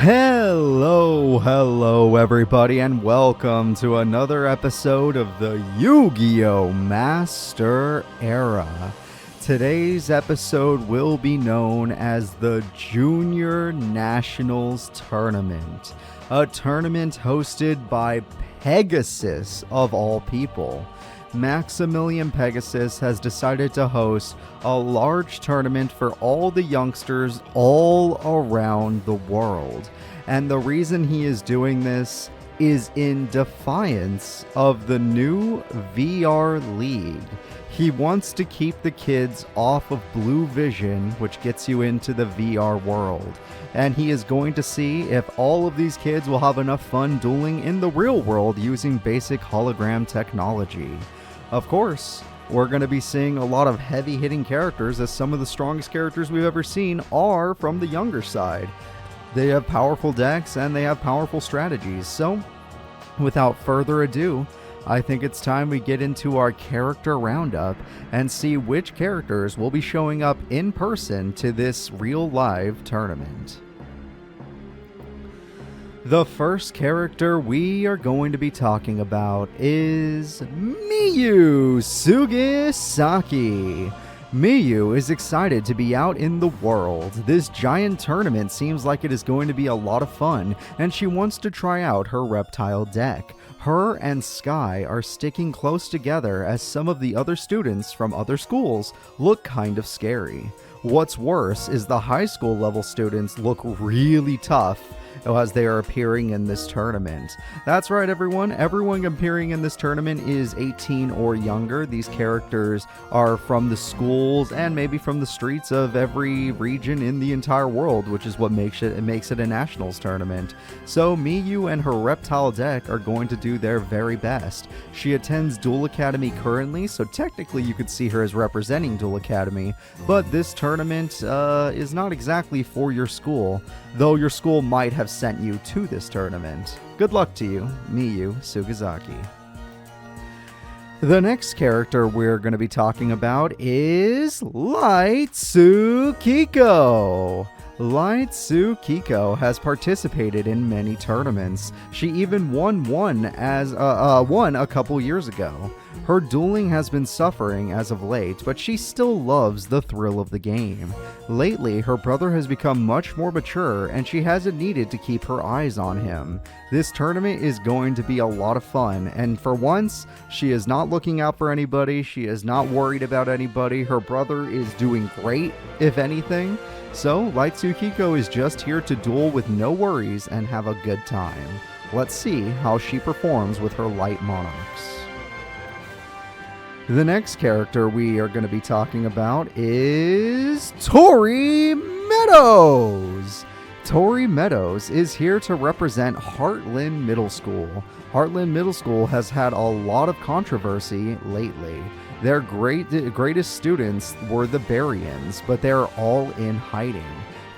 Hello everybody, and welcome to another episode of the Yu-Gi-Oh! Master Era. Today's episode will be known as the Junior Nationals Tournament, a tournament hosted by Pegasus of all people. Maximilian Pegasus has decided to host a large tournament for all the youngsters all around the world. And the reason he is doing this is in defiance of the new VR League. He wants to keep the kids off of Blue Vision, which gets you into the VR world. And he is going to see if all of these kids will have enough fun dueling in the real world using basic hologram technology. Of course, we're going to be seeing a lot of heavy-hitting characters, as some of the strongest characters we've ever seen are from the younger side. They have powerful decks and they have powerful strategies. So, without further ado, I think it's time we get into our character roundup and see which characters will be showing up in person to this real live tournament. The first character we are going to be talking about is Miyu Sugisaki. Miyu is excited to be out in the world. This giant tournament seems like it is going to be a lot of fun, and she wants to try out her reptile deck. Her and Sky are sticking close together as some of the other students from other schools look kind of scary. What's worse is the high school level students look really tough as they are appearing in this tournament. That's right, everyone. Everyone appearing in this tournament is 18 or younger. These characters are from the schools and maybe from the streets of every region in the entire world, which is what makes it a nationals tournament. So Miyu and her reptile deck are going to do their very best. She attends Duel Academy currently, so technically you could see her as representing Duel Academy, but this tournament is not exactly for your school, though your school might have sent you to this tournament. Good luck to you, Miyu Sugisaki. The next character we're going to be talking about is Kiko. Kiko has participated in many tournaments. She even won one a couple years ago. Her dueling has been suffering as of late, but she still loves the thrill of the game. Lately, her brother has become much more mature, and she hasn't needed to keep her eyes on him. This tournament is going to be a lot of fun, and for once, she is not looking out for anybody, she is not worried about anybody, her brother is doing great, if anything. So, Kiko is just here to duel with no worries and have a good time. Let's see how she performs with her light monarchs. The next character we are going to be talking about is Tori Meadows. Tori Meadows is here to represent Heartland Middle School. Heartland Middle School has had a lot of controversy lately. Their greatest students were the Barians, but they're all in hiding.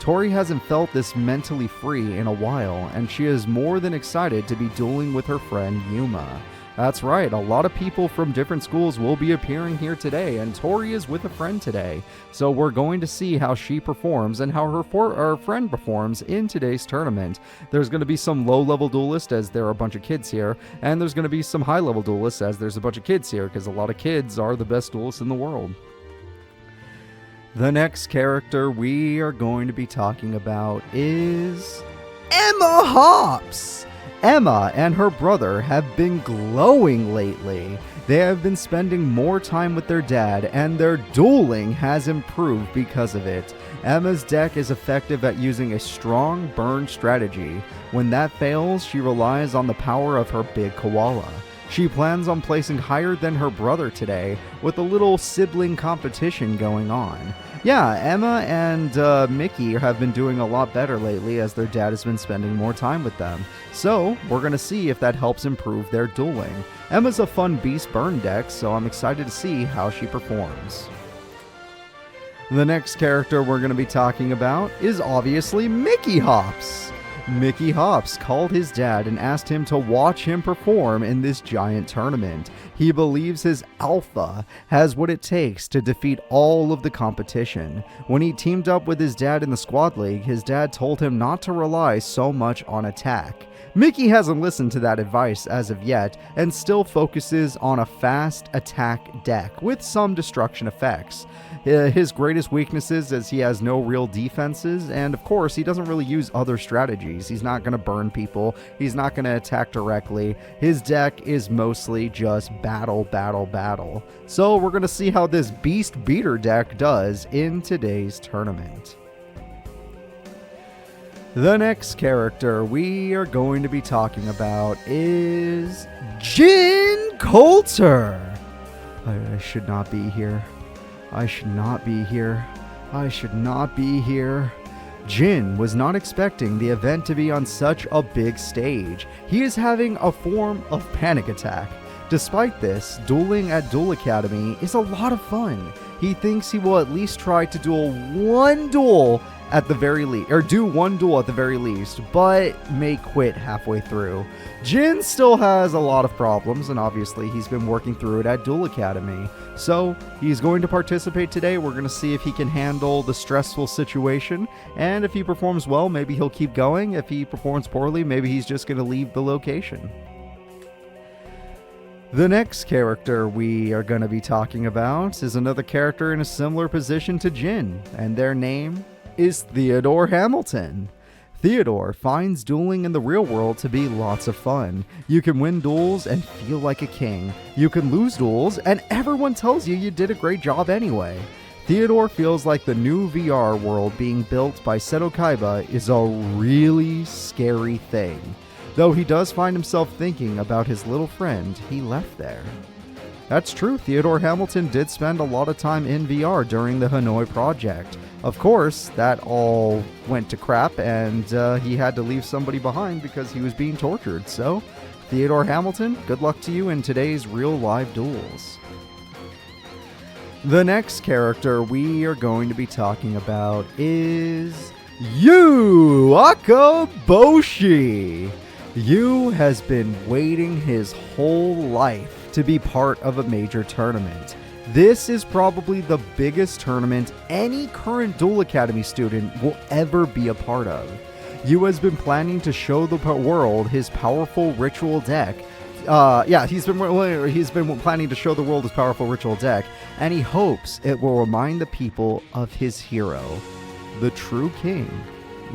Tori hasn't felt this mentally free in a while, and she is more than excited to be dueling with her friend Yuma. That's right, a lot of people from different schools will be appearing here today, and Tori is with a friend today. So we're going to see how she performs and how her friend performs in today's tournament. There's going to be some low-level duelists, as there are a bunch of kids here, and there's going to be some high-level duelists, as there's a bunch of kids here, because a lot of kids are the best duelists in the world. The next character we are going to be talking about is Emma Hops. Emma and her brother have been glowing lately. They have been spending more time with their dad, and their dueling has improved because of it. Emma's deck is effective at using a strong burn strategy. When that fails, she relies on the power of her big koala. She plans on placing higher than her brother today, with a little sibling competition going on. Yeah, Emma and Mickey have been doing a lot better lately as their dad has been spending more time with them. So, we're going to see if that helps improve their dueling. Emma's a fun beast burn deck, so I'm excited to see how she performs. The next character we're going to be talking about is obviously Mickey Hops. Mickey Hops called his dad and asked him to watch him perform in this giant tournament. He believes his alpha has what it takes to defeat all of the competition. When he teamed up with his dad in the squad league, his dad told him not to rely so much on attack. Mickey hasn't listened to that advice as of yet, and still focuses on a fast attack deck with some destruction effects. His greatest weaknesses is he has no real defenses, and of course he doesn't really use other strategies. He's not going to burn people, he's not going to attack directly. His deck is mostly just battle, battle, battle. So we're going to see how this Beast Beater deck does in today's tournament. The next character we are going to be talking about is Jin Coulter. I should not be here. I should not be here. I should not be here. Jin was not expecting the event to be on such a big stage. He is having a form of panic attack. Despite this, dueling at Duel Academy is a lot of fun. He thinks he will at least try to do one duel at the very least, but may quit halfway through. Jin still has a lot of problems, and obviously he's been working through it at Duel Academy. So he's going to participate today. We're going to see if he can handle the stressful situation, and if he performs well, maybe he'll keep going. If he performs poorly, maybe he's just going to leave the location. The next character we are going to be talking about is another character in a similar position to Jin, and their name is Theodore Hamilton. Theodore finds dueling in the real world to be lots of fun. You can win duels and feel like a king. You can lose duels and everyone tells you you did a great job anyway. Theodore feels like the new VR world being built by Seto Kaiba is a really scary thing, though he does find himself thinking about his little friend he left there. That's true, Theodore Hamilton did spend a lot of time in VR during the Hanoi project. Of course, that all went to crap, and he had to leave somebody behind because he was being tortured. So, Theodore Hamilton, good luck to you in today's real live duels. The next character we are going to be talking about is Akaboshi. Yu has been waiting his whole life to be part of a major tournament. This is probably the biggest tournament any current Duel Academy student will ever be a part of. Yu has been planning to show the world his powerful ritual deck. He's been planning to show the world his powerful ritual deck, and he hopes it will remind the people of his hero, the true king,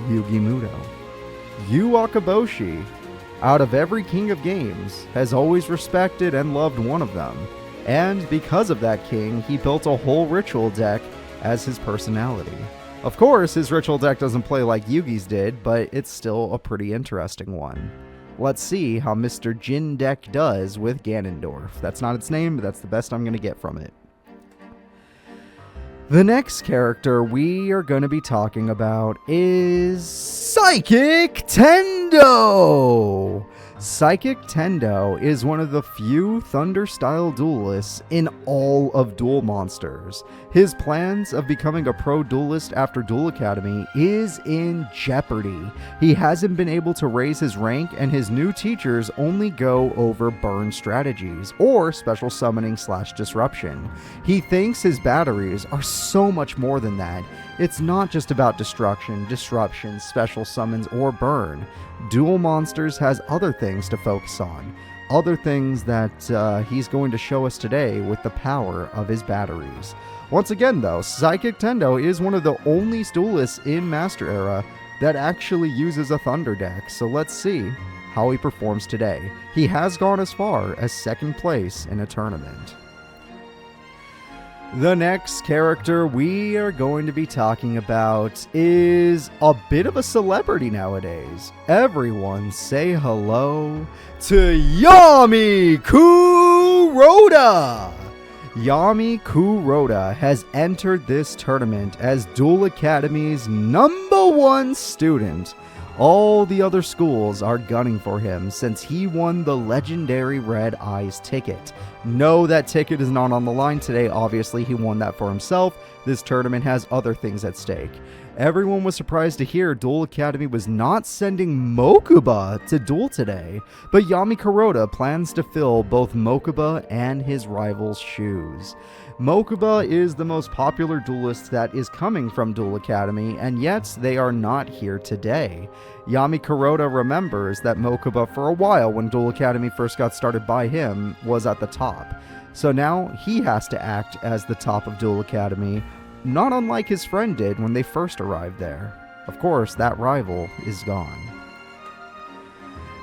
Yugimuto. Yu Akaboshi, out of every king of games, has always respected and loved one of them. And because of that king, he built a whole ritual deck as his personality. Of course, his ritual deck doesn't play like Yugi's did, but it's still a pretty interesting one. Let's see how Mr. Jin deck does with Ganondorf. That's not its name, but that's the best I'm going to get from it. The next character we are going to be talking about is Psychic Tendo! Psychic Tendo is one of the few Thunder-style duelists in all of Duel Monsters. His plans of becoming a pro duelist after Duel Academy is in jeopardy. He hasn't been able to raise his rank, and his new teachers only go over burn strategies or special summoning / disruption. He thinks his batteries are so much more than that. It's not just about destruction, disruption, special summons, or burn. Duel Monsters has other things to focus on. Other things that he's going to show us today with the power of his batteries. Once again though, Psychic Tendo is one of the only duelists in Master Era that actually uses a Thunder deck, so let's see how he performs today. He has gone as far as second place in a tournament. The next character we are going to be talking about is a bit of a celebrity nowadays. Everyone say hello to Yami Curota! Yami Curota has entered this tournament as Duel Academy's #1 student. All the other schools are gunning for him since he won the legendary Red Eyes ticket. No, that ticket is not on the line today. Obviously, he won that for himself. This tournament has other things at stake. Everyone was surprised to hear Duel Academy was not sending Mokuba to duel today, but Yami Curota plans to fill both Mokuba and his rival's shoes. Mokuba is the most popular duelist that is coming from Duel Academy, and yet they are not here today. Yami Curota remembers that Mokuba for a while, when Duel Academy first got started by him, was at the top. So now he has to act as the top of Duel Academy, not unlike his friend did when they first arrived there. Of course, that rival is gone.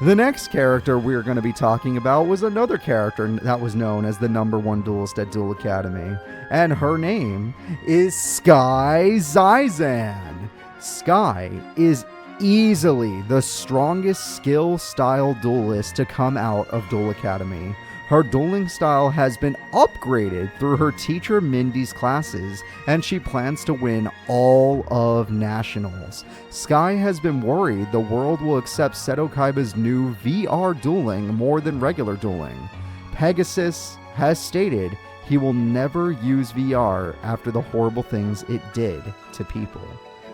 The next character we're going to be talking about was another character that was known as the #1 duelist at Duel Academy, and her name is Sky Zizan. Sky is easily the strongest skill-style duelist to come out of Duel Academy. Her dueling style has been upgraded through her teacher Mindy's classes, and she plans to win all of Nationals. Sky has been worried the world will accept Seto Kaiba's new VR dueling more than regular dueling. Pegasus has stated he will never use VR after the horrible things it did to people.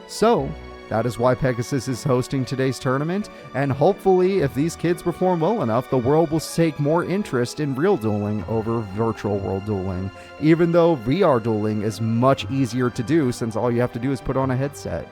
So, that is why Pegasus is hosting today's tournament, and hopefully if these kids perform well enough, the world will take more interest in real dueling over virtual world dueling, even though VR dueling is much easier to do since all you have to do is put on a headset.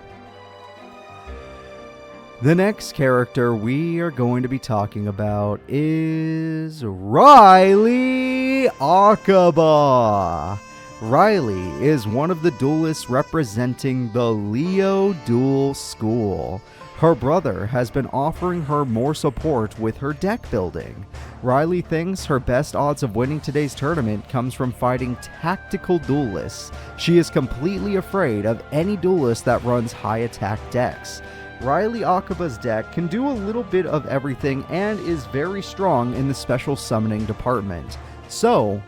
The next character we are going to be talking about is Riley Akaba. Riley is one of the duelists representing the Leo Duel School. Her brother has been offering her more support with her deck building. Riley thinks her best odds of winning today's tournament comes from fighting tactical duelists. She is completely afraid of any duelist that runs high attack decks. Riley Akaba's deck can do a little bit of everything and is very strong in the special summoning department. So,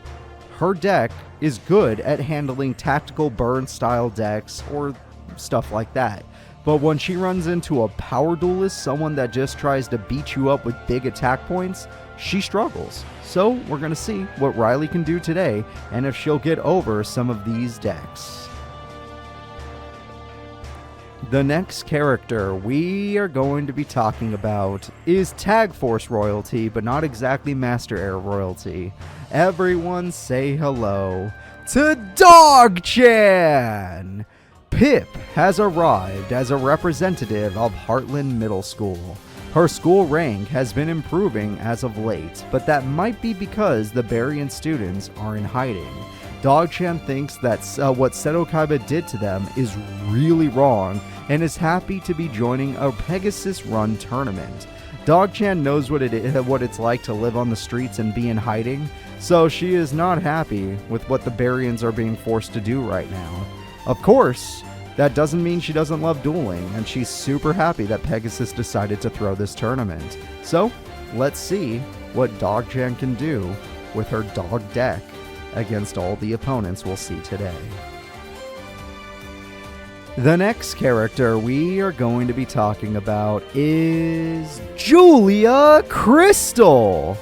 her deck is good at handling tactical burn style decks or stuff like that. But when she runs into a power duelist, someone that just tries to beat you up with big attack points, she struggles. So we're going to see what Riley can do today and if she'll get over some of these decks. The next character we are going to be talking about is Tag Force royalty, but not exactly Master Air royalty. Everyone say hello to Dogchan! Pip has arrived as a representative of Heartland Middle School. Her school rank has been improving as of late, but that might be because the Berrien students are in hiding. Dogchan thinks that what Seto Kaiba did to them is really wrong and is happy to be joining a Pegasus-run tournament. Dogchan knows what it's like to live on the streets and be in hiding, so she is not happy with what the Berrians are being forced to do right now. Of course, that doesn't mean she doesn't love dueling, and she's super happy that Pegasus decided to throw this tournament. So, let's see what Dogchan can do with her dog deck against all the opponents we'll see today. The next character we are going to be talking about is Julia Crystal.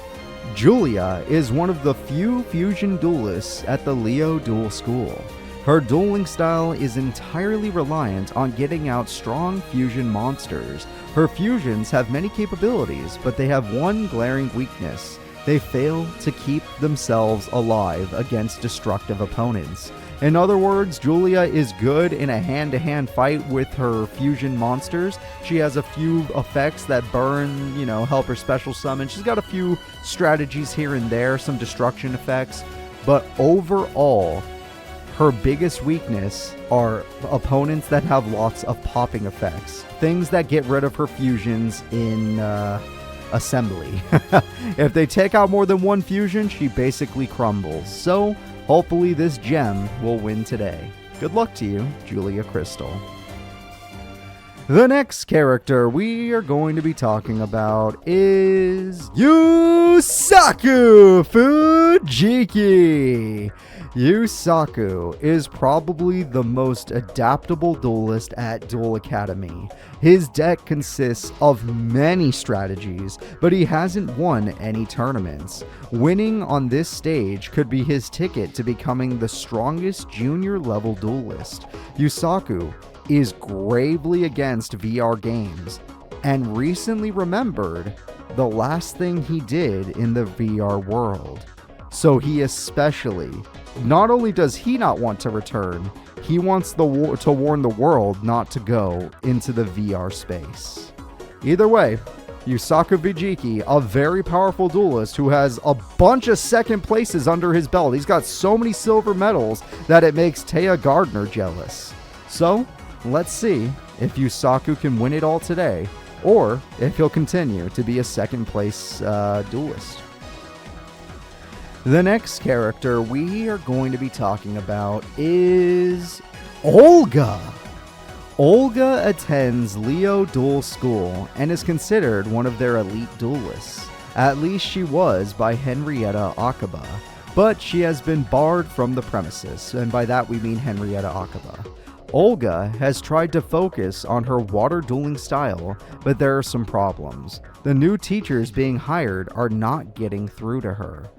Julia is one of the few fusion duelists at the Leo Duel School. Her dueling style is entirely reliant on getting out strong fusion monsters. Her fusions have many capabilities, but they have one glaring weakness. They fail to keep themselves alive against destructive opponents. In other words, Julia is good in a hand-to-hand fight with her fusion monsters. She has a few effects that burn, help her special summon. She's got a few strategies here and there, some destruction effects. But overall, her biggest weakness are opponents that have lots of popping effects. Things that get rid of her fusions in assembly. If they take out more than one fusion, she basically crumbles. So, hopefully this gem will win today. Good luck to you, Julia Crystal. The next character we are going to be talking about is Yusaku Fujiki. Yusaku is probably the most adaptable duelist at Duel Academy. His deck consists of many strategies, but he hasn't won any tournaments. Winning on this stage could be his ticket to becoming the strongest junior level duelist. Yusaku is gravely against VR games and recently remembered the last thing he did in the VR world. So he especially, not only does he not want to return, he wants to warn the world not to go into the VR space. Either way, Yusaku Fujiki, a very powerful duelist who has a bunch of second places under his belt. He's got so many silver medals that it makes Taya Gardner jealous. So, let's see if Yusaku can win it all today, or if he'll continue to be a second place duelist. The next character we are going to be talking about is Olga. Olga attends Leo Duel School and is considered one of their elite duelists. At least she was by Henrietta Akaba, but she has been barred from the premises, and by that we mean Henrietta Akaba. Olga has tried to focus on her water dueling style, but there are some problems. The new teachers being hired are not getting through to her.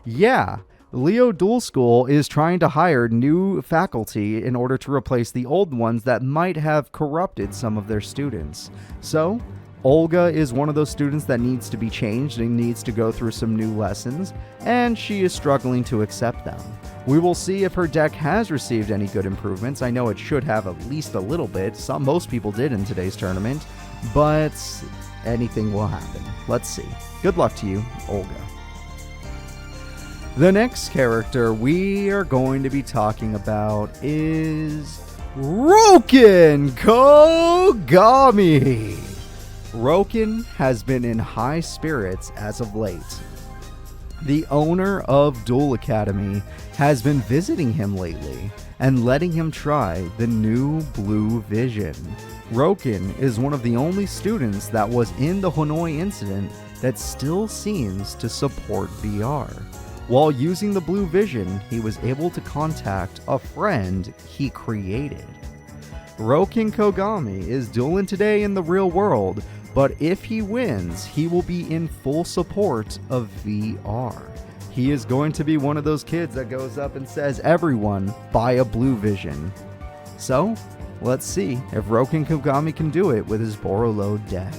Yeah, Leo Duel School is trying to hire new faculty in order to replace the old ones that might have corrupted some of their students. So, Olga is one of those students that needs to be changed and needs to go through some new lessons, and she is struggling to accept them. We will see if her deck has received any good improvements. I know it should have at least a little bit. Most people did in today's tournament, but anything will happen. Let's see. Good luck to you, Olga. The next character we are going to be talking about is Roken Kogami. Roken has been in high spirits as of late. The owner of Duel Academy has been visiting him lately and letting him try the new Blue Vision. Roken is one of the only students that was in the Hanoi incident that still seems to support VR. While using the Blue Vision, he was able to contact a friend he created. Roken Kogami is dueling today in the real world, but if he wins, he will be in full support of VR. He is going to be one of those kids that goes up and says, "Everyone, buy a Blue Vision." So, let's see if Roken Kogami can do it with his Borolo deck.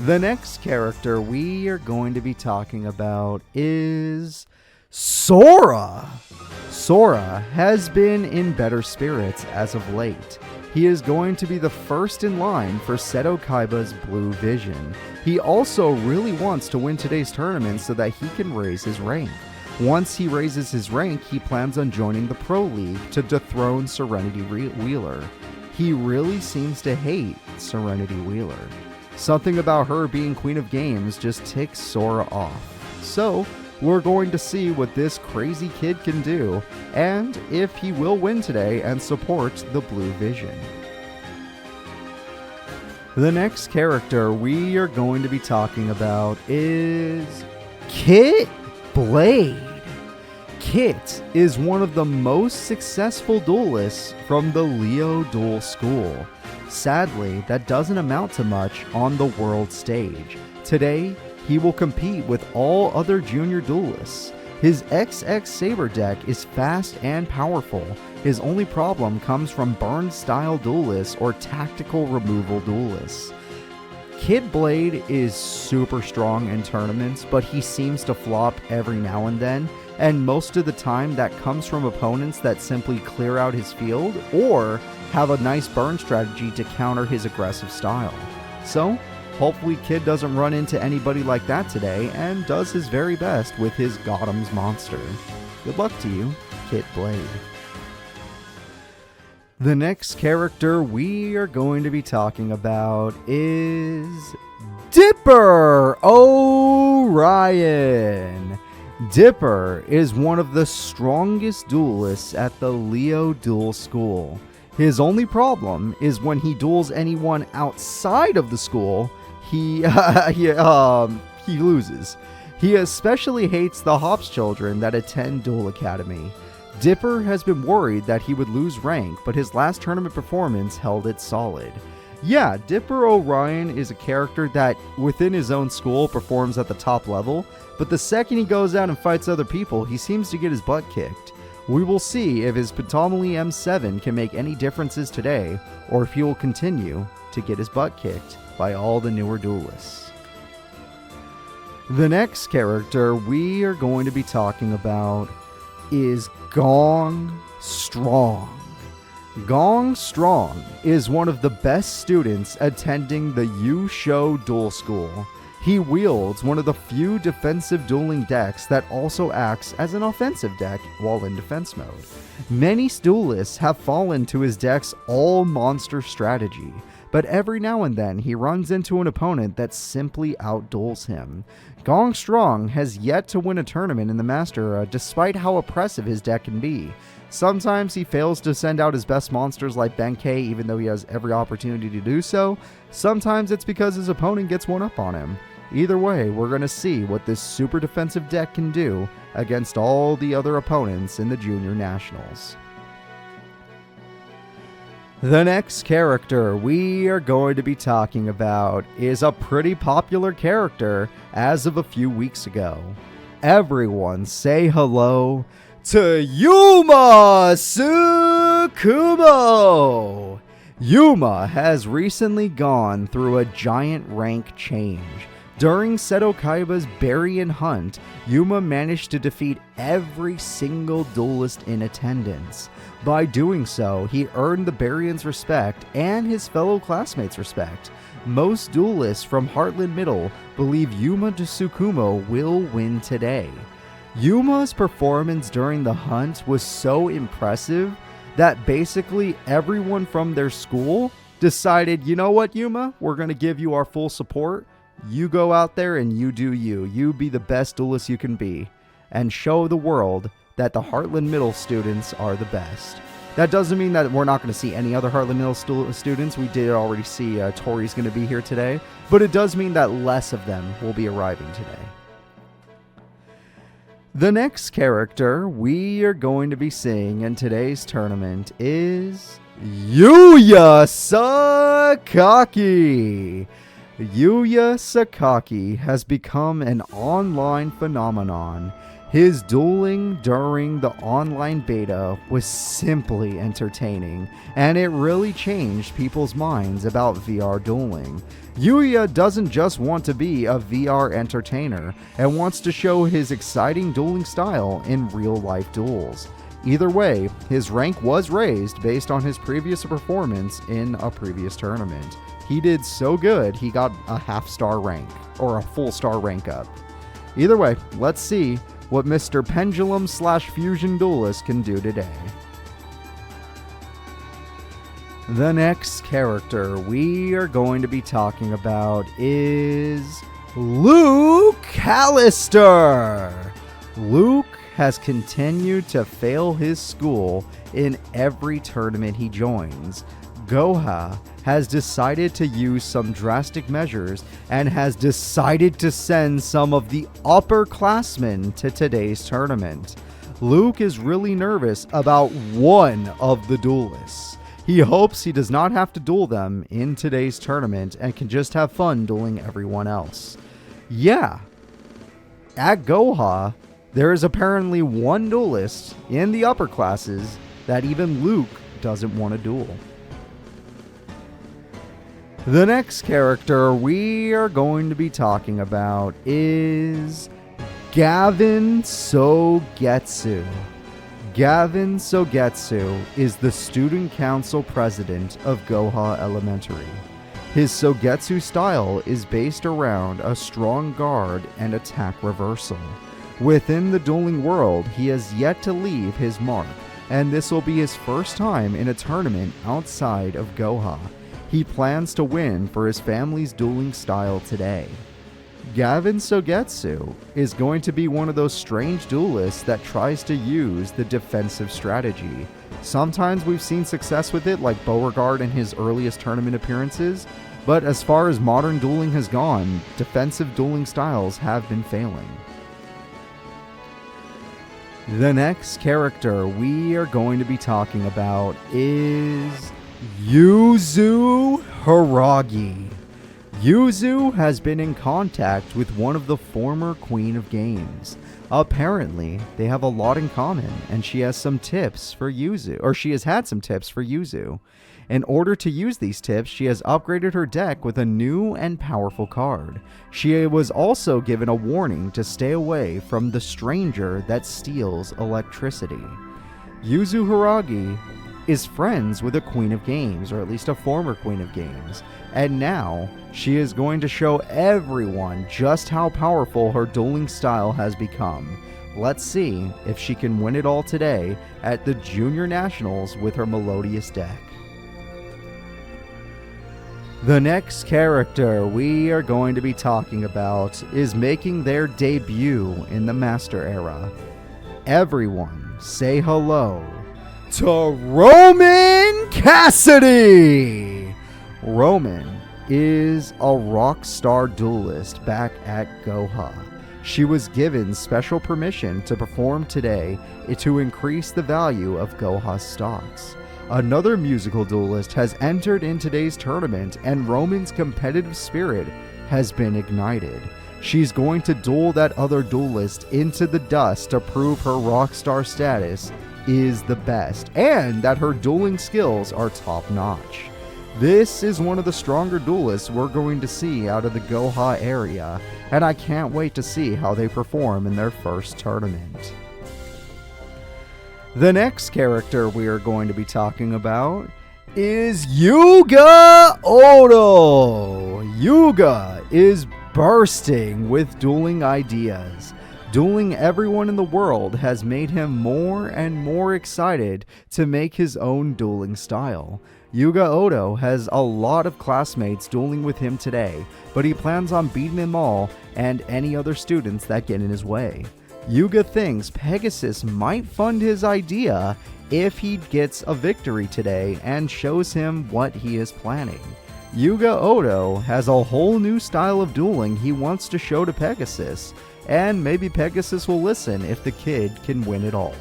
The next character we are going to be talking about is Sora. Sora has been in better spirits as of late. He is going to be the first in line for Seto Kaiba's Blue Vision. He also really wants to win today's tournament so that he can raise his rank. Once he raises his rank, he plans on joining the Pro League to dethrone Serenity Wheeler. He really seems to hate Serenity Wheeler. Something about her being Queen of Games just ticks Sora off. So, we're going to see what this crazy kid can do, and if he will win today and support the Blue Vision. The next character we are going to be talking about is Kit Blade. Kit is one of the most successful duelists from the Leo Duel School. Sadly, that doesn't amount to much on the world stage. Today, he will compete with all other junior duelists. His XX Saber deck is fast and powerful. His only problem comes from burn-style duelists or tactical removal duelists. Kid Blade is super strong in tournaments, but he seems to flop every now and then, and most of the time that comes from opponents that simply clear out his field or have a nice burn strategy to counter his aggressive style. So, hopefully Kid doesn't run into anybody like that today and does his very best with his Gotham's monster. Good luck to you, Kit Blade. The next character we are going to be talking about is Dipper Orion. Dipper is one of the strongest duelists at the Leo Duel School. His only problem is when he duels anyone outside of the school, he loses. He especially hates the Hops children that attend Duel Academy. Dipper has been worried that he would lose rank, but his last tournament performance held it solid. Yeah, Dipper Orion is a character that, within his own school, performs at the top level, but the second he goes out and fights other people, he seems to get his butt kicked. We will see if his Ptomali M7 can make any differences today, or if he will continue to get his butt kicked by all the newer duelists. The next character we are going to be talking about is Gong Strong. Gong Strong is one of the best students attending the Yusho Duel School. He wields one of the few defensive dueling decks that also acts as an offensive deck while in defense mode. Many duelists have fallen to his deck's all-monster strategy, but every now and then he runs into an opponent that simply outduels him. Gong Strong has yet to win a tournament in the Master Era despite how oppressive his deck can be. Sometimes he fails to send out his best monsters like Benkei even though he has every opportunity to do so. Sometimes it's because his opponent gets one up on him. Either way, we're going to see what this super defensive deck can do against all the other opponents in the Junior Nationals. The next character we are going to be talking about is a pretty popular character as of a few weeks ago. Everyone say hello to Yuma Sukumo! Yuma has recently gone through a giant rank change. During Seto Kaiba's Bury Hunt, Yuma managed to defeat every single duelist in attendance. By doing so, he earned the Buryans' respect and his fellow classmates' respect. Most duelists from Heartland Middle believe Yuma Tsukumo will win today. Yuma's performance during the hunt was so impressive that basically everyone from their school decided, you know what, Yuma, we're going to give you our full support. You go out there and you do you. You be the best duelist you can be and show the world that the Heartland Middle students are the best. That doesn't mean that we're not going to see any other Heartland Middle students. We did already see Tori's going to be here today, but it does mean that less of them will be arriving today. The next character we are going to be seeing in today's tournament is Yuya Sakaki. Yuya Sakaki has become an online phenomenon. His dueling during the online beta was simply entertaining, and it really changed people's minds about VR dueling. Yuya doesn't just want to be a VR entertainer, and wants to show his exciting dueling style in real-life duels. Either way, his rank was raised based on his previous performance in a previous tournament. He did so good, he got a half-star rank, or a full-star rank up. Either way, let's see what Mr. Pendulum/Fusion Duelist can do today. The next character we are going to be talking about is Luke Callister. Luke has continued to fail his school in every tournament he joins. Goha has decided to use some drastic measures and has decided to send some of the upperclassmen to today's tournament. Luke is really nervous about one of the duelists. He hopes he does not have to duel them in today's tournament and can just have fun dueling everyone else. Yeah, at Goha, there is apparently one duelist in the upper classes that even Luke doesn't want to duel. The next character we are going to be talking about is Gavin Sogetsu. Gavin Sogetsu is the student council president of Goha Elementary. His Sogetsu style is based around a strong guard and attack reversal. Within the dueling world, he has yet to leave his mark, and this will be his first time in a tournament outside of Goha. He plans to win for his family's dueling style today. Gavin Sogetsu is going to be one of those strange duelists that tries to use the defensive strategy. Sometimes we've seen success with it, like Beauregard in his earliest tournament appearances, but as far as modern dueling has gone, defensive dueling styles have been failing. The next character we are going to be talking about is Yuzu Huragi. Yuzu has been in contact with one of the former Queen of Games. Apparently, they have a lot in common, and she has some tips for Yuzu, or she has had some tips for Yuzu. In order to use these tips, she has upgraded her deck with a new and powerful card. She was also given a warning to stay away from the stranger that steals electricity. Yuzu Huragi is friends with a Queen of Games, or at least a former Queen of Games, and now she is going to show everyone just how powerful her dueling style has become. Let's see if she can win it all today at the Junior Nationals with her melodious deck. The next character we are going to be talking about is making their debut in the Master Era. Everyone say hello to Roman Cassidy! Roman is a rock star duelist back at Goha. She was given special permission to perform today to increase the value of Goha's stocks. Another musical duelist has entered in today's tournament, and Roman's competitive spirit has been ignited. She's going to duel that other duelist into the dust to prove her rockstar status is the best, and that her dueling skills are top-notch. This is one of the stronger duelists we're going to see out of the Goha area, and I can't wait to see how they perform in their first tournament. The next character we are going to be talking about is Yuga Oto. Yuga is bursting with dueling ideas. Dueling everyone in the world has made him more and more excited to make his own dueling style. Yuga Oto has a lot of classmates dueling with him today, but he plans on beating them all and any other students that get in his way. Yuga thinks Pegasus might fund his idea if he gets a victory today and shows him what he is planning. Yuga Oto has a whole new style of dueling he wants to show to Pegasus, and maybe Pegasus will listen if the kid can win it all.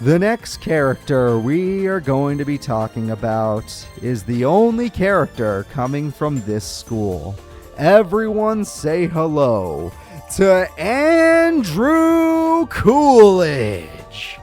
The next character we are going to be talking about is the only character coming from this school. Everyone say hello to Andrew Coolage.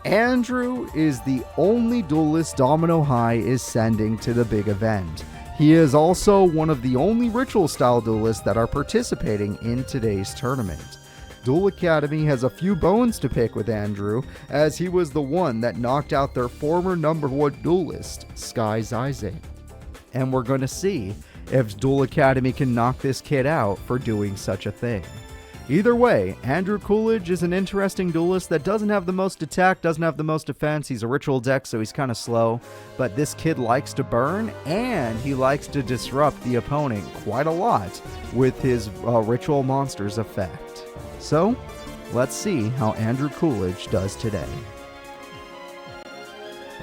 Andrew is the only duelist Domino High is sending to the big event. He is also one of the only ritual style duelists that are participating in today's tournament. Duel Academy has a few bones to pick with Andrew, as he was the one that knocked out their former #1 duelist, Sky Zizan. And we're going to see if Duel Academy can knock this kid out for doing such a thing. Either way, Andrew Coolage is an interesting duelist that doesn't have the most attack, doesn't have the most defense. He's a ritual deck, so he's kind of slow. But this kid likes to burn, and he likes to disrupt the opponent quite a lot with his ritual monsters effect. So, let's see how Andrew Coolage does today.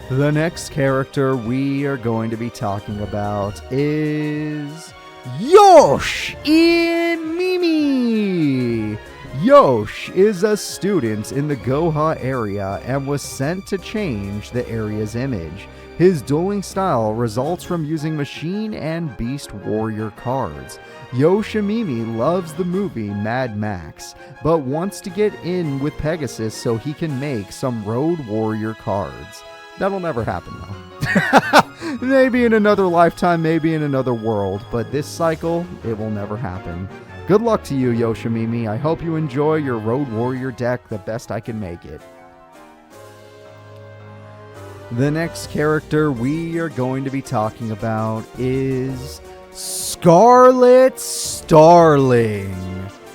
The next character we are going to be talking about is Yosh in Mimi. Yosh is a student in the Goha area and was sent to change the area's image. His dueling style results from using Machine and Beast Warrior cards. Yoshimimi loves the movie Mad Max, but wants to get in with Pegasus so he can make some Road Warrior cards. That'll never happen though. Maybe in another lifetime, maybe in another world, but this cycle, it will never happen. Good luck to you, Yoshimimi. I hope you enjoy your Road Warrior deck the best I can make it. The next character we are going to be talking about is Scarlet Starling.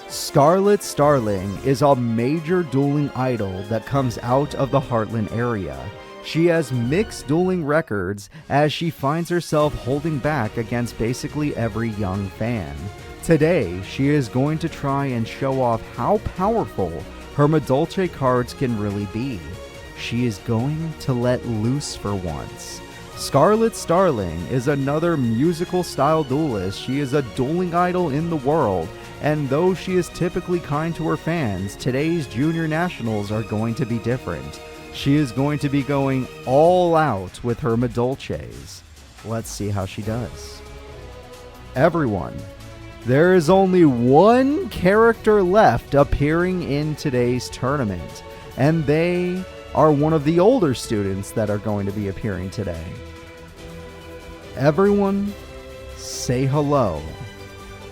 Scarlet Starling is a major dueling idol that comes out of the Heartland area. She has mixed dueling records as she finds herself holding back against basically every young fan. Today, she is going to try and show off how powerful her Madolche cards can really be. she is going to let loose for once. Scarlet Starling is another musical style duelist. She is a dueling idol in the world, and though she is typically kind to her fans, today's Junior Nationals are going to be different. She is going to be going all out with her Madolches. Let's see how she does. Everyone, there is only one character left appearing in today's tournament, and they are one of the older students that are going to be appearing today. Everyone, say hello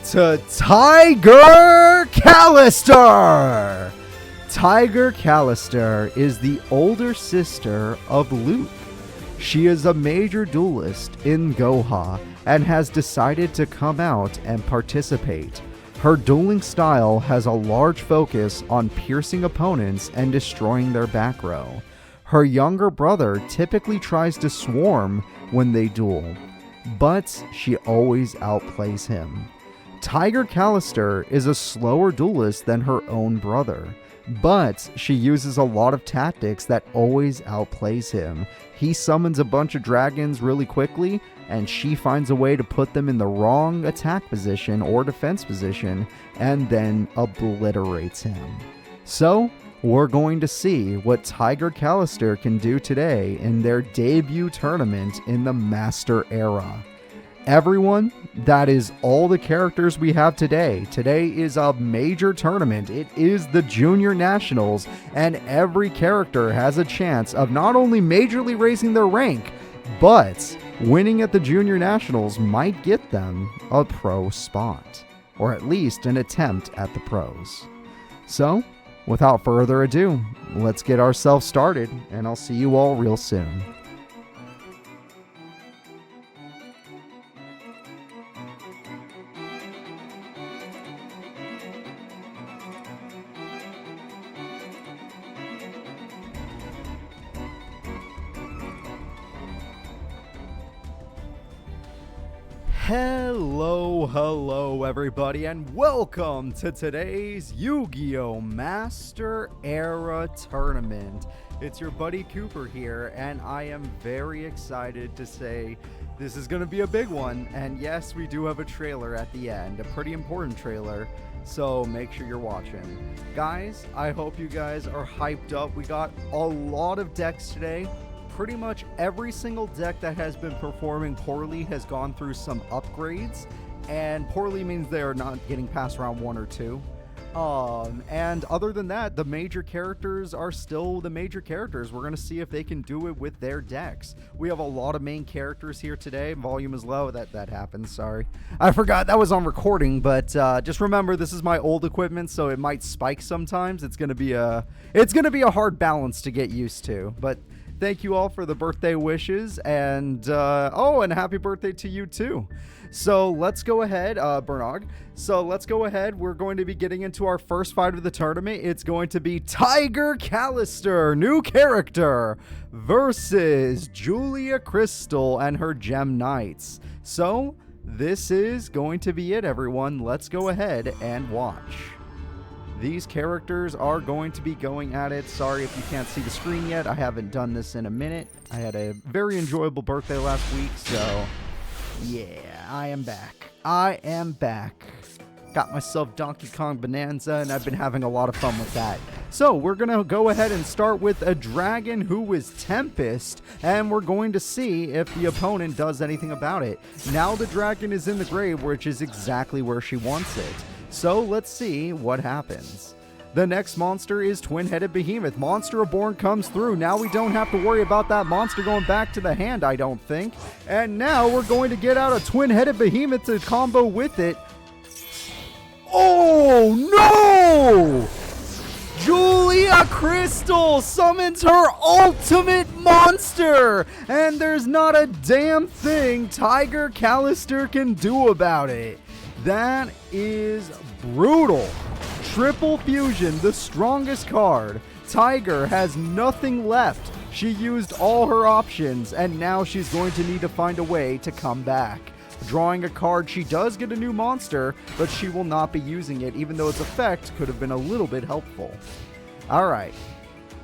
to Tiger Callister! Tiger Callister is the older sister of Luke. She is a major duelist in Goha and has decided to come out and participate. Her dueling style has a large focus on piercing opponents and destroying their back row. Her younger brother typically tries to swarm when they duel, but she always outplays him. Tiger Callister is a slower duelist than her own brother, but she uses a lot of tactics that always outplays him. He summons a bunch of dragons really quickly, and she finds a way to put them in the wrong attack position or defense position, and then obliterates him. So, we're going to see what Tiger Callister can do today in their debut tournament in the Master Era. Everyone, that is all the characters we have today. Today is a major tournament. It is the Junior Nationals, and every character has a chance of not only majorly raising their rank, but winning at the Junior Nationals might get them a pro spot, or at least an attempt at the pros. So, without further ado, let's get ourselves started, and I'll see you all real soon. Hello everybody, and welcome to today's Yu-Gi-Oh! Master Era Tournament. It's your buddy Cooper here, and I am very excited to say this is going to be a big one. And yes, we do have a trailer at the end, a pretty important trailer, so make sure you're watching. Guys, I hope you guys are hyped up. We got a lot of decks today. Pretty much every single deck that has been performing poorly has gone through some upgrades, and poorly means they are not getting past round 1 or 2. And other than that, the major characters are still the major characters. We're going to see if they can do it with their decks. We have a lot of main characters here today. Volume is low. That happens. Sorry. I forgot that was on recording, but just remember, this is my old equipment, so it might spike sometimes. It's going to be a hard balance to get used to, but thank you all for the birthday wishes, and and happy birthday to you too. So let's go ahead, Bernog. So let's go ahead. We're going to be getting into our first fight of the tournament. It's going to be Tiger Callister, new character, versus Julia Crystal and her Gem Knights. So this is going to be it, everyone. Let's go ahead and watch. These characters are going to be going at it. Sorry if you can't see the screen yet. I haven't done this in a minute. I had a very enjoyable birthday last week, so yeah, I am back. Got myself Donkey Kong Bonanza, and I've been having a lot of fun with that. So we're going to go ahead and start with a dragon who is Tempest, and we're going to see if the opponent does anything about it. Now the dragon is in the grave, which is exactly where she wants it. So let's see what happens. The next monster is Twin-Headed Behemoth. Monster Reborn comes through. Now we don't have to worry about that monster going back to the hand, I don't think. And now we're going to get out a Twin-Headed Behemoth to combo with it. Oh no! Julia Crystal summons her ultimate monster! And there's not a damn thing Tiger Callister can do about it. That is brutal. Triple Fusion, the strongest card. Tiger has nothing left. She used all her options, and now she's going to need to find a way to come back. Drawing a card, she does get a new monster, but she will not be using it, even though its effect could have been a little bit helpful. Alright.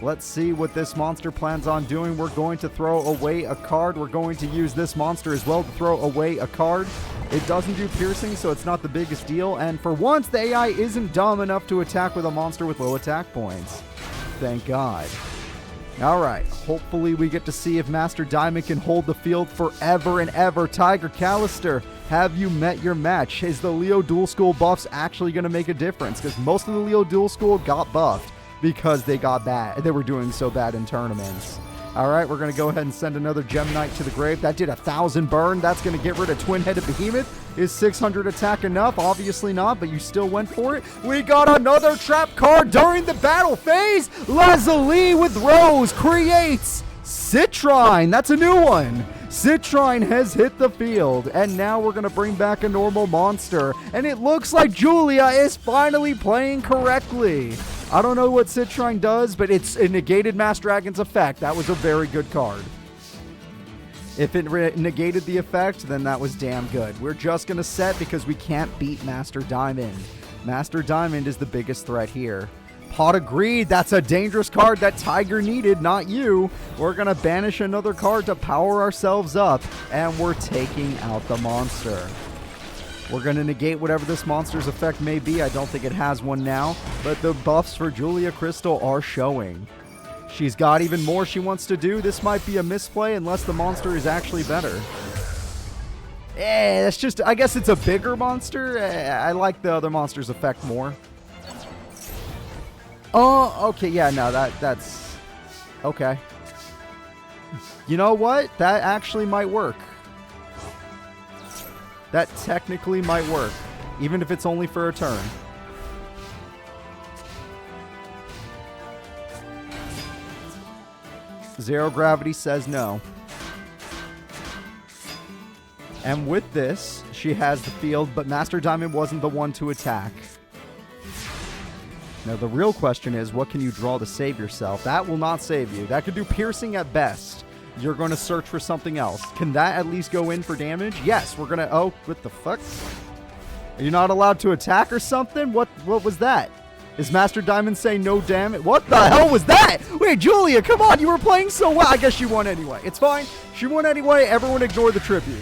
Let's see what this monster plans on doing. We're going to throw away a card. We're going to use this monster as well to throw away a card. It doesn't do piercing, so it's not the biggest deal. And for once, the AI isn't dumb enough to attack with a monster with low attack points. Thank God. All right. Hopefully, we get to see if Master Diamond can hold the field forever and ever. Tiger Callister, have you met your match? Is the Leo Dual School buffs actually going to make a difference? Because most of the Leo Dual School got buffed because they got bad. They were doing so bad in tournaments. All right, we're going to go ahead and send another Gem Knight to the grave. That did 1,000 burn. That's going to get rid of Twin-Headed Behemoth. Is 600 attack enough? Obviously not, but you still went for it. We got another trap card during the battle phase. Lazuli with Rose creates Citrine. That's a new one. Citrine has hit the field, and now we're going to bring back a normal monster. And it looks like Julia is finally playing correctly. I don't know what Citrine does, but it's a negated Mass Dragon's effect. That was a very good card. If it negated the effect, then that was damn good. We're just going to set because we can't beat Master Diamond. Master Diamond is the biggest threat here. Pot of Greed, that's a dangerous card that Tiger needed, not you. We're going to banish another card to power ourselves up, and we're taking out the monster. We're going to negate whatever this monster's effect may be. I don't think it has one now, but the buffs for Julia Crystal are showing. She's got even more she wants to do. This might be a misplay unless the monster is actually better. That's just, I guess it's a bigger monster. I like the other monster's effect more. Oh, okay, yeah, no, that's okay. You know what? That actually might work. That technically might work, even if it's only for a turn. Zero Gravity says no. And with this, she has the field, but Master Diamond wasn't the one to attack. Now, the real question is, what can you draw to save yourself? That will not save you. That could do piercing at best. You're going to search for something else. Can that at least go in for damage? Yes, we're going to... Oh, what the fuck? Are you not allowed to attack or something? What was that? Is Master Diamond saying no damage? What the hell was that? Wait, Julia, come on. You were playing so well. I guess she won anyway. It's fine. She won anyway. Everyone ignore the tribute.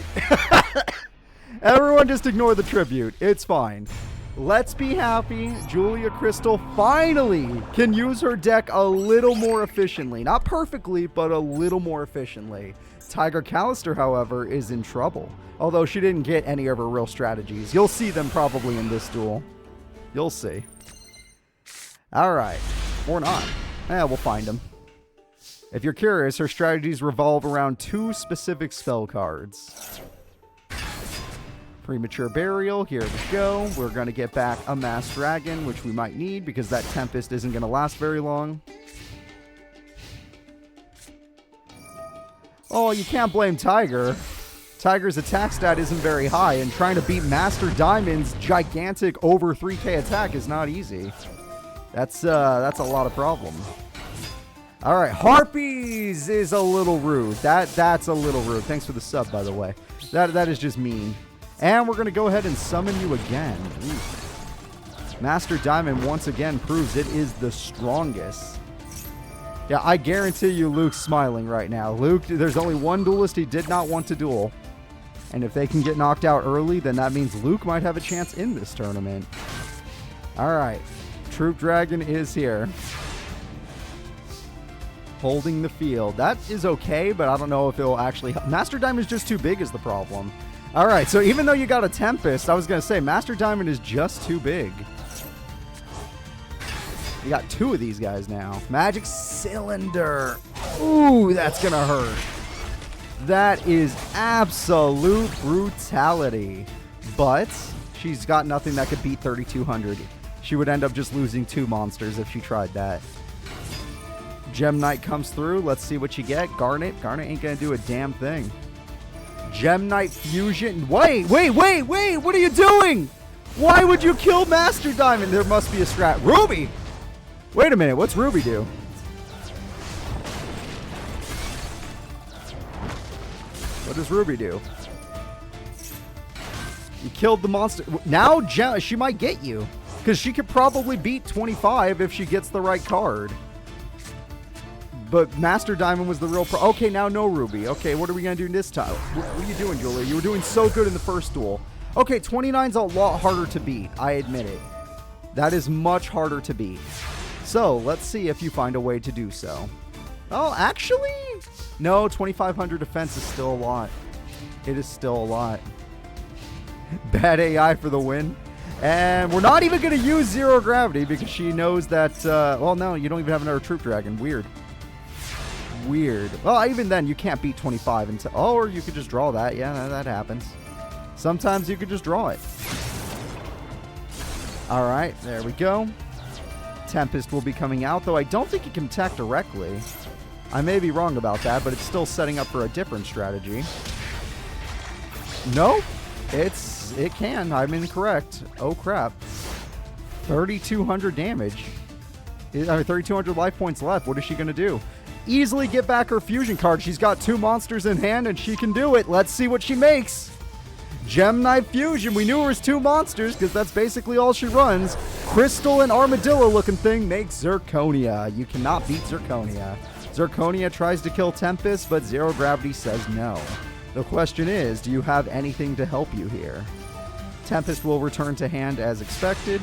Everyone just ignore the tribute. It's fine. Let's be happy. Julia Crystal finally can use her deck a little more efficiently. Not perfectly, but a little more efficiently. Tiger Callister, however, is in trouble. Although she didn't get any of her real strategies. You'll see them probably in this duel. You'll see. Alright. Or not. We'll find them. If you're curious, her strategies revolve around 2 specific spell cards. Premature Burial, here we go. We're going to get back a Mass Dragon, which we might need because that Tempest isn't going to last very long. Oh, you can't blame Tiger. Tiger's attack stat isn't very high, and trying to beat Master Diamond's gigantic over 3k attack is not easy. That's a lot of problem. All right, Harpies is a little rude. That's a little rude. Thanks for the sub, by the way. That is just mean. And we're going to go ahead and summon you again. Ooh. Master Diamond once again proves it is the strongest. Yeah, I guarantee you Luke's smiling right now. Luke, there's only one duelist he did not want to duel. And if they can get knocked out early, then that means Luke might have a chance in this tournament. All right. Troop Dragon is here. Holding the field. That is okay, but I don't know if it'll actually help. Master Diamond is just too big is the problem. All right, so even though you got a Tempest, I was going to say Master Diamond is just too big. You got 2 of these guys now. Magic Cylinder. Ooh, that's going to hurt. That is absolute brutality. But she's got nothing that could beat 3,200. She would end up just losing 2 monsters if she tried that. Gem Knight comes through. Let's see what you get. Garnet. Garnet ain't going to do a damn thing. Gem Knight Fusion. Wait. What are you doing? Why would you kill Master Diamond? There must be a strat. Ruby. Wait a minute. What's Ruby do? What does Ruby do? You killed the monster. Now she might get you. Because she could probably beat 25 if she gets the right card. But Master Diamond was the real pro. Okay, now no Ruby. Okay, what are we going to do this time? What are you doing, Julia? You were doing so good in the first duel. Okay, 29's a lot harder to beat. I admit it. That is much harder to beat. So, let's see if you find a way to do so. Oh, actually? No, 2,500 defense is still a lot. It is still a lot. Bad AI for the win. And we're not even going to use zero gravity because she knows that, well, no, you don't even have another troop dragon. Weird. Weird. Well, even then, you can't beat 25 until, oh, or you could just draw that. Yeah, that happens. Sometimes you could just draw it. All right, there we go. Tempest will be coming out, though I don't think it can attack directly. I may be wrong about that, but it's still setting up for a different strategy. No, it can. I'm incorrect. Oh, crap. 3,200 damage. 3,200 life points left. What is she going to do? Easily get back her fusion card. She's got 2 monsters in hand, and she can do it. Let's see what she makes. Gem Knife Fusion. We knew it was 2 monsters because that's basically all she runs. Crystal and Armadillo looking thing makes Zirconia. You cannot beat Zirconia. Zirconia tries to kill Tempest, but Zero Gravity says no. The question is, do you have anything to help you here? Tempest will return to hand as expected.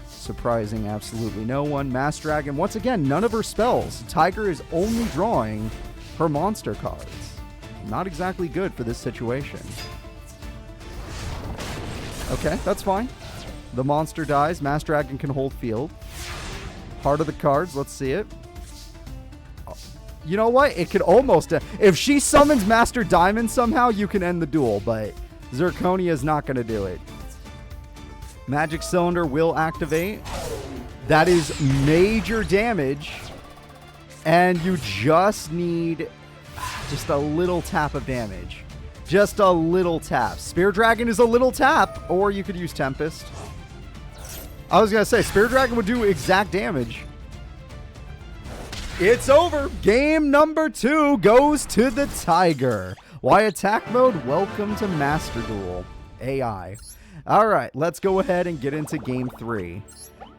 Surprising absolutely no one. Mass Dragon, once again, none of her spells. Tiger is only drawing her monster cards. Not exactly good for this situation. Okay, that's fine. The monster dies. Mass Dragon can hold field. Heart of the cards, let's see it. You know what? It could almost... if she summons Master Diamond somehow, you can end the duel, but Zirconia is not going to do it. Magic Cylinder will activate. That is major damage. And you just need just a little tap of damage. Just a little tap. Spear Dragon is a little tap, or you could use Tempest. I was going to say, Spear Dragon would do exact damage. It's over. Game number 2 goes to the Tiger. Why attack mode? Welcome to Master Duel. AI. All right, let's go ahead and get into game 3.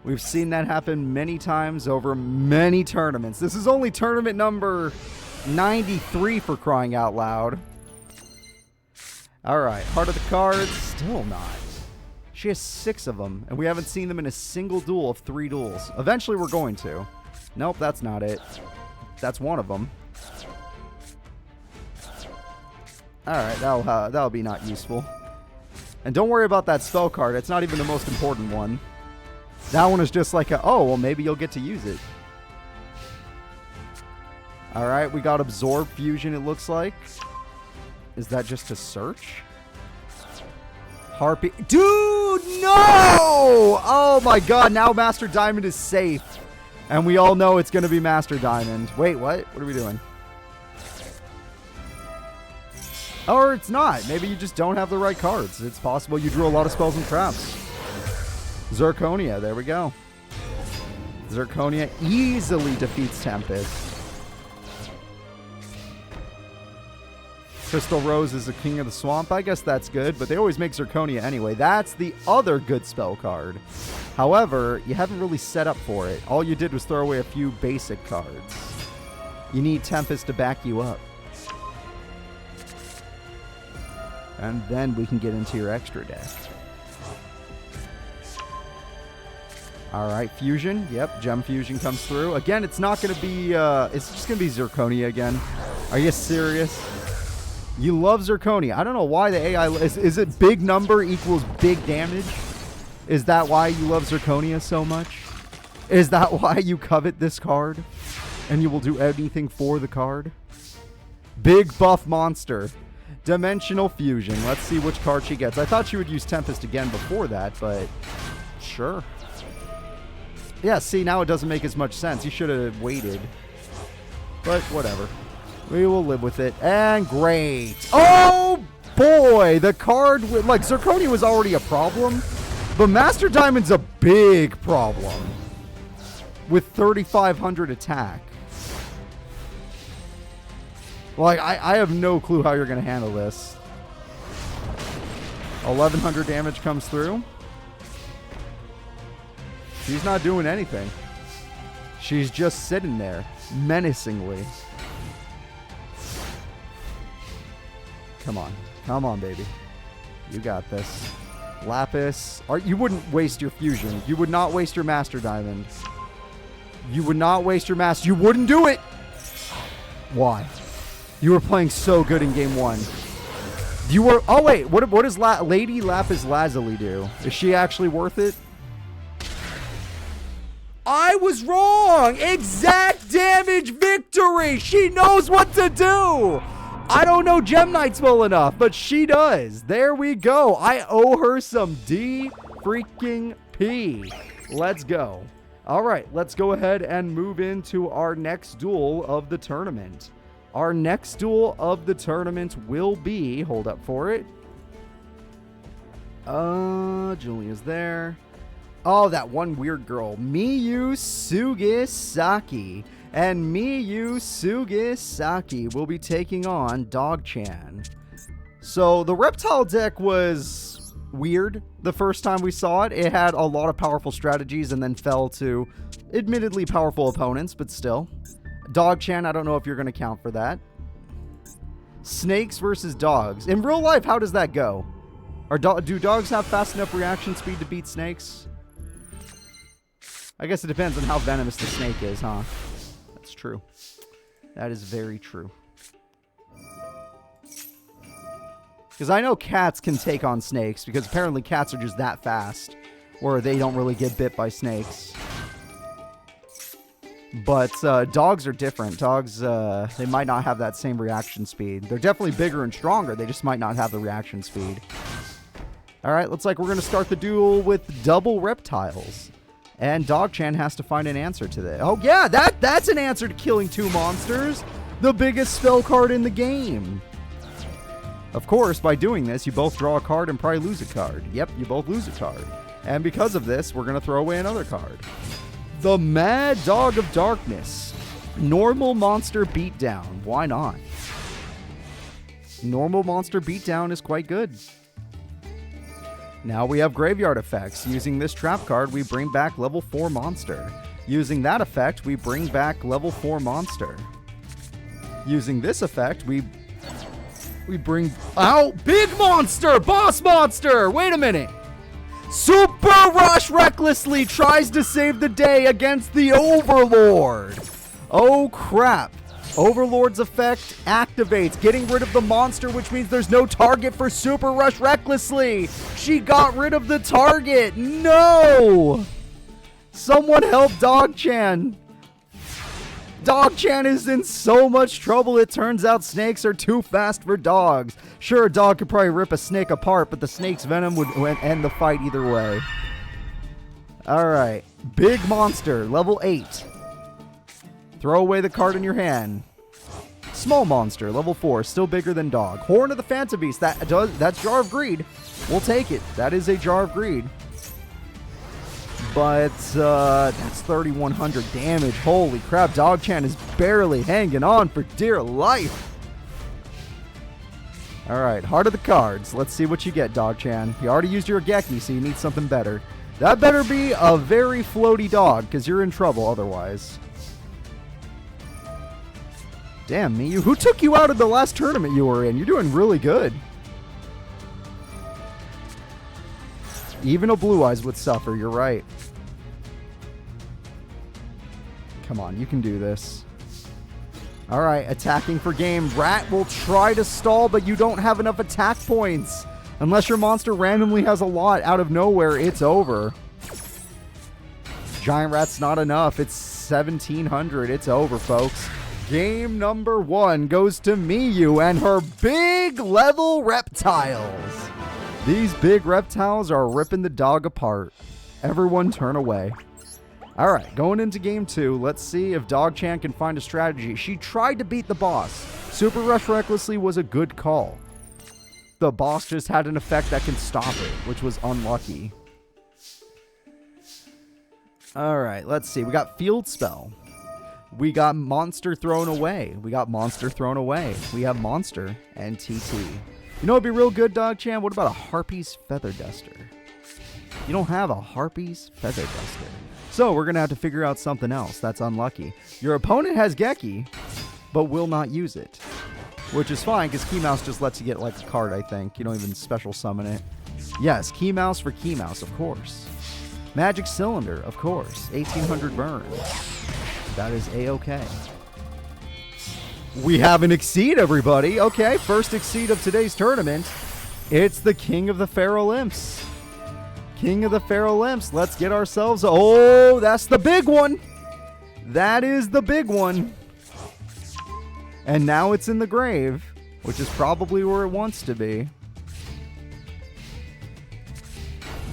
We've seen that happen many times over many tournaments. This is only tournament number 93 for crying out loud. All right, Heart of the Cards, still not. She has 6 of them, and we haven't seen them in a single duel of 3 duels. Eventually, we're going to. Nope, that's not it. That's one of them. All right, that'll be not useful. And don't worry about that spell card. It's not even the most important one. That one is just like a, oh, well, maybe you'll get to use it. All right, we got Absorb Fusion, it looks like. Is that just to search? Harpy. Dude, no! Oh, my God. Now Master Diamond is safe. And we all know it's going to be Master Diamond. Wait, what? What are we doing? Or it's not. Maybe you just don't have the right cards. It's possible you drew a lot of spells and traps. Zirconia. There we go. Zirconia easily defeats Tempest. Crystal Rose is the king of the swamp. I guess that's good, but they always make Zirconia anyway. That's the other good spell card. However, you haven't really set up for it. All you did was throw away a few basic cards. You need Tempest to back you up. And then we can get into your extra deck. Alright, Fusion. Yep, Gem Fusion comes through. Again, it's not going to be... it's just going to be Zirconia again. Are you serious? You love Zirconia. I don't know why the AI... Is it big number equals big damage? Is that why you love Zirconia so much? Is that why you covet this card? And you will do anything for the card? Big buff monster. Dimensional Fusion. Let's see which card she gets. I thought she would use Tempest again before that, but... Sure. Yeah, see, now it doesn't make as much sense. You should have waited. But whatever. We will live with it. And great. Oh, boy. The card with, like, Zirconia was already a problem. But Master Diamond's a big problem. With 3,500 attack. Like, I have no clue how you're going to handle this. 1,100 damage comes through. She's not doing anything. She's just sitting there. menacingly. Come on. Come on, baby. You got this. Lapis. You wouldn't waste your fusion. You would not waste your Master Diamond. You would not waste your Master. You wouldn't do it! Why? You were playing so good in game 1. You were... Oh, wait. What does Lady Lapis Lazuli do? Is she actually worth it? I was wrong! Exact damage victory! She knows what to do! I don't know Gem Knights well enough, but she does. There we go. I owe her some D-freaking-P. Let's go. All right, let's go ahead and move into our next duel of the tournament. Our next duel of the tournament will be... Hold up for it. Julia's there. Oh, that one weird girl. Miyu Sugisaki. And Miyu Sugisaki will be taking on Dogchan. So the reptile deck was weird the first time we saw it. It had a lot of powerful strategies and then fell to admittedly powerful opponents, but still. Dogchan, I don't know if you're going to count for that. Snakes versus dogs. In real life, how does that go? Do dogs have fast enough reaction speed to beat snakes? I guess it depends on how venomous the snake is, huh? That's true. That is very true. Because I know cats can take on snakes, because apparently cats are just that fast, or they don't really get bit by snakes. But dogs are different. Dogs, they might not have that same reaction speed. They're definitely bigger and stronger. They just might not have the reaction speed. All right, looks like we're going to start the duel with double reptiles. And Dogchan has to find an answer to that. Oh, yeah, that's an answer to killing 2 monsters. The biggest spell card in the game. Of course, by doing this, you both draw a card and probably lose a card. Yep, you both lose a card. And because of this, we're going to throw away another card. The Mad Dog of Darkness. Normal monster beatdown. Why not? Normal monster beatdown is quite good. Now we have graveyard effects. Using this trap card, we bring back level 4 monster. Using that effect, we bring back level 4 monster. Using this effect, we bring out big monster, boss monster. Wait a minute. Super Rush recklessly tries to save the day against the Overlord. Oh crap. Overlord's effect activates, getting rid of the monster, which means there's no target for Super Rush recklessly. She got rid of the target. No! Someone help Dogchan. Dogchan is in so much trouble. It turns out snakes are too fast for dogs. Sure, a dog could probably rip a snake apart, but the snake's venom would end the fight either way. Alright. Big monster, level 8. Throw away the card in your hand. Small monster, level 4, still bigger than dog. Horn of the Phantom Beast, that's Jar of Greed. We'll take it. That is a Jar of Greed. But that's 3,100 damage. Holy crap, Dogchan is barely hanging on for dear life. Alright, Heart of the Cards. Let's see what you get, Dogchan. You already used your Geki, so you need something better. That better be a very floaty dog, because you're in trouble otherwise. Damn, Miyu. Who took you out of the last tournament you were in? You're doing really good. Even a Blue Eyes would suffer. You're right. Come on, you can do this. All right, attacking for game. Rat will try to stall, but you don't have enough attack points. Unless your monster randomly has a lot out of nowhere, it's over. Giant Rat's not enough. It's 1,700. It's over, folks. Game number 1 goes to Miyu and her big level reptiles. These big reptiles are ripping the dog apart. Everyone turn away. All right, going into game 2, let's see if Dogchan can find a strategy. She tried to beat the boss. Super Rush recklessly was a good call. The boss just had an effect that can stop it, which was unlucky. All right, let's see. We got Field Spell. We got Monster Thrown Away. We got Monster Thrown Away. We have Monster and TT. You know what'd be real good, Dogchan? What about a Harpy's Feather Duster? You don't have a Harpy's Feather Duster. So we're going to have to figure out something else. That's unlucky. Your opponent has Geki, but will not use it. Which is fine, because Key Mouse just lets you get like a card, I think. You don't even special summon it. Yes, Key Mouse for Key Mouse, of course. Magic Cylinder, of course. 1800 burn. That is A-okay. We have an Exceed, everybody. Okay, first Exceed of today's tournament. It's the King of the Feral Imps. King of the Feral Imps. Let's get ourselves... Oh, that's the big one. That is the big one. And now it's in the grave, which is probably where it wants to be.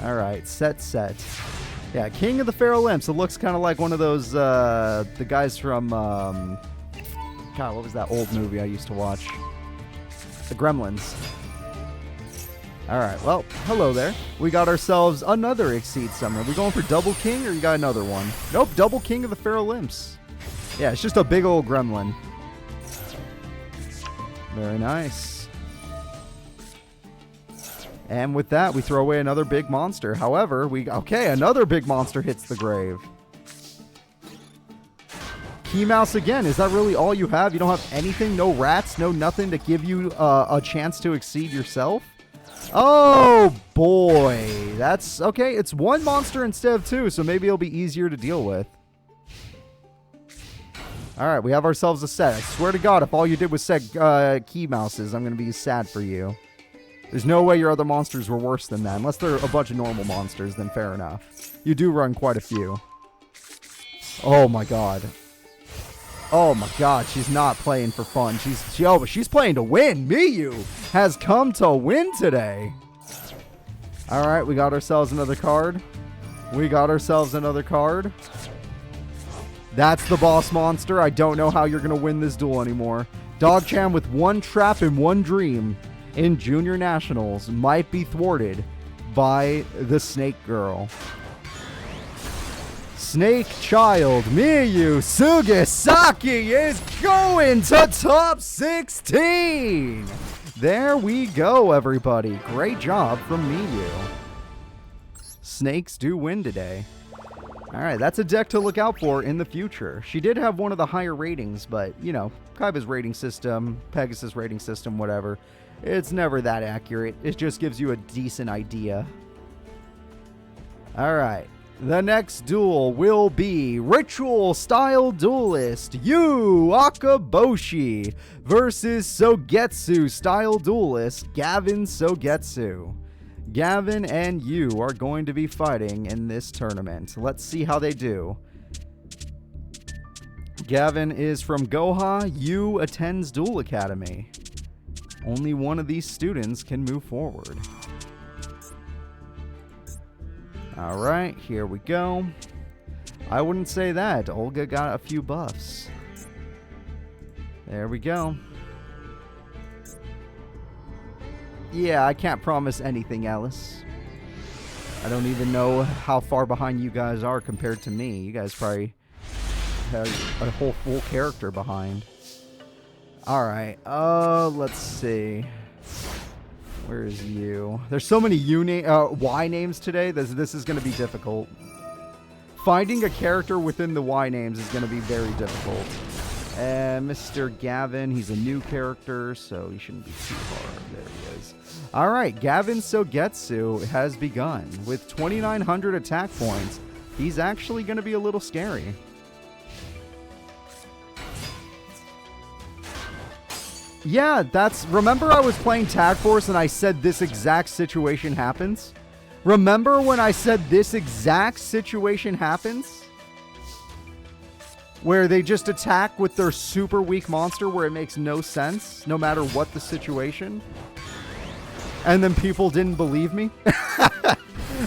All right, set. Yeah, King of the Feral Imps. It looks kind of like one of those, the guys from, God, what was that old movie I used to watch? The Gremlins. All right, well, hello there. We got ourselves another Exceed Summoner. We going for Double King, or you got another one? Nope, Double King of the Feral Imps. Yeah, it's just a big old gremlin. Very nice. And with that, we throw away another big monster. However, okay, another big monster hits the grave. Key Mouse again. Is that really all you have? You don't have anything? No rats? No nothing to give you a chance to exceed yourself? Oh, boy. That's... Okay, it's one monster instead of two, so maybe it'll be easier to deal with. All right, we have ourselves a set. I swear to God, if all you did was set Key Mouses, I'm going to be sad for you. There's no way your other monsters were worse than that. Unless they're a bunch of normal monsters, then fair enough. You do run quite a few. Oh, my God. Oh, my God. She's not playing for fun. She's playing to win. Miyu has come to win today. All right, we got ourselves another card. That's the boss monster. I don't know how you're going to win this duel anymore. Dogchan with one trap and one dream in Junior Nationals might be thwarted by the Snake Girl. Snake Child Miyu Sugisaki is going to top 16. There we go, everybody. Great job from Miyu. Snakes do win today. All right, that's a deck to look out for in the future. She did have one of the higher ratings, but, you know, Kaiba's rating system, Pegasus rating system, whatever, it's never that accurate. It just gives you a decent idea. All right, the next duel will be Ritual Style Duelist Yu Akaboshi versus Sogetsu Style Duelist Gavin Sogetsu. Gavin and Yu are going to be fighting in this tournament. Let's see how they do. Gavin is from Goha. Yu attends Duel Academy. Only one of these students can move forward. All right, here we go. I wouldn't say that. Olga got a few buffs. There we go. Yeah, I can't promise anything, Alice. I don't even know how far behind you guys are compared to me. You guys probably have a whole full character behind. Alright, let's see. Where is you? There's so many Y names today. This is going to be difficult. Finding a character within the Y names is going to be very difficult. And Mr. Gavin, he's a new character, so he shouldn't be too hard. There he is. All right, Gavin Sogetsu has begun. With 2,900 attack points, he's actually going to be a little scary. Yeah, remember I was playing Tag Force and I said this exact situation happens? Remember when I said this exact situation happens? Where they just attack with their super weak monster where it makes no sense, no matter what the situation. And then people didn't believe me.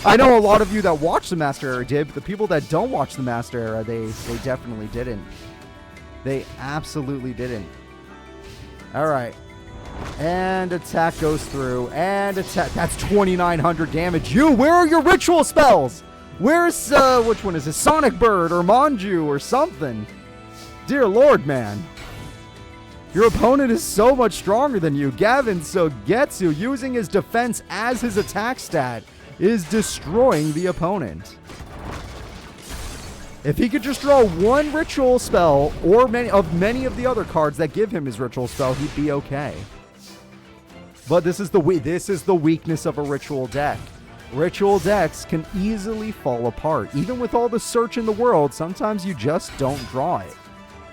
I know a lot of you that watch the Master Era did, but the people that don't watch the Master Era, they definitely didn't. They absolutely didn't. Alright. And attack goes through. And attack. That's 2,900 damage. Where are your ritual spells? Where's, which one is this? Sonic Bird or Manju or something? Dear Lord, man. Your opponent is so much stronger than you. Gavin Sogetsu using his defense as his attack stat. is destroying the opponent. If he could just draw one ritual spell or many of the other cards that give him his ritual spell, he'd be okay. But this is the weakness of a ritual deck. Ritual decks can easily fall apart. Even with all the search in the world, sometimes you just don't draw it.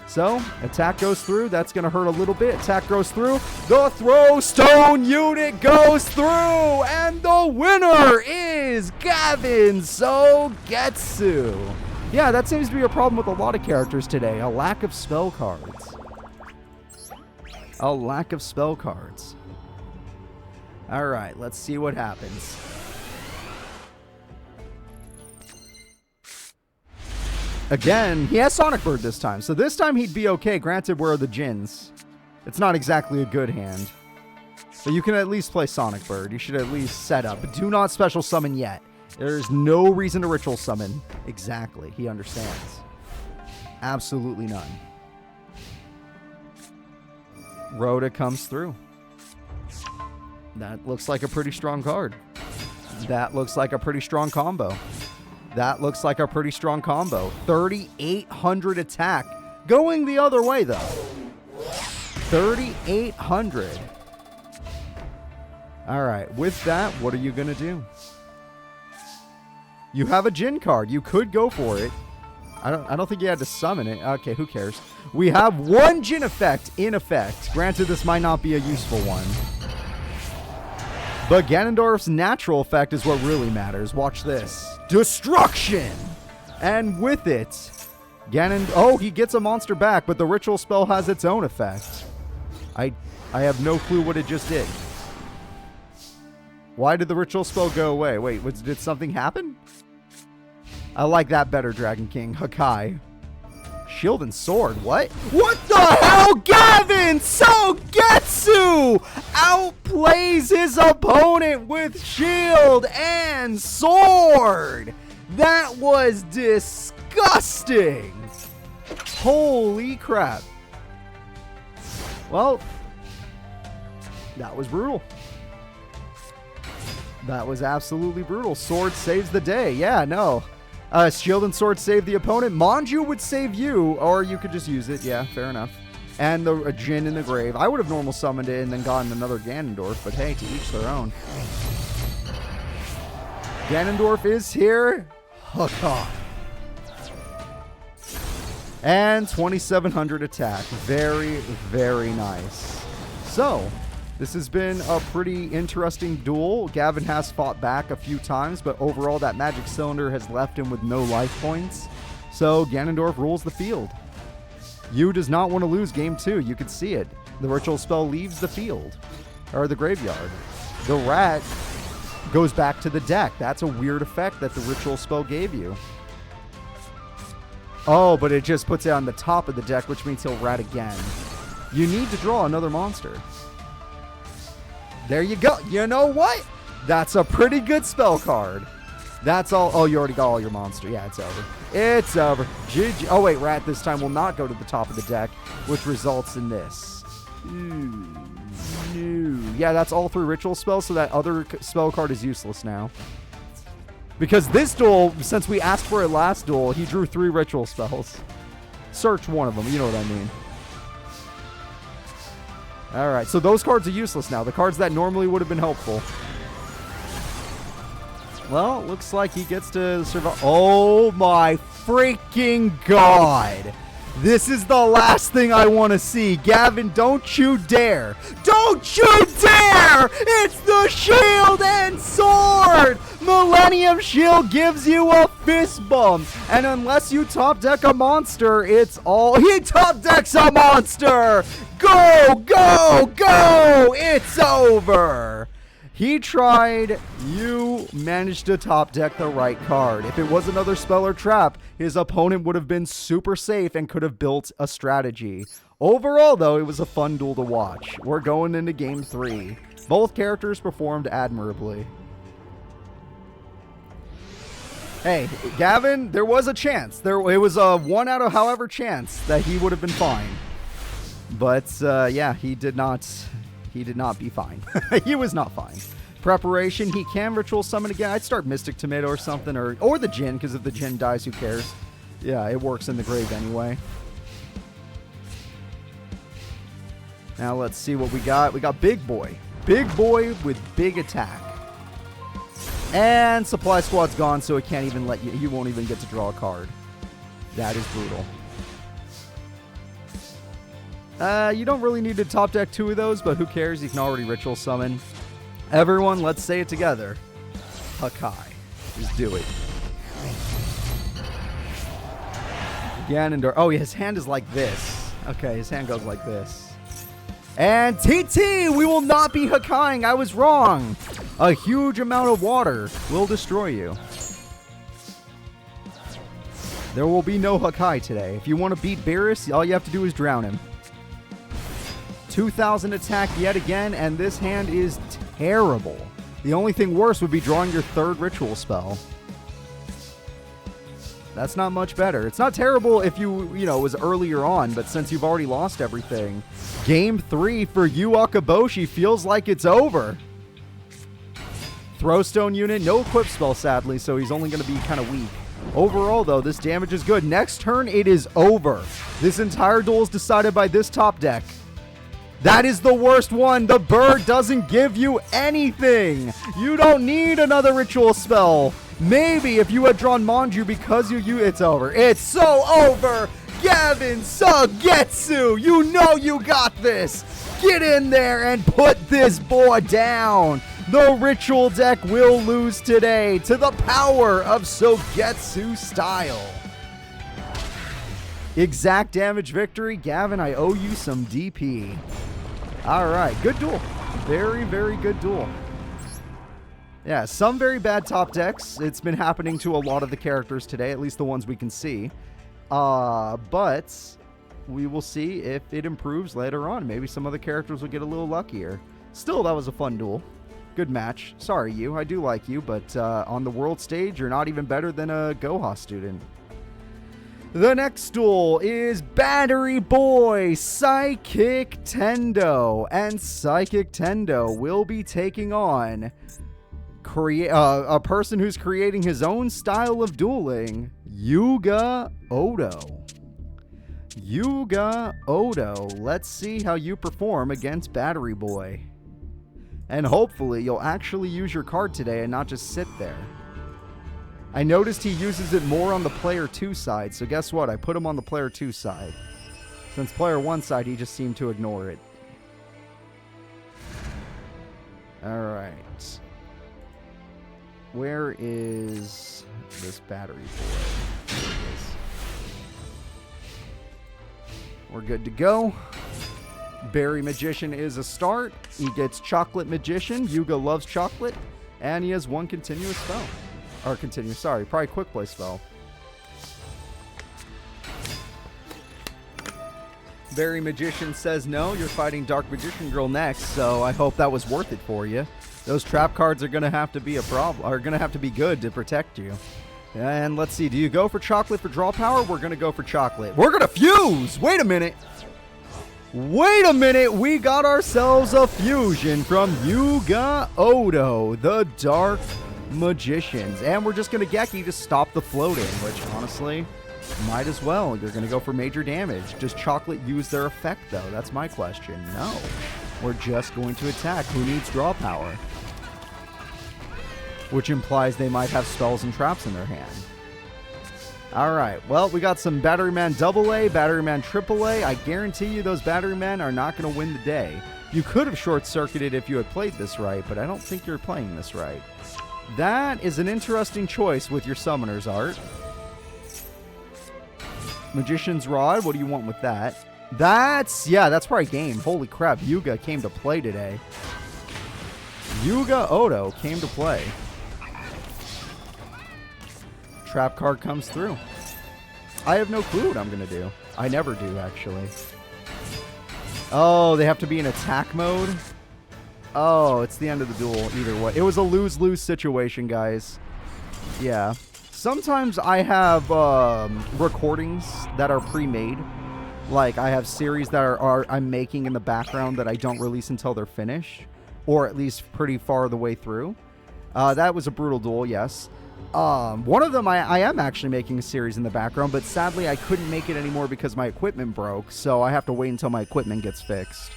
So, attack goes through. That's going to hurt a little bit. Attack goes through. The throw stone unit goes through. And the winner is Gavin Sogetsu. Yeah, that seems to be a problem with a lot of characters today. A lack of spell cards. A lack of spell cards. All right, let's see what happens. Again, he has Sonic Bird this time. So this time he'd be okay. Granted, where are the Djinns? It's not exactly a good hand. But you can at least play Sonic Bird. You should at least set up. But do not special summon yet. There's no reason to ritual summon. Exactly. He understands. Absolutely none. Rhoda comes through. That looks like a pretty strong card. That looks like a pretty strong combo. That looks like a pretty strong combo. 3,800 attack. Going the other way, though. 3,800. All right. With that, what are you going to do? You have a Djinn card. You could go for it. I don't think you had to summon it. Okay, who cares? We have one Djinn effect in effect. Granted, this might not be a useful one. But Ganondorf's natural effect is what really matters. Watch this. Destruction! And with it, oh, he gets a monster back, but the ritual spell has its own effect. I have no clue what it just did. Why did the ritual spell go away? Wait, did something happen? I like that better, Dragon King. Hakai. Shield and sword. What? What the hell? Gavin Sogetsu outplays his opponent with shield and sword. That was disgusting. Holy crap. Well, that was brutal. That was absolutely brutal. Sword saves the day. Yeah, no. Shield and sword save the opponent. Manju would save you, or you could just use it. Yeah, fair enough. And the Djinn in the grave. I would have normal summoned it and then gotten another Ganondorf, but hey, to each their own. Ganondorf is here. Hakai. And 2,700 attack. Very, very nice. So, this has been a pretty interesting duel. Gavin has fought back a few times, but overall that magic cylinder has left him with no life points. So Ganondorf rules the field. Yu does not want to lose game 2. You can see it. The ritual spell leaves the field, or the graveyard. The rat goes back to the deck. That's a weird effect that the ritual spell gave you. Oh, but it just puts it on the top of the deck, which means he'll rat again. You need to draw another monster. There you go. You know what? That's a pretty good spell card. That's all. Oh, you already got all your monster. Yeah, it's over. It's over. GG. Oh, wait. Rat this time will not go to the top of the deck, which results in this. No. Yeah, that's all 3 ritual spells, so that other spell card is useless now. Because this duel, since we asked for it last duel, he drew 3 ritual spells. Search one of them. You know what I mean. All right, so those cards are useless now. The cards that normally would have been helpful. Well, looks like he gets to survive. Oh my freaking god. This is the last thing I want to see. Gavin, don't you dare. Don't you dare! It's the shield and sword! Millennium Shield gives you a fist bump. And unless you top deck a monster, it's all... He top decks a monster! Go, go, go! It's over! He tried. You managed to top deck the right card. If it was another spell or trap, his opponent would have been super safe and could have built a strategy. Overall, though, it was a fun duel to watch. We're going into game 3. Both characters performed admirably. Hey, Gavin, there was a chance. It was a 1 out of however chance that he would have been fine. But, yeah, he did not be fine. He was not fine. preparation. He can ritual summon again. I'd start Mystic Tomato or something, or the Jin, because if the Jin dies, who cares? Yeah, it works in the grave anyway. Now let's see what we got. We got Big Boy. Big Boy with big attack. And Supply Squad's gone, so it can't even let you... You won't even get to draw a card. That is brutal. You don't really need to top deck 2 of those, but who cares? You can already ritual summon. Everyone, let's say it together. Hakai. Just do it. Ganondorf. Oh, his hand is like this. Okay, his hand goes like this. And TT! We will not be Hakaiing. I was wrong. A huge amount of water will destroy you. There will be no Hakai today. If you want to beat Beerus, all you have to do is drown him. 2,000 attack yet again, and this hand is terrible. The only thing worse would be drawing your 3rd ritual spell. That's not much better. It's not terrible if you know, it was earlier on, but since you've already lost everything, Game 3 for you, Akaboshi, feels like it's over. Throwstone unit, no equip spell, sadly, so he's only going to be kind of weak. Overall, though, this damage is good. Next turn, it is over. This entire duel is decided by this top deck. That is the worst one. The bird doesn't give you anything. You don't need another ritual spell. Maybe if you had drawn Manju because it's over. It's so over. Gavin Sugetsu, you know you got this. Get in there and put this boy down. The ritual deck will lose today to the power of Sugetsu style. Exact damage victory. Gavin, I owe you some DP. All right, good duel. Very, very good duel. Yeah, some very bad top decks. It's been happening to a lot of the characters today, at least the ones we can see. But we will see if it improves later on. Maybe some other characters will get a little luckier. Still, that was a fun duel. Good match. Sorry, you. I do like you, but on the world stage, you're not even better than a Goha student. The next duel is Battery Boy Psychic Tendo. And Psychic Tendo will be taking on a person who's creating his own style of dueling, Yuga Odo. Yuga Odo, let's see how you perform against Battery Boy. And hopefully you'll actually use your card today and not just sit there. I noticed he uses it more on the player 2 side, so guess what? I put him on the player 2 side. Since player 1 side, he just seemed to ignore it. Alright. Where is this Battery Boy? There it is. We're good to go. Berry Magician is a start. He gets Chocolate Magician. Yuga loves chocolate. And he has 1 continuous spell. Or continuous, sorry. Probably quick play spell. Berry Magician says no. You're fighting Dark Magician Girl next. So I hope that was worth it for you. Those trap cards are going to have to be a problem. Are going to have to be good to protect you. And let's see. Do you go for chocolate for draw power? We're going to go for chocolate. We're going to fuse. Wait a minute. Wait a minute. We got ourselves a fusion from Yuga Odo, the Dark Magicians. And we're just going to Geki to stop the floating, which honestly, might as well. You're going to go for major damage. Does chocolate use their effect, though? That's my question. No. We're just going to attack. Who needs draw power? Which implies they might have spells and traps in their hand. Alright, well, we got some Battery Man AA, Battery Man AAA. I guarantee you those Battery Men are not going to win the day. You could have short-circuited if you had played this right, but I don't think you're playing this right. That is an interesting choice with your Summoner's Art. Magician's Rod, what do you want with that? That's probably game. Holy crap, Yuga came to play today. Yuga Odo came to play. Trap card comes through. I have no clue what I'm going to do. I never do, actually. Oh, they have to be in attack mode? Oh, it's the end of the duel either way. It was a lose-lose situation, guys. Yeah. Sometimes I have recordings that are pre-made. Like, I have series that I'm making in the background that I don't release until they're finished. or at least pretty far the way through. That was a brutal duel, yes. One of them I am actually making a series in the background, but sadly I couldn't make it anymore because my equipment broke, so I have to wait until my equipment gets fixed.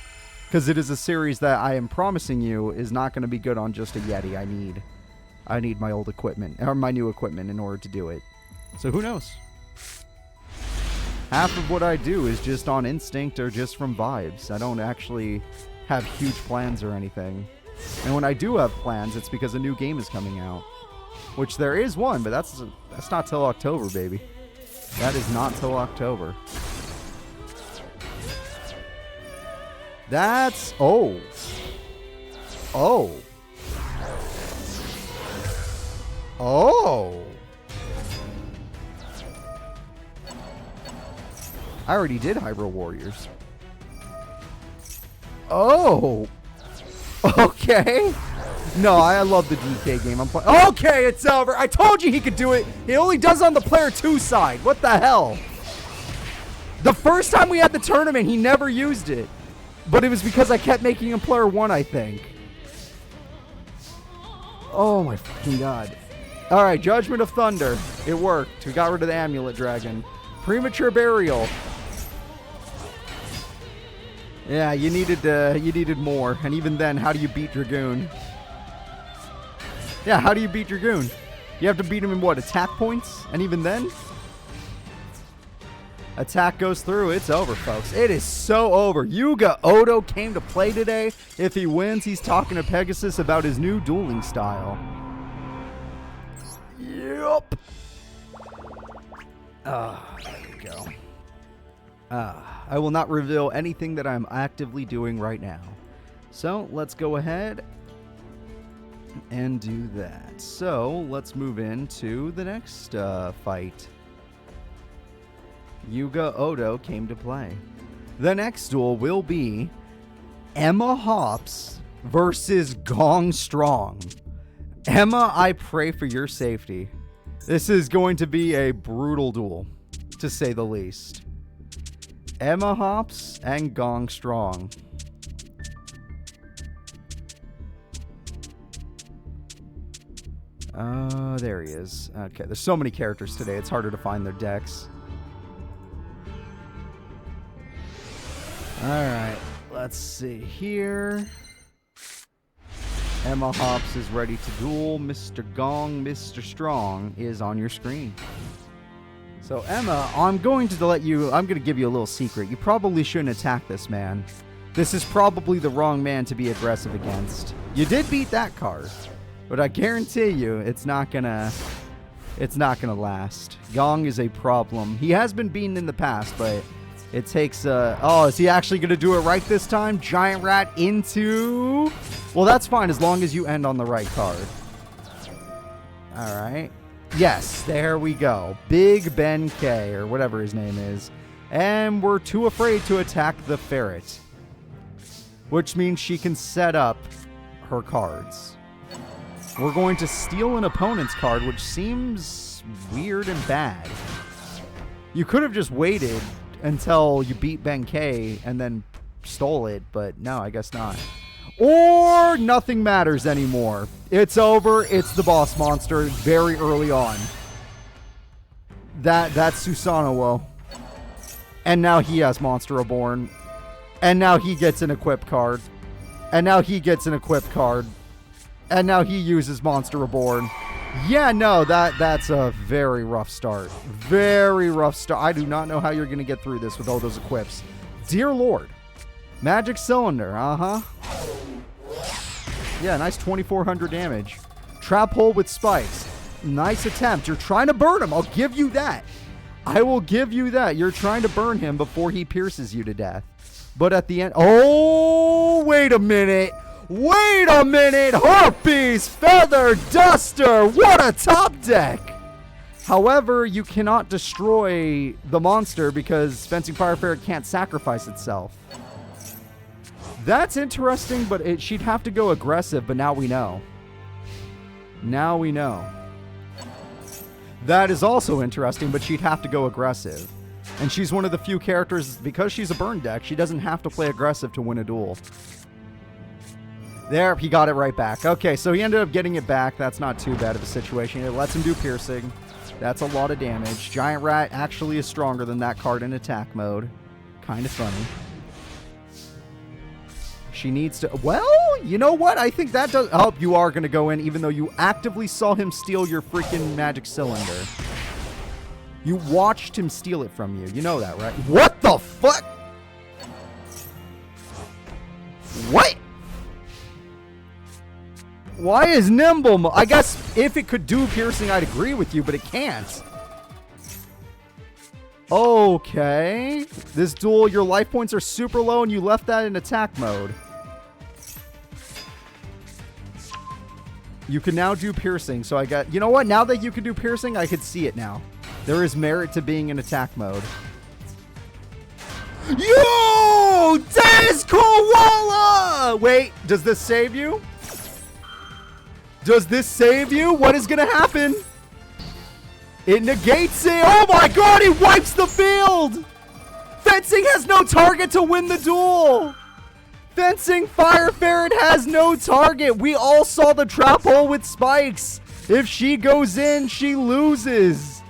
Because it is a series that I am promising you is not going to be good on just a Yeti. I need my old equipment, or my new equipment in order to do it. So who knows? Half of what I do is just on instinct or just from vibes. I don't actually have huge plans or anything. And when I do have plans, it's because a new game is coming out. Which there is one, but that's not till October, baby. That is not till October. That's... Oh. Oh. Oh. I already did Hyrule Warriors. Oh. Okay. No, I love the DK game. I'm playing. Okay, it's over. I told you he could do it. He only does it on the player 2 side. What the hell? The first time we had the tournament, he never used it. But it was because I kept making him player 1, I think. Oh my fucking god. Alright, Judgment of Thunder. It worked. We got rid of the Amulet Dragon. Premature Burial. Yeah, you needed more. And even then, how do you beat Dragoon? Yeah, how do you beat Dragoon? You have to beat him in what, attack points? And even then? Attack goes through, it's over, folks. It is so over. Yuga Odo came to play today. If he wins, he's talking to Pegasus about his new dueling style. Yup. There we go. I will not reveal anything that I'm actively doing right now. So, let's go ahead and do that. So, let's move into the next fight. Yuga Odo came to play. The next duel will be Emma Hops versus Gong Strong. Emma, I pray for your safety. This is going to be a brutal duel, to say the least. Emma Hops and Gong Strong. There he is. Okay, there's so many characters today, it's harder to find their decks. Alright, let's see here. Emma Hops is ready to duel. Mr. Gong, Mr. Strong is on your screen. So Emma, I'm going to give you a little secret. You probably shouldn't attack this man. This is probably the wrong man to be aggressive against. You did beat that card, but I guarantee you it's not gonna last. Gong is a problem. He has been beaten in the past, but it takes oh, is he actually gonna do it right this time? Giant Rat into... Well, that's fine as long as you end on the right card. Alright. Yes, there we go. Big Ben K, or whatever his name is. And we're too afraid to attack the ferret. Which means she can set up her cards. We're going to steal an opponent's card, which seems weird and bad. You could have just waited until you beat Ben K and then stole it, but no, I guess not. Or nothing matters anymore. It's over. It's the boss monster very early on. That's Susanoo. And now he has Monster Reborn. And now he gets an equip card. And now he gets an equip card. And now he uses Monster Reborn. Yeah, no, that's a very rough start. Very rough start. I do not know how you're going to get through this with all those equips. Dear Lord. Magic Cylinder, Yeah, nice 2,400 damage. Trap Hole with Spikes. Nice attempt. You're trying to burn him. I'll give you that. I will give you that. You're trying to burn him before he pierces you to death. But at the end... Oh, wait a minute. Wait a minute. Harpies, Feather, Duster. What a top deck. However, you cannot destroy the monster because Fencing Fire Ferret can't sacrifice itself. That's interesting, but she'd have to go aggressive, but now we know. Now we know. That is also interesting, but she'd have to go aggressive. And she's one of the few characters, because she's a burn deck, she doesn't have to play aggressive to win a duel. There, he got it right back. Okay, so he ended up getting it back. That's not too bad of a situation. It lets him do piercing. That's a lot of damage. Giant Rat actually is stronger than that card in attack mode. Kind of funny. She needs to... Well, you know what? I think that does... Oh, you are going to go in even though you actively saw him steal your freaking magic cylinder. You watched him steal it from you. You know that, right? What the fuck? What? Why is Nimble... I guess if it could do piercing, I'd agree with you, but it can't. Okay. This duel, your life points are super low, and you left that in attack mode. You can now do piercing, so I got... You know what? Now that you can do piercing, I could see it now. There is merit to being in attack mode. Yo! Des Koala! Wait, does this save you? Does this save you? What is going to happen? It negates it. Oh my god, he wipes the field! Fencing has no target to win the duel! Fencing Fire Ferret has no target. We all saw the trap hole with spikes. If she goes in, she loses.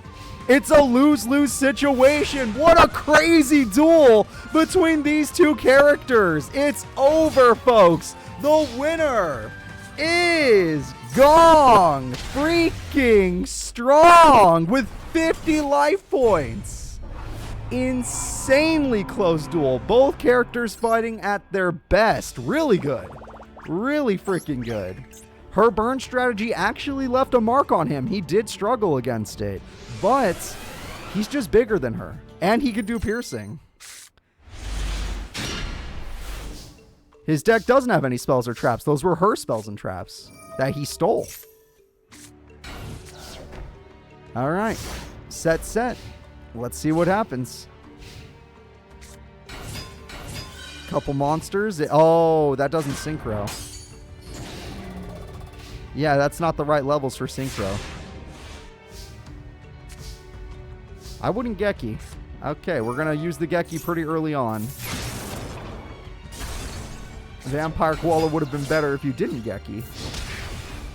It's a lose-lose situation. What a crazy duel between these two characters. It's over, folks. The winner is Gong freaking Strong with 50 life points. Insanely close duel. Both characters fighting at their best. Really good. Really freaking good. Her burn strategy actually left a mark on him. He did struggle against it, but he's just bigger than her, and he could do piercing. His deck doesn't have any spells or traps. Those were her spells and traps that he stole. All right. Set. Let's see what happens. Couple monsters. Oh, that doesn't synchro. Yeah, that's not the right levels for synchro. I wouldn't Geki. Okay, we're going to use the Geki pretty early on. Vampire Koala would have been better if you didn't Geki.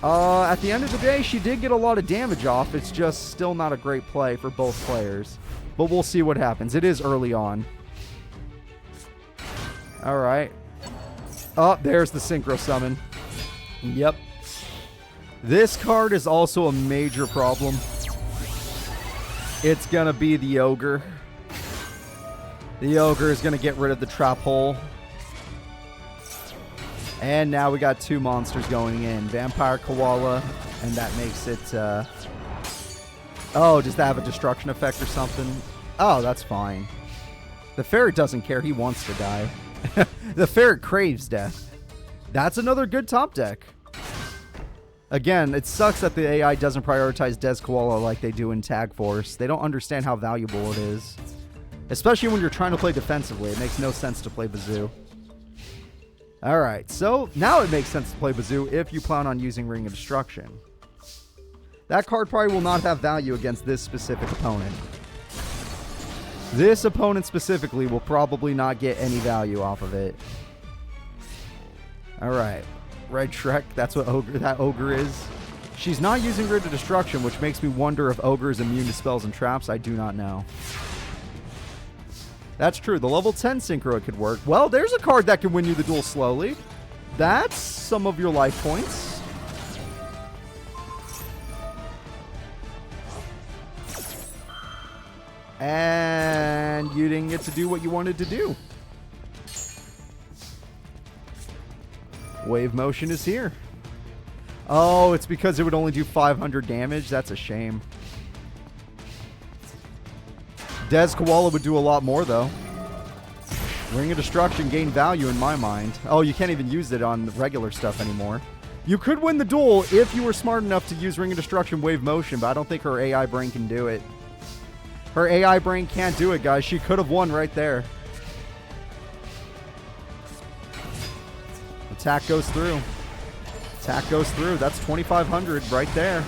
At the end of the day, she did get a lot of damage off. It's just still not a great play for both players. But we'll see what happens. It is early on. All right. Oh, there's the Synchro Summon. Yep. This card is also a major problem. It's going to be the Ogre. The Ogre is going to get rid of the Trap Hole. And now we got two monsters going in. Vampire Koala, and that makes it... Oh, does that have a destruction effect or something? Oh, that's fine. The Ferret doesn't care. He wants to die. The Ferret craves death. That's another good top deck. Again, it sucks that the AI doesn't prioritize Des Koala like they do in Tag Force. They don't understand how valuable it is. Especially when you're trying to play defensively. It makes no sense to play Bazoo. Alright, so now it makes sense to play Bazoo if you plan on using Ring of Destruction. That card probably will not have value against this specific opponent. This opponent specifically will probably not get any value off of it. Alright. Red Shrek, that's what that Ogre is. She's not using Ring of Destruction, which makes me wonder if Ogre is immune to spells and traps. I do not know. That's true. The level 10 Synchro could work. Well, there's a card that can win you the duel slowly. That's some of your life points. And you didn't get to do what you wanted to do. Wave Motion is here. Oh, it's because it would only do 500 damage? That's a shame. Des Koala would do a lot more, though. Ring of Destruction gained value in my mind. Oh, you can't even use it on regular stuff anymore. You could win the duel if you were smart enough to use Ring of Destruction Wave Motion, but I don't think her AI brain can do it. Her AI brain can't do it, guys. She could have won right there. Attack goes through. Attack goes through. That's 2,500 right there.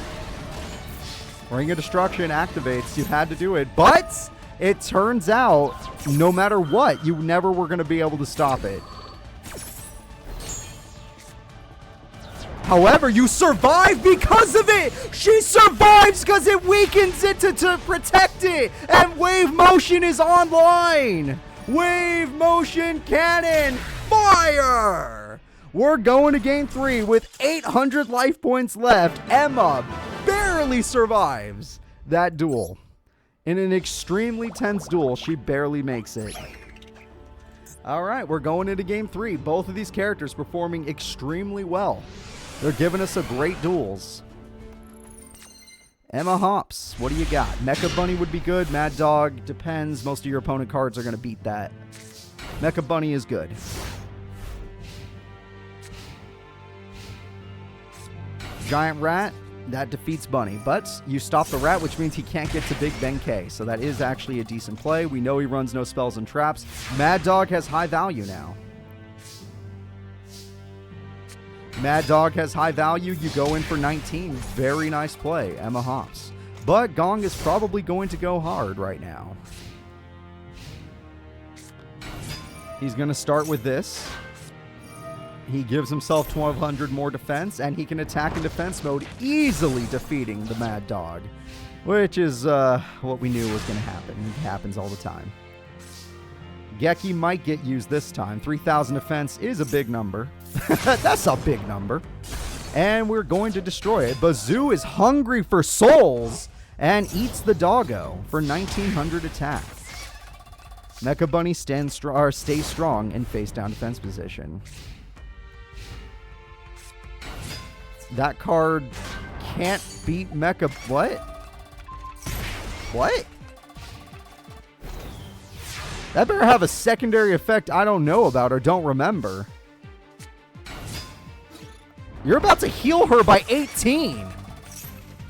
Ring of Destruction activates. You had to do it, but it turns out, no matter what, you never were going to be able to stop it. However, you survive because of it. She survives because it weakens it to protect it. And wave motion is online. Wave motion cannon fire. We're going to game 3 with 800 life points left. Emma barely survives that duel. In an extremely tense duel, she barely makes it. All right, we're going into game 3. Both of these characters performing extremely well. They're giving us a great duels. Emma Hops, what do you got? Mecha Bunny would be good. Mad Dog, depends. Most of your opponent cards are going to beat that. Mecha Bunny is good. Giant Rat, that defeats Bunny. But you stop the rat, which means he can't get to Big Benkei. So that is actually a decent play. We know he runs no spells and traps. Mad Dog has high value now. Mad Dog has high value. You go in for 19. Very nice play, Emma Hops. But Gong is probably going to go hard right now. He's going to start with this. He gives himself 1200 more defense, and he can attack in defense mode, easily defeating the Mad Dog, which is what we knew was going to happen. It happens all the time. Geki might get used this time. 3000 defense is a big number. That's a big number. And we're going to destroy it. Bazoo is hungry for souls and eats the doggo for 1900 attack. Mecha Bunny stays strong in face down defense position. That card can't beat Mecha. What? What? That better have a secondary effect I don't know about or don't remember. You're about to heal her by 18.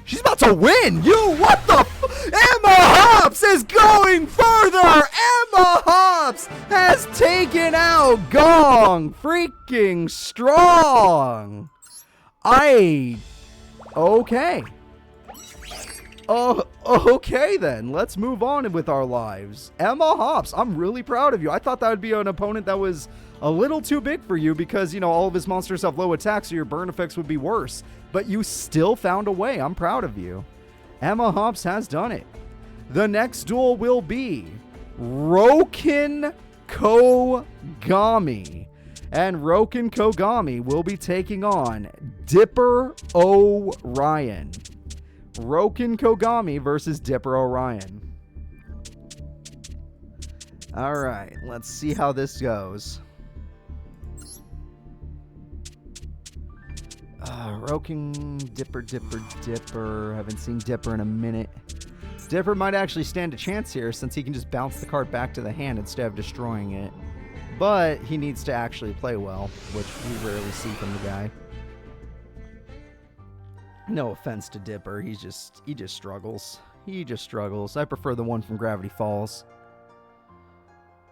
She's about to win. What the Emma Hops is going further. Emma Hops has taken out Gong freaking strong. Okay. Okay then. Let's move on with our lives. Emma Hops, I'm really proud of you. I thought that would be an opponent that was a little too big for you because, you know, all of his monsters have low attacks, so your burn effects would be worse. But you still found a way. I'm proud of you. Emma Hops has done it. The next duel will be Roken Kogami. And Roken Kogami will be taking on Dipper Orion. Roken Kogami versus Dipper Orion. All right, let's see how this goes. Roken, Dipper. Haven't seen Dipper in a minute. Dipper might actually stand a chance here since he can just bounce the card back to the hand instead of destroying it. But he needs to actually play well, which we rarely see from the guy. No offense to Dipper, he just struggles. He just struggles. I prefer the one from Gravity Falls.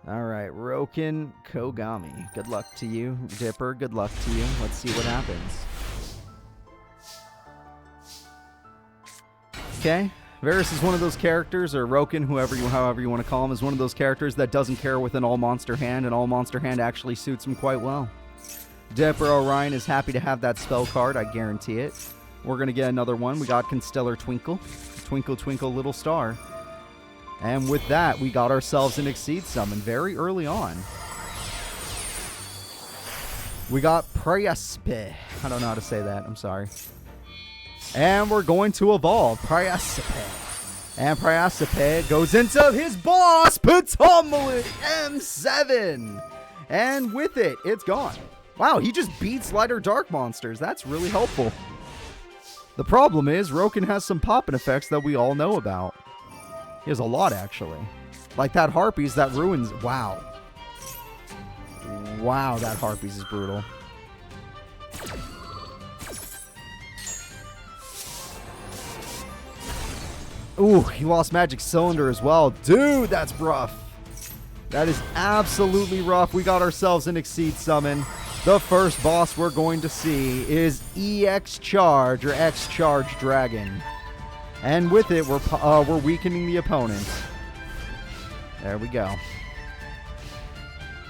Alright, Roken Kogami. Good luck to you. Dipper, good luck to you. Let's see what happens. Okay. Varus is one of those characters, or Roken, however you want to call him, is one of those characters that doesn't care with an all-monster hand, and all-monster hand actually suits him quite well. Dipper Orion is happy to have that spell card, I guarantee it. We're going to get another one. We got Constellar Twinkle. Twinkle, twinkle, little star. And with that, we got ourselves an Exceed Summon very early on. We got Prayaspe. I don't know how to say that. I'm sorry. And we're going to evolve Prayaspe. And Prayaspe goes into his boss, Potomali M7. And with it, it's gone. Wow, he just beats lighter dark monsters. That's really helpful. The problem is, Roken has some popping effects that we all know about. He has a lot, actually. Like that Harpies that ruins... Wow. Wow, that Harpies is brutal. Ooh, he lost Magic Cylinder as well. Dude, that's rough. That is absolutely rough. We got ourselves an Exceed Summon. The first boss we're going to see is EX Charge, or X Charge Dragon. And with it, we're weakening the opponent. There we go.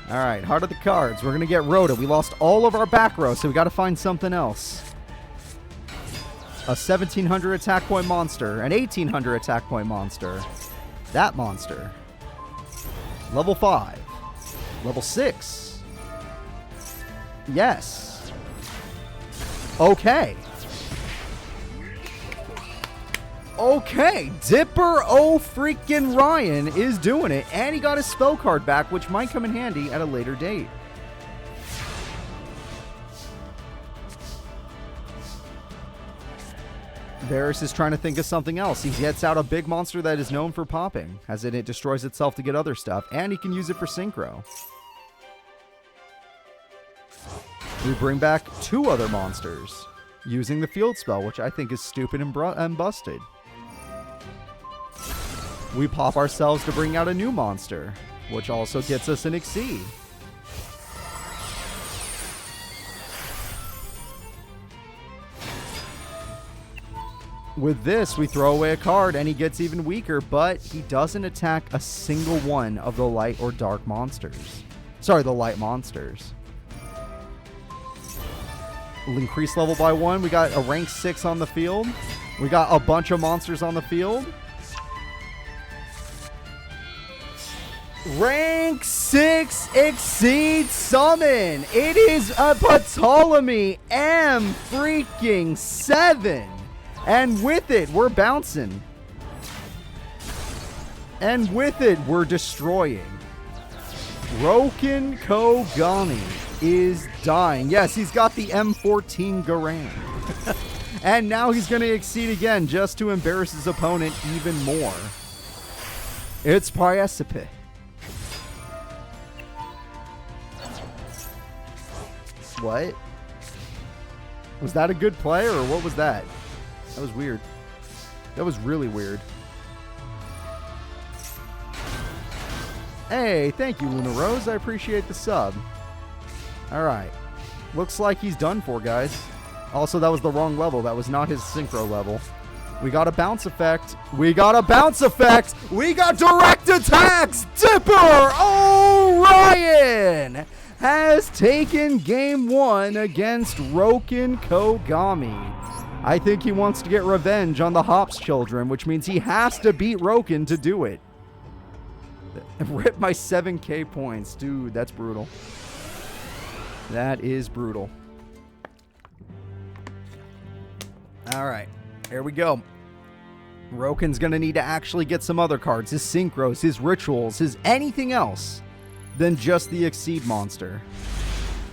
Alright, Heart of the Cards. We're going to get Rhoda. We lost all of our back row, so we got to find something else. A 1700 attack point monster. An 1800 attack point monster. That monster. Level 5. Level 6. Yes. Okay. Okay, Dipper freaking Ryan is doing it, and he got his spell card back, which might come in handy at a later date. Varys is trying to think of something else. He gets out a big monster that is known for popping, as in it destroys itself to get other stuff, and he can use it for synchro. We bring back 2 other monsters, using the field spell, which I think is stupid and busted. We pop ourselves to bring out a new monster, which also gets us an Exceed. With this, we throw away a card and he gets even weaker, but he doesn't attack a single one of the light or dark monsters. Sorry, the light monsters. We'll increase level by 1. We got a rank 6 on the field. We got a bunch of monsters on the field. Rank 6 Exceed Summon. It is a Ptolemy M freaking 7. And with it, we're bouncing. And with it, we're destroying. Broken Kogami is dying. Yes, he's got the M14 Garand. And now he's going to Exceed again just to embarrass his opponent even more. It's Priecipe. What? Was that a good play or what was that? That was weird. That was really weird. Hey, thank you, Luna Rose. I appreciate the sub. Alright. Looks like he's done for, guys. Also, that was the wrong level. That was not his synchro level. We got a bounce effect. We got a bounce effect. We got direct attacks. Dipper Orion has taken game 1 against Roken Kogami. I think he wants to get revenge on the Hops children, which means he has to beat Roken to do it. Rip my 7k points. Dude, that's brutal. That is brutal. Alright, here we go. Roken's going to need to actually get some other cards. His synchros, his rituals, his anything else than just the Exceed monster.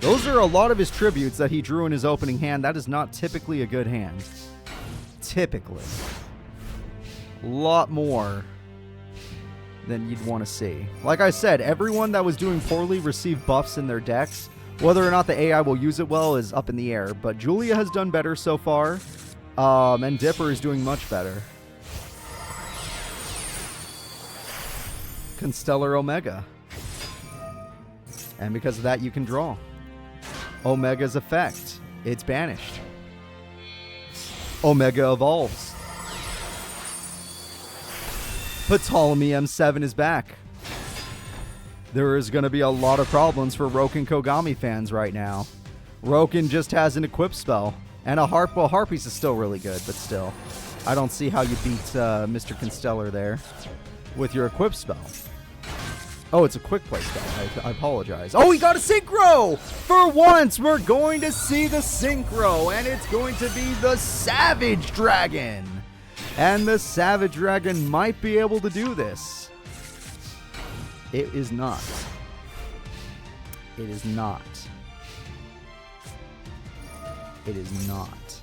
Those are a lot of his tributes that he drew in his opening hand. That is not typically a good hand. Typically. A lot more than you'd want to see. Like I said, everyone that was doing poorly received buffs in their decks. Whether or not the AI will use it well is up in the air. But Julia has done better so far. And Dipper is doing much better. Constellar Omega. And because of that, you can draw. Omega's effect. It's banished. Omega evolves. Ptolemy M7 is back. There is going to be a lot of problems for Roken Kogami fans right now. Roken just has an equip spell. And a Harp. Well, Harpies is still really good, but still. I don't see how you beat Mr. Constellar there with your equip spell. Oh, it's a quick play spell. I apologize. Oh, he got a synchro! For once, we're going to see the synchro, and it's going to be the Savage Dragon. And the Savage Dragon might be able to do this. It is not. It is not. It is not.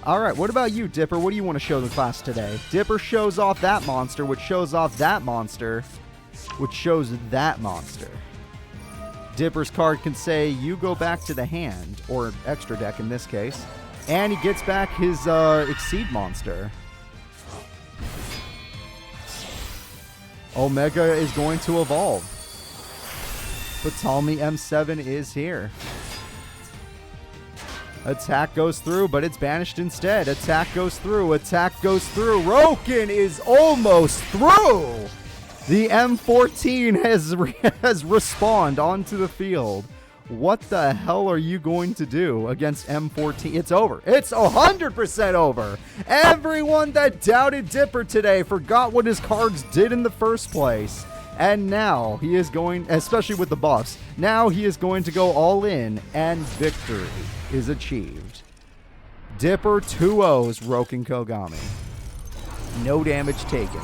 Alright, what about you, Dipper? What do you want to show the class today? Dipper shows off that monster, which shows off that monster, which shows that monster. Dipper's card can say, you go back to the hand, or extra deck in this case, and he gets back his Exceed monster. Omega is going to evolve. Ptolemy M7 is here. Attack goes through, but it's banished instead. Attack goes through. Attack goes through. Roken is almost through. The M14 has respawned onto the field. What the hell are you going to do against M14? It's over. It's 100% over. Everyone that doubted Dipper today forgot what his cards did in the first place. And now he is going, especially with the buffs, now he is going to go all in, and victory is achieved. Dipper 2-0s Roken Kogami. No damage taken.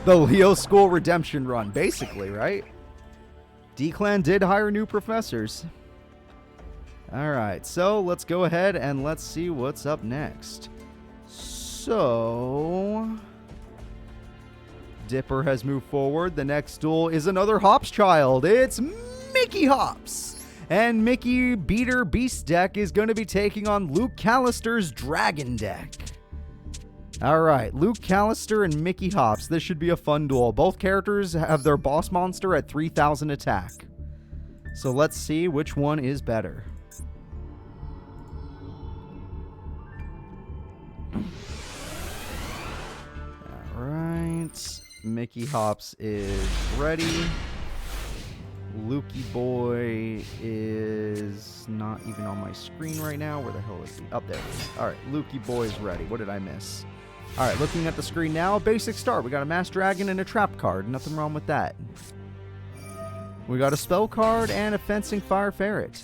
The Leo School redemption run, basically, right? D-Clan did hire new professors. Alright, so let's go ahead and let's see what's up next. So, Dipper has moved forward. The next duel is another Hops child. It's Mickey Hops. And Mickey Beater Beast deck is going to be taking on Luke Callister's Dragon deck. Alright, Luke Callister and Mickey Hops. This should be a fun duel. Both characters have their boss monster at 3,000 attack. So let's see which one is better. Alright, Mickey Hops is ready. Lukey Boy is not even on my screen right now. Where the hell is he? Up there. Alright, Lukey Boy is ready. What did I miss? Alright, looking at the screen now, basic start. We got a Mass Dragon and a Trap card. Nothing wrong with that. We got a Spell card and a Fencing Fire Ferret.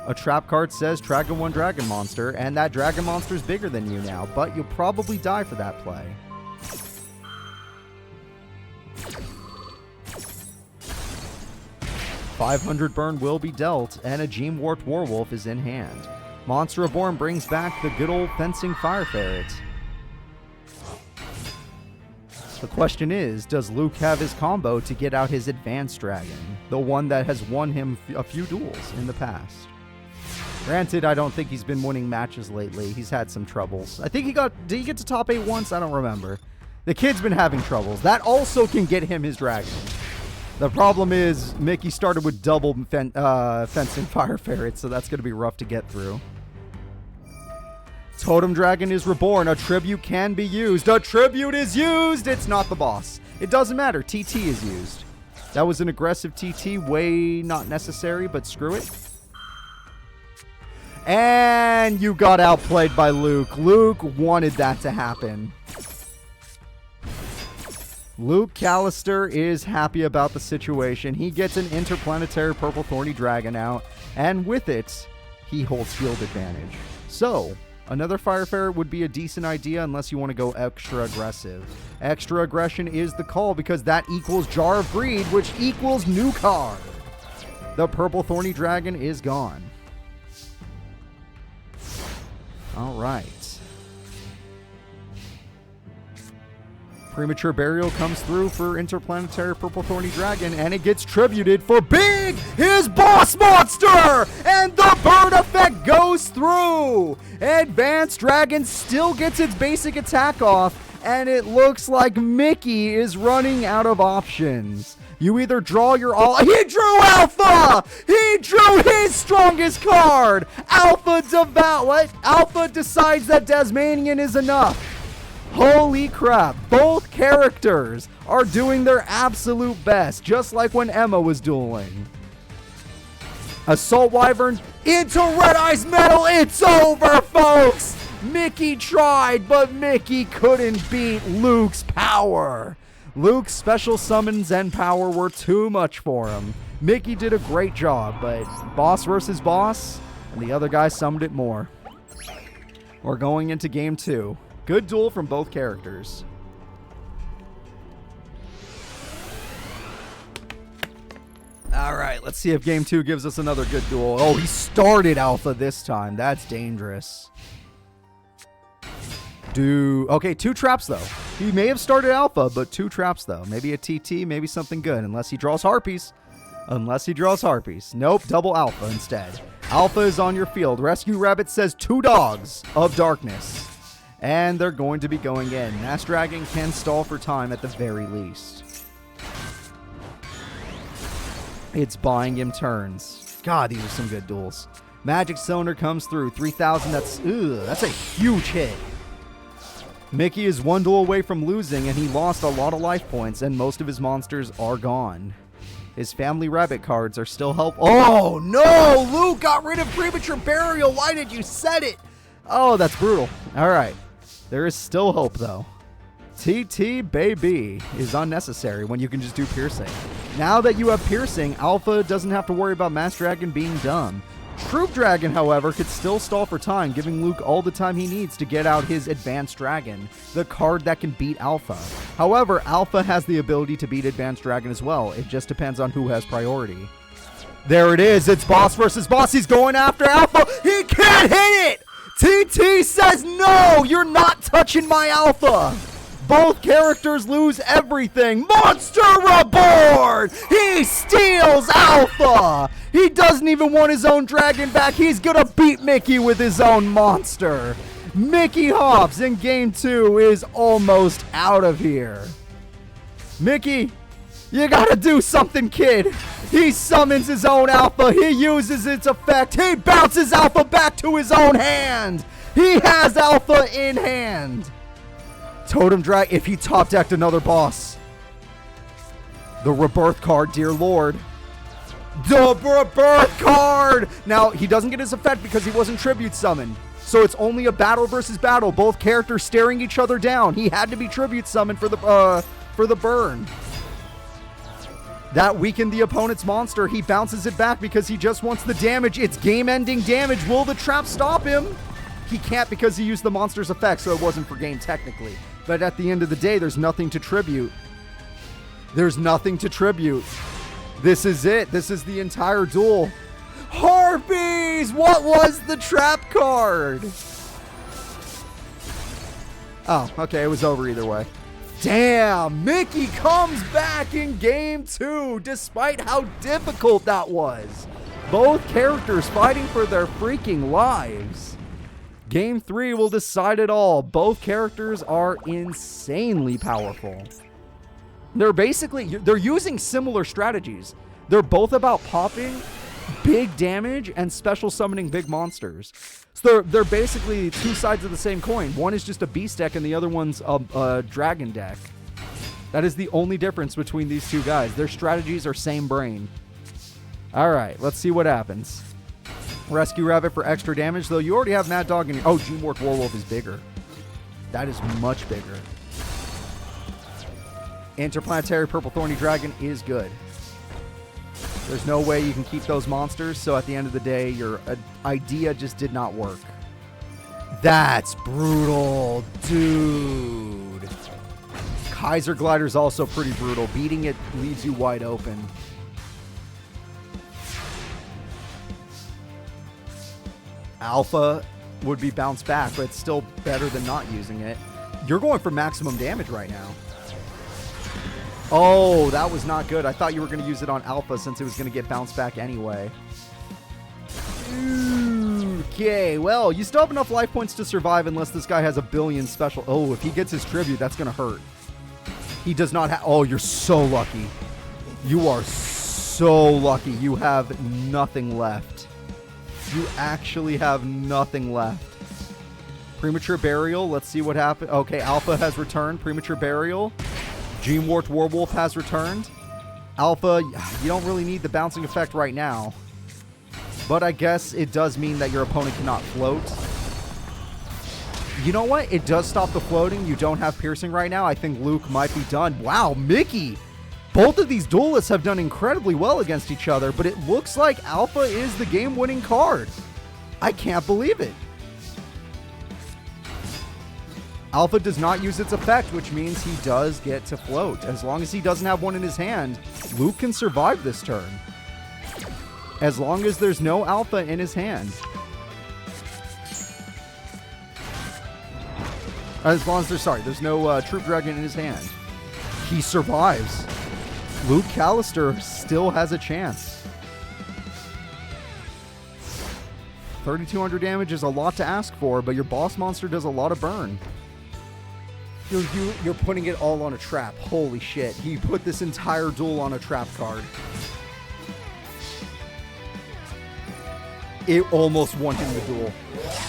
A Trap card says Dragon 1 Dragon Monster, and that Dragon Monster is bigger than you now, but you'll probably die for that play. $500 burn will be dealt, and a Gene Warped Werewolf is in hand. Monster Reborn brings back the good old Fencing Fire Ferret. The question is, does Luke have his combo to get out his Advanced Dragon? The one that has won him a few duels in the past. Granted, I don't think he's been winning matches lately. He's had some troubles. I think did he get to top 8 once? I don't remember. The kid's been having troubles. That also can get him his dragon. The problem is, Mickey started with double Fencing Fire Ferret, so that's going to be rough to get through. Totem Dragon is reborn. A tribute can be used. A tribute is used! It's not the boss. It doesn't matter. TT is used. That was an aggressive TT. Way not necessary, but screw it. And you got outplayed by Luke. Luke wanted that to happen. Luke Callister is happy about the situation. He gets an Interplanetary Purple Thorny Dragon out, and with it, he holds field advantage. So, another Fire Ferret would be a decent idea unless you want to go extra aggressive. Extra aggression is the call because that equals Jar of Greed, which equals new card. The Purple Thorny Dragon is gone. All right. Premature Burial comes through for Interplanetary Purple Thorny Dragon, and it gets tributed for Big, his boss monster! And the burn effect goes through! Advanced Dragon still gets its basic attack off, and it looks like Mickey is running out of options. You either draw your all. He drew Alpha! He drew his strongest card! Alpha decides that Tasmanian is enough. Holy crap, both characters are doing their absolute best, just like when Emma was dueling. Assault Wyvern into Red Eyes Metal. It's over, folks! Mickey tried, but Mickey couldn't beat Luke's power. Luke's special summons and power were too much for him. Mickey did a great job, but boss versus boss, and the other guy summoned it more. We're going into game 2. Good duel from both characters. All right, let's see if game 2 gives us another good duel. Oh, he started Alpha this time. That's dangerous. Okay, 2 traps, though. He may have started Alpha, but 2 traps, though. Maybe a TT, maybe something good, unless he draws Harpies. Nope, double Alpha instead. Alpha is on your field. Rescue Rabbit says 2 dogs of darkness. And they're going to be going in. Mass Dragon can stall for time at the very least. It's buying him turns. God, these are some good duels. Magic Cylinder comes through. 3,000, that's a huge hit. Mickey is 1 duel away from losing, and he lost a lot of life points, and most of his monsters are gone. His family rabbit cards are still helpful. Oh, no! Luke got rid of premature burial. Why did you set it? Oh, that's brutal. All right. There is still hope, though. TT baby is unnecessary when you can just do piercing. Now that you have piercing, Alpha doesn't have to worry about Mass Dragon being dumb. Troop Dragon, however, could still stall for time, giving Luke all the time he needs to get out his Advanced Dragon, the card that can beat Alpha. However, Alpha has the ability to beat Advanced Dragon as well. It just depends on who has priority. There it is. It's boss versus boss. He's going after Alpha. He can't hit it! TT says, no, you're not touching my Alpha. Both characters lose everything. Monster aboard! He steals Alpha! He doesn't even want his own dragon back. He's gonna beat Mickey with his own monster. Mickey Hops in game 2 is almost out of here. Mickey, you gotta do something, kid. He summons his own Alpha. He uses its effect. He bounces Alpha back to his own hand. He has Alpha in hand. Totem Drag, if he top decked another boss. The Rebirth card, dear lord. The Rebirth card! Now, he doesn't get his effect because he wasn't tribute summoned. So it's only a battle versus battle. Both characters staring each other down. He had to be tribute summoned for the burn. That weakened the opponent's monster. He bounces it back because he just wants the damage. It's game-ending damage. Will the trap stop him? He can't because he used the monster's effect, so it wasn't for game technically. But at the end of the day, there's nothing to tribute. There's nothing to tribute. This is it. This is the entire duel. Harpies! What was the trap card? Oh, okay. It was over either way. Damn! Mickey comes back in game 2, despite how difficult that was. Both characters fighting for their freaking lives. Game 3 will decide it all. Both characters are insanely powerful. They're using similar strategies. They're both about popping big damage and special summoning big monsters. So they're basically two sides of the same coin. One is just a beast deck and the other one's a dragon deck. That is the only difference between these two guys. Their strategies are same brain. All right, let's see what happens. Rescue Rabbit for extra damage, though you already have Mad Dog in your... Oh, Dreamwork Werewolf is bigger. That is much bigger. Interplanetary Purple Thorny Dragon is good. There's no way you can keep those monsters, so at the end of the day, your idea just did not work. That's brutal, dude. Kaiser Glider's also pretty brutal. Beating it leaves you wide open. Alpha would be bounced back, but it's still better than not using it. You're going for maximum damage right now. Oh, that was not good. I thought you were going to use it on Alpha since it was going to get bounced back anyway. Okay, well, you still have enough life points to survive unless this guy has a billion special... Oh, if he gets his tribute, that's going to hurt. He does not have... Oh, you're so lucky. You are so lucky. You have nothing left. You actually have nothing left. Premature Burial. Let's see what happened. Okay, Alpha has returned. Premature Burial. Dreamworked Werewolf has returned. Alpha, you don't really need the bouncing effect right now. But I guess it does mean that your opponent cannot float. You know what? It does stop the floating. You don't have piercing right now. I think Luke might be done. Wow, Mickey! Both of these duelists have done incredibly well against each other, but it looks like Alpha is the game-winning card. I can't believe it. Alpha does not use its effect, which means he does get to float. As long as he doesn't have one in his hand, Luke can survive this turn. As long as there's no Alpha in his hand. As long as there's no Troop Dragon in his hand. He survives. Luke Callister still has a chance. 3,200 damage is a lot to ask for, but your boss monster does a lot of burn. You're putting it all on a trap. Holy shit. He put this entire duel on a trap card. It almost won him the duel.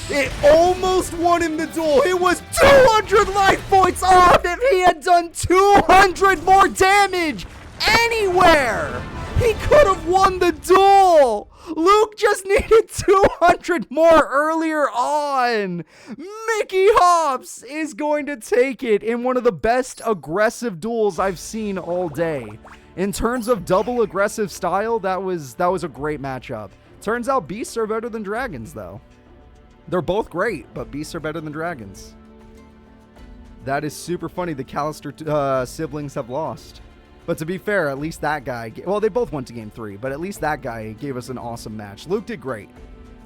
It almost won him the duel. It was 200 life points off if he had done 200 more damage anywhere. He could have won the duel. Luke just needed 200 more earlier on. Mickey Hops is going to take it in one of the best aggressive duels I've seen all day. In terms of double aggressive style, that was a great matchup. Turns out beasts are better than dragons, though. They're both great, but beasts are better than dragons. That is super funny. The Callister siblings have lost. But to be fair, at least that guy... Well, they both went to game 3, but at least that guy gave us an awesome match. Luke did great.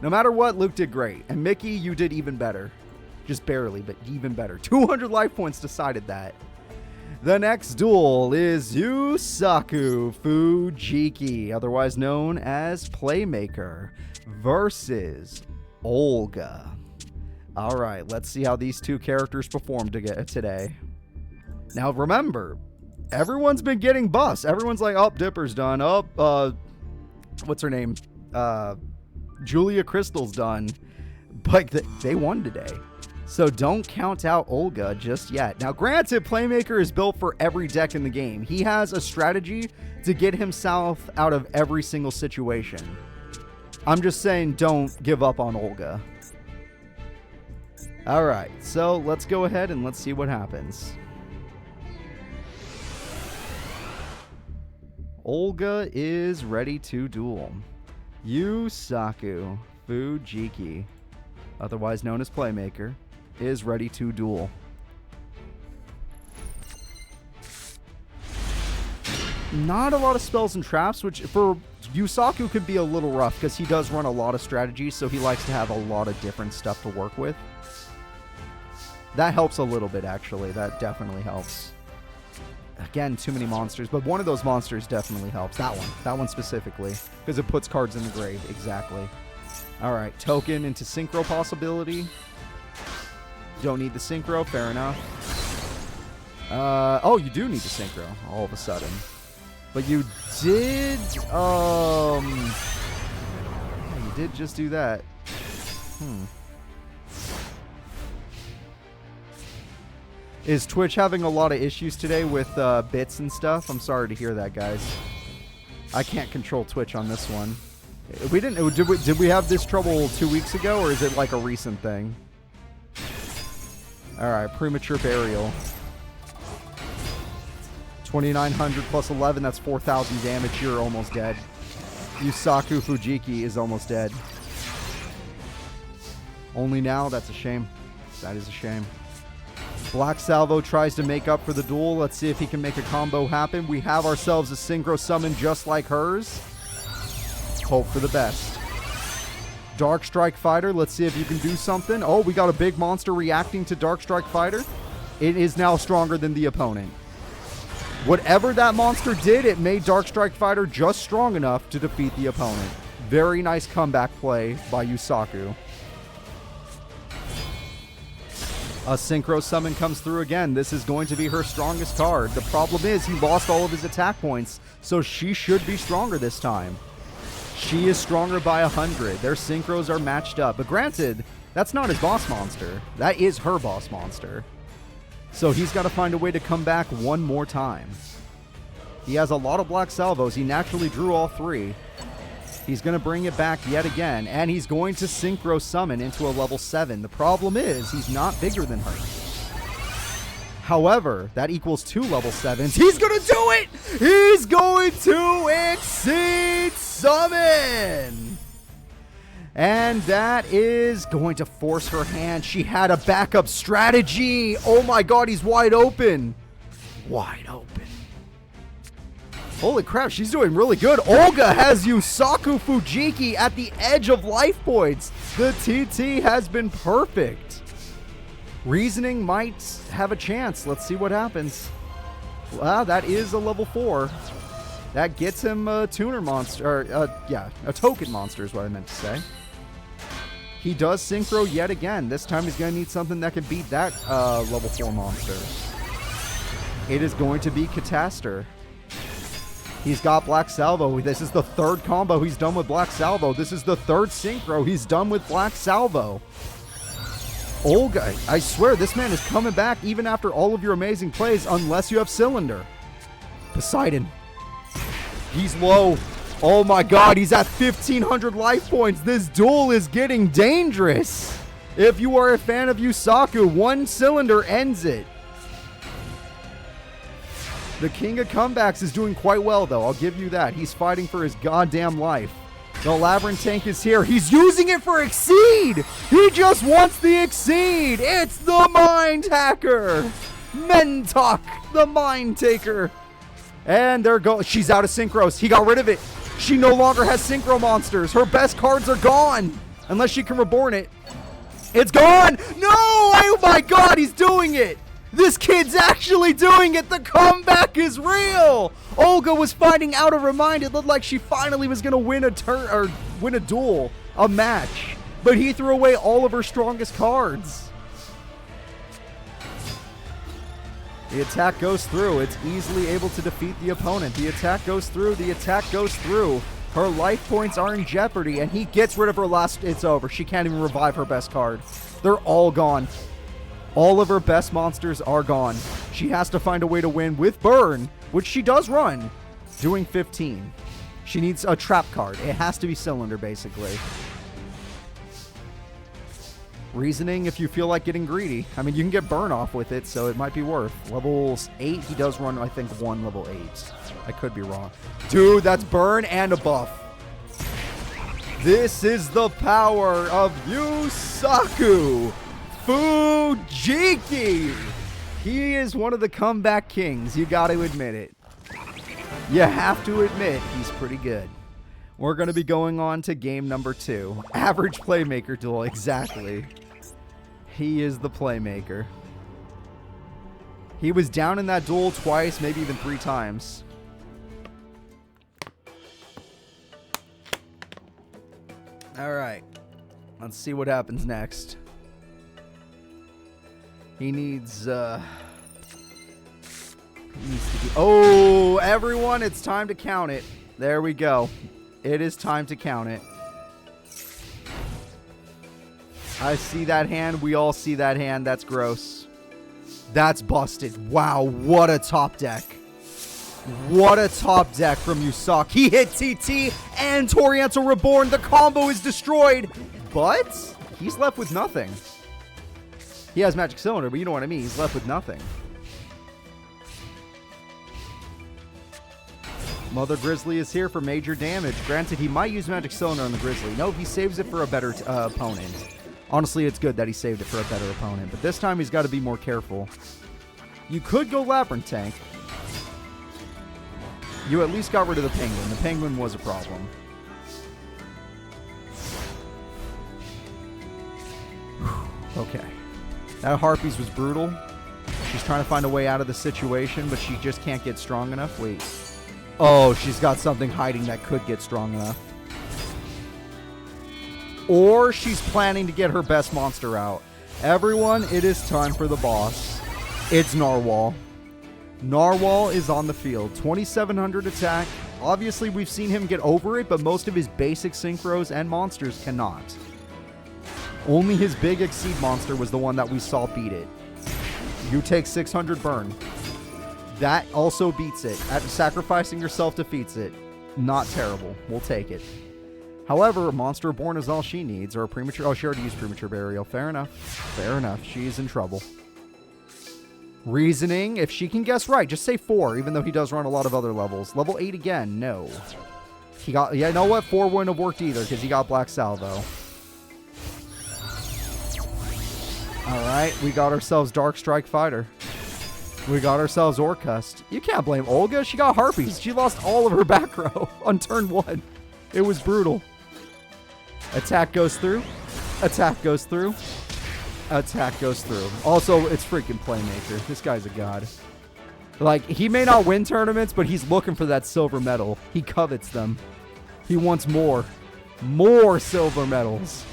No matter what, Luke did great. And Mickey, you did even better. Just barely, but even better. 200 life points decided that. The next duel is Yusaku Fujiki, otherwise known as Playmaker, versus Olga. All right, let's see how these two characters perform today. Now, remember... Everyone's been getting buffs. Everyone's like, oh, Dipper's done. Oh, what's her name? Julia Crystal's done. But they won today. So don't count out Olga just yet. Now, granted, Playmaker is built for every deck in the game. He has a strategy to get himself out of every single situation. I'm just saying, don't give up on Olga. All right, so let's go ahead and let's see what happens. Olga is ready to duel. Yusaku Fujiki, otherwise known as Playmaker, is ready to duel. Not a lot of spells and traps, which for Yusaku could be a little rough because he does run a lot of strategies, so he likes to have a lot of different stuff to work with. That helps a little bit, actually. That definitely helps. Again, too many monsters, but one of those monsters definitely helps. That one specifically, because it puts cards in the grave. Exactly. All right, token into synchro possibility. Don't need the synchro, fair enough. Oh, you do need the synchro all of a sudden, but you did. Yeah, you did just do that. Is Twitch having a lot of issues today with bits and stuff? I'm sorry to hear that, guys. I can't control Twitch on this one. We didn't. Did we have this trouble 2 weeks ago, or is it like a recent thing? All right, premature burial. 2,900 plus 11. That's 4,000 damage. You're almost dead. Yusaku Fujiki is almost dead. Only now. That's a shame. That is a shame. Black Salvo tries to make up for the duel. Let's see if he can make a combo happen. We have ourselves a synchro summon just like hers. Hope for the best. Dark Strike Fighter. Let's see if you can do something. Oh, we got a big monster reacting to Dark Strike Fighter. It is now stronger than the opponent. Whatever that monster did, it made Dark Strike Fighter just strong enough to defeat the opponent. Very nice comeback play by Yusaku. A Synchro Summon comes through again. This is going to be her strongest card. The problem is he lost all of his attack points, so she should be stronger this time. She is stronger by 100. Their Synchros are matched up. But granted, that's not his boss monster. That is her boss monster. So he's got to find a way to come back one more time. He has a lot of Black Salvos. He naturally drew all 3. He's going to bring it back yet again, and he's going to Synchro Summon into a level 7. The problem is he's not bigger than her. However, that equals 2 level 7s. He's going to do it! He's going to Exceed Summon! And that is going to force her hand. She had a backup strategy. Oh my god, he's wide open. Wide open. Holy crap, she's doing really good. Olga has Yusaku Fujiki at the edge of life points. The TT has been perfect. Reasoning might have a chance. Let's see what happens. Well, that is a level 4. That gets him a tuner monster. Or, a token monster is what I meant to say. He does synchro yet again. This time he's going to need something that can beat that level 4 monster. It is going to be Cassidy. He's got Black Salvo. This is the 3rd combo he's done with Black Salvo. This is the 3rd synchro he's done with Black Salvo. Olga, I swear, this man is coming back even after all of your amazing plays, unless you have Cylinder. Poseidon. He's low. Oh my god, he's at 1,500 life points. This duel is getting dangerous. If you are a fan of Yusaku, one cylinder ends it. The King of Comebacks is doing quite well, though. I'll give you that. He's fighting for his goddamn life. The Labyrinth Tank is here. He's using it for Exceed. He just wants the Exceed. It's the Mind Hacker. Mentok, the Mind Taker. And there goes. She's out of synchros. He got rid of it. She no longer has synchro monsters. Her best cards are gone. Unless she can reborn it. It's gone. No. Oh my god, he's doing it. This kid's actually doing it. The comeback is real. Olga was fighting out of her mind. It looked like she finally was going to win a turn or win a duel, a match. But he threw away all of her strongest cards. The attack goes through. It's easily able to defeat the opponent. The attack goes through. The attack goes through. Her life points are in jeopardy, and he gets rid of her last. It's over. She can't even revive her best card. They're all gone. All of her best monsters are gone. She has to find a way to win with Burn, which she does run, doing 15. She needs a trap card. It has to be cylinder, basically. Reasoning if you feel like getting greedy. I mean, you can get Burn off with it, so it might be worth. Level 8, he does run, I think, one level 8. I could be wrong. Dude, that's Burn and a buff. This is the power of Yusaku Fujiki. He is one of the comeback kings. You got to admit it. You have to admit he's pretty good. We're going to be going on to game number 2. Average Playmaker duel, exactly. He is the Playmaker. He was down in that duel twice, maybe even 3 times. Alright. Let's see what happens next. He needs to be... Oh, everyone, it's time to count it. There we go. It is time to count it. I see that hand. We all see that hand. That's gross. That's busted. Wow, what a top deck. What a top deck from Yusaku. He hit TT and Torianto Reborn. The combo is destroyed. But he's left with nothing. He has Magic Cylinder, but you know what I mean. He's left with nothing. Mother Grizzly is here for major damage. Granted, he might use Magic Cylinder on the Grizzly. No, he saves it for a better opponent. Honestly, it's good that he saved it for a better opponent. But this time, he's got to be more careful. You could go Labyrinth Tank. You at least got rid of the Penguin. The Penguin was a problem. Okay. That Harpies was brutal. She's trying to find a way out of the situation, but she just can't get strong enough. Wait. Oh, she's got something hiding that could get strong enough. Or she's planning to get her best monster out. Everyone, it is time for the boss. It's Narwhal. Narwhal is on the field. 2,700 attack. Obviously, we've seen him get over it, but most of his basic synchros and monsters cannot. Only his big Exceed monster was the one that we saw beat it. You take 600 burn. That also beats it. Sacrificing yourself defeats it. Not terrible. We'll take it. However, a Monster Reborn is all she needs, or a premature... Oh, she already used Premature Burial. Fair enough. Fair enough. She's in trouble. Reasoning, if she can guess right, just say 4, even though he does run a lot of other levels. Level 8 again, no. He got... Yeah, you know what? 4 wouldn't have worked either, because he got Black Salvo. Alright, we got ourselves Dark Strike Fighter. We got ourselves Orcust. You can't blame Olga. She got Harpies. She lost all of her back row on turn 1. It was brutal. Attack goes through. Attack goes through. Attack goes through. Also, it's freaking Playmaker. This guy's a god. Like, he may not win tournaments, but he's looking for that silver medal. He covets them. He wants more. More silver medals.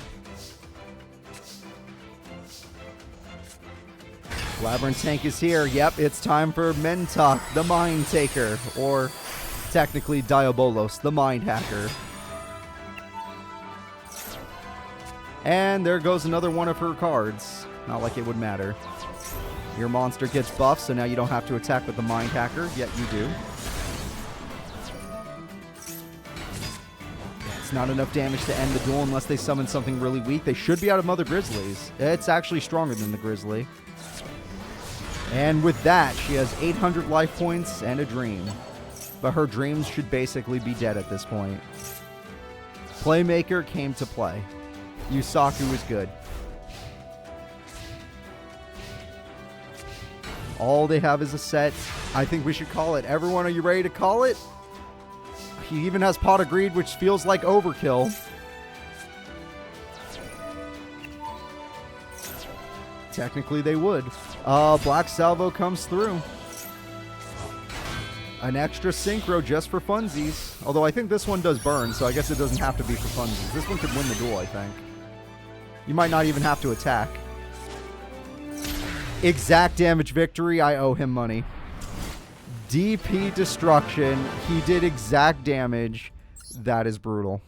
Labyrinth Tank is here. Yep, it's time for Mentok, the Mind Taker. Or, technically, Diabolos, the Mind Hacker. And there goes another one of her cards. Not like it would matter. Your monster gets buffed, so now you don't have to attack with the Mind Hacker, yet you do. not enough damage to end the duel unless they summon something really weak. They should be out of Mother Grizzlies. It's actually stronger than the Grizzly. And with that, she has 800 life points and a dream. But her dreams should basically be dead at this point. Playmaker came to play. Yusaku is good. All they have is a set. I think we should call it. Everyone, are you ready to call it? He even has Pot of Greed, which feels like overkill. Technically, they would. Black Salvo comes through. An extra synchro just for funsies. Although I think this one does burn, so I guess it doesn't have to be for funsies. This one could win the duel, I think. You might not even have to attack. Exact damage victory. I owe him money. DP destruction. He did exact damage. That is brutal.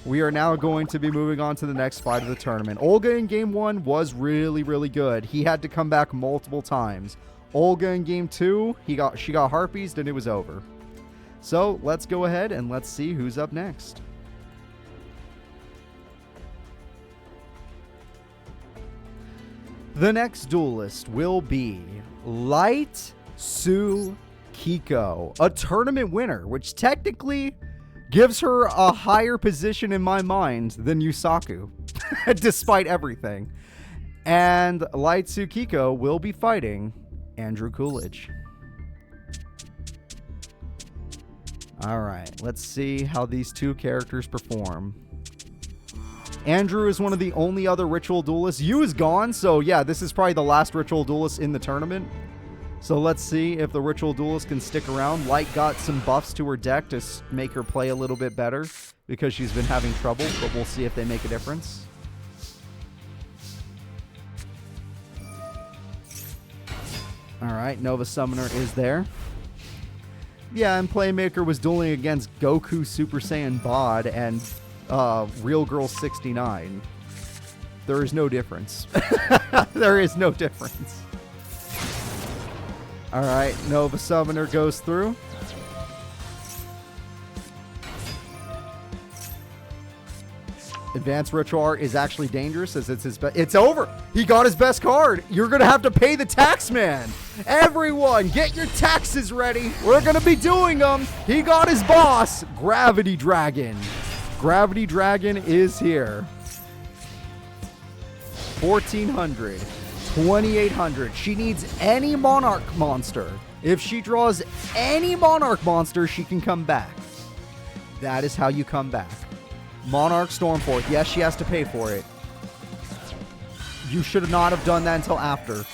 We are now going to be moving on to the next fight of the tournament. Olga in game 1 was really, really good. He had to come back multiple times. Olga in game 2, she got harpies, and it was over. So let's go ahead and let's see who's up next. The next duelist will be Light Su Kiko, a tournament winner, which technically gives her a higher position in my mind than Yusaku, despite everything. And Light Su Kiko will be fighting Andrew Coolage. Alright, let's see how these two characters perform. Andrew is one of the only other ritual duelists. Yu is gone, so yeah, this is probably the last ritual duelist in the tournament. So let's see if the ritual duelist can stick around. Light got some buffs to her deck to make her play a little bit better because she's been having trouble, but we'll see if they make a difference. Alright, Nova Summoner is there. Yeah, and Playmaker was dueling against Goku Super Saiyan Bod and Real Girl 69. There is no difference. There is no difference. Alright, Nova Summoner goes through. Advanced Ritual Art is actually dangerous as it's his best. It's over. He got his best card. You're going to have to pay the tax man. Everyone, get your taxes ready. We're going to be doing them. He got his boss, Gravity Dragon. Gravity Dragon is here. 1,400. 2,800. She needs any Monarch monster. If she draws any Monarch monster, she can come back. That is how you come back. Monarch Stormforth. Yes, she has to pay for it. You should not have done that until after.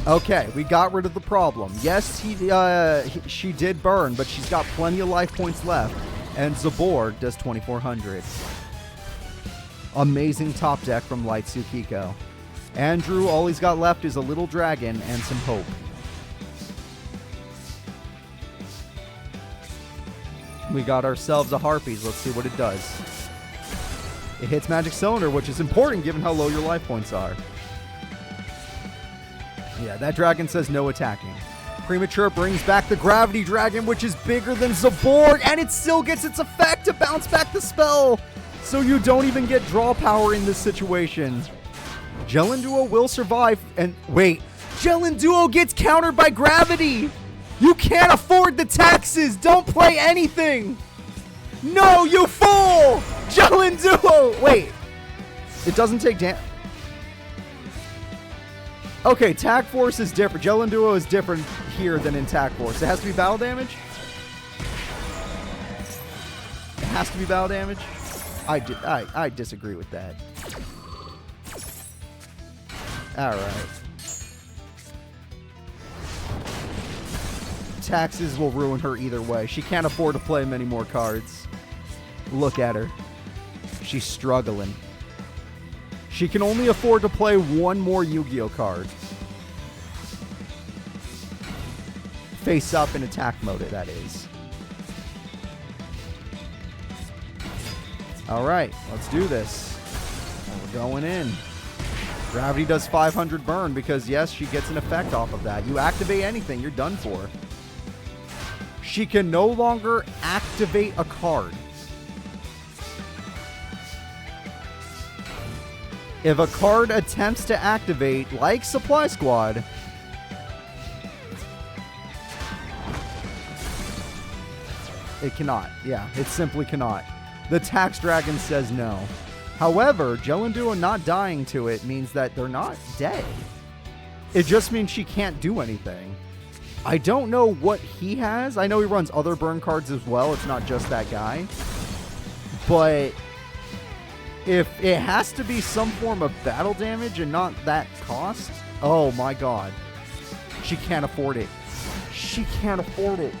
Okay, we got rid of the problem. Yes, she did burn, but she's got plenty of life points left. And Zabor does 2,400. Amazing top deck from Light Su Kiko. Andrew, all he's got left is a little dragon and some hope. We got ourselves a Harpies. Let's see what it does. It hits Magic Cylinder, which is important given how low your life points are. Yeah, that dragon says no attacking. Premature brings back the Gravity Dragon, which is bigger than Zaborg, and it still gets its effect to bounce back the spell. So you don't even get draw power in this situation. Gelinduo will survive, and wait, Gelinduo gets countered by Gravity. You can't afford the taxes. Don't play anything. No, you fool! Gelinduo! Wait, it doesn't take damage. Okay, Tag Force is different. Gelinduo is different here than in Tag Force. It has to be battle damage? It has to be battle damage? I disagree with that. Alright. Taxes will ruin her either way. She can't afford to play many more cards. Look at her. She's struggling. She can only afford to play one more Yu-Gi-Oh card. Face up in attack mode, that is. Alright, let's do this. We're going in. Gravity does 500 burn because, yes, she gets an effect off of that. You activate anything, you're done for. She can no longer activate a card. If a card attempts to activate, like Supply Squad, it cannot. Yeah, it simply cannot. The Tax Dragon says no. However, Jellandua not dying to it means that they're not dead. It just means she can't do anything. I don't know what he has. I know he runs other burn cards as well. It's not just that guy. But if it has to be some form of battle damage and not that cost, oh my god. She can't afford it. She can't afford it.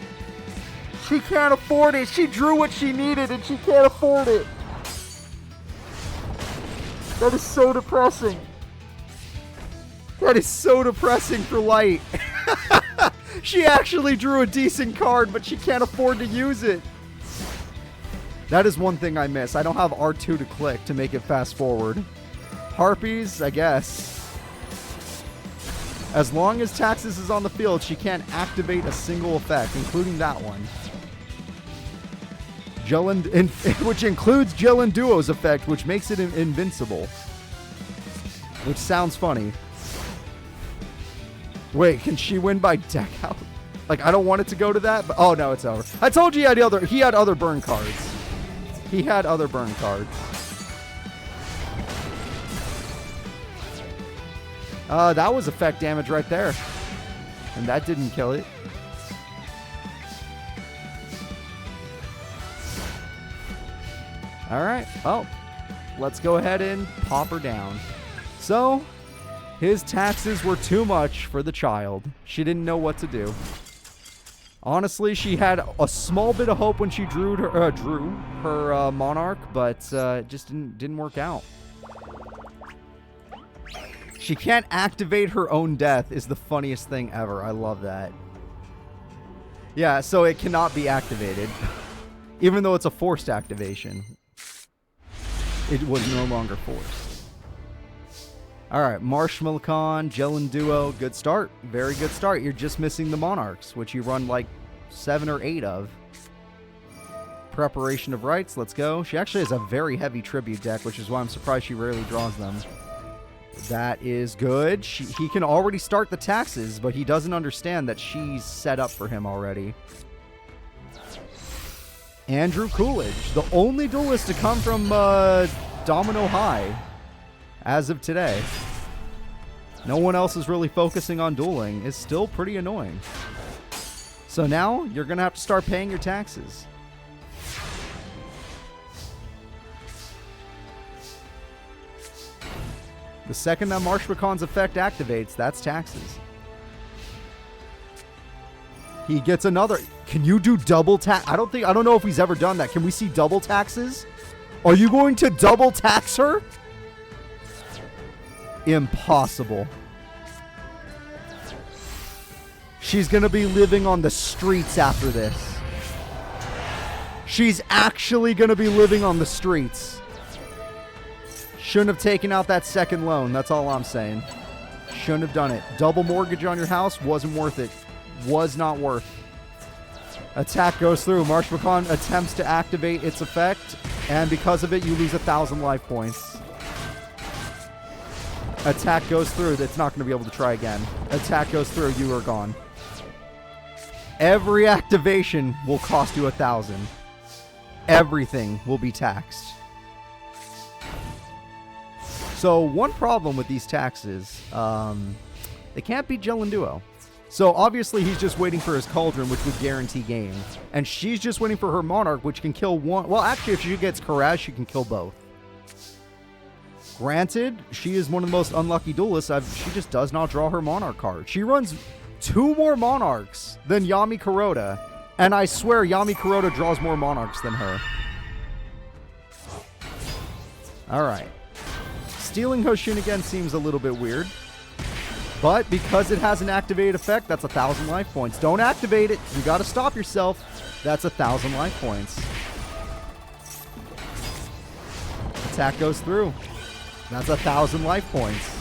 She can't afford it. She drew what she needed and she can't afford it. That is so depressing. That is so depressing for Light. She actually drew a decent card, but she can't afford to use it. That is one thing I miss. I don't have R2 to click to make it fast forward. Harpies, I guess. As long as Taxes is on the field, she can't activate a single effect, including that one. Which includes Jellanduo's effect, which makes it invincible. Which sounds funny. Wait, can she win by deck out? Like, I don't want it to go to that, but oh no, it's over. I told you he had other burn cards. He had other burn cards. That was effect damage right there. And that didn't kill it. Alright, oh. Let's go ahead and pop her down. So, his taxes were too much for the child. She didn't know what to do. Honestly, she had a small bit of hope when she drew her Monarch, but it just didn't work out. She can't activate her own death is the funniest thing ever. I love that. Yeah, so it cannot be activated. Even though it's a forced activation. It was no longer forced. Alright, Marshmallow Con, Jellanduo, good start. Very good start. You're just missing the Monarchs, which you run like 7 or 8 of. Preparation of Rites, let's go. She actually has a very heavy tribute deck, which is why I'm surprised she rarely draws them. That is good. He can already start the taxes, but he doesn't understand that she's set up for him already. Andrew Coolage, the only duelist to come from Domino High as of today. No one else is really focusing on dueling. It's still pretty annoying. So now you're going to have to start paying your taxes. The second that Marshmacon's effect activates, that's taxes. He gets another. Can you do double tax? I don't know if he's ever done that. Can we see double taxes? Are you going to double tax her? Impossible. She's going to be living on the streets after this. She's actually going to be living on the streets. Shouldn't have taken out that second loan. That's all I'm saying. Shouldn't have done it. Double mortgage on your house wasn't worth it. Was not worth. Attack goes through. Marshmacon attempts to activate its effect, and because of it, you lose 1,000 life points. Attack goes through. It's not going to be able to try again. Attack goes through. You are gone. Every activation will cost you 1,000. Everything will be taxed. So one problem with these taxes, they can't beat Jellanduo. So obviously he's just waiting for his Cauldron, which would guarantee game. And she's just waiting for her Monarch, which can kill one. Well, actually, if she gets Courage, she can kill both. Granted, she is one of the most unlucky duelists. She just does not draw her Monarch card. She runs 2 more Monarchs than Yami Curota. And I swear Yami Curota draws more Monarchs than her. Alright. Stealing Hoshin again seems a little bit weird. But because it has an activated effect, that's 1,000 life points. Don't activate it. You got to stop yourself. That's 1,000 life points. Attack goes through. That's 1,000 life points.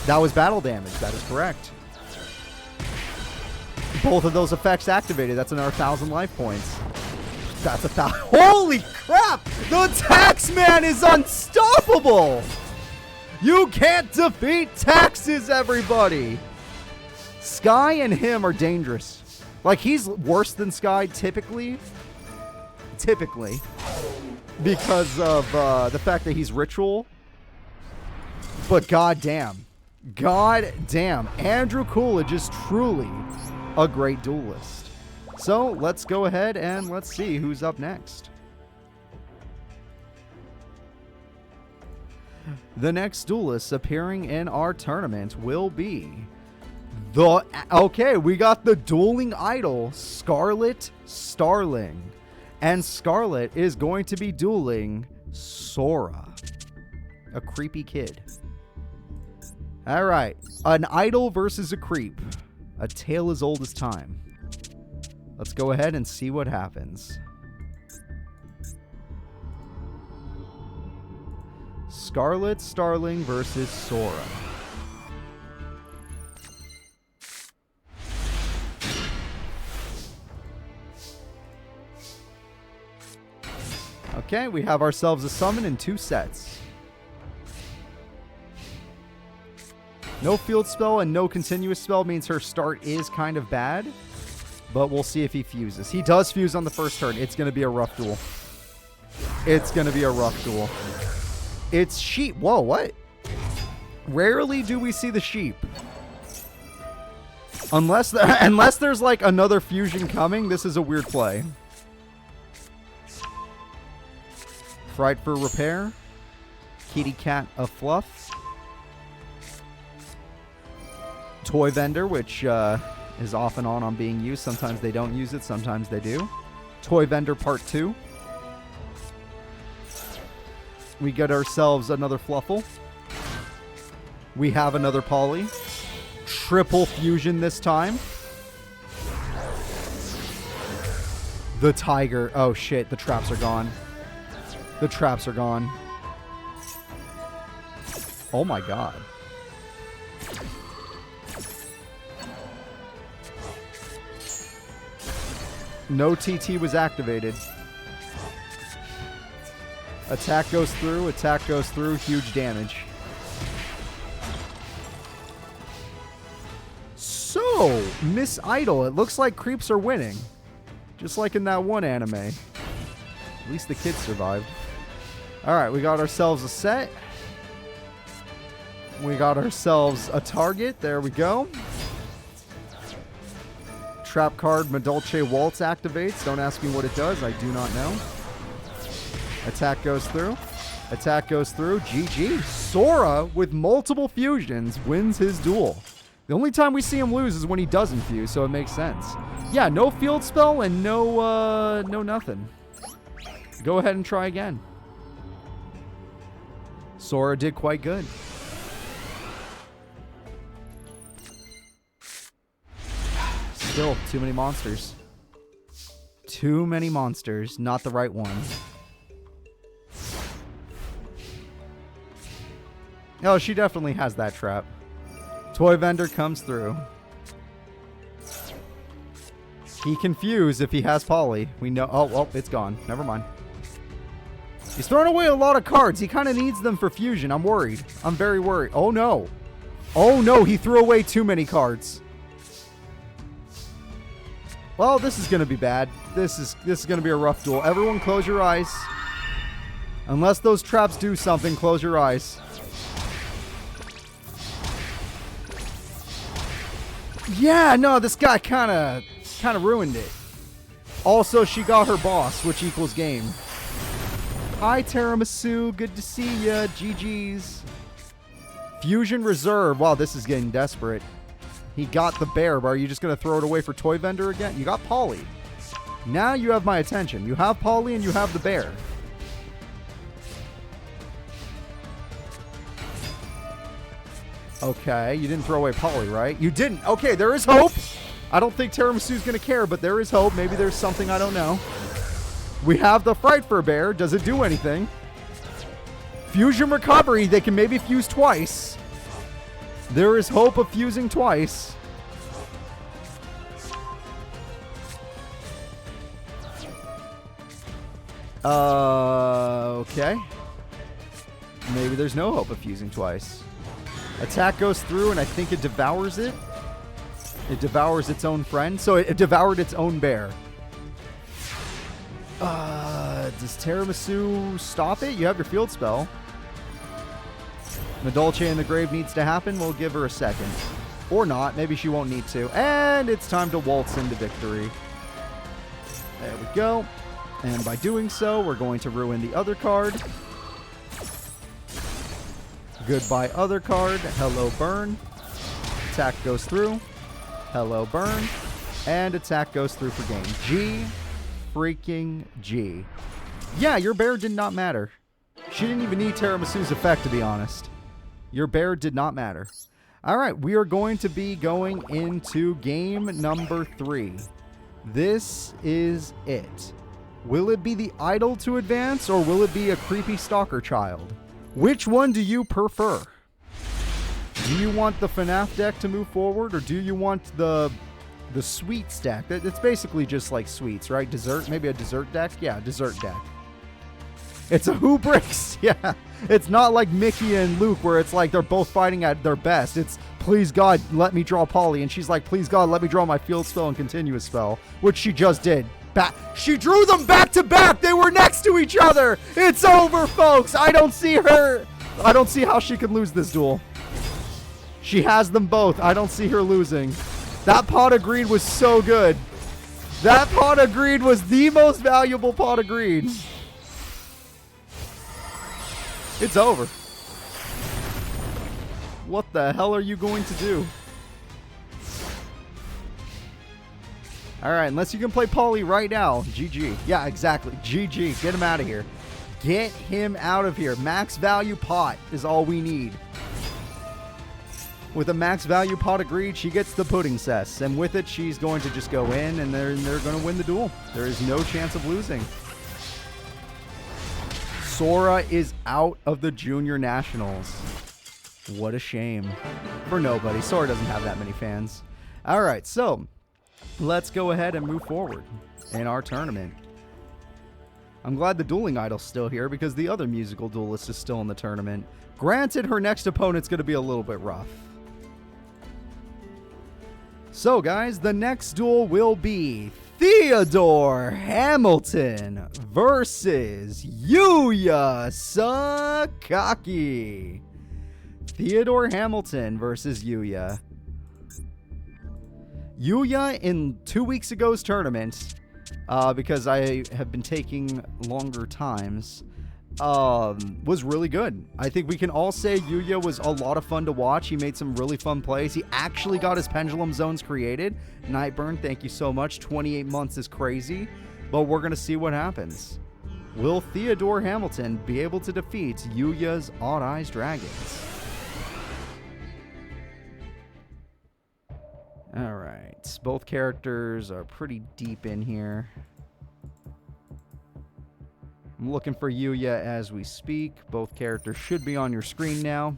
That was battle damage. That is correct. Both of those effects activated. That's another 1,000 life points. That's 1,000. Holy crap! The Taxman is unstoppable! You can't defeat taxes, everybody! Sky and him are dangerous. Like, he's worse than Sky typically. Typically. Because of the fact that he's ritual. But goddamn. Goddamn. Andrew Coolage is truly a great duelist. So, let's go ahead and let's see who's up next. The next duelist appearing in our tournament will be okay, we got the dueling idol, Scarlet Starling. And Scarlet is going to be dueling Sora, a creepy kid. Alright, an idol versus a creep. A tale as old as time. Let's go ahead and see what happens. Scarlet Starling versus Sora. Okay, we have ourselves a summon in 2 sets. No field spell and no continuous spell means her start is kind of bad. But we'll see if he fuses. He does fuse on the first turn. It's going to be a rough duel. It's going to be a rough duel. It's sheep. Whoa, what? Rarely do we see the sheep. Unless there's like another fusion coming, this is a weird play. Fright for repair. Kitty cat of fluff. Toy vendor, which is off and on being used. Sometimes they don't use it, sometimes they do. Toy vendor part 2. We get ourselves another Fluffle. We have another Polly. Triple fusion this time. The tiger. Oh shit, the traps are gone. The traps are gone. Oh my god. No TT was activated. Attack goes through, huge damage. So, Miss Idol, it looks like creeps are winning. Just like in that one anime. At least the kids survived. Alright, we got ourselves a set. We got ourselves a target. There we go. Trap card Medolce Waltz activates. Don't ask me what it does. I do not know. Attack goes through. Attack goes through. GG. Sora, with multiple fusions, wins his duel. The only time we see him lose is when he doesn't fuse, so it makes sense. Yeah, no field spell and no nothing. Go ahead and try again. Sora did quite good. Still, too many monsters. Too many monsters. Not the right one. Oh, she definitely has that trap. Toy vendor comes through. He can fuse if he has Polly. We know. Oh, it's gone. Never mind. He's throwing away a lot of cards. He kind of needs them for fusion. I'm worried. I'm very worried. Oh, no. Oh, no. He threw away too many cards. Well, this is going to be bad. This is going to be a rough duel. Everyone close your eyes. Unless those traps do something, close your eyes. Yeah, no, this guy kind of ruined it. Also, she got her boss, which equals game. Hi, Tiramisu. Good to see ya. GG's. Fusion Reserve. Wow, this is getting desperate. He got the bear, but are you just going to throw it away for Toy Vendor again? You got Polly. Now you have my attention. You have Polly and you have the bear. Okay, you didn't throw away Polly, right? You didn't. Okay, there is hope. I don't think Tiramisu's going to care, but there is hope. Maybe there's something I don't know. We have the Fright for Bear. Does it do anything? Fusion Recovery. They can maybe fuse twice. There is hope of fusing twice. Okay. maybe there's no hope of fusing twice. Attack goes through, and I think it devours it. It devours its own friend. So it devoured its own bear. Does Tiramisu stop it? You have your field spell. Madolce in the grave needs to happen. We'll give her a second. Or not. Maybe she won't need to. And it's time to waltz into victory. There we go. And by doing so, we're going to ruin the other card. Goodbye, other card. Hello, burn. Attack goes through. Hello, burn. And attack goes through for game. G freaking G. Yeah, your bear did not matter. She didn't even need Tiramisu's effect, to be honest. Your bear did not matter. All right, we are going to be going into game number 3. This is it. Will it be the idol to advance, or will it be a creepy stalker child? Which one do you prefer? Do you want the FNAF deck to move forward, or do you want the sweets deck? It's basically just like sweets, right? Dessert, maybe a dessert deck? Yeah, dessert deck. It's a who bricks. Yeah, it's not like Mickey and Luke where it's like they're both fighting at their best. It's, please God, let me draw Polly. And she's like, please God, let me draw my field spell and continuous spell, which she just did. She drew them back to back. They were next to each other. It's over, folks. I don't see her. I don't see how she can lose this duel. She has them both. I don't see her losing. That pot of greed was so good. That pot of greed was the most valuable pot of greed. It's over. What the hell are you going to do? Alright, unless you can play Polly right now. GG. Yeah, exactly. GG. Get him out of here. Get him out of here. Max value pot is all we need. With a max value pot of greed, she gets the pudding cess. And with it, she's going to just go in and they're going to win the duel. There is no chance of losing. Sora is out of the Junior Nationals. What a shame. For nobody. Sora doesn't have that many fans. Alright, so let's go ahead and move forward in our tournament. I'm glad the dueling idol's still here because the other musical duelist is still in the tournament. Granted, her next opponent's going to be a little bit rough. So, guys, the next duel will be Theodore Hamilton versus Yuya Sakaki. Theodore Hamilton versus Yuya. Yuya in 2 weeks ago's tournament, because I have been taking longer times, was really good. I think we can all say Yuya was a lot of fun to watch. He made some really fun plays. He actually got his pendulum zones created. Nightburn, thank you so much. 28 months is crazy, but we're going to see what happens. Will Theodore Hamilton be able to defeat Yuya's Odd Eyes Dragons? Alright, both characters are pretty deep in here. I'm looking for Yuya as we speak. Both characters should be on your screen now.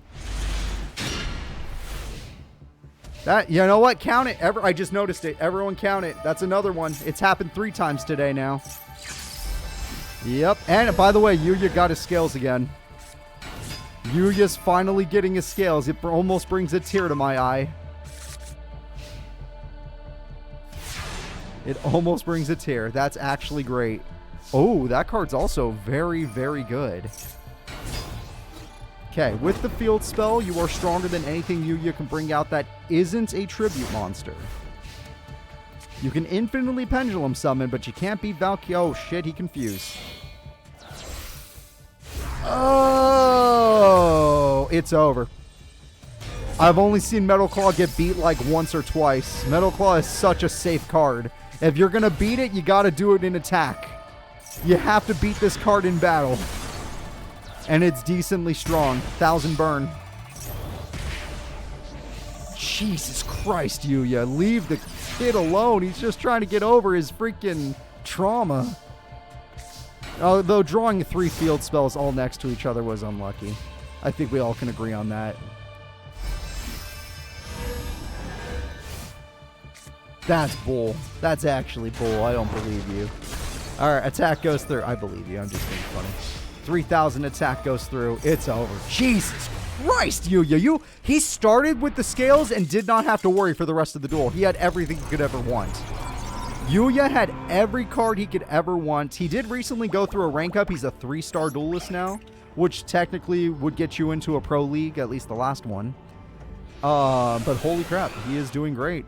That, you know what? Count it. I just noticed it. Everyone count it. That's another one. It's happened 3 times today now. Yep. And by the way, Yuya got his scales again. Yuya's finally getting his scales. It almost brings a tear to my eye. It almost brings a tear. That's actually great. Oh, that card's also very, very good. Okay, with the field spell, you are stronger than anything Yuya can bring out that isn't a tribute monster. You can infinitely pendulum summon, but you can't beat Valky. Oh, shit, he confused. Oh, it's over. I've only seen Metal Claw get beat like once or twice. Metal Claw is such a safe card. If you're going to beat it, you got to do it in attack. You have to beat this card in battle. And it's decently strong. 1000 burn. Jesus Christ, Yuya. Leave the kid alone. He's just trying to get over his freaking trauma. Although drawing 3 field spells all next to each other was unlucky. I think we all can agree on that. That's bull. That's actually bull. I don't believe you. Alright, attack goes through. I believe you. I'm just being funny. 3,000 attack goes through. It's over. Jesus Christ, Yuya. He started with the scales and did not have to worry for the rest of the duel. He had everything he could ever want. Yuya had every card he could ever want. He did recently go through a rank up. He's a 3-star duelist now, which technically would get you into a pro league, at least the last one. But holy crap, he is doing great.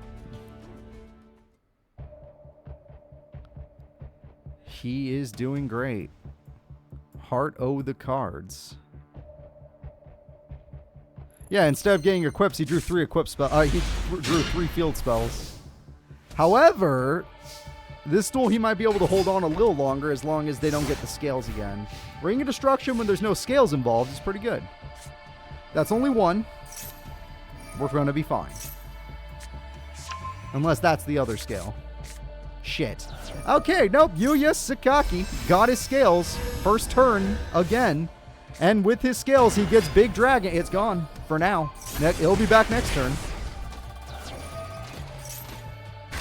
He is doing great. Heart O the cards. Yeah, instead of getting equips, he drew 3 equip spells. He drew 3 field spells. However, this duel he might be able to hold on a little longer as long as they don't get the scales again. Ring of Destruction when there's no scales involved is pretty good. That's only 1. We're going to be fine. Unless that's the other scale. Shit. Okay, nope. Yuya Sugisaki got his scales. First turn again. And with his scales, he gets Big Dragon. It's gone for now. It'll be back next turn.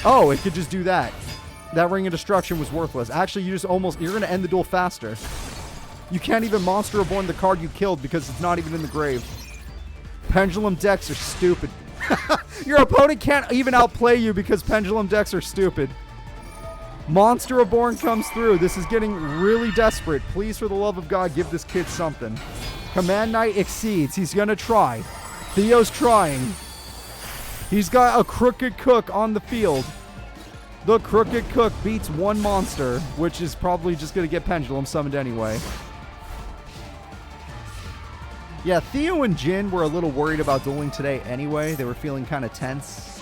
Oh, it could just do that. That Ring of Destruction was worthless. Actually, you're going to end the duel faster. You can't even Monster Reborn the card you killed because it's not even in the grave. Pendulum decks are stupid. Your opponent can't even outplay you because pendulum decks are stupid. Monster Reborn comes through. This is getting really desperate. Please, for the love of God, give this kid something. Command Knight exceeds. He's going to try. Theo's trying. He's got a Crooked Cook on the field. The Crooked Cook beats 1 monster, which is probably just going to get Pendulum summoned anyway. Yeah, Theo and Jin were a little worried about dueling today anyway. They were feeling kind of tense.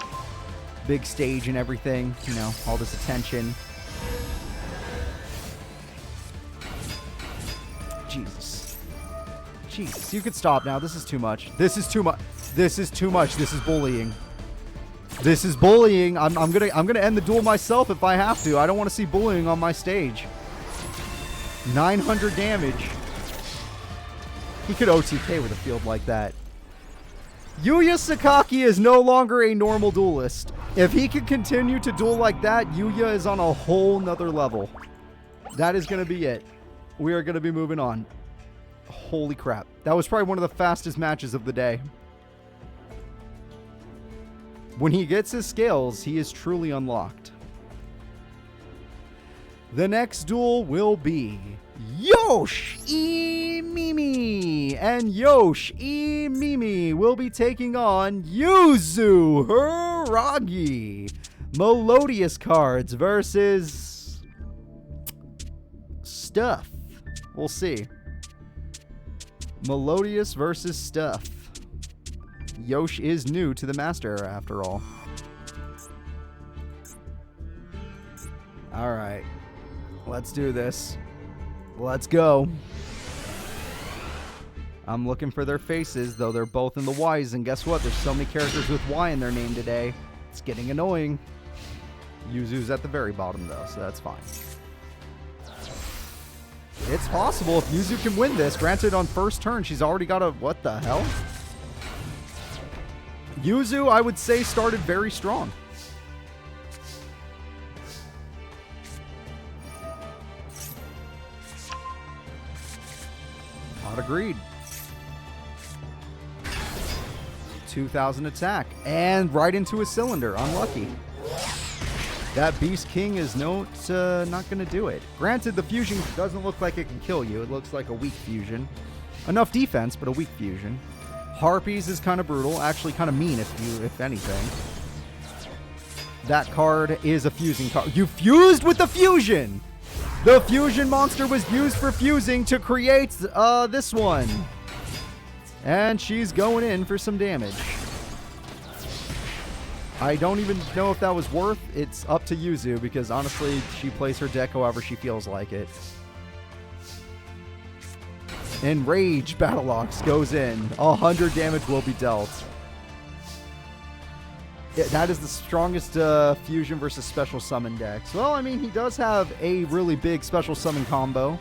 Big stage and everything. You know, all this attention. Jesus. Jesus, you could stop now. This is too much. This is too much. This is too much. This is bullying. This is bullying. I'm gonna end the duel myself if I have to. I don't want to see bullying on my stage. 900 damage. He could OTK with a field like that. Yuya Sugisaki is no longer a normal duelist. If he can continue to duel like that, Yuya is on a whole nother level. That is going to be it. We are going to be moving on. Holy crap. That was probably one of the fastest matches of the day. When he gets his scales, he is truly unlocked. The next duel will be Yosh Mimi, and Yosh Mimi will be taking on Yuzu Huragi. Melodious cards versus Stuff. We'll see. Melodious versus Stuff. Yosh is new to the Master Era after all. Alright. Let's do this. Let's go. I'm looking for their faces, though they're both in the Ys, and guess what? There's so many characters with Y in their name today. It's getting annoying. Yuzu's at the very bottom, though, so that's fine. It's possible if Yuzu can win this. Granted, on first turn, she's already got a... What the hell? Yuzu, I would say, started very strong. Not agreed. 2,000 attack. And right into a cylinder. Unlucky. That Beast King is not going to do it. Granted, the fusion doesn't look like it can kill you. It looks like a weak fusion. Enough defense, but a weak fusion. Harpies is kind of brutal. Actually, kind of mean if anything. That card is a fusing card. You fused with the fusion! The fusion monster was used for fusing to create this one. And she's going in for some damage. I don't even know if that was worth. It's up to Yuzu because honestly, she plays her deck however she feels like it. Enrage Battleox goes in. 100 damage will be dealt. That is the strongest fusion versus special summon decks. Well, I mean, he does have a really big special summon combo,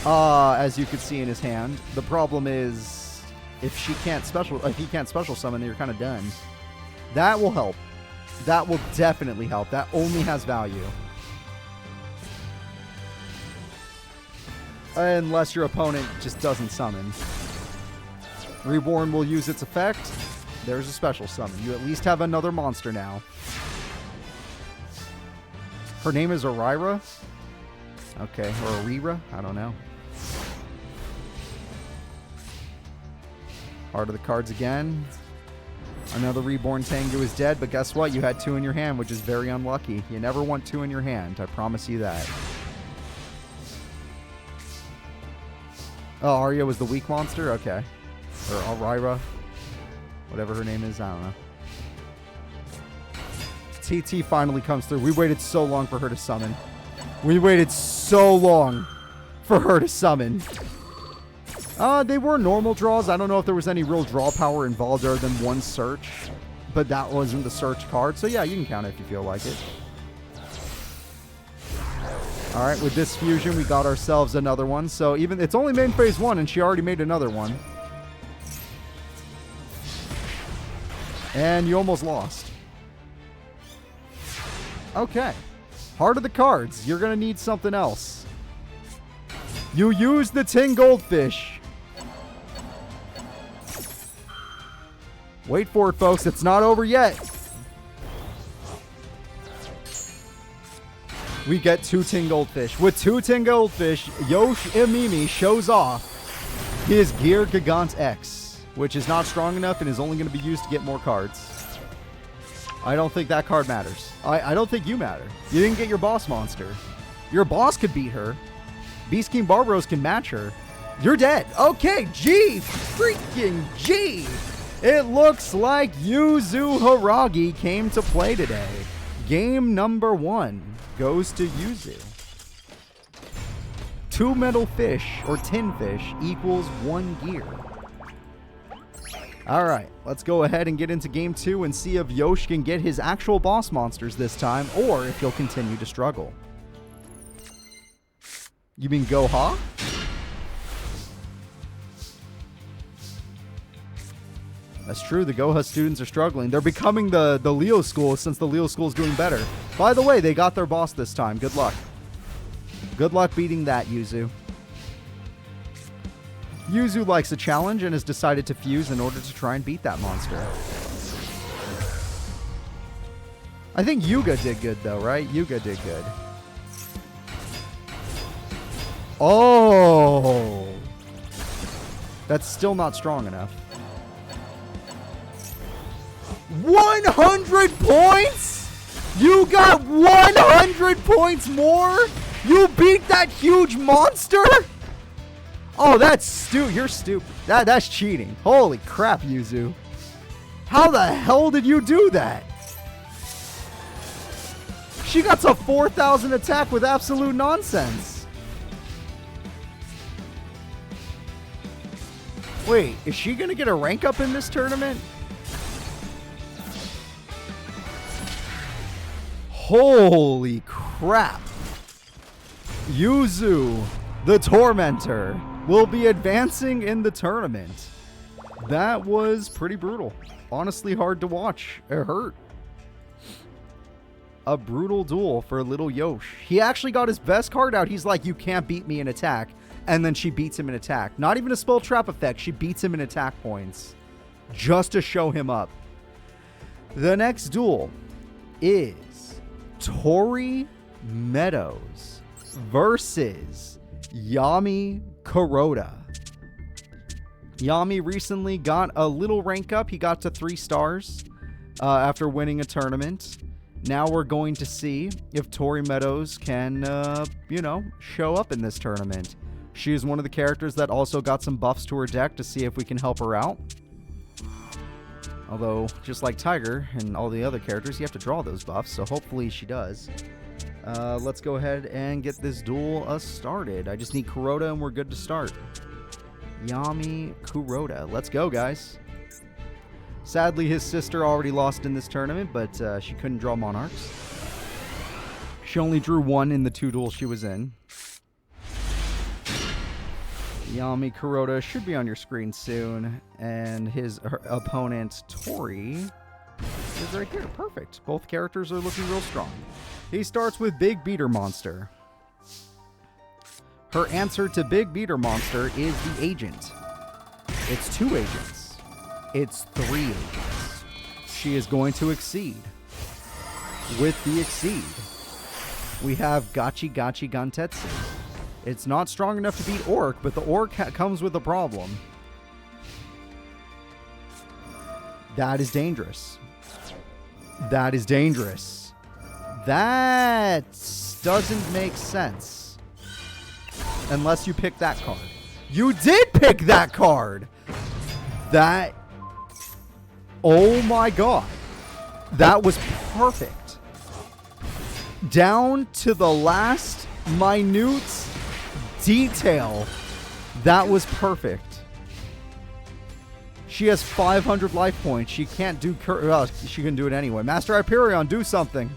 as you could see in his hand. The problem is, if he can't special summon, then you're kind of done. That will help. That will definitely help. That only has value. Unless your opponent just doesn't summon. Reborn will use its effect. There's a special summon. You at least have another monster now. Her name is Orira? Okay, or Orira? I don't know. Heart of the cards again. Another Reborn Tengu is dead, but guess what? You had 2 in your hand, which is very unlucky. You never want 2 in your hand. I promise you that. Oh, Arya was the weak monster? Okay. Or Orira. Whatever her name is, I don't know. TT finally comes through. We waited so long for her to summon. We waited so long for her to summon. They were normal draws. I don't know if there was any real draw power involved other than one search. But that wasn't the search card. So yeah, you can count it if you feel like it. Alright, with this fusion, we got ourselves another one. So even it's only main phase 1, and she already made another one. And you almost lost. Okay. Heart of the cards. You're going to need something else. You use the tin goldfish. Wait for it, folks. It's not over yet. We get 2 tin goldfish. With 2 tin goldfish, Yosh Imimi shows off his Gear Gigant X, which is not strong enough and is only going to be used to get more cards. I don't think that card matters. I don't think you matter. You didn't get your boss monster. Your boss could beat her. Beast King Barbaros can match her. You're dead. Okay, G. Freaking G. It looks like Yuzu Huragi came to play today. Game number 1 goes to Yuzu. 2 metal fish, or tin fish, equals 1 gear. Alright, let's go ahead and get into game 2 and see if Yosh can get his actual boss monsters this time, or if he'll continue to struggle. You mean Goha? That's true, the Goha students are struggling. They're becoming the Leo school since the Leo school is doing better. By the way, they got their boss this time. Good luck. Good luck beating that, Yuzu. Yuzu likes a challenge and has decided to fuse in order to try and beat that monster. I think Yuga did good though, right? Yuga did good. Oh! That's still not strong enough. 100 points? You got 100 points more? You beat that huge monster? Oh, that's stupid. You're stupid. That's cheating. Holy crap, Yuzu. How the hell did you do that? She got to 4,000 attack with absolute nonsense. Wait, is she going to get a rank up in this tournament? Holy crap. Yuzu, the Tormentor, will be advancing in the tournament. That was pretty brutal. Honestly, hard to watch. It hurt. A brutal duel for little Yosh. He actually got his best card out. He's like, you can't beat me in attack. And then she beats him in attack. Not even a spell trap effect. She beats him in attack points. Just to show him up. The next duel is Tori Meadows versus Yami Curota. Yami recently got a little rank up. He got to 3 stars after winning a tournament. Now we're going to see if Tori Meadows can, show up in this tournament. She is one of the characters that also got some buffs to her deck to see if we can help her out. Although, just like Tiger and all the other characters, you have to draw those buffs, so hopefully she does. Let's go ahead and get this duel started. I just need Curota and we're good to start. Yami Curota. Let's go, guys. Sadly, his sister already lost in this tournament, but she couldn't draw Monarchs. She only drew 1 in the 2 duels she was in. Yami Curota should be on your screen soon, and her opponent, Tori, is right here. Perfect. Both characters are looking real strong. He starts with Big Beater Monster. Her answer to Big Beater Monster is the agent. It's 2 agents. It's 3 agents. She is going to exceed. With the exceed, we have Gachi Gachi Gantetsu. It's not strong enough to beat Orc, but the Orc comes with a problem. That is dangerous. That is dangerous. That doesn't make sense. Unless you pick that card. You did pick that card! That... Oh my god. That was perfect. Down to the last minute detail. That was perfect. She has 500 life points. She can't do... she can do it anyway. Master Hyperion, do something.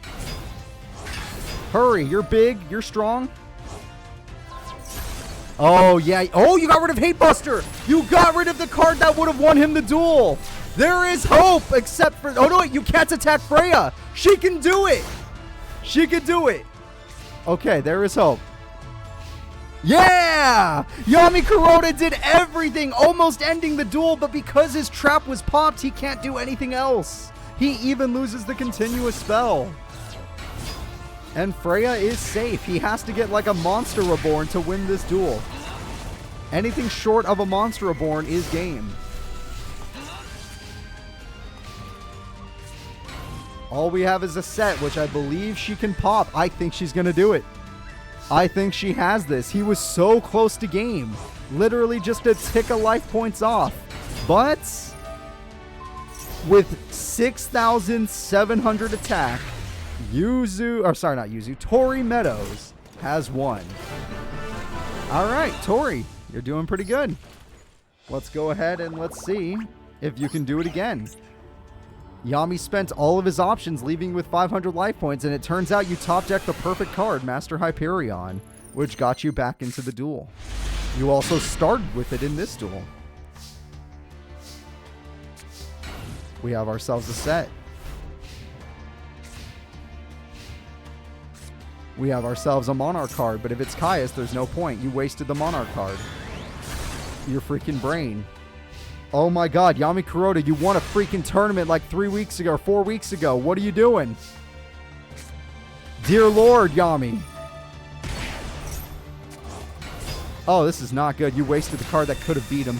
Hurry, you're big, you're strong. Oh, yeah. Oh, you got rid of Hate Buster. You got rid of the card that would have won him the duel. There is hope, except for... Oh, no, you can't attack Freya. She can do it. She can do it. Okay, there is hope. Yeah! Yami Curota did everything, almost ending the duel, but because his trap was popped, he can't do anything else. He even loses the continuous spell. And Freya is safe. He has to get like a Monster Reborn to win this duel. Anything short of a Monster Reborn is game. All we have is a set, which I believe she can pop. I think she's going to do it. I think she has this. He was so close to game. Literally just a tick of life points off. But with 6,700 attack, Tori Meadows has won. All right, Tori, you're doing pretty good. Let's go ahead and let's see if you can do it again. Yami spent all of his options, leaving with 500 life points, and it turns out you top decked the perfect card, Master Hyperion, which got you back into the duel. You also started with it in this duel. We have ourselves a set. We have ourselves a Monarch card, but if it's Caius, there's no point. You wasted the Monarch card. Your freaking brain. Oh my god, Yami Curota, you won a freaking tournament like 3 weeks ago or 4 weeks ago. What are you doing? Dear Lord, Yami. Oh, this is not good. You wasted the card that could have beat him.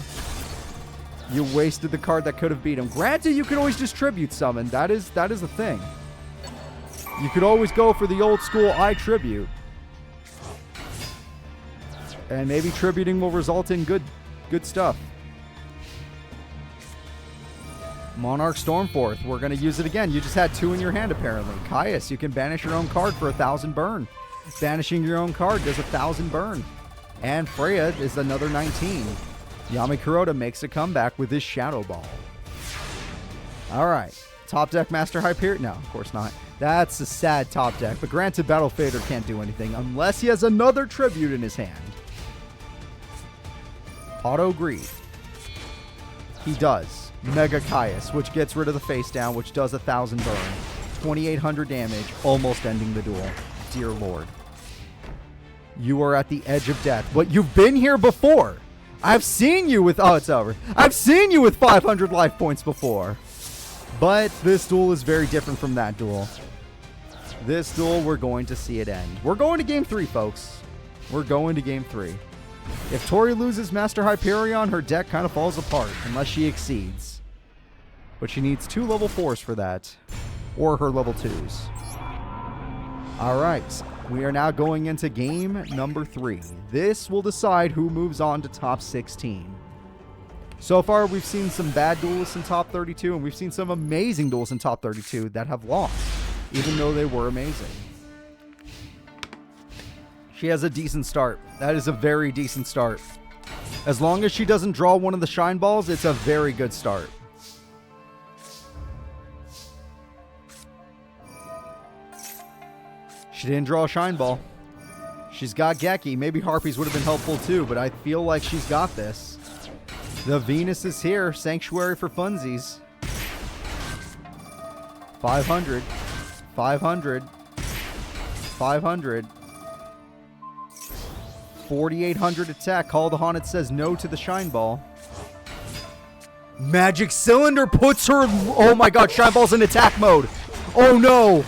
You wasted the card that could have beat him. Granted, you could always distribute summon. That is a thing. You could always go for the old school I tribute. And maybe tributing will result in good stuff. Monarch Stormforth. We're going to use it again. You just had 2 in your hand, apparently. Caius, you can banish your own card for 1,000 burn. Banishing your own card does 1,000 burn. And Freya is another 19. Yami Curota makes a comeback with his Shadow Ball. All right. Top deck Master Hyperion. No, of course not. That's a sad top deck. But granted, Battle Fader can't do anything unless he has another tribute in his hand. Auto Greed. He does. Mega Caius, which gets rid of the face down, which does 1,000 burn. 2,800 damage, almost ending the duel. Dear Lord. You are at the edge of death. But you've been here before. I've seen you with... Oh, it's over. I've seen you with 500 life points before. But this duel is very different from that duel. This duel, we're going to see it end. We're going to game 3, folks. We're going to game 3. If Tori loses Master Hyperion, her deck kind of falls apart, unless she exceeds. But she needs 2 level 4s for that. Or her level 2s. Alright, we are now going into game number 3. This will decide who moves on to top 16. So far, we've seen some bad duelists in top 32, and we've seen some amazing duelists in top 32 that have lost, even though they were amazing. She has a decent start. That is a very decent start. As long as she doesn't draw one of the shine balls, it's a very good start. She didn't draw a shine ball. She's got Geki. Maybe Harpies would have been helpful too, but I feel like she's got this. The Venus is here. Sanctuary for funsies. 500. 500. 500. 4,800 attack. Call the Haunted says no to the Shine Ball. Magic Cylinder puts her... Oh my god, Shine Ball's in attack mode. Oh no.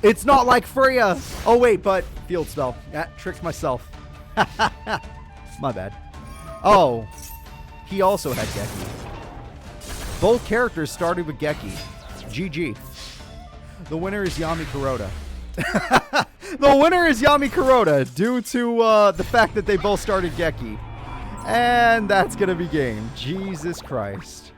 It's not like Freya. Oh wait, but field spell. That tricked myself. My bad. Oh. He also had Geki. Both characters started with Geki. GG. The winner is Yami Curota. The winner is Yami Curota due to the fact that they both started Geki. And that's going to be game. Jesus Christ.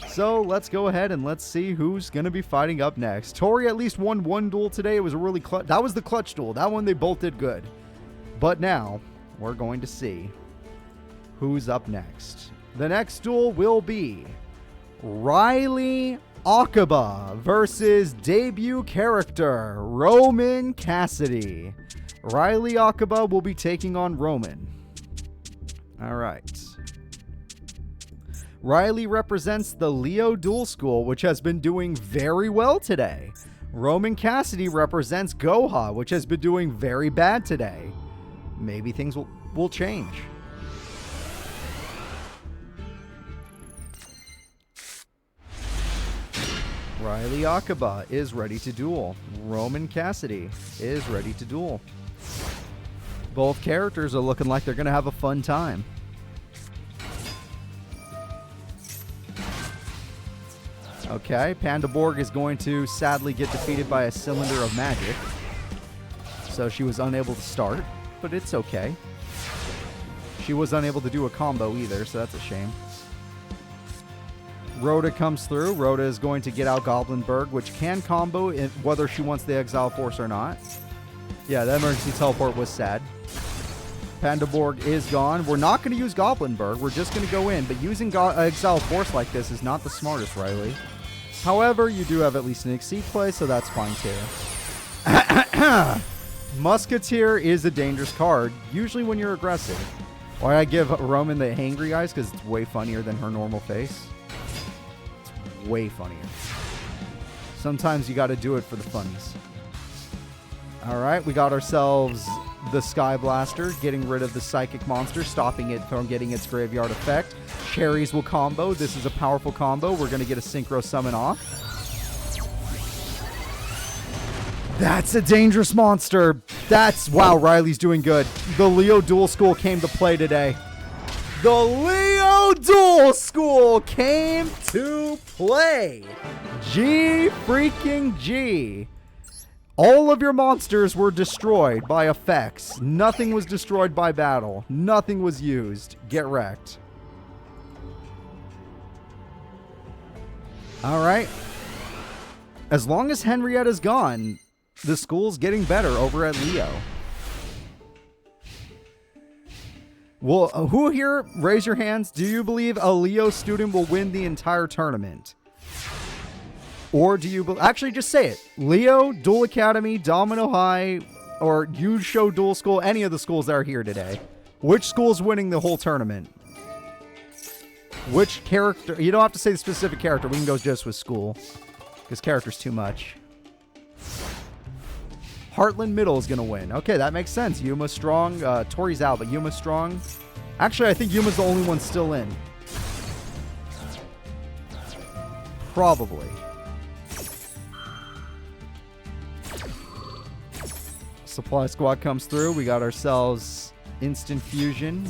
So let's go ahead and let's see who's going to be fighting up next. Tori at least won one duel today. It was a really clutch. That was the clutch duel. That one they both did good. But now we're going to see who's up next. The next duel will be Riley Aaba versus debut character Roman Cassidy. Riley Aaba will be taking on Roman. All right. Riley represents the Leo Duel School, which has been doing very well today. Roman Cassidy represents Goha, which has been doing very bad today. Maybe things will change. Riley Aaba is ready to duel. Roman Cassidy is ready to duel. Both characters are looking like they're going to have a fun time. Okay, Pandaborg is going to sadly get defeated by a cylinder of magic. So she was unable to start, but it's okay. She was unable to do a combo either, so that's a shame. Rhoda comes through. Rhoda is going to get out Goblinberg, which can combo whether she wants the Exile Force or not. Yeah, that emergency teleport was sad. Pandaborg is gone. We're not going to use Goblinberg. We're just going to go in. But using Exile Force like this is not the smartest, Riley. However, you do have at least an Exceed play, so that's fine too. Musketeer is a dangerous card, usually when you're aggressive. Why I give Roman the hangry eyes? Because it's way funnier than her normal face. It's way funnier. Sometimes you got to do it for the funnies. All right, we got ourselves the Sky Blaster, getting rid of the Psychic Monster, stopping it from getting its graveyard effect. Cherries will combo. This is a powerful combo. We're going to get a Synchro Summon off. That's a dangerous monster. Wow, Riley's doing good. The Leo Duel School came to play today. The Leo Duel School came to play. G freaking G. All of your monsters were destroyed by effects. Nothing was destroyed by battle. Nothing was used. Get wrecked. All right. As long as Henrietta's gone, the school's getting better over at Leo. Well, who here, raise your hands, do you believe a Leo student will win the entire tournament? Or do you... Actually, just say it. Leo, Duel Academy, Domino High, or Yusho Duel School, any of the schools that are here today. Which school's winning the whole tournament? Which character... You don't have to say the specific character. We can go just with school. Because character's too much. Heartland Middle is going to win. Okay, that makes sense. Yuma's strong. Tori's out, but Yuma's strong. Actually, I think Yuma's the only one still in. Probably. Supply Squad comes through. We got ourselves Instant Fusion.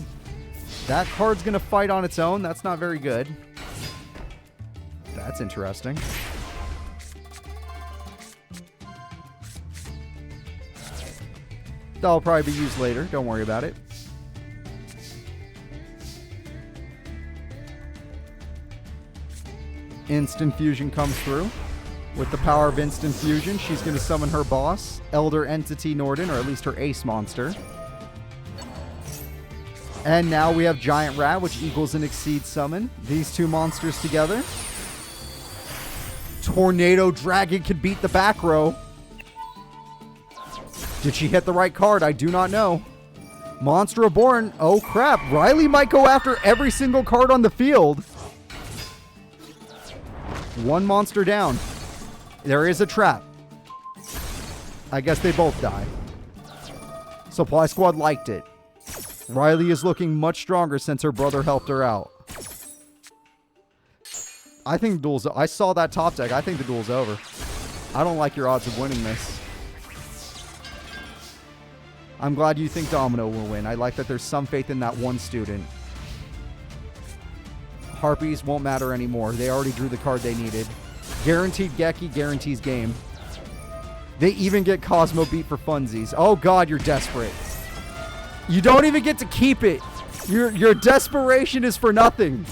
That card's going to fight on its own. That's not very good. That's interesting. That'll probably be used later. Don't worry about it. Instant Fusion comes through. With the power of Instant Fusion, she's going to summon her boss, Elder Entity Norden, or at least her ace monster. And now we have Giant Rat, which equals an Exceed summon. These two monsters together. Tornado Dragon can beat the back row. Did she hit the right card? I do not know. Monster Reborn. Oh, crap. Riley might go after every single card on the field. One monster down. There is a trap. I guess they both die. Supply Squad liked it. Riley is looking much stronger since her brother helped her out. I think the duel's... I saw that top deck. I think the duel's over. I don't like your odds of winning this. I'm glad you think Domino will win. I like that there's some faith in that one student. Harpies won't matter anymore. They already drew the card they needed. Guaranteed Geki guarantees game. They even get Cosmo beat for funsies. Oh god, you're desperate. You don't even get to keep it. Your desperation is for nothing.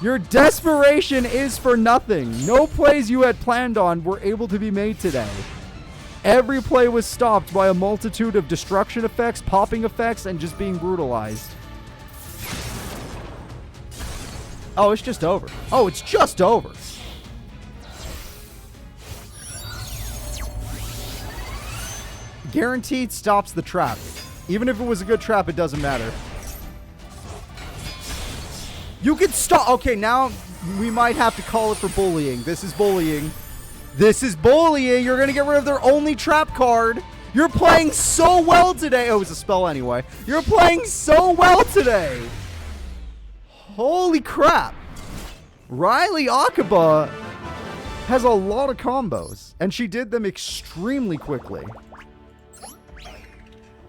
Your desperation is for nothing. No plays you had planned on were able to be made today. Every play was stopped by a multitude of destruction effects, popping effects, and just being brutalized. Oh, it's just over. Oh, it's just over. Guaranteed stops the trap. Even if it was a good trap, it doesn't matter. You can stop. Okay, now we might have to call it for bullying. This is bullying. This is bullying. You're going to get rid of their only trap card. You're playing so well today. Oh, it was a spell anyway. You're playing so well today. Holy crap. Riley Aaba has a lot of combos, and she did them extremely quickly.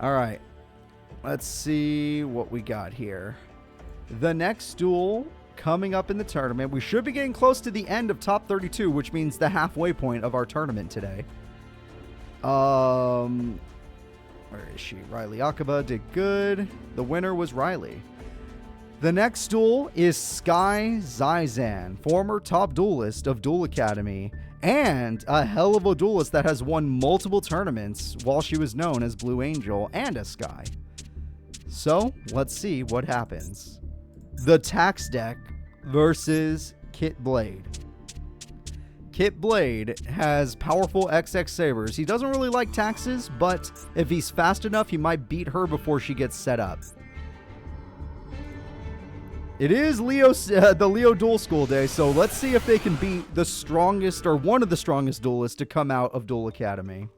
All right. Let's see what we got here. The next duel coming up in the tournament. We should be getting close to the end of top 32, which means the halfway point of our tournament today. Where is she? Riley Aaba did good. The winner was Riley. The next duel is Sky Zizan, former top duelist of Duel Academy, and a hell of a duelist that has won multiple tournaments while she was known as Blue Angel and as Sky. So, let's see what happens. The Tax deck versus Kit Blade. Kit Blade has powerful XX sabers. He doesn't really like taxes, but if he's fast enough, he might beat her before she gets set up. It is the Leo Duel School Day, so let's see if they can beat the strongest or one of the strongest duelists to come out of Duel Academy.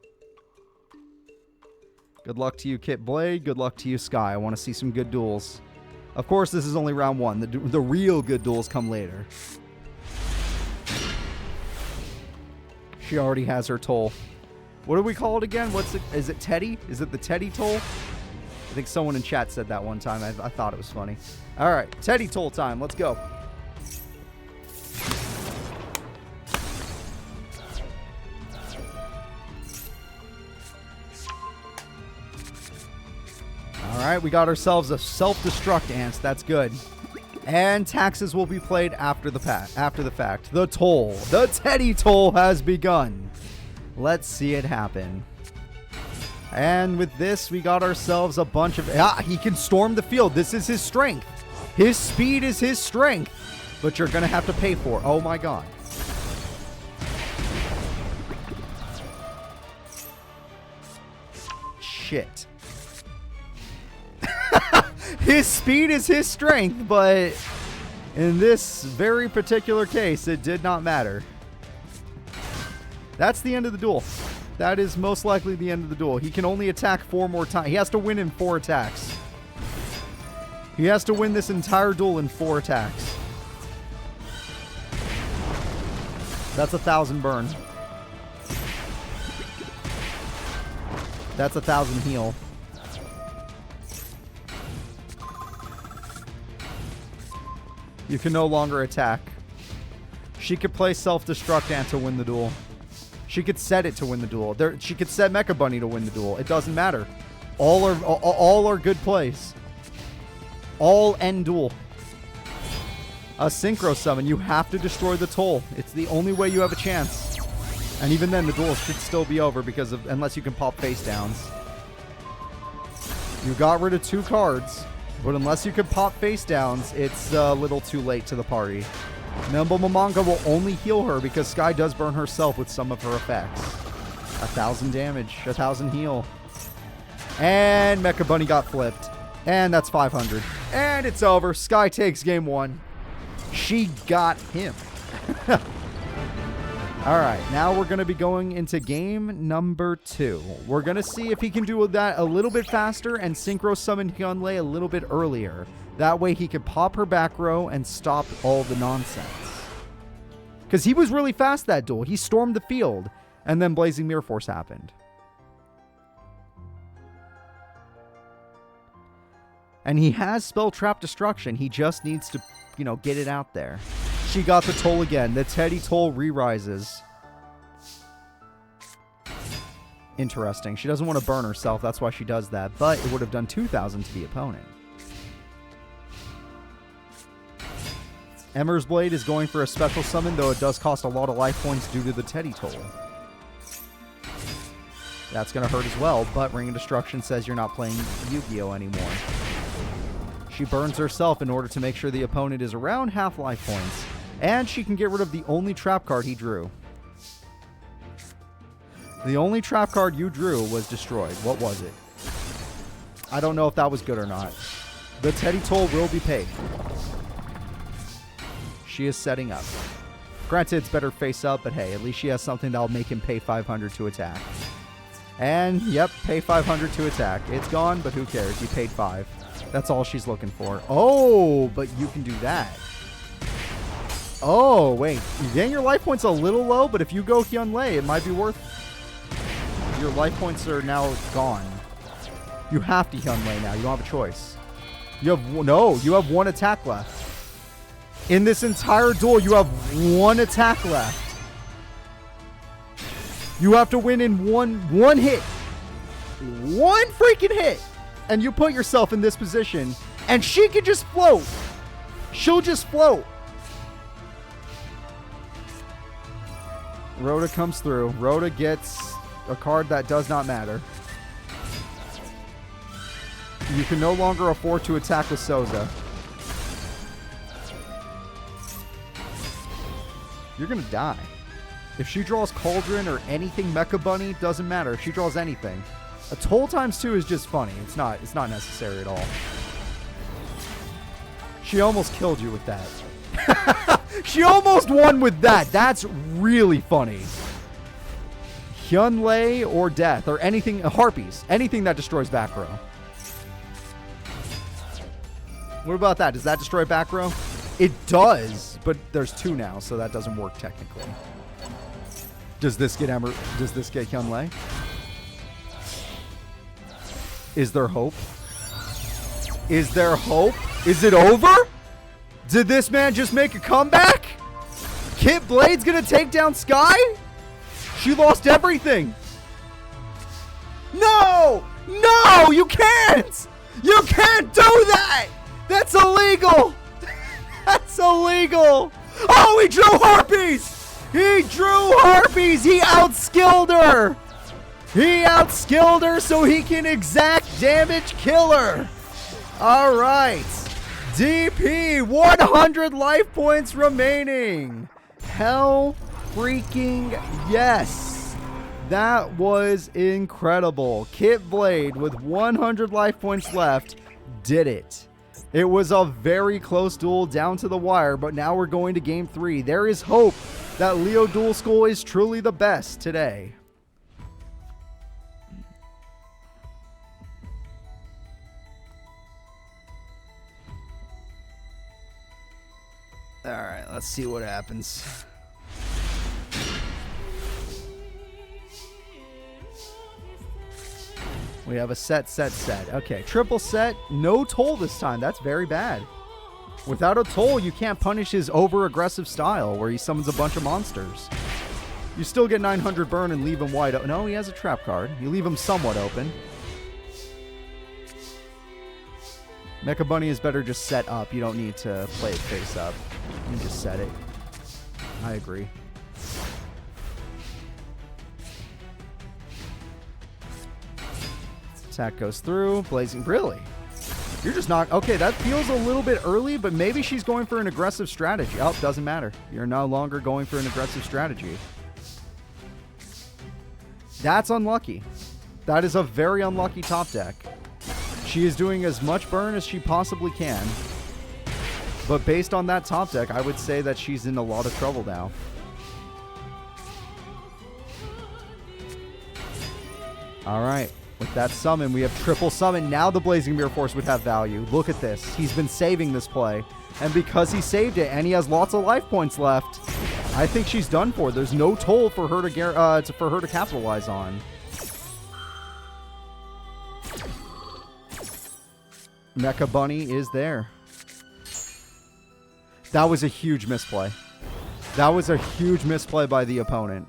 Good luck to you, Kit Blade. Good luck to you, Sky. I want to see some good duels. Of course, this is only round one. The real good duels come later. She already has her toll. What do we call it again? Is it Teddy? Is it the Teddy toll? I think someone in chat said that one time. I thought it was funny. All right, Teddy toll time. Let's go. All right, we got ourselves a self-destruct ant. That's good. And taxes will be played after the fact. The toll. The Teddy toll has begun. Let's see it happen. And with this, we got ourselves a bunch of... he can storm the field. This is his strength. His speed is his strength. But you're going to have to pay for it. Oh, my God. Shit. His speed is his strength, but in this very particular case, it did not matter. That's the end of the duel. That is most likely the end of the duel. He can only attack 4 more times. He has to win in 4 attacks. He has to win this entire duel in 4 attacks. That's 1,000 burn. That's 1,000 heal. You can no longer attack. She could play self-destruct ant to win the duel. She could set it to win the duel. She could set Mecha Bunny to win the duel. It doesn't matter. All are good plays. All end duel. A synchro summon. You have to destroy the toll. It's the only way you have a chance. And even then, the duel should still be over because of unless you can pop face downs. You got rid of 2 cards, but unless you can pop face downs, it's a little too late to the party. Nimble Momonga will only heal her because Sky does burn herself with some of her effects. 1,000 damage, 1,000 heal. And Mecha Bunny got flipped. And that's 500. And it's over. Sky takes game 1. She got him. Alright, now we're going to be going into game number 2. We're going to see if he can do that a little bit faster and synchro summon Hyunlei a little bit earlier. That way he could pop her back row and stop all the nonsense. Because he was really fast that duel. He stormed the field, and then Blazing Mirror Force happened. And he has Spell Trap Destruction. He just needs to, you know, get it out there. She got the toll again. The Teddy toll re-rises. Interesting. She doesn't want to burn herself. That's why she does that. But it would have done 2,000 to the opponent. Emmer's Blade is going for a special summon, though it does cost a lot of life points due to the Teddy toll. That's going to hurt as well, but Ring of Destruction says you're not playing Yu-Gi-Oh! Anymore. She burns herself in order to make sure the opponent is around half life points, and she can get rid of the only trap card he drew. The only trap card you drew was destroyed. What was it? I don't know if that was good or not. The Teddy toll will be paid. She is setting up. Granted, it's better face up, but hey, at least she has something that'll make him pay 500 to attack. And, yep, pay 500 to attack. It's gone, but who cares? You paid 5. That's all she's looking for. Oh, but you can do that. Oh, wait. You're getting your life points a little low, but if you go Hyunlei, it might be worth... Your life points are now gone. You have to Hyunlei now. You don't have a choice. You have... No, you have 1 attack left. In this entire duel, you have 1 attack left. You have to win in one hit. 1 freaking hit. And you put yourself in this position. And she can just float. She'll just float. Rhoda comes through. Rhoda gets a card that does not matter. You can no longer afford to attack with Souza. You're going to die. If she draws Cauldron or anything Mecha Bunny, doesn't matter. If she draws anything. A toll times 2 is just funny. It's not necessary at all. She almost killed you with that. She almost won with that. That's really funny. Hyunlei or Death or anything, Harpies. Anything that destroys back row. What about that? Does that destroy back row? It does, but there's 2 now, so that doesn't work technically. Does this get Emmer? Does this get Hyunlei? Is there hope? Is there hope? Is it over? Did this man just make a comeback? Kit Blade's gonna take down Sky? She lost everything. No! No! You can't! You can't do that! That's illegal! That's illegal! Oh, he drew Harpies! He drew Harpies! He outskilled her! He outskilled her so he can exact damage kill her! Alright. DP, 100 life points remaining. Hell freaking yes. That was incredible. Kit Blade with 100 life points left did it. It was a very close duel down to the wire, but now we're going to game 3. There is hope that Leo Duel School is truly the best today. Alright, let's see what happens. We have a set. Okay, triple set. No toll this time. That's very bad. Without a toll, you can't punish his over-aggressive style where he summons a bunch of monsters. You still get 900 burn and leave him wide open. No, he has a trap card. You leave him somewhat open. Mecha Bunny is better just set up. You don't need to play it face up. You can just set it. I agree. Attack goes through. Blazing. Really? You're just not... Okay, that feels a little bit early, but maybe she's going for an aggressive strategy. Oh, doesn't matter. You're no longer going for an aggressive strategy. That's unlucky. That is a very unlucky top deck. She is doing as much burn as she possibly can. But based on that top deck, I would say that she's in a lot of trouble now. All right. With that summon, we have triple summon. Now the Blazing Mirror Force would have value. Look at this. He's been saving this play. And because he saved it and he has lots of life points left, I think she's done for. There's no toll for her to capitalize on. Mecha Bunny is there. That was a huge misplay. That was a huge misplay by the opponent.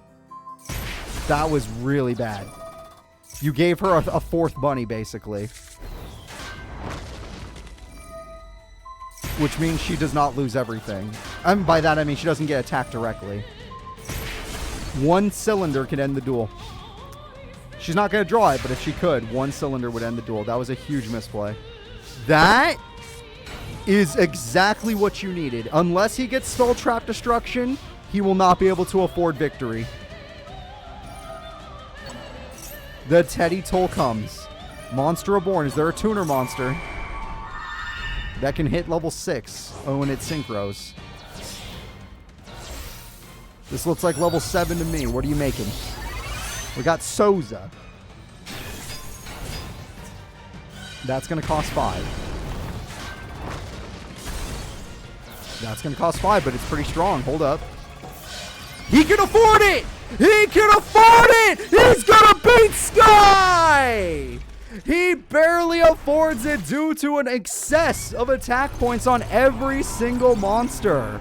That was really bad. You gave her a fourth bunny, basically. Which means she does not lose everything. And by that, I mean she doesn't get attacked directly. One cylinder could end the duel. She's not going to draw it, but if she could, one cylinder would end the duel. That was a huge misplay. That is exactly what you needed. Unless he gets Spell Trap Destruction, he will not be able to afford victory. The Teddy Toll comes. Monster Reborn. Is there a tuner monster that can hit level 6 when it synchros? This looks like level 7 to me. What are you making? We got Souza. That's going to cost 5. That's going to cost 5, but it's pretty strong. Hold up. He can afford it! He can afford it! He's gonna beat Sky! He barely affords it due to an excess of attack points on every single monster.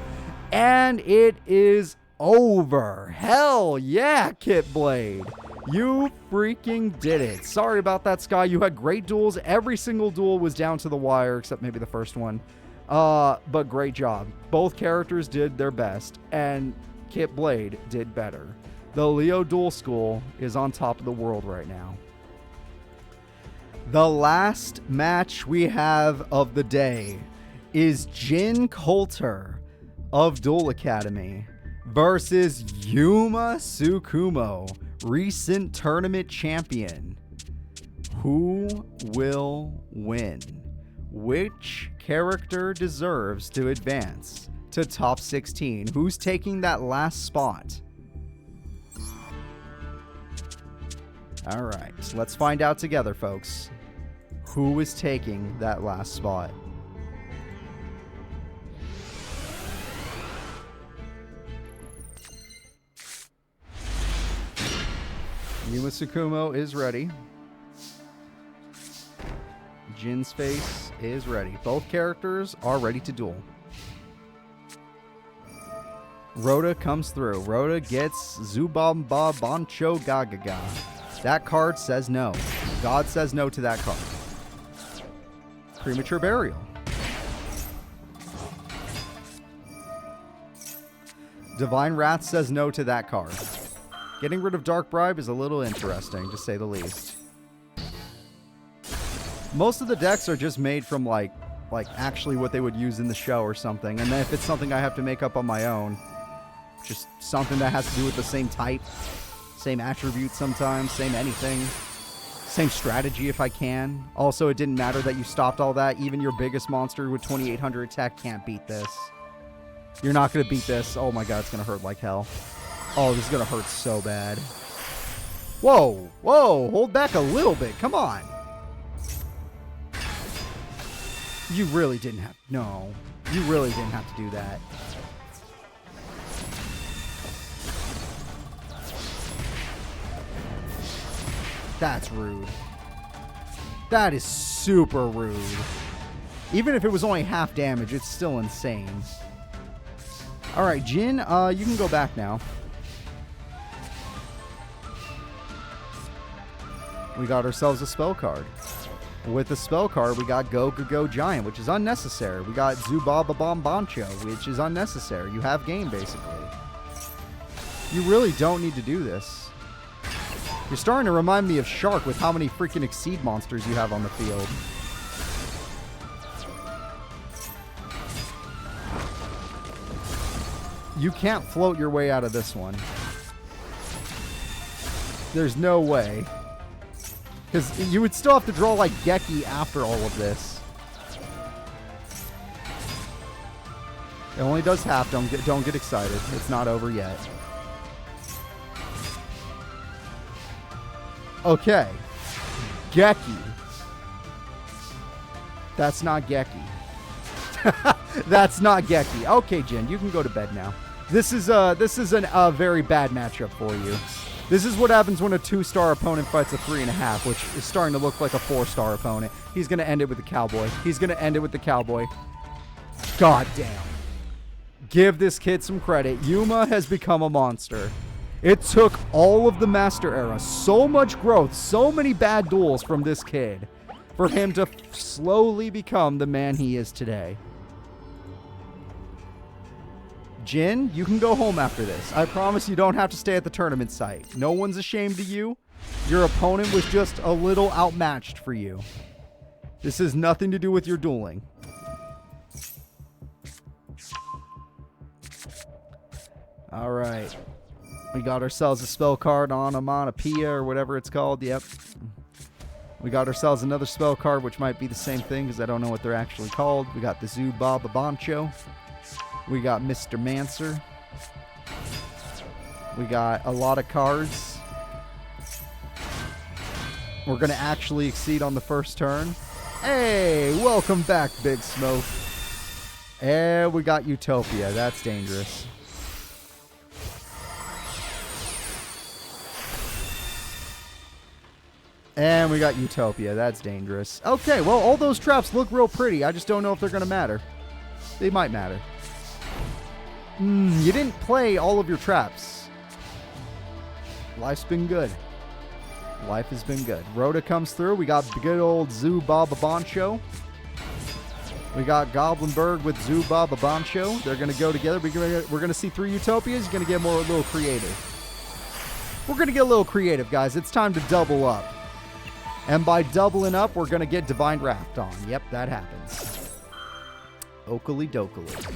And it is over. Hell yeah, Kit Blade. You freaking did it. Sorry about that, Sky. You had great duels. Every single duel was down to the wire, except maybe the first one. But great job. Both characters did their best, and Kit Blade did better. The Leo Duel School is on top of the world right now. The last match we have of the day is Jin Coulter of Duel Academy versus Yuma Sukumo, recent tournament champion. Who will win? Which character deserves to advance to top 16? Who's taking that last spot? All right, so let's find out together, folks. Who is taking that last spot? Yuma Sukumo is ready. Jin's face is ready. Both characters are ready to duel. Rhoda comes through. Rhoda gets Zubamba Bancho Gagaga. That card says no. God says no to that card. Premature Burial. Divine Wrath says no to that card. Getting rid of Dark Bribe is a little interesting, to say the least. Most of the decks are just made from like actually what they would use in the show or something. And then if it's something I have to make up on my own, just something that has to do with the same type, same attribute sometimes, same anything, same strategy if I can. Also, it didn't matter that you stopped all that. Even your biggest monster with 2800 attack can't beat this. You're not going to beat this. Oh my god, it's going to hurt like hell. Oh, this is going to hurt so bad. Whoa, whoa, hold back a little bit. Come on. You really didn't have... No. You really didn't have to do that. That's rude. That is super rude. Even if it was only half damage, it's still insane. Alright, Jin, you can go back now. We got ourselves a spell card. With the spell card, we got Go Go Go Giant, which is unnecessary. We got Zubaba Bomb Bancho, which is unnecessary. You have game, basically. You really don't need to do this. You're starting to remind me of Shark with how many freaking Exceed monsters you have on the field. You can't float your way out of this one. There's no way. Because you would still have to draw like Geki after all of this. It only does half. Don't get excited. It's not over yet. Okay. Geki. That's not Geki. That's not Geki. Okay, Jin, you can go to bed now. This is a very bad matchup for you. This is what happens when a 2-star opponent fights a 3.5, which is starting to look like a 4-star opponent. He's going to end it with the cowboy. He's going to end it with the cowboy. God damn. Give this kid some credit. Yuma has become a monster. It took all of the Master Era, so much growth, so many bad duels from this kid, for him to slowly become the man he is today. Jin, you can go home after this. I promise you don't have to stay at the tournament site. No one's ashamed of you. Your opponent was just a little outmatched for you. This has nothing to do with your dueling. Alright. We got ourselves a spell card on Onomatopoeia or whatever it's called. Yep. We got ourselves another spell card, which might be the same thing because I don't know what they're actually called. We got the Zubaba Bancho. We got Mr. Mancer. We got a lot of cards. We're going to actually exceed on the first turn. Hey, welcome back, Big Smoke. And we got Utopia. That's dangerous. And we got Utopia. That's dangerous. Okay, well, all those traps look real pretty. I just don't know if they're going to matter. They might matter. You didn't play all of your traps. Life's been good. Life has been good. Rhoda comes through. We got good old Zubaba Bancho. We got Goblinberg with Zubaba Bancho. They're going to go together. We're going to see 3 Utopias. You're going to get a little creative. We're going to get a little creative, guys. It's time to double up. And by doubling up, we're going to get Divine Raft on. Yep, that happens. Oakley dokily.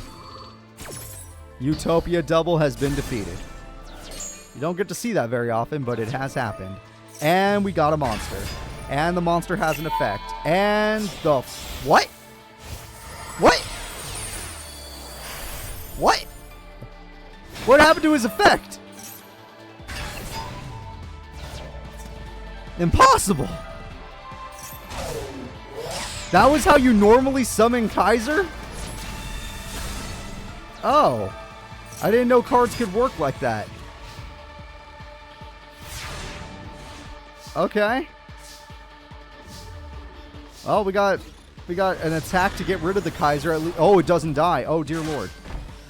Utopia double has been defeated. You don't get to see that very often, but it has happened. And we got a monster. And the monster has an effect. And the... What? What? What? What happened to his effect? Impossible. That was how you normally summon Kaiser? Oh. I didn't know cards could work like that. Okay. Oh, we got an attack to get rid of the Kaiser. At least. Oh, it doesn't die. Oh, dear Lord.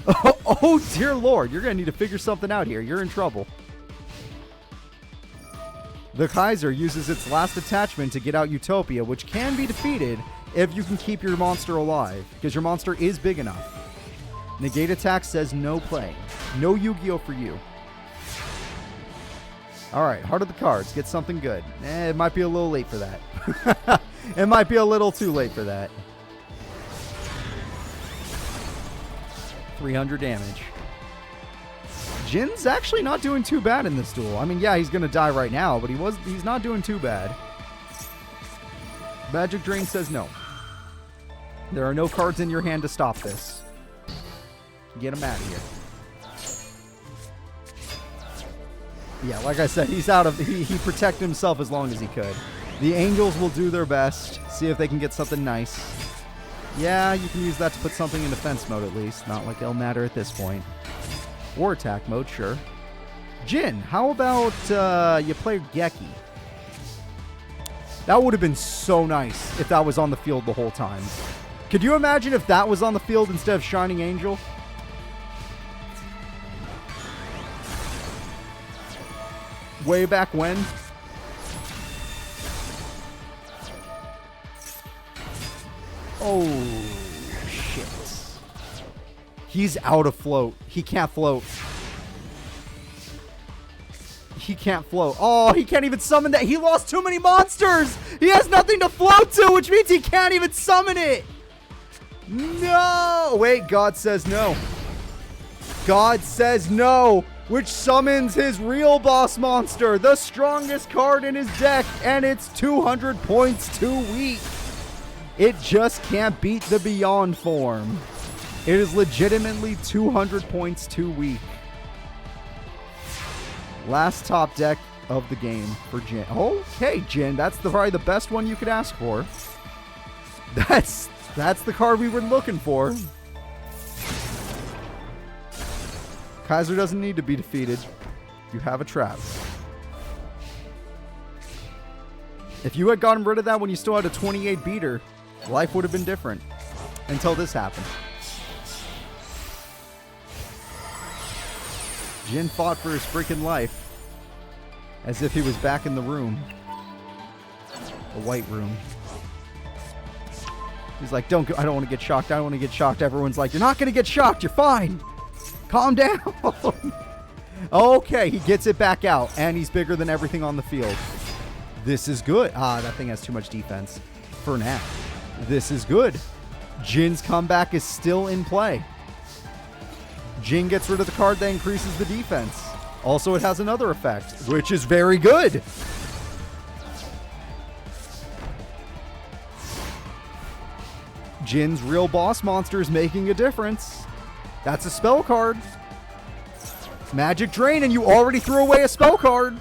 Oh, dear Lord. You're going to need to figure something out here. You're in trouble. The Kaiser uses its last attachment to get out Utopia, which can be defeated if you can keep your monster alive, because your monster is big enough. Negate attack says no play. No Yu-Gi-Oh for you. Alright, Heart of the Cards. Get something good. It might be a little late for that. It might be a little too late for that. 300 damage. Jin's actually not doing too bad in this duel. I mean, yeah, he's going to die right now, but he's not doing too bad. Magic Drain says no. There are no cards in your hand to stop this. Get him out of here. Yeah, like I said, he's out of... He protected himself as long as he could. The Angels will do their best. See if they can get something nice. Yeah, you can use that to put something in defense mode at least. Not like it'll matter at this point. War attack mode, sure. Jin, how about you play Geki? That would have been so nice if that was on the field the whole time. Could you imagine if that was on the field instead of Shining Angel? Way back when. Oh, shit. He's out of float. He can't float. He can't float. Oh, he can't even summon that. He lost too many monsters. He has nothing to float to, which means he can't even summon it. No. Wait, God says no. God says no, which summons his real boss monster, the strongest card in his deck, and it's 200 points too weak. It just can't beat the Beyond form. It is legitimately 200 points too weak. Last top deck of the game for Jin. Okay, Jin, that's probably the best one you could ask for. That's the card we were looking for. Kaiser doesn't need to be defeated. You have a trap. If you had gotten rid of that when you still had a 28 beater, life would have been different. Until this happened. Jin fought for his freaking life. As if he was back in the room. The white room. He's like, I don't want to get shocked. I don't want to get shocked. Everyone's like, you're not going to get shocked. You're fine. Calm down. Okay, he gets it back out. And he's bigger than everything on the field. This is good. That thing has too much defense. For now. This is good. Jin's comeback is still in play. Jin gets rid of the card that increases the defense. Also, it has another effect, which is very good. Jin's real boss monster is making a difference. That's a spell card. Magic Drain, and you already threw away a spell card.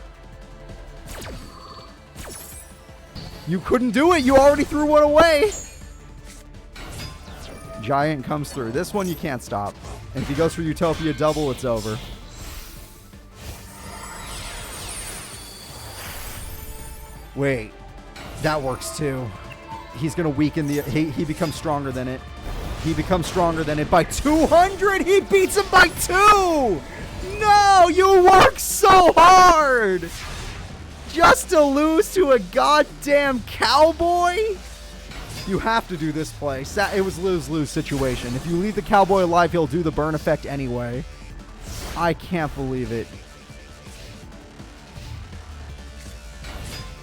You couldn't do it. You already threw one away. Giant comes through. This one you can't stop. And if he goes for Utopia double, it's over. Wait. That works too. He's going to weaken the... He becomes stronger than it. He becomes stronger than it by 200. He beats him by 2. No, you work so hard. Just to lose to a goddamn cowboy? You have to do this play. It was lose-lose situation. If you leave the cowboy alive, he'll do the burn effect anyway. I can't believe it.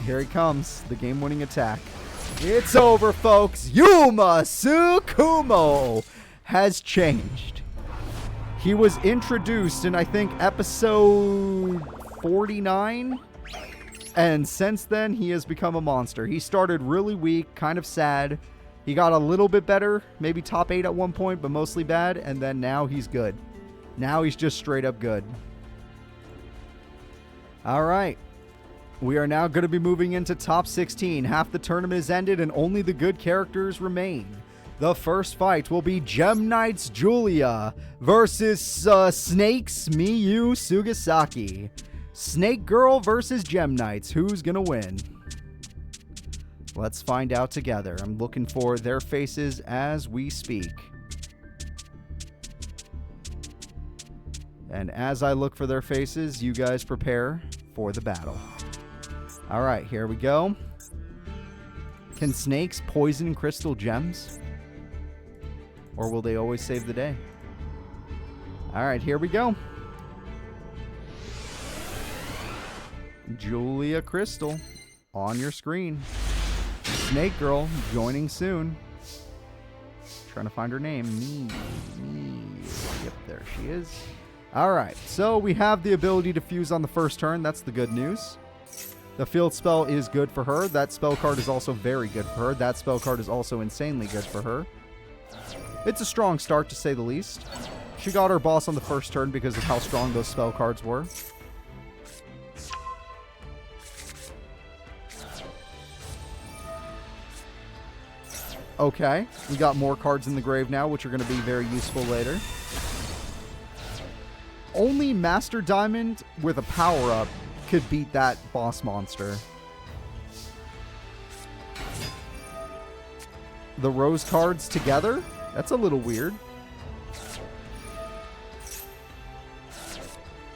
Here he comes. The game-winning attack. It's over, folks. Yuma Sukumo has changed. He was introduced in, I think, episode 49. And since then, he has become a monster. He started really weak, kind of sad. He got a little bit better, maybe top 8 at one point, but mostly bad. And then now he's good. Now he's just straight up good. All right. We are now going to be moving into top 16. Half the tournament is ended and only the good characters remain. The first fight will be Gem Knight's Julia versus Snake's Miyu Sugisaki. Snake Girl versus Gem Knights. Who's going to win? Let's find out together. I'm looking for their faces as we speak. And as I look for their faces, you guys prepare for the battle. All right, here we go. Can snakes poison crystal gems? Or will they always save the day? All right, here we go. Julia Crystal on your screen. Snake Girl joining soon. Trying to find her name. Yep, there she is. All right, so we have the ability to fuse on the first turn. That's the good news. The field spell is good for her. That spell card is also very good for her. That spell card is also insanely good for her. It's a strong start, to say the least. She got her boss on the first turn because of how strong those spell cards were. Okay, we got more cards in the grave now, which are going to be very useful later. Only Master Diamond with a power-up could beat that boss monster. The rose cards together? That's a little weird.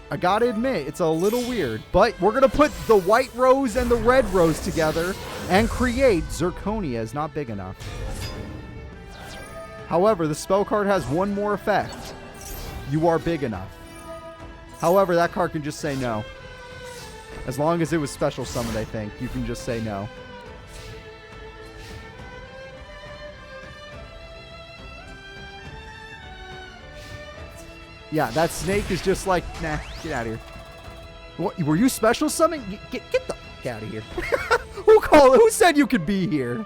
I gotta admit, it's a little weird. But we're gonna put the white rose and the red rose together and create Zirconia is not big enough. However, the spell card has one more effect. You are big enough. However, that card can just say no. As long as it was special summoned, I think. You can just say no. Yeah, that snake is just like, nah, get out of here. What, were you special summoned? Get the fuck out of here. Who said you could be here?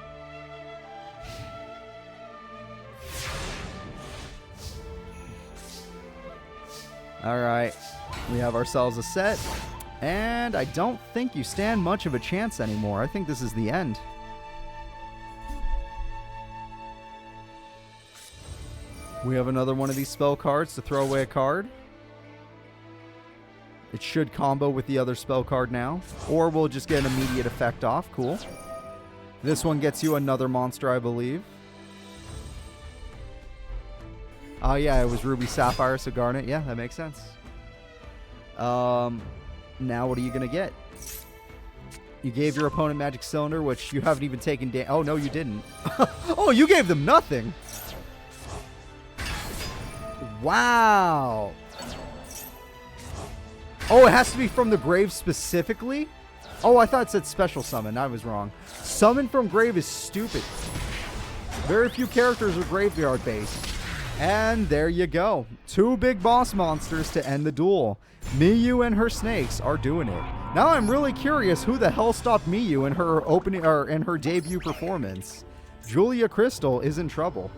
All right. We have ourselves a set. And I don't think you stand much of a chance anymore. I think this is the end. We have another one of these spell cards to throw away a card. It should combo with the other spell card now. Or we'll just get an immediate effect off. Cool. This one gets you another monster, I believe. Oh, yeah, it was Ruby, Sapphire, so Garnet. Yeah, that makes sense. Now what are you going to get? You gave your opponent Magic Cylinder, which you haven't even taken damage. Oh, no, you didn't. Oh, you gave them nothing. Wow. Oh, it has to be from the grave specifically? Oh, I thought it said special summon. I was wrong. Summon from grave is stupid. Very few characters are graveyard based. And there you go. 2 big boss monsters to end the duel. Miyu and her snakes are doing it. Now I'm really curious who the hell stopped Miyu in her opening or in her debut performance. Julia Crystal is in trouble.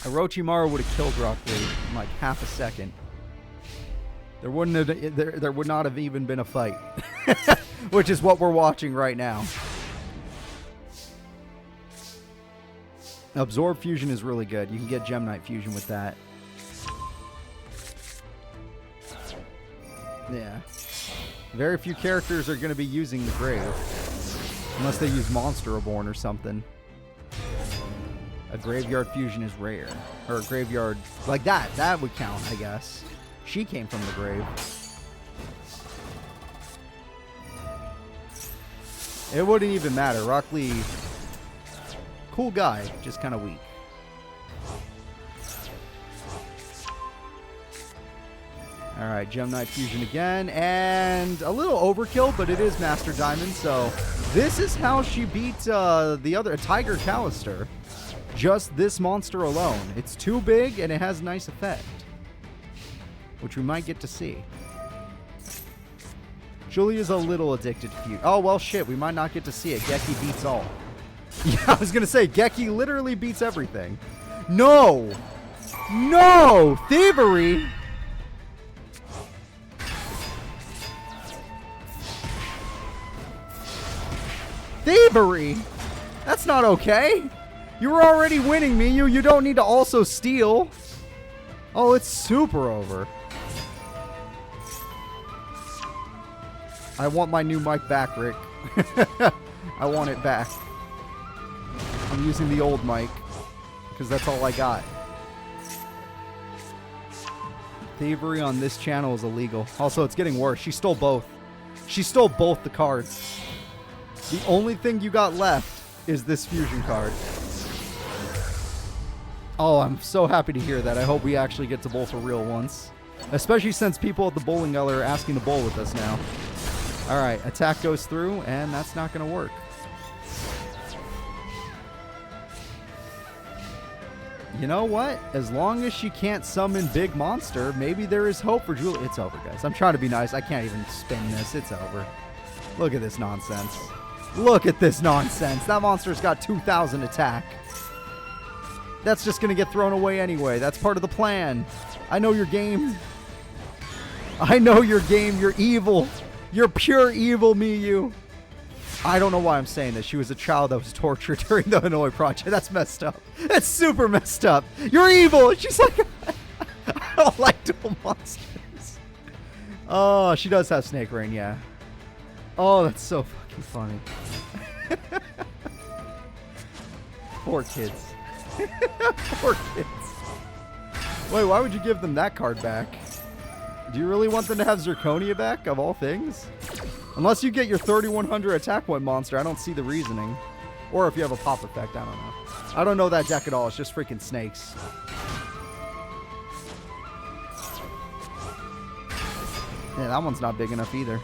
Orochimaru would have killed Rock Lee in like half a second. There would not have even been a fight. Which is what we're watching right now. Absorb Fusion is really good. You can get Gem Knight Fusion with that. Yeah. Very few characters are going to be using the grave. Unless they use Monster Reborn or something. A Graveyard Fusion is rare. Or a Graveyard... Like that. That would count, I guess. She came from the grave. It wouldn't even matter. Rock Lee... Cool guy. Just kind of weak. Alright, Gem Knight Fusion again. And a little overkill, but it is Master Diamond. So this is how she beat the other... Tiger Callister. Just this monster alone. It's too big and it has a nice effect. Which we might get to see. Julia's a little addicted to Fusion. Oh, well, shit. We might not get to see it. Geki beats all. Yeah, I was going to say, Geki literally beats everything. No! No! Thievery! Thievery? That's not okay. You were already winning, Miyu. You don't need to also steal. Oh, it's super over. I want my new mic back, Rick. I want it back. I'm using the old mic because that's all I got. Thievery on this channel is illegal. Also, it's getting worse. She stole both. She stole both the cards. The only thing you got left is this fusion card. Oh, I'm so happy to hear that. I hope we actually get to bowl for real once. Especially since people at the bowling alley are asking to bowl with us now. Alright, attack goes through, and that's not going to work. You know what? As long as she can't summon big monster, maybe there is hope for Julia. It's over, guys. I'm trying to be nice. I can't even spin this. It's over. Look at this nonsense. Look at this nonsense. That monster's got 2,000 attack. That's just going to get thrown away anyway. That's part of the plan. I know your game. I know your game. You're evil. You're pure evil, Miyu. I don't know why I'm saying this. She was a child that was tortured during the Hanoi Project. That's messed up. That's super messed up. You're evil. She's like, I don't like dual monsters. Oh, she does have Snake Rain, yeah. Oh, that's so fucking funny. Poor kids. Poor kids. Wait, why would you give them that card back? Do you really want them to have Zirconia back, of all things? Unless you get your 3,100 attack point monster, I don't see the reasoning. Or if you have a pop effect, I don't know. I don't know that deck at all. It's just freaking snakes. Yeah, that one's not big enough either.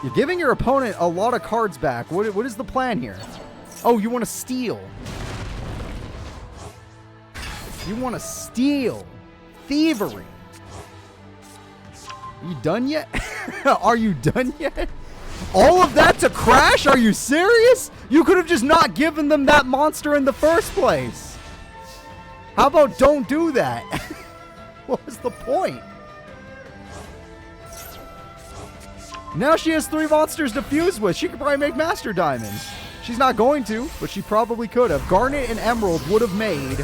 You're giving your opponent a lot of cards back. What is the plan here? Oh, you want to steal. You want to steal. Thievery. Are you done yet? Are you done yet? All of that to crash? Are you serious? You could have just not given them that monster in the first place. How about don't do that? What was the point? Now she has 3 monsters to fuse with. She could probably make Master Diamond. She's not going to, but she probably could have. Garnet and Emerald would have made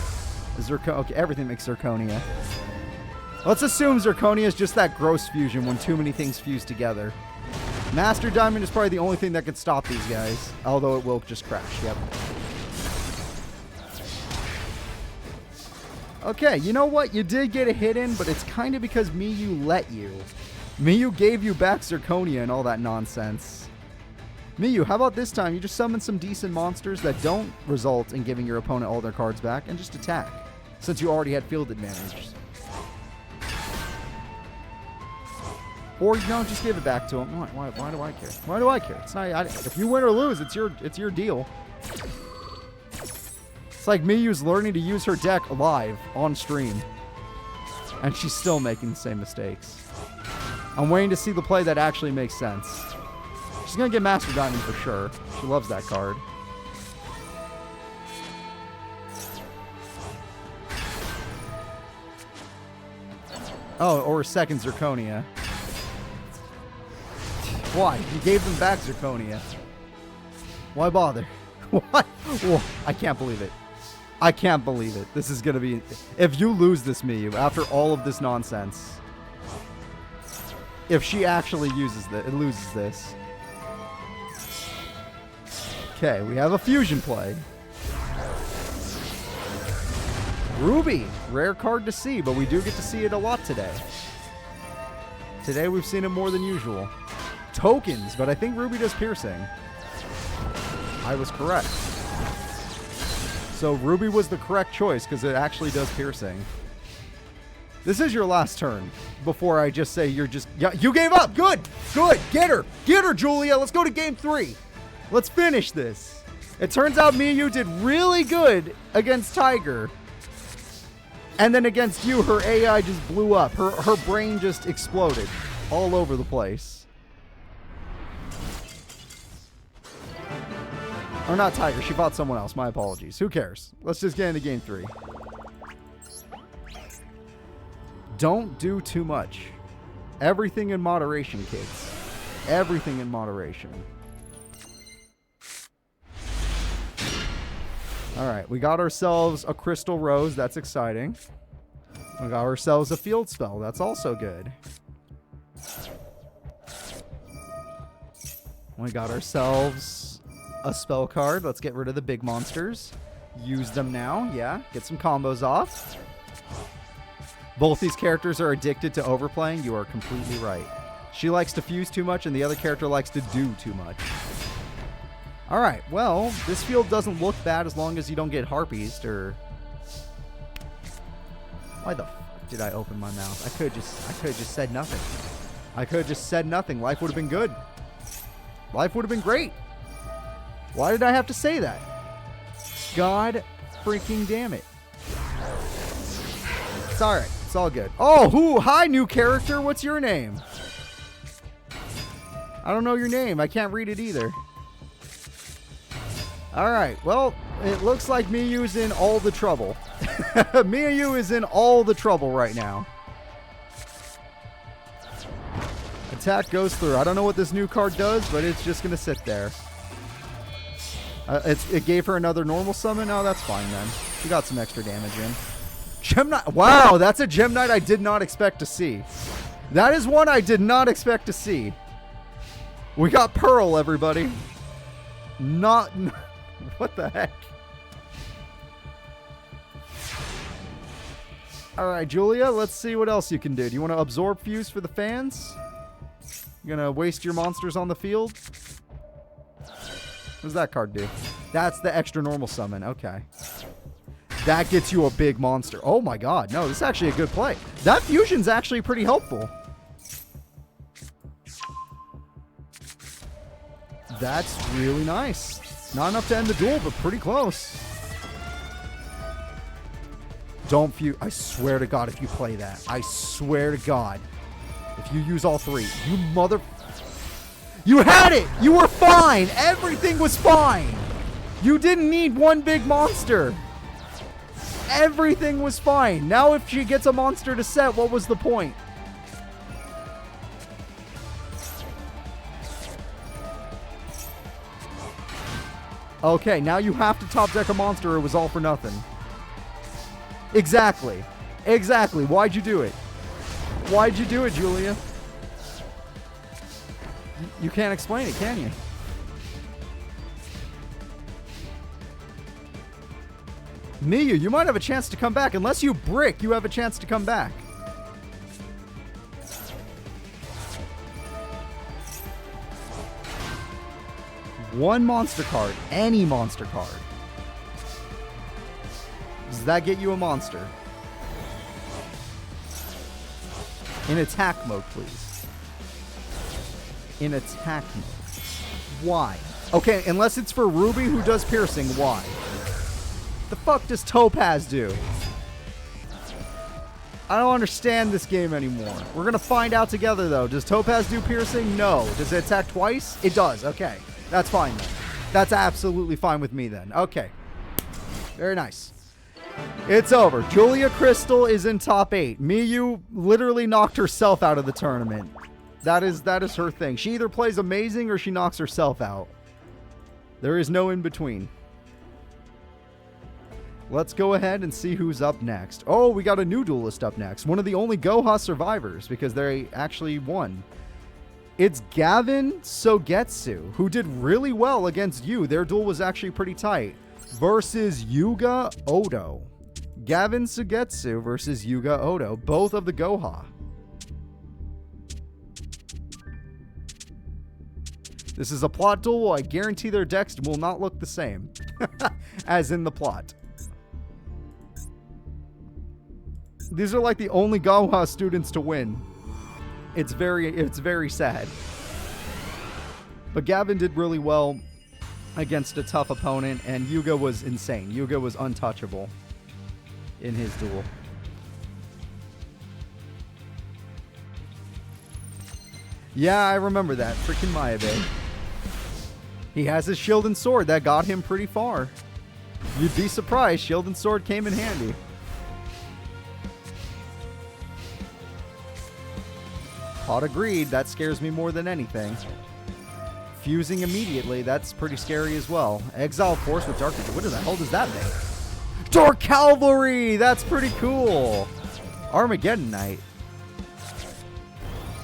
Zirconia. Okay, everything makes Zirconia. Let's assume Zirconia is just that gross fusion when too many things fuse together. Master Diamond is probably the only thing that can stop these guys. Although it will just crash. Yep. Okay, you know what? You did get a hit in, but it's kind of because Miyu let you. Miyu gave you back Zirconia and all that nonsense. Miyu, how about this time you just summon some decent monsters that don't result in giving your opponent all their cards back and just attack, since you already had field advantage. Or, you know, just give it back to him. Why do I care? Why do I care? It's not, if you win or lose, it's your deal. It's like Miyu's learning to use her deck live on stream. And she's still making the same mistakes. I'm waiting to see the play that actually makes sense. She's going to get Master Diamond for sure. She loves that card. Oh, or a second Zirconia. Why? You gave them back Zirconia. Why bother? Why? Oh, I can't believe it. I can't believe it. This is going to be... If you lose this, Miyu, after all of this nonsense... If she actually loses this. Okay, we have a fusion play. Ruby. Rare card to see, but we do get to see it a lot today. Today we've seen it more than usual. Tokens, but I think Ruby does piercing. I was correct. So Ruby was the correct choice because it actually does piercing. This is your last turn before I just say you're just... Yeah, you gave up. Good. Good. Get her. Get her, Julia. Let's go to game 3. Let's finish this. It turns out Miyu did really good against Tiger. And then against you, her AI just blew up. Her brain just exploded all over the place. Or not Tiger. She fought someone else. My apologies. Who cares? Let's just get into game 3. Don't do too much. Everything in moderation, kids. Everything in moderation. Alright, we got ourselves a Crystal Rose. That's exciting. We got ourselves a Field Spell. That's also good. We got ourselves a spell card. Let's get rid of the big monsters. Use them now. Yeah, get some combos off. Both these characters are addicted to overplaying. You are completely right. She likes to fuse too much, and the other character likes to do too much. Alright, well, this field doesn't look bad as long as you don't get harpies or... Why the fuck did I open my mouth? I could have just said nothing. I could have just said nothing. Life would have been good. Life would have been great. Why did I have to say that? God freaking damn it. It's alright. It's all good. Oh, hi, new character. What's your name? I don't know your name. I can't read it either. Alright, well, it looks like Miyu's in all the trouble. Miyu is in all the trouble right now. Attack goes through. I don't know what this new card does, but it's just going to sit there. It gave her another normal summon. Oh, that's fine then. She got some extra damage in. Gem Knight. Wow, that's a Gem Knight I did not expect to see. That is one I did not expect to see. We got Pearl, everybody. Not... What the heck? Alright, Julia, let's see what else you can do. Do you want to absorb fuse for the fans? You gonna waste your monsters on the field? What does that card do? That's the extra normal summon. Okay. That gets you a big monster. Oh my god. No, this is actually a good play. That fusion's actually pretty helpful. That's really nice. Not enough to end the duel, but pretty close. Don't fuse. I swear to God if you play that. I swear to God. If you use all 3. You mother... You had it! You were fine! Everything was fine! You didn't need one big monster! Everything was fine. Now if she gets a monster to set, what was the point? Okay, now you have to top deck a monster or it was all for nothing. Exactly. Exactly. Why'd you do it? Why'd you do it, Julia? You can't explain it, can you? Miyu, you might have a chance to come back. Unless you brick, you have a chance to come back. One monster card. Any monster card. Does that get you a monster? In attack mode, please. In attack mode. Why? Okay, unless it's for Ruby who does piercing, why? The fuck does Topaz do? I don't understand this game anymore. We're gonna find out together though. Does Topaz do piercing? No. Does it attack twice? It does. Okay. That's fine then. That's absolutely fine with me then. Okay. Very nice. It's over. Julia Crystal is in top 8. Miyu literally knocked herself out of the tournament. That is her thing. She either plays amazing or she knocks herself out. There is no in between. Let's go ahead and see who's up next. Oh, we got a new duelist up next. One of the only Goha survivors because they actually won. It's Gavin Sogetsu, who did really well against you. Their duel was actually pretty tight. Versus Yuga Odo. Gavin Sugetsu versus Yuga Odo, both of the Goha. This is a plot duel. I guarantee their decks will not look the same as in the plot. These are like the only Goha students to win. It's very sad. But Gavin did really well against a tough opponent, and Yuga was insane. Yuga was untouchable in his duel. Yeah, I remember that. Freaking Mayabe. He has his shield and sword. That got him pretty far. You'd be surprised. Shield and sword came in handy. Pot of Greed. That scares me more than anything. Fusing immediately. That's pretty scary as well. Exile Force with Dark... What the hell does that make? Dark Cavalry! That's pretty cool. Armageddon Knight.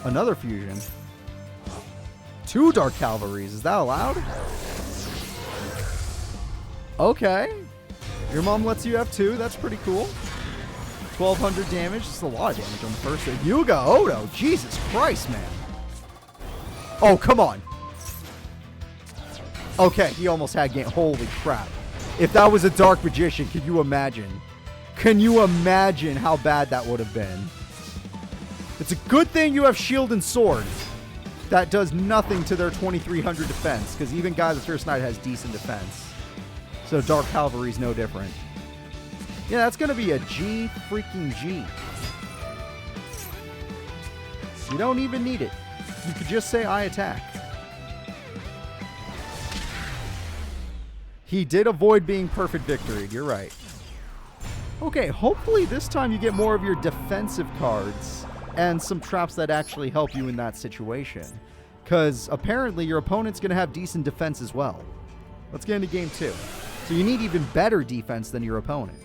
Another fusion. 2 Dark Cavalries. Is that allowed? Okay. Your mom lets you have 2. That's pretty cool. 1,200 damage. That's a lot of damage on the first hit. Yuga Odo. Jesus Christ, man. Oh, come on. Okay, he almost had game. Holy crap. If that was a Dark Magician, can you imagine? Can you imagine how bad that would have been? It's a good thing you have Shield and Sword. That does nothing to their 2,300 defense, because even Guy the Fierce Knight has decent defense. So Dark Cavalry's no different. Yeah, that's going to be a G freaking G. You don't even need it. You could just say, I attack. He did avoid being perfect victory. You're right. Okay, hopefully this time you get more of your defensive cards and some traps that actually help you in that situation. Because apparently your opponent's going to have decent defense as well. Let's get into game 2. So you need even better defense than your opponent.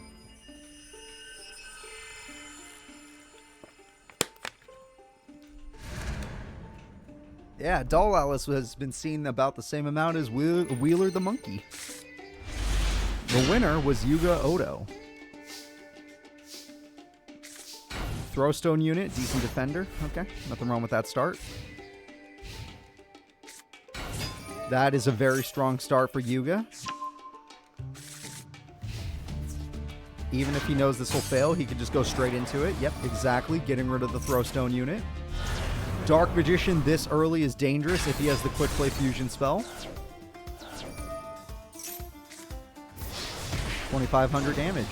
Yeah, Doll Alice has been seen about the same amount as Wheeler the Monkey. The winner was Yuga Odo. Throwstone unit, decent defender. Okay, nothing wrong with that start. That is a very strong start for Yuga. Even if he knows this will fail, he could just go straight into it. Yep, exactly. Getting rid of the Throwstone unit. Dark Magician this early is dangerous if he has the Quick Play Fusion spell. 2,500 damage.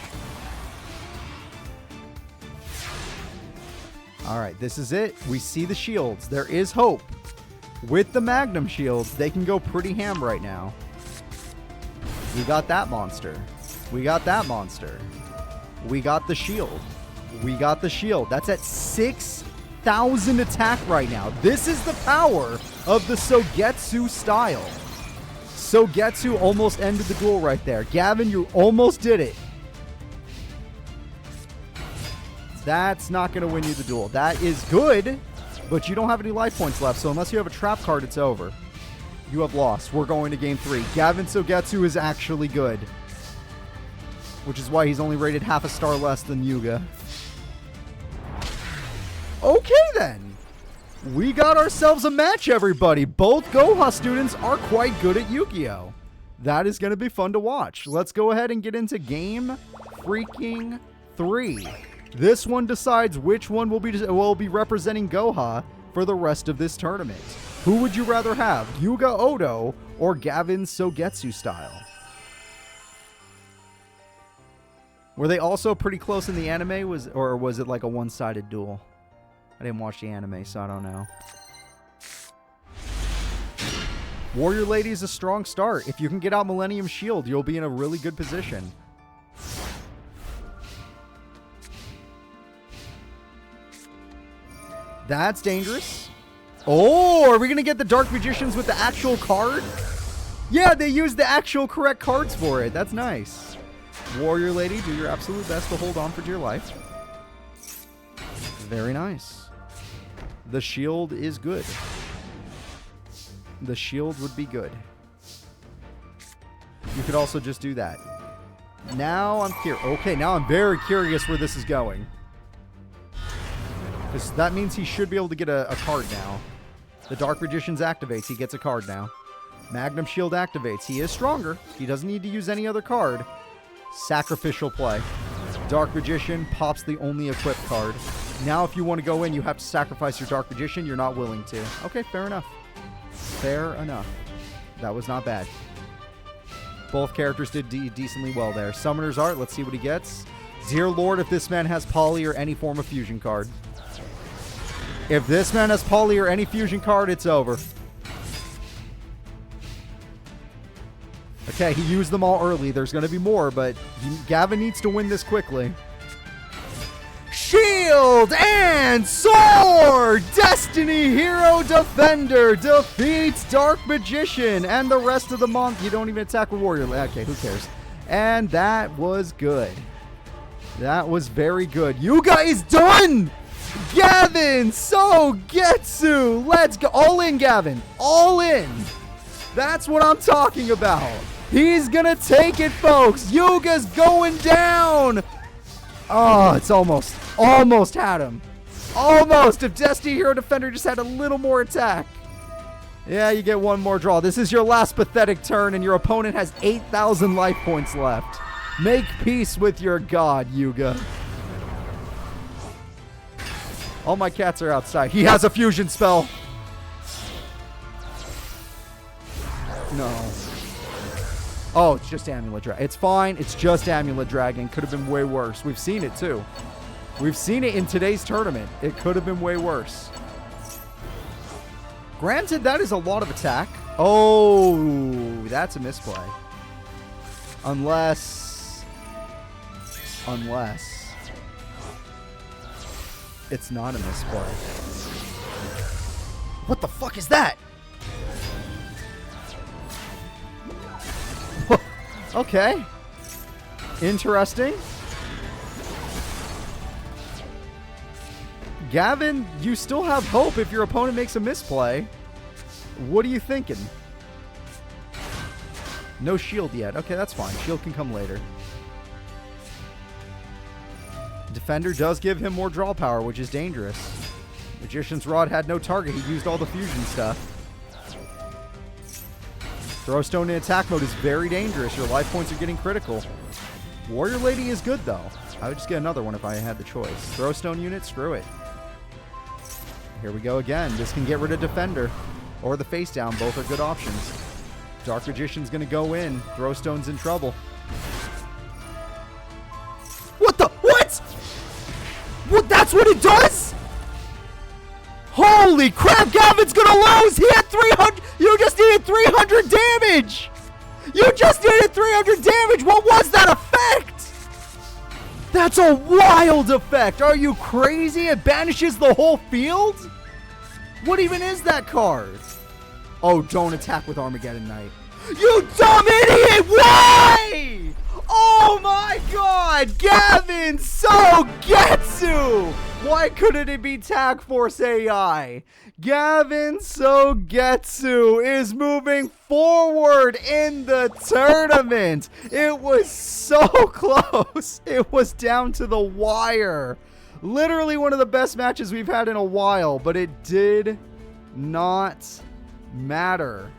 Alright, this is it. We see the shields. There is hope. With the Magnum shields, they can go pretty ham right now. We got that monster. We got that monster. We got the shield. We got the shield. That's at 6,000 attack right now. This is the power of the Sogetsu style. Sogetsu almost ended the duel right there. Gavin, you almost did it. That's not going to win you the duel. That is good, but you don't have any life points left, so unless you have a trap card, it's over. You have lost. We're going to game 3. Gavin Sogetsu is actually good, which is why he's only rated half a star less than Yuga. Okay, then. We got ourselves a match, everybody. Both Goha students are quite good at Yu-Gi-Oh! That is going to be fun to watch. Let's go ahead and get into game freaking 3. This one decides which one will be representing Goha for the rest of this tournament. Who would you rather have, Yuga Odo or Gavin Sogetsu style? Were they also pretty close in the anime, or was it like a one-sided duel? I didn't watch the anime, so I don't know. Warrior Lady is a strong start. If you can get out Millennium Shield, you'll be in a really good position. That's dangerous. Oh, are we going to get the Dark Magicians with the actual card? Yeah, they used the actual correct cards for it. That's nice. Warrior Lady, do your absolute best to hold on for dear life. Very nice. The shield is good. The shield would be good. You could also just do that. Now I'm curious. Okay, now I'm very curious where this is going. Because that means he should be able to get a card now. The Dark Magicians activates. He gets a card now. Magnum Shield activates. He is stronger. He doesn't need to use any other card. Sacrificial play. Dark Magician pops the only equipped card. Now if you want to go in, you have to sacrifice your Dark Magician. You're not willing to. Okay, fair enough. Fair enough. That was not bad. Both characters did decently well there. Summoner's Art, let's see what he gets. Dear Lord, if this man has Poly or any form of fusion card. If this man has Poly or any fusion card, it's over. Okay, he used them all early. There's going to be more, but Gavin needs to win this quickly. Shield and Sword! Destiny Hero Defender defeats Dark Magician and the rest of the month. You don't even attack with Warrior. Okay, who cares? And that was good. That was very good. Yuga is done! Gavin Sogetsu! Let's go. All in, Gavin. All in. That's what I'm talking about. He's gonna take it, folks. Yuga's going down. Oh, it's almost had him. Almost. If Destiny Hero Defender just had a little more attack. Yeah, you get one more draw. This is your last pathetic turn, and your opponent has 8,000 life points left. Make peace with your god, Yuga. All my cats are outside. He has a fusion spell. No. Oh, it's just Amulet Dragon. It's fine. It's just Amulet Dragon. Could have been way worse. We've seen it, too. We've seen it in today's tournament. It could have been way worse. Granted, that is a lot of attack. Oh, that's a misplay. Unless it's not a misplay. What the fuck is that? Okay. Interesting. Gavin, you still have hope if your opponent makes a misplay. What are you thinking? No shield yet. Okay, that's fine. Shield can come later. Defender does give him more draw power, which is dangerous. Magician's Rod had no target. He used all the fusion stuff. Throwstone in attack mode is very dangerous. Your life points are getting critical. Warrior Lady is good, though. I would just get another one if I had the choice. Throwstone unit, screw it. Here we go again. This can get rid of Defender or the face down. Both are good options. Dark Magician's going to go in. Throwstone's in trouble. What the? What? What? That's what it does? Holy crap, Gavin's gonna lose! He had 300! You just needed 300 damage! You just needed 300 damage! What was that effect? That's a wild effect! Are you crazy? It banishes the whole field? What even is that card? Oh, don't attack with Armageddon Knight. You dumb idiot! Why? Oh my god! Gavin Sogetsu! Why couldn't it be Tag Force AI? Gavin Sogetsu is moving forward in the tournament. It was so close. It was down to the wire. Literally one of the best matches we've had in a while, but it did not matter.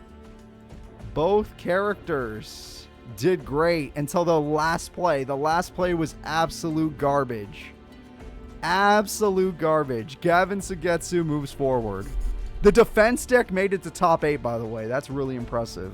Both characters did great until the last play. The last play was absolute garbage. Absolute garbage. Gavin Sogetsu moves forward. The defense deck made it to top 8, by the way. That's really impressive.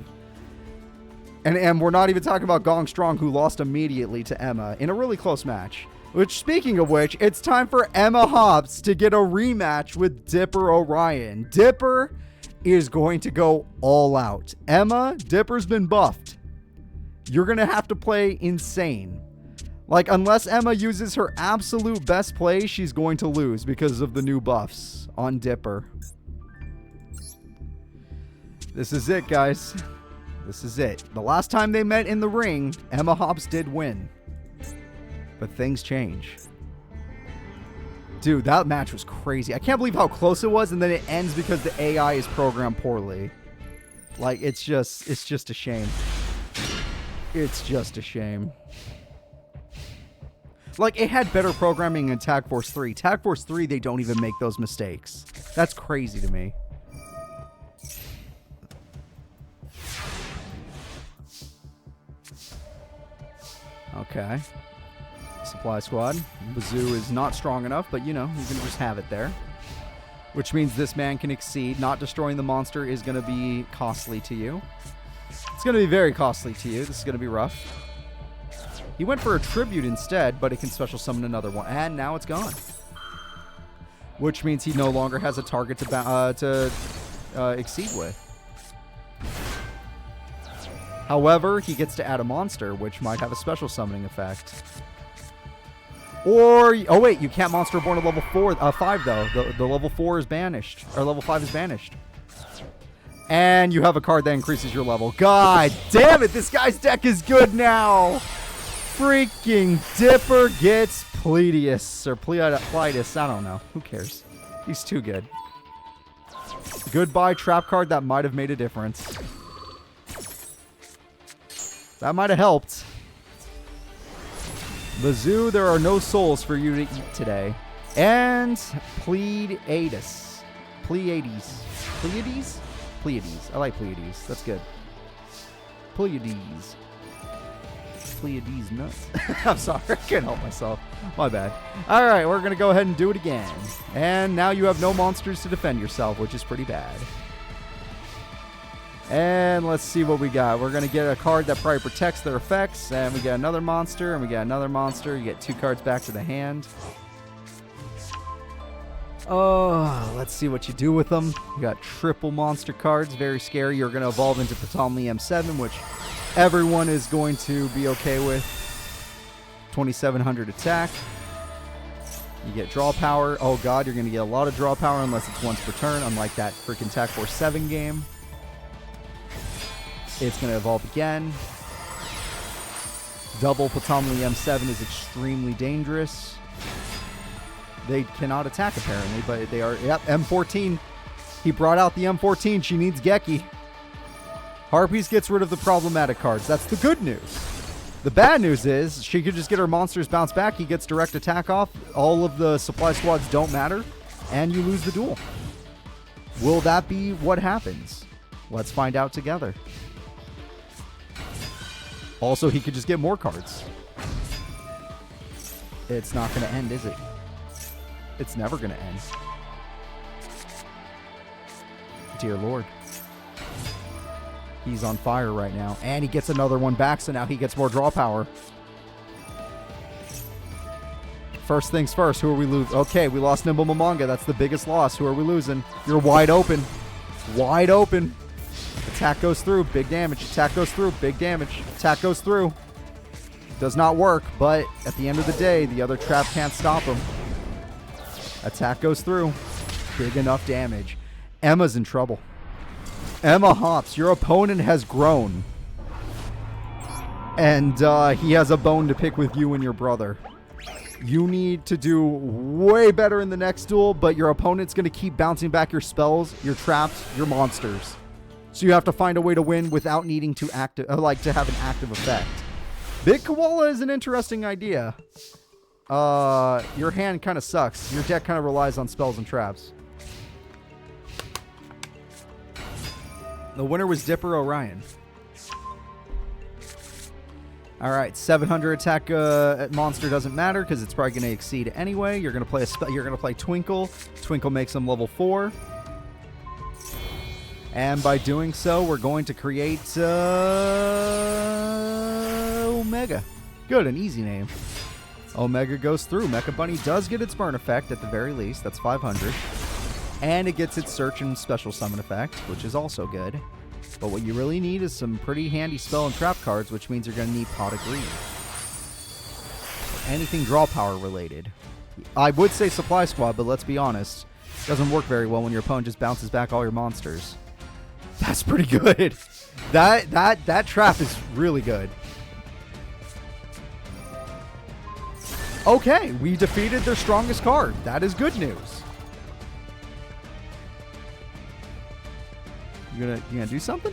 And we're not even talking about Gong Strong, who lost immediately to Emma in a really close match. Which, speaking of which, it's time for Emma Hobbs to get a rematch with Dipper Orion. Dipper is going to go all out. Emma, Dipper's been buffed. You're going to have to play insane. Like, unless Emma uses her absolute best play, she's going to lose because of the new buffs on Dipper. This is it, guys. This is it. The last time they met in the ring, Emma Hobbs did win. But things change. Dude, that match was crazy. I can't believe how close it was, and then it ends because the AI is programmed poorly. Like, it's just a shame. It's just a shame. Like, it had better programming in Tag Force 3. Tag Force 3, they don't even make those mistakes. That's crazy to me. Okay. Supply squad. Bazoo is not strong enough, but you know, you can just have it there. Which means this man can exceed. Not destroying the monster is going to be costly to you. It's going to be very costly to you. This is going to be rough. He went for a tribute instead, but it can special summon another one. And now it's gone. Which means he no longer has a target to exceed with. However, he gets to add a monster, which might have a special summoning effect. Or, oh wait, you can't Monster Reborn at level 5 though. The level 4 is banished, or level 5 is banished. And you have a card that increases your level. God damn it, this guy's deck is good now. Freaking Dipper gets Pleiadius, or Pleiadius, I don't know. Who cares? He's too good. Goodbye trap card that might have made a difference. That might have helped. Bazoo, there are no souls for you to eat today. And Pleiades. Pleiades. Pleiades? Pleiades. I like Pleiades. That's good. Pleiades. Pleiades nuts. I'm sorry. I can't help myself. My bad. Alright, we're going to go ahead and do it again. And now you have no monsters to defend yourself, which is pretty bad. And let's see what we got. We're going to get a card that probably protects their effects. And we get another monster. And we get another monster. You get 2 cards back to the hand. Oh, let's see what you do with them. You got triple monster cards. Very scary. You're going to evolve into Patomli M7, which everyone is going to be okay with. 2700 attack. You get draw power. Oh, God, you're going to get a lot of draw power unless it's once per turn, unlike that freaking Tag Force 7 game. It's going to evolve again. Double Patomli M7 is extremely dangerous. They cannot attack, apparently, but they are... Yep, M14. He brought out the M14. She needs Geki. Harpies gets rid of the problematic cards. That's the good news. The bad news is she could just get her monsters bounce back. He gets direct attack off. All of the supply squads don't matter. And you lose the duel. Will that be what happens? Let's find out together. Also, he could just get more cards. It's not going to end, is it? It's never going to end. Dear Lord. He's on fire right now. And he gets another one back, so now he gets more draw power. First things first, who are we losing? Okay, we lost Nimble Momonga. That's the biggest loss. Who are we losing? You're wide open. Wide open. Attack goes through. Big damage. Attack goes through. Big damage. Attack goes through. Does not work, but at the end of the day, the other trap can't stop him. Attack goes through. Big enough damage. Emma's in trouble. Emma hops. Your opponent has grown. And he has a bone to pick with you and your brother. You need to do way better in the next duel, but your opponent's going to keep bouncing back your spells, your traps, your monsters. So you have to find a way to win without needing to to have an active effect. Big Koala is an interesting idea. Your hand kind of sucks. Your deck kind of relies on spells and traps. The winner was Dipper Orion. All right, 700 attack monster doesn't matter because it's probably going to exceed anyway. You're going to play You're going to play Twinkle. Twinkle makes him level 4, and by doing so, we're going to create Omega. Good, an easy name. Omega goes through. Mecha Bunny does get its burn effect at the very least. That's 500, and it gets its search and special summon effect, which is also good. But what you really need is some pretty handy spell and trap cards, which means you're going to need Pot of Greed. Anything draw power related. I would say Supply Squad, but let's be honest. It doesn't work very well when your opponent just bounces back all your monsters. That's pretty good. That trap is really good. Okay, we defeated their strongest card. That is good news. You gonna do something?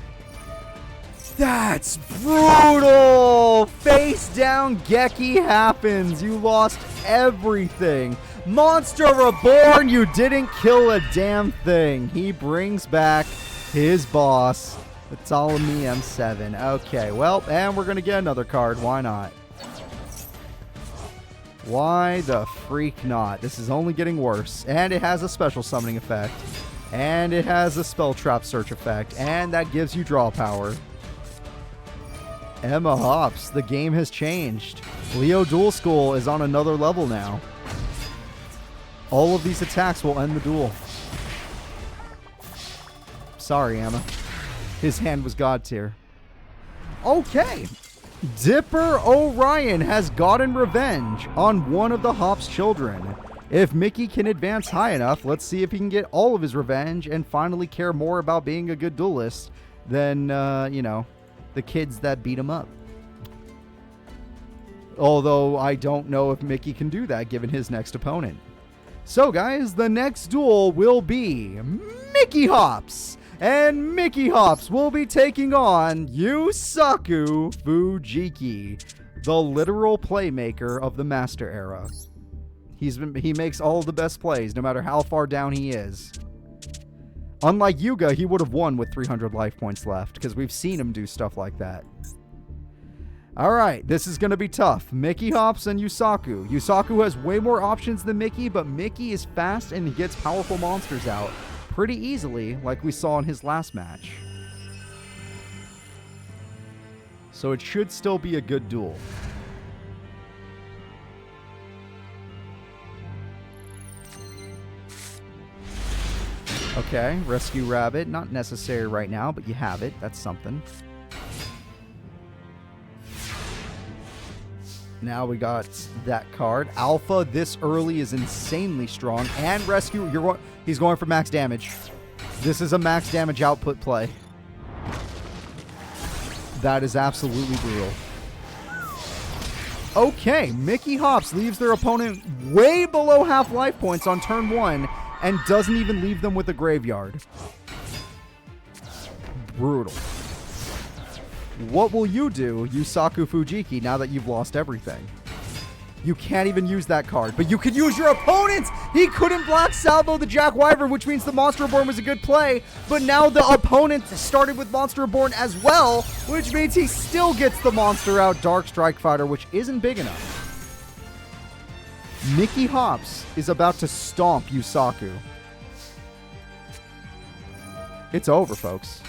That's brutal! Face down Geki happens. You lost everything. Monster Reborn, you didn't kill a damn thing. He brings back his boss, the Ptolemy M7. Okay, well, and we're gonna get another card. Why not? Why the freak not? This is only getting worse. And it has a special summoning effect. And it has a spell trap search effect. And that gives you draw power. Emma hops. The game has changed. Leo Duel School is on another level now. All of these attacks will end the duel. Sorry, Emma. His hand was God tier. Okay. Dipper Orion has gotten revenge on one of the Hop's children. If Mickey can advance high enough, let's see if he can get all of his revenge and finally care more about being a good duelist than, the kids that beat him up. Although I don't know if Mickey can do that given his next opponent. So guys, the next duel will be Mickey Hops. And Mickey Hops will be taking on Yusaku Fujiki, the literal playmaker of the Master Era. He makes all of the best plays, no matter how far down he is. Unlike Yuga, he would have won with 300 life points left, because we've seen him do stuff like that. Alright, this is going to be tough. Mickey Hops and Yusaku. Yusaku has way more options than Mickey, but Mickey is fast and he gets powerful monsters out pretty easily, like we saw in his last match. So it should still be a good duel. Okay, Rescue Rabbit. Not necessary right now, but you have it. That's something. Now we got that card. Alpha this early is insanely strong. And Rescue, he's going for max damage. This is a max damage output play. That is absolutely brutal. Okay, Mickey Hops leaves their opponent way below half life points on turn 1 and doesn't even leave them with a graveyard. Brutal. What will you do, Yusaku Fujiki, now that you've lost everything? You can't even use that card, but you could use your opponent's! He couldn't Black Salvo the Jack Wyvern, which means the Monster Reborn was a good play, but now the opponent started with Monster Reborn as well, which means he still gets the monster out Dark Strike Fighter, which isn't big enough. Mickey Hops is about to stomp Yusaku. It's over, folks.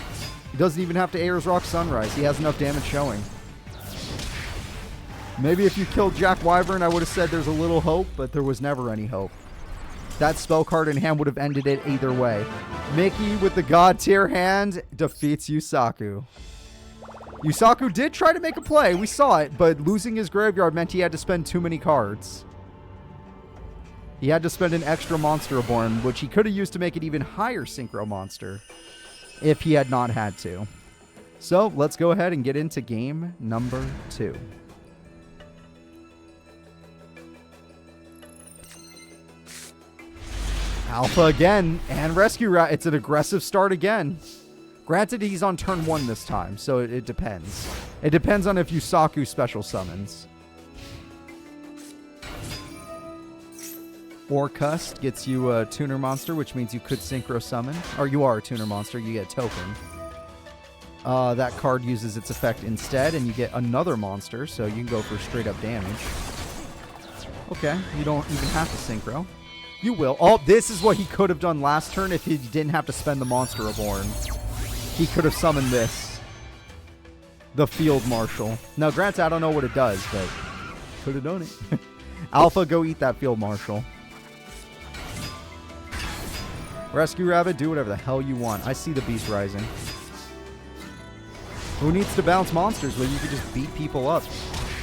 He doesn't even have to Ayers Rock Sunrise. He has enough damage showing. Maybe if you killed Jack Wyvern, I would have said there's a little hope, but there was never any hope. That spell card in hand would have ended it either way. Mickey with the God tier hand defeats Yusaku. Yusaku did try to make a play. We saw it, but losing his graveyard meant he had to spend too many cards. He had to spend an extra Monster Reborn, which he could have used to make it even higher Synchro Monster if he had not had to. So let's go ahead and get into game number 2. Alpha again, and Rescue Rat. It's an aggressive start again. Granted, he's on turn 1 this time, so it depends. It depends on if Yusaku special summons. Orcust gets you a tuner monster, which means you could synchro summon. Or you are a tuner monster, you get a token. That card uses its effect instead, and you get another monster, so you can go for straight up damage. Okay, you don't even have to synchro. You will. Oh, this is what he could have done last turn if he didn't have to spend the Monster Reborn. He could have summoned this. The Field Marshal. Now, granted, I don't know what it does, but could have done it. Alpha, go eat that Field Marshal. Rescue Rabbit, do whatever the hell you want. I see the Beast Rising. Who needs to bounce monsters when you can just beat people up?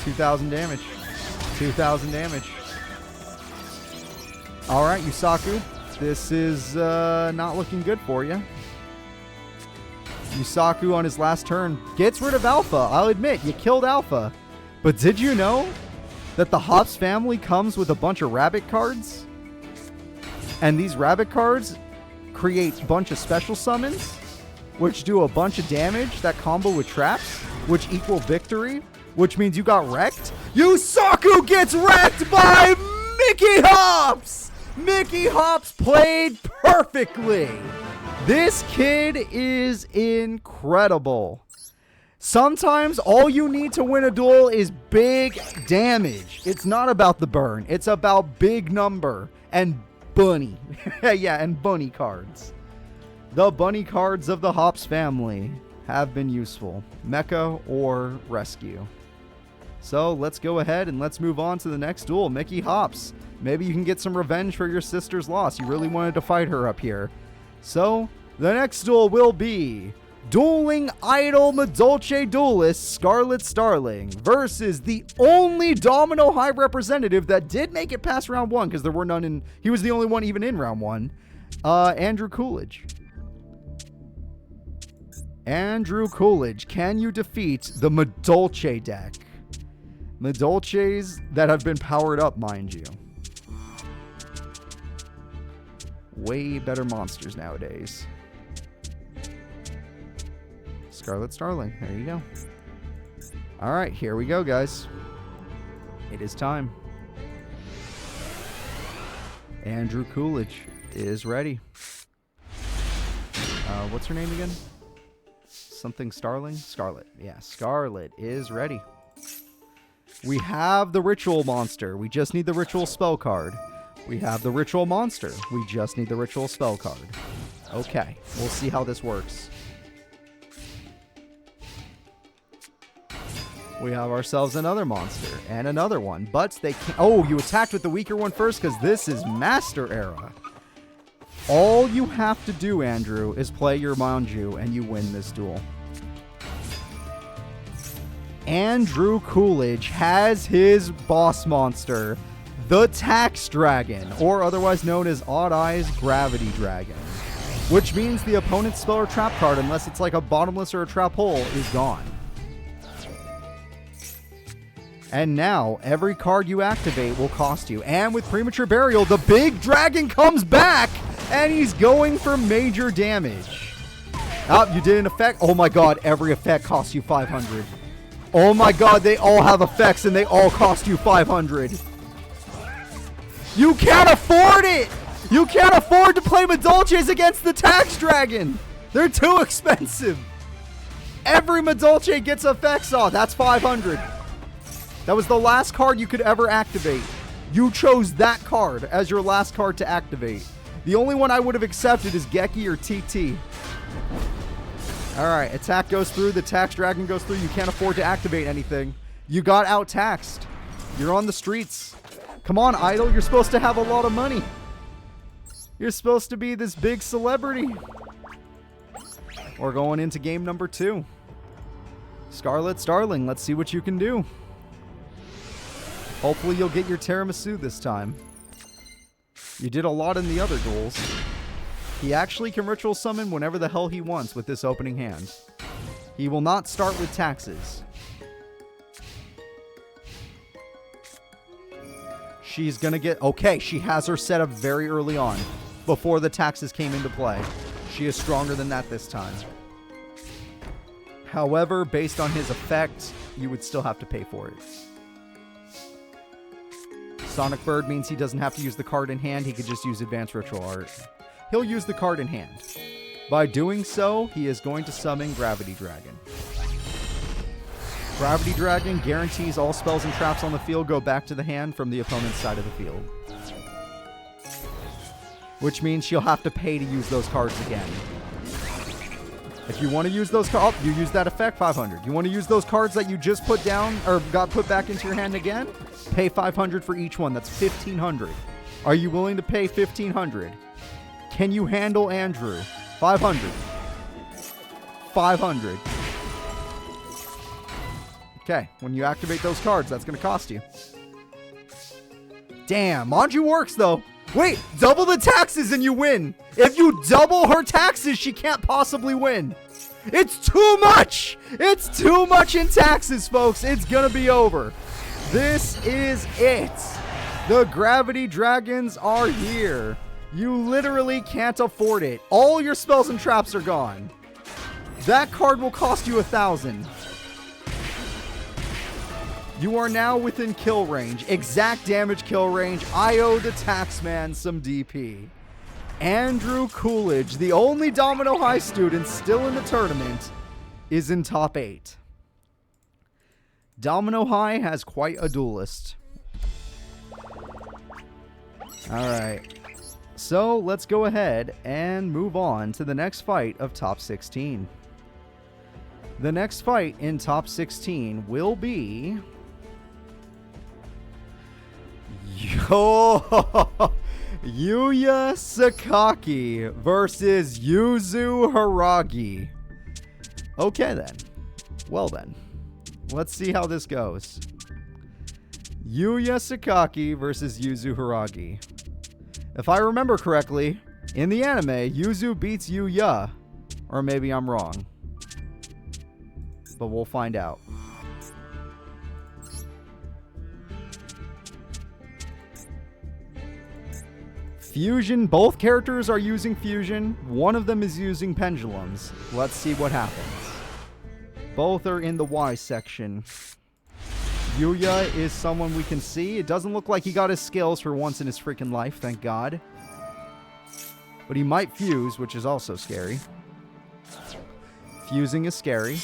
2,000 damage. 2,000 damage. Alright, Yusaku. This is not looking good for you. Yusaku on his last turn gets rid of Alpha. I'll admit, you killed Alpha. But did you know that the Hops family comes with a bunch of rabbit cards? And these rabbit cards create a bunch of special summons, which do a bunch of damage that combo with traps, which equal victory, which means you got wrecked. Yusaku gets wrecked by Mickey Hops! Mickey Hops played perfectly. This kid is incredible. Sometimes all you need to win a duel is big damage. It's not about the burn. It's about big number and bunny. Yeah, and bunny cards. The bunny cards of the Hops family have been useful. Mecha or Rescue. So let's go ahead and let's move on to the next duel. Mickey Hops. Maybe you can get some revenge for your sister's loss. You really wanted to fight her up here. So the next duel will be Dueling Idol Madolche Duelist Scarlet Starling versus the only Domino High representative that did make it past round 1, because there were none in... He was the only one even in round 1. Andrew Coolage. Andrew Coolage, can you defeat the Madolche deck? Madolches that have been powered up, mind you. Way better monsters nowadays. Scarlet Starling. There you go. All right, here we go, guys. It is time. Andrew Coolage is ready. What's her name again? Something Starling? Scarlet. Yeah, Scarlet is ready. We have the Ritual Monster. We just need the Ritual Spell card. We have the Ritual Monster. We just need the Ritual Spell card. Okay, we'll see how this works. We have ourselves another monster and another one, but they can't... Oh, you attacked with the weaker one first because this is Master Era. All you have to do, Andrew, is play your Manju and you win this duel. Andrew Coolage has his boss monster, the Tax Dragon, or otherwise known as Odd Eyes Gravity Dragon, which means the opponent's spell or trap card, unless it's like a bottomless or a trap hole, is gone. And now, every card you activate will cost you. And with Premature Burial, the big dragon comes back, and he's going for major damage. Oh, you did an effect. Oh my god, every effect costs you 500. Oh my god, they all have effects, and they all cost you 500. You can't afford it! You can't afford to play Madolches against the Tax Dragon! They're too expensive! Every Madolche gets effects off. That's 500. That was the last card you could ever activate. You chose that card as your last card to activate. The only one I would have accepted is Geki or TT. Alright, attack goes through, the Tax Dragon goes through. You can't afford to activate anything. You got out-taxed. You're on the streets. Come on, Idol. You're supposed to have a lot of money. You're supposed to be this big celebrity. We're going into game number 2. Scarlet Starling, let's see what you can do. Hopefully you'll get your tiramisu this time. You did a lot in the other duels. He actually can ritual summon whenever the hell he wants with this opening hand. He will not start with taxes. She's gonna get... Okay, she has her set up very early on, before the taxes came into play. She is stronger than that this time. However, based on his effect, you would still have to pay for it. Sonic Bird means he doesn't have to use the card in hand. He could just use Advanced Ritual Art. He'll use the card in hand. By doing so, he is going to summon Gravity Dragon. Gravity Dragon guarantees all spells and traps on the field go back to the hand from the opponent's side of the field. Which means she'll have to pay to use those cards again. If you want to use those cards, you use that effect, 500. You want to use those cards that you just put down, or got put back into your hand again? Pay 500 for each one. That's 1,500. Are you willing to pay 1,500? Can you handle Andrew? 500. 500. Okay, when you activate those cards, that's going to cost you. Damn, Manju works, though. Wait, double the taxes and you win. If you double her taxes, she can't possibly win. It's too much. It's too much in taxes, folks. It's going to be over. This is it. The Gravity Dragons are here. You literally can't afford it. All your spells and traps are gone. That card will cost you 1,000. You are now within kill range. Exact damage kill range. I owe the Taxman some DP. Andrew Coolage, the only Domino High student still in the tournament, is in top 8. Domino High has quite a duelist. Alright. So let's go ahead and move on to the next fight of top 16. The next fight in top 16 will be... Yuya Sakaki versus Yuzu Huragi. Okay then. Well then. Let's see how this goes. Yuya Sakaki versus Yuzu Huragi. If I remember correctly, in the anime, Yuzu beats Yuya. Or maybe I'm wrong. But we'll find out. Fusion. Both characters are using fusion. One of them is using pendulums. Let's see what happens. Both are in the Y section. Yuya is someone we can see. It doesn't look like he got his skills for once in his freaking life, thank God. But he might fuse, which is also scary. Fusing is scary.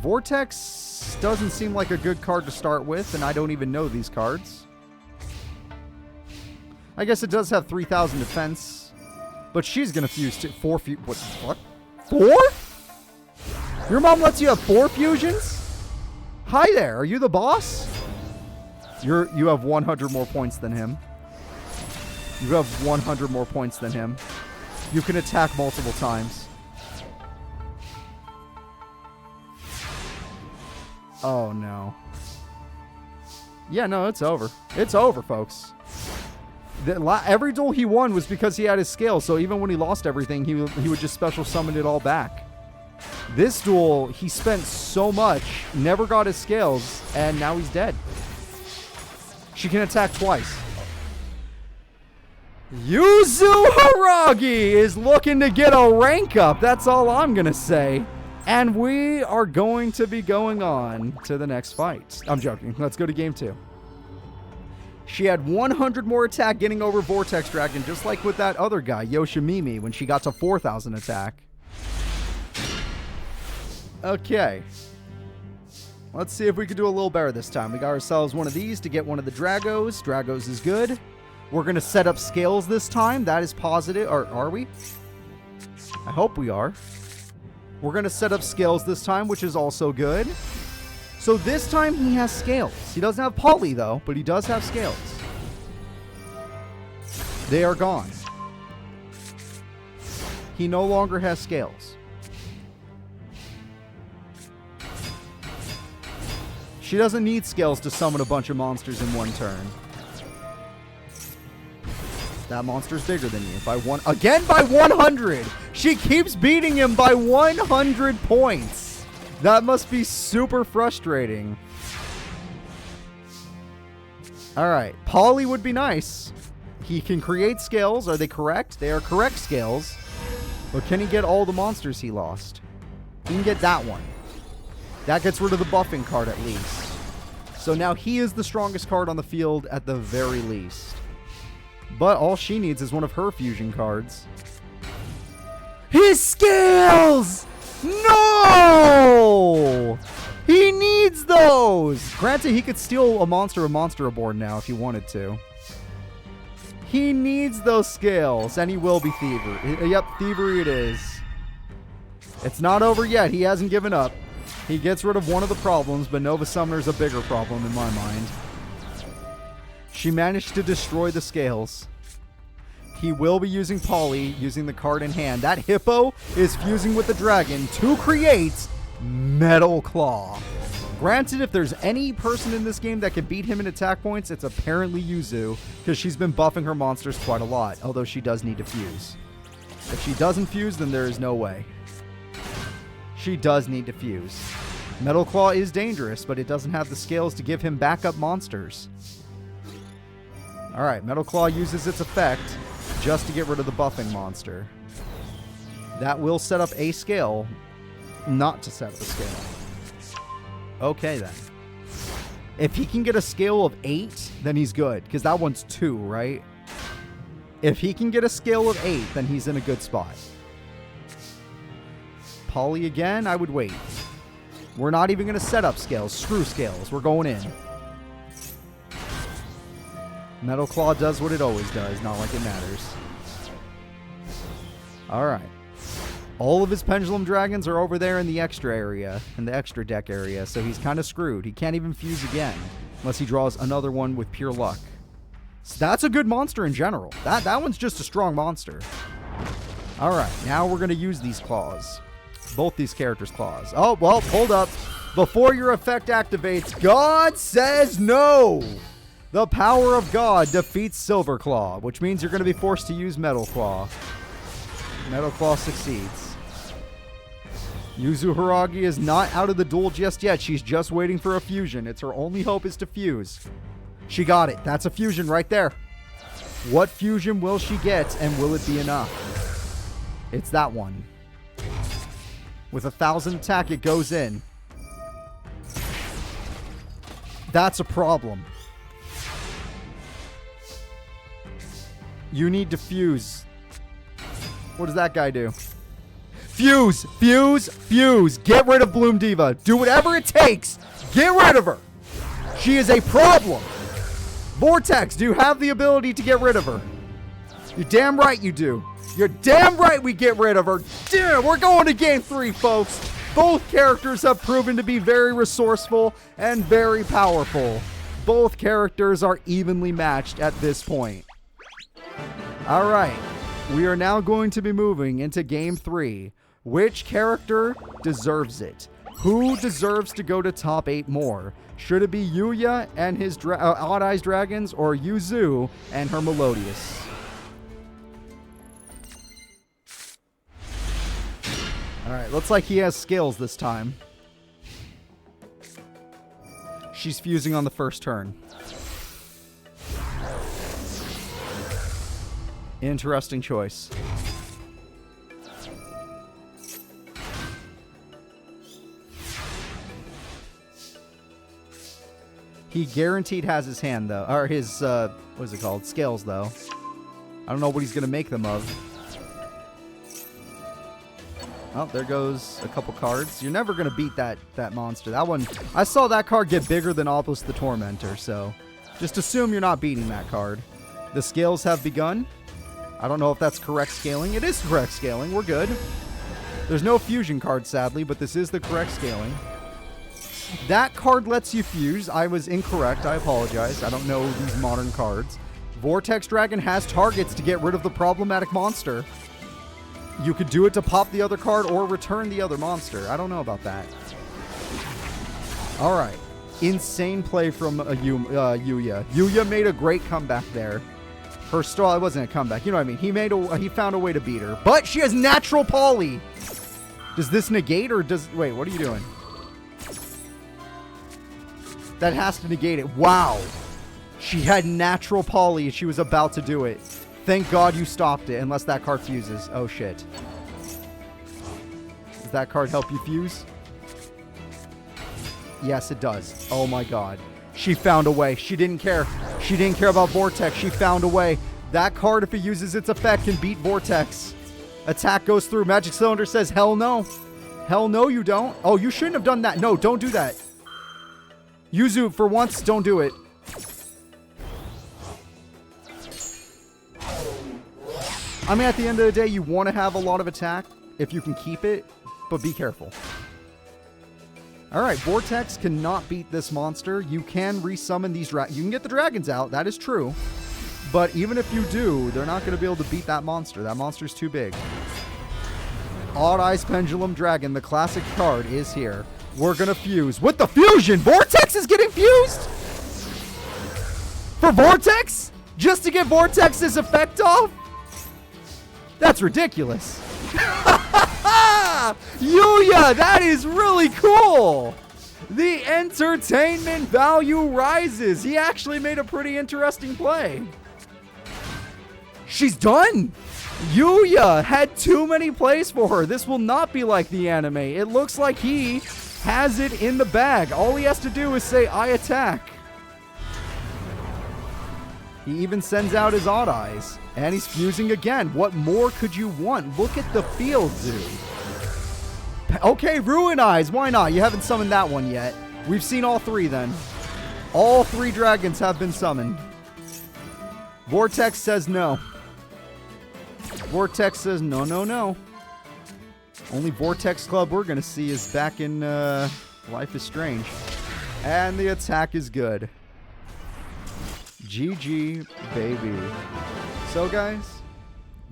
Vortex doesn't seem like a good card to start with, and I don't even know these cards. I guess it does have 3,000 defense, but she's gonna fuse to 4 what? 4? Your mom lets you have 4 fusions? Hi there, are you the boss? You have 100 more points than him. You have 100 more points than him. You can attack multiple times. Oh, no. Yeah, no, it's over. It's over, folks. Every duel he won was because he had his scales, so even when he lost everything, he would just special summon it all back. This duel, he spent so much, never got his scales, and now he's dead. She can attack twice. Yuzu Huragi is looking to get a rank up. That's all I'm going to say. And we are going to be going on to the next fight. I'm joking. Let's go to game 2. She had 100 more attack getting over Vortex Dragon, just like with that other guy, Yoshimimi, when she got to 4,000 attack. Okay. Let's see if we can do a little better this time. We got ourselves one of these to get one of the Dragos. Dragos is good. We're going to set up scales this time. That is positive. Or are we? I hope we are. We're going to set up scales this time, which is also good. So this time he has scales. He doesn't have poly, though, but he does have scales. They are gone. He no longer has scales. She doesn't need scales to summon a bunch of monsters in one turn. That monster's bigger than you by one. Again by 100! She keeps beating him by 100 points. That must be super frustrating. Alright, poly would be nice. He can create scales. Are they correct? They are correct scales. But can he get all the monsters he lost? He can get that one. That gets rid of the buffing card at least. So now he is the strongest card on the field at the very least. But all she needs is one of her fusion cards. His scales! No! He needs those! Granted, he could steal a monster aboard now if he wanted to. He needs those scales, and he will be thievery. Yep, thievery it is. It's not over yet. He hasn't given up. He gets rid of one of the problems, but Nova Summoner's a bigger problem in my mind. She managed to destroy the scales. He will be using poly, using the card in hand. That hippo is fusing with the dragon to create Metal Claw. Granted, if there's any person in this game that can beat him in attack points, it's apparently Yuzu, because she's been buffing her monsters quite a lot, although she does need to fuse. If she doesn't fuse, then there is no way. She does need to fuse. Metal Claw is dangerous, but it doesn't have the scales to give him backup monsters. Alright, Metal Claw uses its effect just to get rid of the buffing monster. That will set up a scale, not to set up a scale. Okay, then. If he can get a scale of 8, then he's good, because that one's 2, right? If he can get a scale of 8, then he's in a good spot. Poly again, I would wait. We're not even going to set up scales. Screw scales. We're going in. Metal Claw does what it always does, not like it matters. Alright. All of his Pendulum Dragons are over there in the extra area, in the extra deck area, so he's kind of screwed. He can't even fuse again, unless he draws another one with pure luck. So that's a good monster in general. That one's just a strong monster. Alright, now we're going to use these claws. Both these characters' claws. Oh, well, hold up. Before your effect activates, God says no! The power of God defeats Silver Claw, which means you're going to be forced to use Metal Claw. Metal Claw succeeds. Yuzu Huragi is not out of the duel just yet. She's just waiting for a fusion. It's her only hope is to fuse. She got it. That's a fusion right there. What fusion will she get, and will it be enough? It's that one. With 1,000 attack, it goes in. That's a problem. You need to fuse. What does that guy do? Fuse! Fuse! Fuse! Get rid of Bloom Diva. Do whatever it takes. Get rid of her. She is a problem. Vortex, do you have the ability to get rid of her? You're damn right you do. You're damn right we get rid of her. Damn, we're going to game 3, folks. Both characters have proven to be very resourceful and very powerful. Both characters are evenly matched at this point. Alright, we are now going to be moving into game 3. Which character deserves it? Who deserves to go to top 8 more? Should it be Yuya and his Odd Eyes Dragons, or Yuzu and her Melodious? Alright, looks like he has scales this time. She's fusing on the first turn. Interesting choice. He guaranteed has his hand, though. Or his, what is it called? Scales, though. I don't know what he's going to make them of. Oh, there goes a couple cards. You're never going to beat that monster. That one, I saw that card get bigger than Obelisk the Tormentor, so just assume you're not beating that card. The scales have begun. I don't know if that's correct scaling. It is correct scaling. We're good. There's no fusion card, sadly, but this is the correct scaling. That card lets you fuse. I was incorrect. I apologize. I don't know these modern cards. Vortex Dragon has targets to get rid of the problematic monster. You could do it to pop the other card or return the other monster. I don't know about that. All right. Insane play from Yuya. Yuya made a great comeback there. Her stall, it wasn't a comeback. You know what I mean? He found a way to beat her. But she has natural poly. Does this negate or does... Wait, what are you doing? That has to negate it. Wow. She had natural poly. She was about to do it. Thank God you stopped it, unless that card fuses. Oh, shit. Does that card help you fuse? Yes, it does. Oh, my God. She found a way. She didn't care. She didn't care about Vortex. She found a way. That card, if it uses its effect, can beat Vortex. Attack goes through. Magic Cylinder says, hell no. Hell no, you don't. Oh, you shouldn't have done that. No, don't do that. Yuzu, for once, don't do it. I mean, at the end of the day, you want to have a lot of attack if you can keep it, but be careful. All right, Vortex cannot beat this monster. You can resummon these dragons. You can get the dragons out. That is true. But even if you do, they're not going to be able to beat that monster. That monster's too big. Odd Eyes Pendulum Dragon, the classic card, is here. We're going to fuse. With the fusion! Vortex is getting fused? For Vortex? Just to get Vortex's effect off? That's ridiculous. Yuya, that is really cool. The entertainment value rises. He actually made a pretty interesting play. She's done. Yuya had too many plays for her. This will not be like the anime. It looks like he has it in the bag. All he has to do is say, I attack. He even sends out his Odd Eyes. And he's fusing again. What more could you want? Look at the field, dude. Okay, Ruin Eyes. Why not? You haven't summoned that one yet. We've seen all three then. All three dragons have been summoned. Vortex says no. Vortex says no, no, no. Only Vortex Club we're going to see is back in Life is Strange. And the attack is good. GG, baby. So, guys,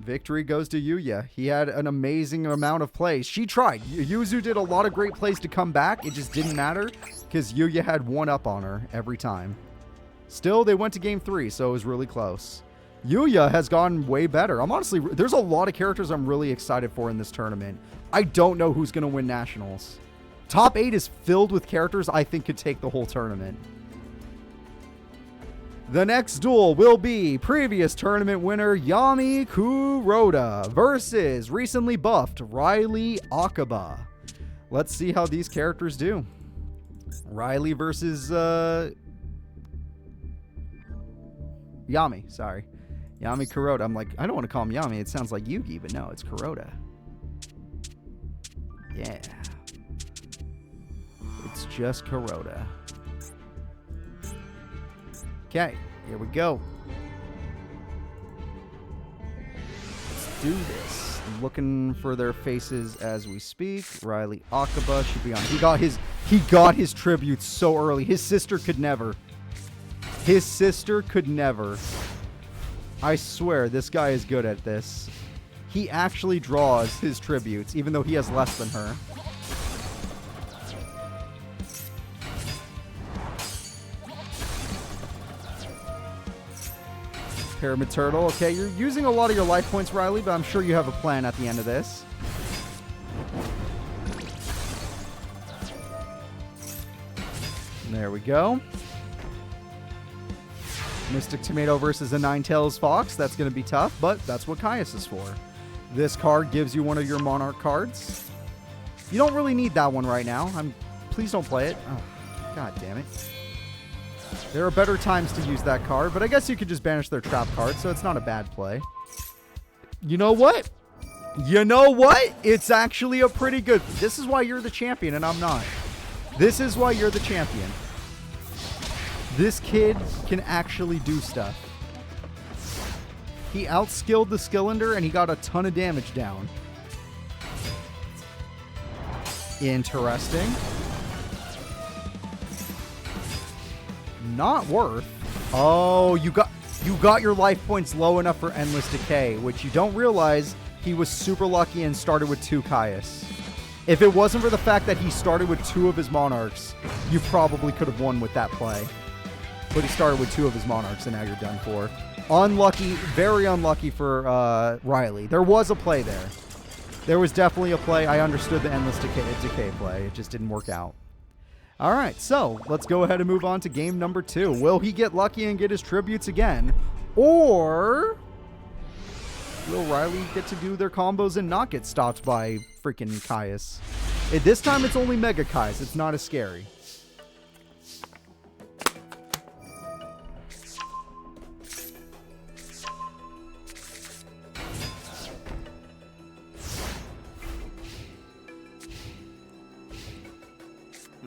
victory goes to Yuya. He had an amazing amount of plays. She tried. Yuzu did a lot of great plays to come back. It just didn't matter because Yuya had one up on her every time. Still, they went to game 3, so it was really close. Yuya has gotten way better. I'm honestly, there's a lot of characters I'm really excited for in this tournament. I don't know who's going to win Nationals. Top 8 is filled with characters I think could take the whole tournament. The next duel will be previous tournament winner Yami Curota versus recently buffed Riley Aaba. Let's see how these characters do. Riley versus Yami, sorry. Yami Curota. I'm like, I don't want to call him Yami. It sounds like Yugi, but no, it's Curota. Yeah. It's just Curota. Okay, here we go. Let's do this. I'm looking for their faces as we speak. Riley Aaba should be on. He got his tribute so early. His sister could never. His sister could never. I swear, this guy is good at this. He actually draws his tributes, even though he has less than her. Pyramid Turtle. Okay, you're using a lot of your life points, Riley, but I'm sure you have a plan at the end of this. There we go. Mystic Tomato versus a Ninetales Fox. That's going to be tough, but that's what Caius is for. This card gives you one of your Monarch cards. You don't really need that one right now. Please don't play it. Oh, God damn it. There are better times to use that card, but I guess you could just banish their trap card, so it's not a bad play. You know what? You know what? It's actually a pretty good... This is why you're the champion and I'm not. This is why you're the champion. This kid can actually do stuff. He outskilled the Skillender and he got a ton of damage down. Interesting. Not worth. Oh, you got your life points low enough for Endless Decay, which you don't realize he was super lucky and started with 2 Caius. If it wasn't for the fact that he started with 2 of his Monarchs, you probably could have won with that play. But he started with 2 of his Monarchs, and now you're done for. Unlucky, very unlucky for Riley. There was a play there. There was definitely a play. I understood the Endless Decay play. It just didn't work out. All right, so let's go ahead and move on to game number 2. Will he get lucky and get his tributes again? Or will Riley get to do their combos and not get stopped by freaking Caius? This time it's only Mega Caius. It's not as scary.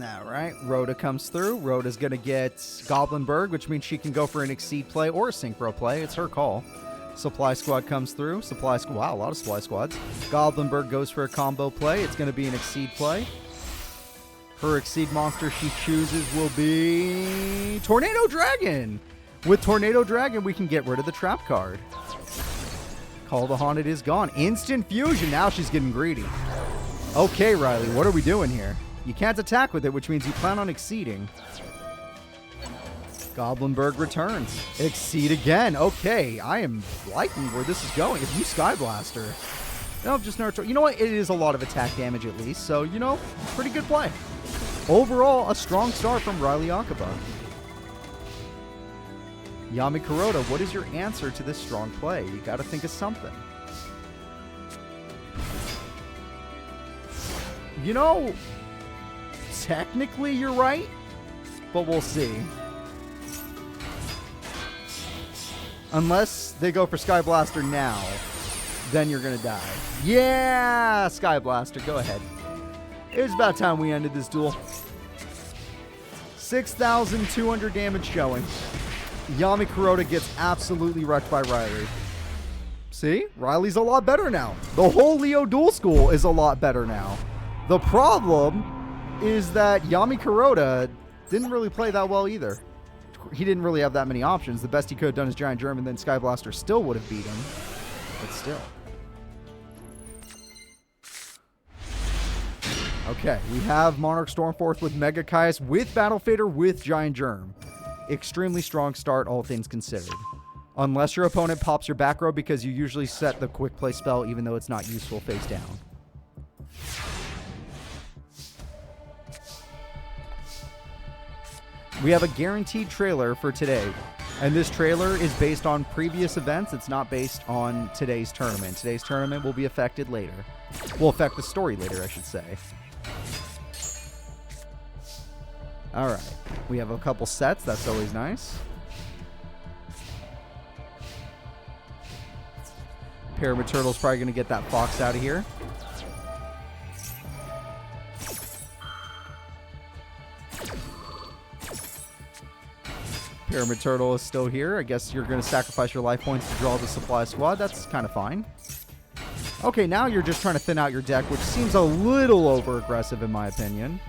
All right, Rhoda comes through. Rhoda's going to get Goblinberg, which means she can go for an Exceed play or a Synchro play. It's her call. Supply Squad comes through. Supply Squad, wow, a lot of Supply Squads. Goblinberg goes for a combo play. It's going to be an Exceed play. Her Exceed monster she chooses will be Tornado Dragon. With Tornado Dragon, we can get rid of the trap card. Call the Haunted is gone. Instant Fusion. Now she's getting greedy. Okay, Riley, what are we doing here? You can't attack with it, which means you plan on exceeding. Goblinberg returns. Exceed again. Okay, I am liking where this is going. If you Sky Blaster, no, just no. You know what? It is a lot of attack damage at least, so, you know, pretty good play. Overall, a strong start from Riley Akaboshi. Yami Curota, what is your answer to this strong play? You got to think of something. You know, technically you're right, but we'll see. Unless they go for Sky Blaster now, then you're going to die. Yeah, Sky Blaster, go ahead. It was about time we ended this duel. 6,200 damage showing. Yami Curota gets absolutely wrecked by Riley. See? Riley's a lot better now. The whole Leo Duel School is a lot better now. The problem is that Yami Curota didn't really play that well either. He didn't really have that many options. The best he could have done is Giant Germ, and then Sky Blaster still would have beat him. But still. Okay, we have Monarch Stormforth with Mega Caius, with Battle Fader, with Giant Germ. Extremely strong start, all things considered. Unless your opponent pops your back row, because you usually set the quick play spell even though it's not useful face down. We have a guaranteed trailer for today, and this trailer is based on previous events. It's not based on today's tournament. Today's tournament will be affected later. Will affect the story later, I should say. All right. We have a couple sets. That's always nice. Pyramid Turtle's probably going to get that fox out of here. Pyramid Turtle is still here. I guess you're going to sacrifice your life points to draw the Supply Squad. That's kind of fine. Okay, now you're just trying to thin out your deck, which seems a little over-aggressive in my opinion.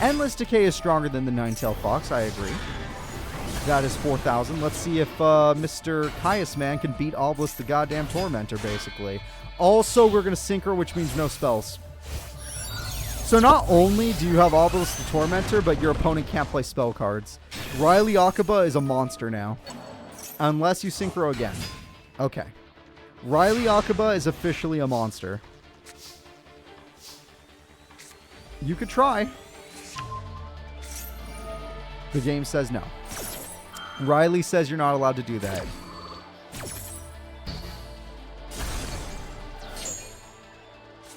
Endless Decay is stronger than the Nine-Tailed Fox, I agree. That is 4,000. Let's see if Mr. Caius Man can beat Obelisk the goddamn Tormentor, basically. Also, we're going to Synchro, which means no spells. So not only do you have Obelisk the Tormentor, but your opponent can't play spell cards. Riley Akaboshi is a monster now. Unless you Synchro again. Okay. Riley Akaboshi is officially a monster. You could try. The game says no. Riley says you're not allowed to do that.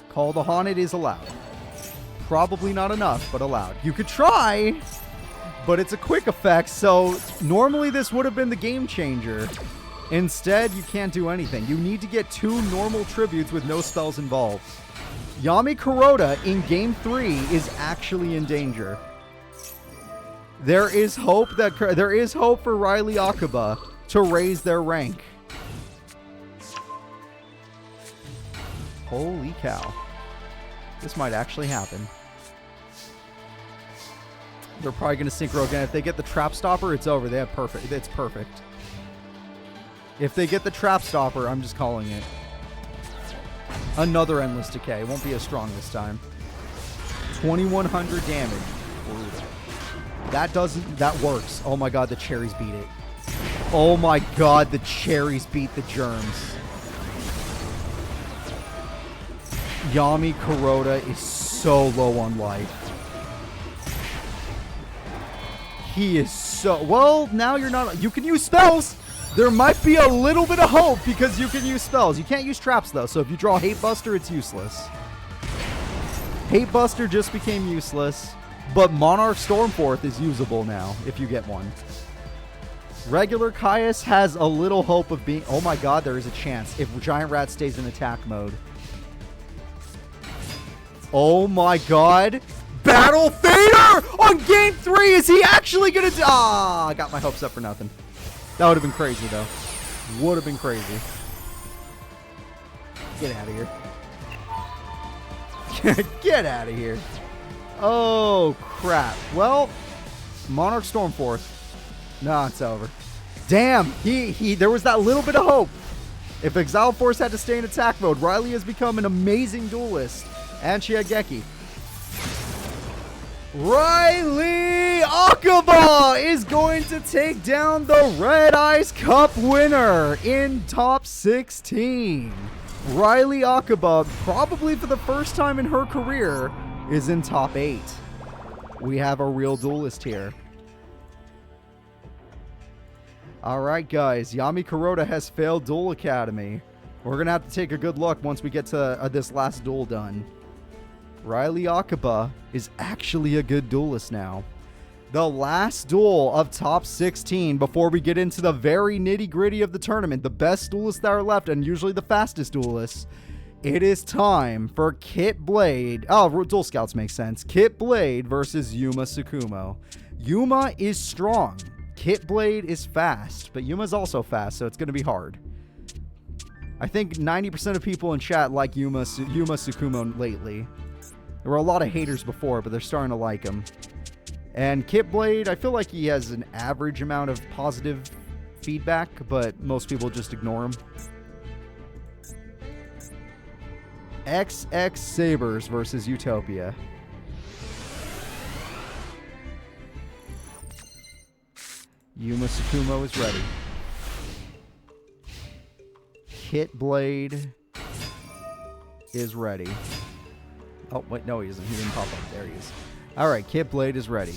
Call the Haunted is allowed. Probably not enough, but allowed. You could try, but it's a quick effect, so normally this would have been the game changer. Instead, you can't do anything. You need to get 2 normal tributes with no spells involved. Yami Curota in Game 3 is actually in danger. There is hope for Riley Akaboshi to raise their rank. Holy cow. This might actually happen. They're probably going to synchro again. If they get the trap stopper, it's over. They have perfect. It's perfect. If they get the trap stopper, I'm just calling it. Another endless decay. It won't be as strong this time. 2100 damage. That works. Oh my god, the cherries beat it. Oh my god, the cherries beat the germs. Yami Curota is so low on life. He is so... Well, now you're not... You can use spells! There might be a little bit of hope because you can use spells. You can't use traps, though, so if you draw Hate Buster, it's useless. Hate Buster just became useless, but Monarch Stormforth is usable now, if you get one. Regular Caius has a little hope of being... Oh my god, there is a chance if Giant Rat stays in attack mode. Oh my god. Battle Fader on game 3. Is he actually going to... I got my hopes up for nothing. That would have been crazy, though. Would have been crazy. Get out of here. Get out of here. Oh, crap. Well, Monarch Stormforth. No, it's over. Damn. There was that little bit of hope. If Exile Force had to stay in attack mode, Riley has become an amazing duelist. And Shiageki. Riley Akaboshi is going to take down the Red Ice Cup winner in top 16. Riley Akaboshi, probably for the first time in her career, is in top 8. We have a real duelist here. Alright guys, Yami Curota has failed Duel Academy. We're going to have to take a good look once we get to this last duel done. Riley Akaboshi is actually a good duelist now. The last duel of top 16 before we get into the very nitty-gritty of the tournament. The best duelists that are left and usually the fastest duelists. It is time for Kit Blade. Oh, Duel Scouts make sense. Kit Blade versus Yuma Sukumo. Yuma is strong. Kit Blade is fast, but Yuma's also fast, so it's going to be hard. I think 90% of people in chat like Yuma Sukumo lately. There were a lot of haters before, but they're starting to like him. And Kit Blade, I feel like he has an average amount of positive feedback, but most people just ignore him. XX Sabers versus Utopia. Yuma Sukumo is ready. Kit Blade is ready. Oh, wait, no, he isn't. He didn't pop up. There he is. All right, Kit Blade is ready.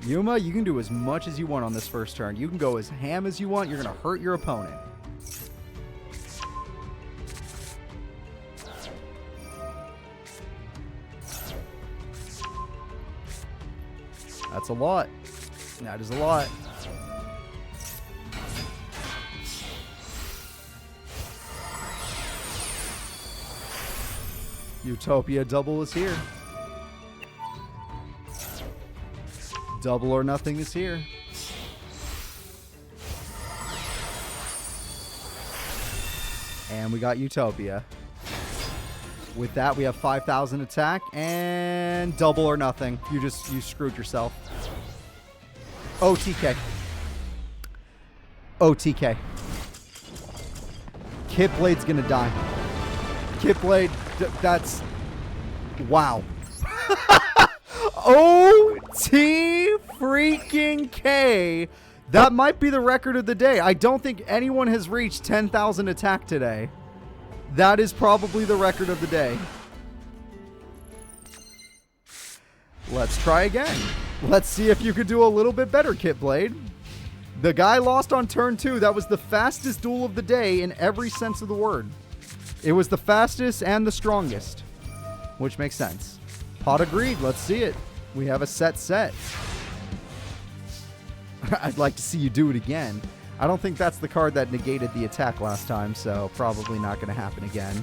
Yuma, you can do as much as you want on this first turn. You can go as ham as you want. You're going to hurt your opponent. That's a lot. That is a lot. Utopia double is here. Double or nothing is here. And we got Utopia. With that, we have 5,000 attack and double or nothing. You screwed yourself. OTK. OTK. Kit Blade's gonna die. Kit Blade, that's... Wow. OT freaking K. That might be the record of the day. I don't think anyone has reached 10,000 attack today. That is probably the record of the day. Let's try again. Let's see if you could do a little bit better, Kit Blade. The guy lost on turn 2. That was the fastest duel of the day in every sense of the word. It was the fastest and the strongest, which makes sense. Pot agreed. Let's see it. We have a set. I'd like to see you do it again. I don't think that's the card that negated the attack last time, so probably not going to happen again.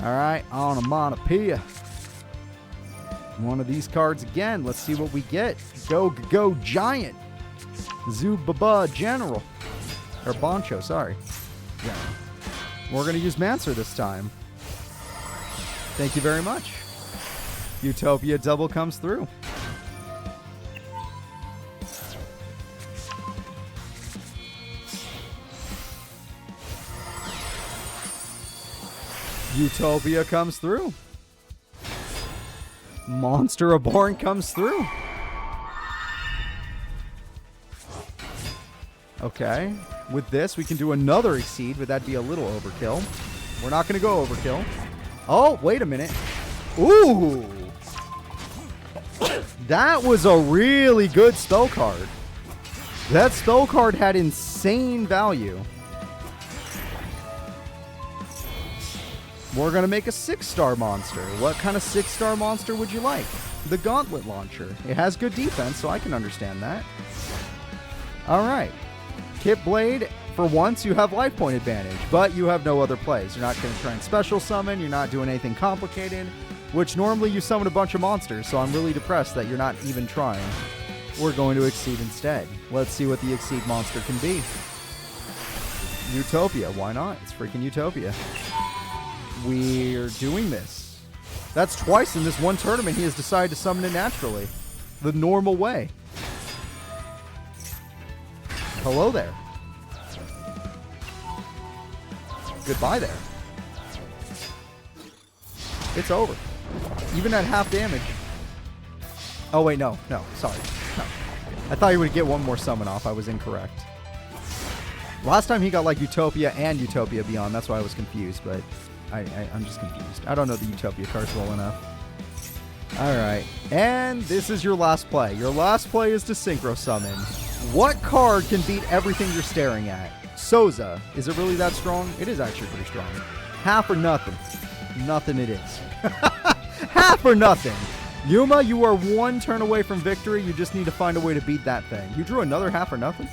Alright, Onomatopoeia. One of these cards again. Let's see what we get. Go Giant. Zubaba General. Or Boncho, sorry. Yeah. We're going to use Mancer this time. Thank you very much. Utopia double comes through. Utopia comes through. Monster Reborn comes through. Okay. With this, we can do another Exceed, but that'd be a little overkill. We're not going to go overkill. Oh, wait a minute. Ooh. That was a really good spell card. That spell card had insane value. We're going to make a 6-star monster. What kind of 6-star monster would you like? The Gauntlet Launcher. It has good defense, so I can understand that. All right. Kit Blade, for once, you have life point advantage, but you have no other plays. You're not going to try and special summon. You're not doing anything complicated, which normally you summon a bunch of monsters, so I'm really depressed that you're not even trying. We're going to Exceed instead. Let's see what the Exceed monster can be. Utopia. Why not? It's freaking Utopia. We're doing this. That's twice in this one tournament he has decided to summon it naturally. The normal way. Hello there. Goodbye there. It's over. Even at half damage. Oh wait, no. Sorry. No. I thought you would get one more summon off. I was incorrect. Last time he got like Utopia and Utopia Beyond. That's why I was confused, but I'm just confused. I don't know the Utopia cards well enough. Alright. And this is your last play. Your last play is to Synchro Summon. What card can beat everything you're staring at? Souza. Is it really that strong? It is actually pretty strong. Half or nothing. Nothing it is. Half or nothing. Yuma, you are one turn away from victory. You just need to find a way to beat that thing. You drew another half or nothing?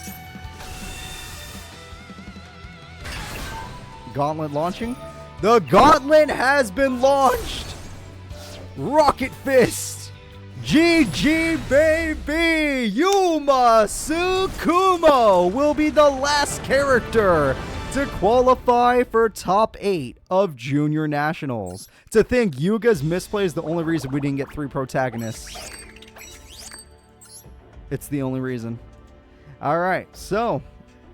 Gauntlet launching. The gauntlet has been launched. Rocket Fist. GG, baby. Yuma Sukumo will be the last character to qualify for top 8 of Junior Nationals. To think Yuga's misplay is the only reason we didn't get 3 protagonists. It's the only reason. All right, so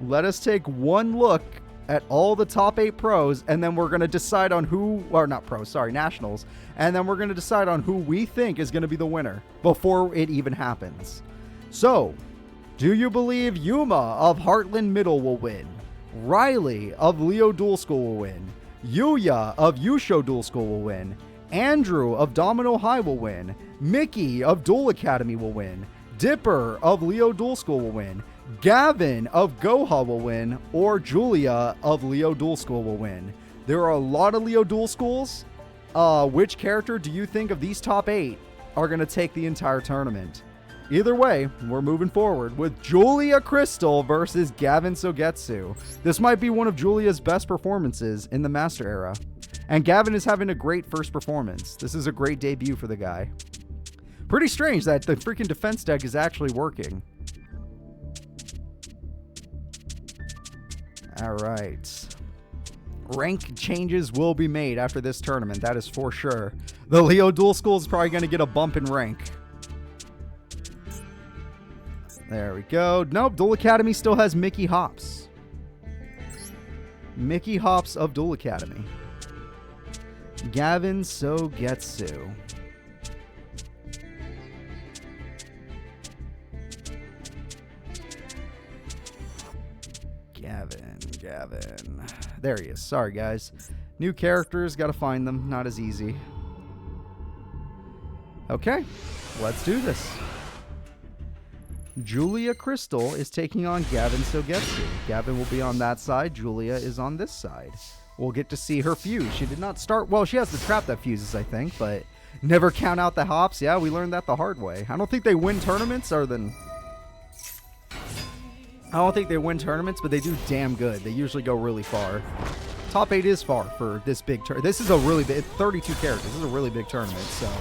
let us take one look at all the top 8 pros, and then we're going to decide on who, or not pros, sorry, nationals, and then we're going to decide on who we think is going to be the winner before it even happens. So, do you believe Yuma of Heartland Middle will win? Riley of Leo Dual School will win? Yuya of Yusho Dual School will win? Andrew of Domino High will win? Mickey of Duel Academy will win? Dipper of Leo Dual School will win? Gavin of Goha will win, or Julia of Leo Dual School will win? There are a lot of Leo Dual Schools. Which character do you think of these top 8 are going to take the entire tournament? Either way, we're moving forward with Julia Crystal versus Gavin Sogetsu. This might be one of Julia's best performances in the Master Era. And Gavin is having a great first performance. This is a great debut for the guy. Pretty strange that the freaking defense deck is actually working. All right. Rank changes will be made after this tournament. That is for sure. The Leo Dual School is probably going to get a bump in rank. There we go. Nope, Duel Academy still has Mickey Hops. Mickey Hops of Duel Academy. Gavin Sogetsu. Gavin. There he is. Sorry, guys. New characters. Got to find them. Not as easy. Okay. Let's do this. Julia Crystal is taking on Gavin Sogetsu. Gavin will be on that side. Julia is on this side. We'll get to see her fuse. She did not start... Well, she has the trap that fuses, I think, but never count out the hops. Yeah, we learned that the hard way. I don't think they win tournaments other than... I don't think they win tournaments, but they do damn good. They usually go really far. Top 8 is far for this big tournament. This is a really big... 32 characters. This is a really big tournament, so...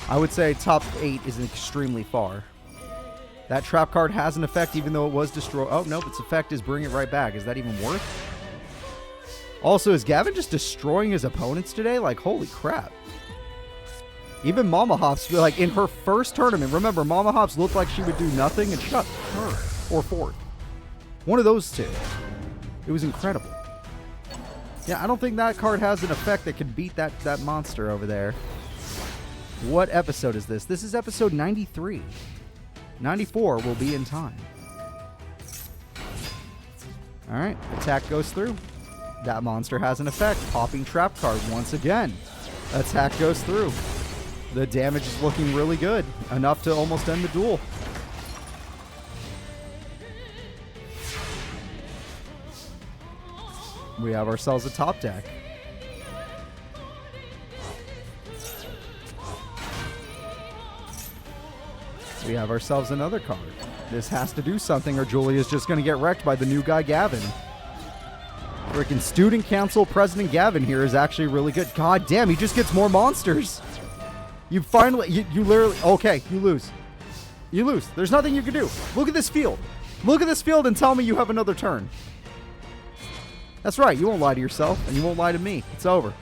I would say top 8 is extremely far. That trap card has an effect even though it was destroyed. Oh, nope. Its effect is bring it right back. Is that even worth? Also, is Gavin just destroying his opponents today? Like, holy crap. Even Mama Hops, like in her first tournament, remember, Mama Hops looked like she would do nothing and she got third or fourth. One of those two. It was incredible. Yeah, I don't think that card has an effect that can beat that monster over there. What episode is this? This is episode 93. 94 will be in time. Alright, attack goes through. That monster has an effect. Popping trap card once again. Attack goes through. The damage is looking really good. Enough to almost end the duel. We have ourselves a top deck. We have ourselves another card. This has to do something or Julia's just going to get wrecked by the new guy, Gavin. Freaking student council president Gavin here is actually really good. God damn, he just gets more monsters. You finally, you literally, okay, you lose. You lose. There's nothing you can do. Look at this field. Look at this field and tell me you have another turn. That's right, you won't lie to yourself and you won't lie to me. It's over.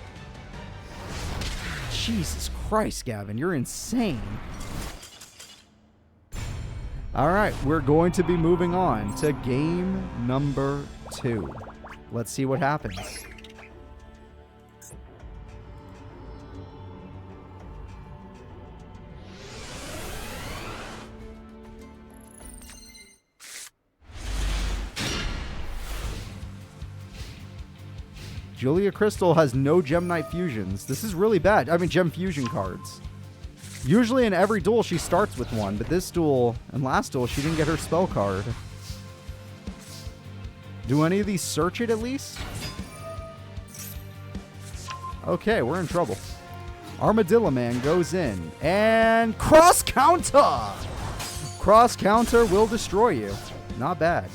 Jesus Christ, Gavin, you're insane. All right, we're going to be moving on to game number 2. Let's see what happens. Julia Crystal has no Gem Knight fusions. This is really bad. I mean, Gem fusion cards. Usually in every duel she starts with one, but this duel and last duel she didn't get her spell card. Do any of these search it at least? Okay, we're in trouble. Armadillo Man goes in and cross counter! Cross counter will destroy you. Not bad.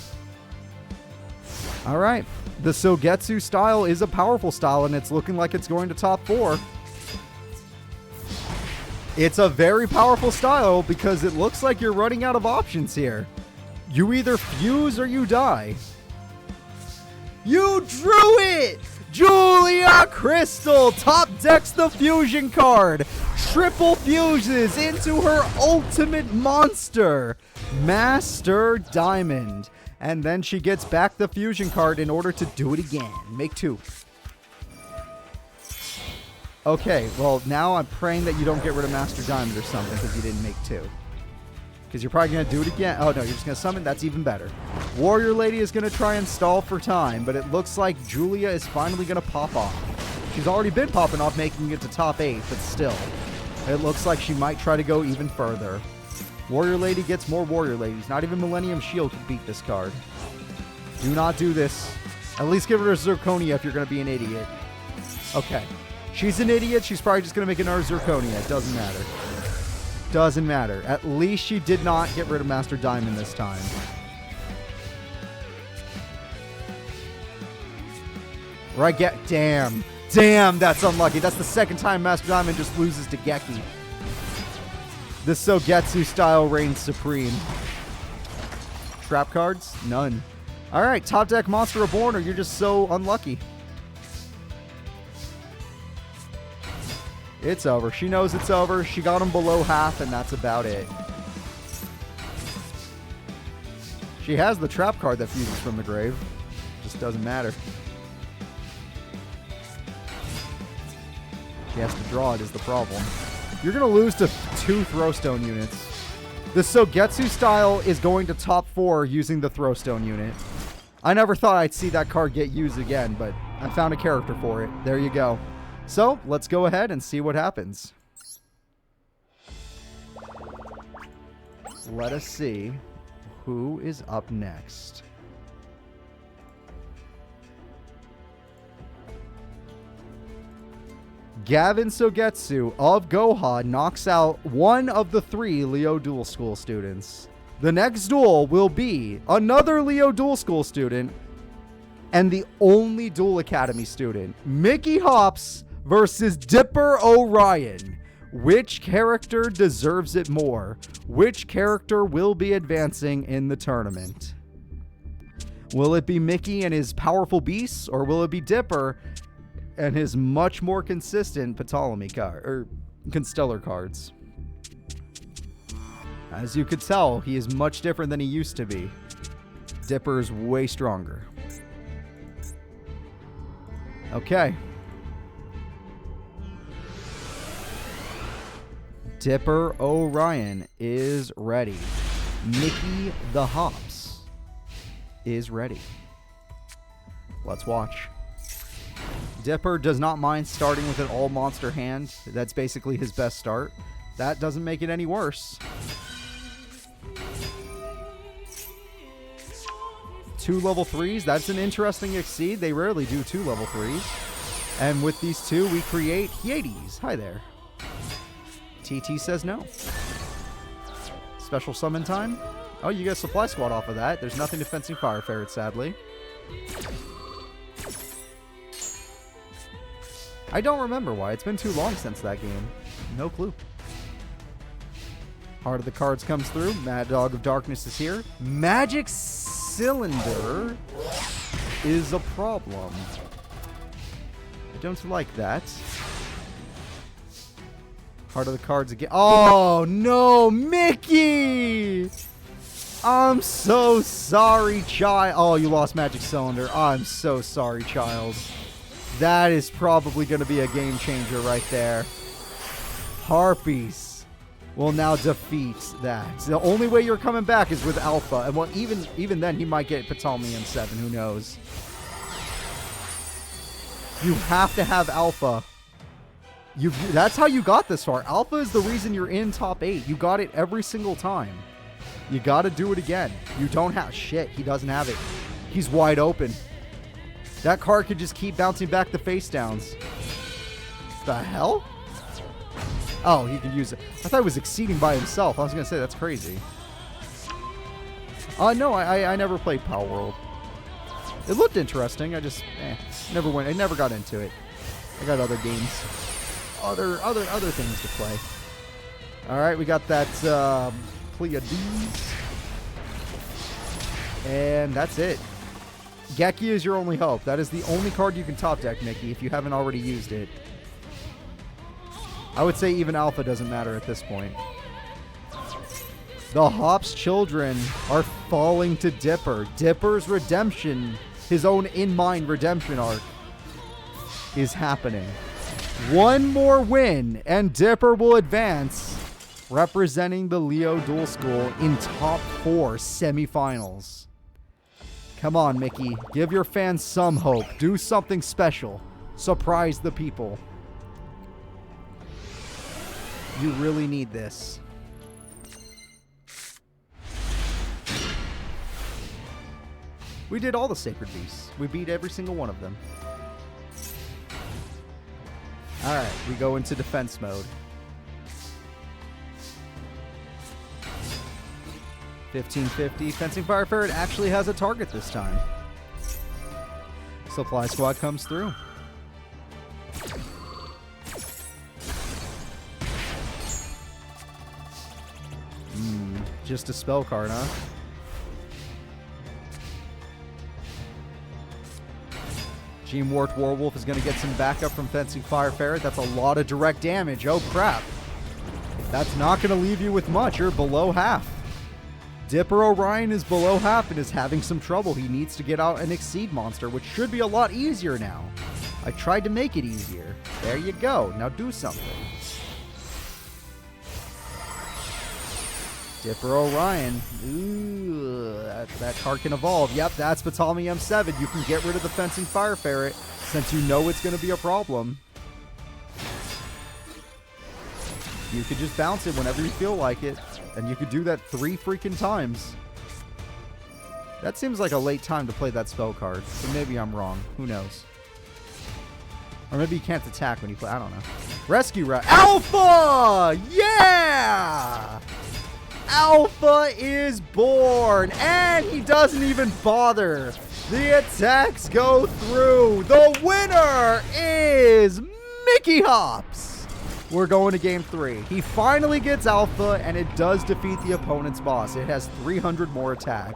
Alright. The Sogetsu style is a powerful style and it's looking like it's going to top 4. It's a very powerful style because it looks like you're running out of options here. You either fuse or you die. You drew it! Julia Crystal top decks the fusion card. Triple fuses into her ultimate monster, Master Diamond. And then she gets back the fusion card in order to do it again. Make 2. Okay, well, now I'm praying that you don't get rid of Master Diamond or something because you didn't make 2. Because you're probably going to do it again. Oh, no, you're just going to summon. That's even better. Warrior Lady is going to try and stall for time, but it looks like Julia is finally going to pop off. She's already been popping off, making it to top 8, but still. It looks like she might try to go even further. Warrior Lady gets more Warrior Ladies. Not even Millennium Shield can beat this card. Do not do this. At least give her a Zirconia if you're going to be an idiot. Okay. She's an idiot. She's probably just going to make another Zirconia. It doesn't matter. Doesn't matter. At least she did not get rid of Master Diamond this time. Right, damn. Damn, that's unlucky. That's the second time Master Diamond just loses to Geki. The Sogetsu style reigns supreme. Trap cards? None. Alright, top deck Monster Reborn, or you're just so unlucky. It's over. She knows it's over. She got him below half, and that's about it. She has the trap card that fuses from the grave. Just doesn't matter. She has to draw it is the problem. You're going to lose to 2 Throwstone units. The Sogetsu style is going to top 4 using the Throwstone unit. I never thought I'd see that card get used again, but I found a character for it. There you go. So, let's go ahead and see what happens. Let us see who is up next. Gavin Sogetsu of Goha knocks out one of the 3 Leo Dual School students. The next duel will be another Leo Dual School student and the only Duel Academy student, Mickey Hops versus Dipper Orion. Which character deserves it more? Which character will be advancing in the tournament? Will it be Mickey and his powerful beasts, or will it be Dipper and his much more consistent Ptolemy card? Or Constellar cards. As you could tell, he is much different than he used to be. Dipper's way stronger. Okay. Dipper Orion is ready. Mickey the Hops is ready. Let's watch. Dipper does not mind starting with an all-monster hand. That's basically his best start. That doesn't make it any worse. 2 level 3s. That's an interesting exceed. They rarely do 2 level 3s. And with these 2, we create Hyades. Hi there. TT says no. Special summon time. Oh, you get a supply squad off of that. There's nothing to Fencing Fire Ferret, sadly. I don't remember why. It's been too long since that game. No clue. Heart of the Cards comes through. Mad Dog of Darkness is here. Magic Cylinder is a problem. I don't like that. Heart of the Cards again. Oh, no, Mickey! I'm so sorry, child. Oh, you lost Magic Cylinder. I'm so sorry, child. That is probably going to be a game changer right there. Harpies will now defeat that. The only way you're coming back is with Alpha. And well, even then, he might get Ptolemy M7. Who knows? You have to have Alpha. That's how you got this far. Alpha is the reason you're in top 8. You got it every single time. You got to do it again. You don't have... Shit, he doesn't have it. He's wide open. That card could just keep bouncing back the face downs. The hell? Oh, he can use it. I thought it was exceeding by himself. I was going to say, that's crazy. No, I never played Power World. It looked interesting. I just never went. I never got into it. I got other games. Other things to play. All right, we got that Pleiades. And that's it. Geki is your only hope. That is the only card you can top deck, Mickey, if you haven't already used it. I would say even Alpha doesn't matter at this point. The Hops children are falling to Dipper. Dipper's redemption, his own in-mind redemption arc, is happening. One more win, and Dipper will advance, representing the Leo Duel School in top 4 semifinals. Come on, Mickey. Give your fans some hope. Do something special. Surprise the people. You really need this. We did all the Sacred Beasts. We beat every single one of them. Alright, we go into defense mode. 1550. Fencing Fire Ferret actually has a target this time. Supply Squad comes through. Just a spell card, huh? Gene Wart Warwolf is going to get some backup from Fencing Fire Ferret. That's a lot of direct damage. Oh, crap. That's not going to leave you with much. You're below half. Dipper Orion is below half and is having some trouble. He needs to get out an Exceed monster, which should be a lot easier now. I tried to make it easier. There you go. Now do something. Dipper Orion. Ooh, that card can evolve. Yep, that's Ptolemy M7. You can get rid of the Fencing Fire Ferret since you know it's going to be a problem. You could just bounce it whenever you feel like it. And you could do that 3 freaking times. That seems like a late time to play that spell card. So maybe I'm wrong. Who knows? Or maybe you can't attack when you play. I don't know. Rescue Route. Alpha! Yeah! Alpha is born. And he doesn't even bother. The attacks go through. The winner is Mickey Hops. We're going to game 3. He finally gets Alpha, and it does defeat the opponent's boss. It has 300 more attack.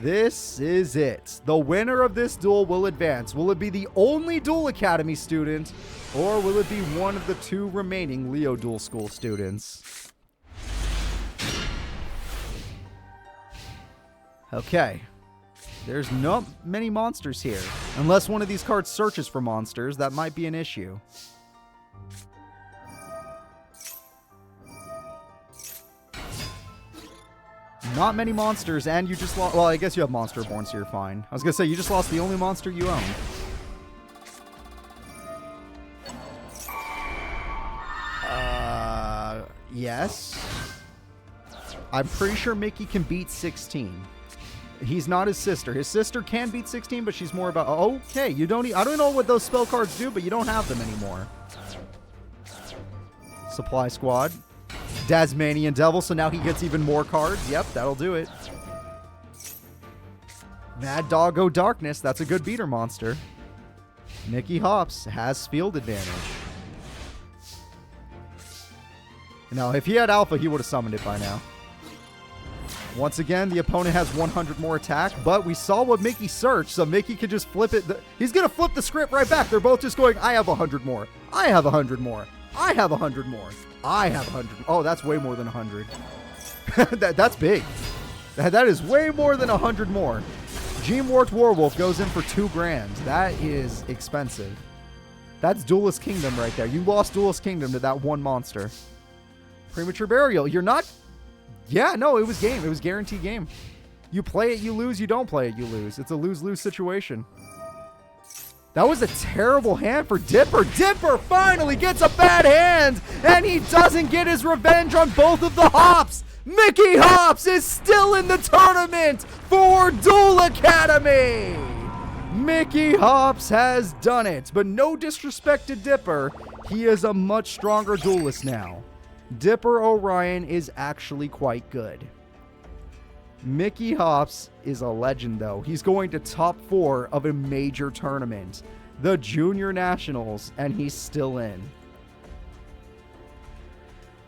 This is it. The winner of this duel will advance. Will it be the only Duel Academy student, or will it be one of the 2 remaining Leo Duel School students? Okay. There's not many monsters here. Unless one of these cards searches for monsters, that might be an issue. Not many monsters, and you just lost... Well, I guess you have Monster Born, so you're fine. I was going to say, you just lost the only monster you own. Yes. I'm pretty sure Mickey can beat 16. He's not his sister. His sister can beat 16, but she's more about... Okay, you don't... I don't know what those spell cards do, but you don't have them anymore. Supply Squad. Dasmanian Devil, so now he gets even more cards. Yep, that'll do it. Mad Doggo Darkness, that's a good beater monster. Mickey Hops has field advantage. Now, if he had Alpha, he would have summoned it by now. Once again, the opponent has 100 more attack, but we saw what Mickey searched, so Mickey could just flip it. He's going to flip the script right back. They're both just going, I have 100 more. I have 100 more. I have 100 more. I have 100. Oh, that's way more than 100. That's big. That is way more than 100 more. Gene Wart Warwolf goes in for $2,000. That is expensive. That's Duelist Kingdom right there. You lost Duelist Kingdom to that one monster. Premature Burial. You're not... Yeah, no, it was game. It was guaranteed game. You play it, you lose. You don't play it, you lose. It's a lose-lose situation. That was a terrible hand for Dipper. Dipper finally gets a bad hand, and he doesn't get his revenge on both of the Hops. Mickey Hops is still in the tournament for Duel Academy. Mickey Hops has done it, but no disrespect to Dipper. He is a much stronger duelist now. Dipper Orion is actually quite good. Mickey Hops is a legend, though. He's going to top 4 of a major tournament, the Junior Nationals, and he's still in.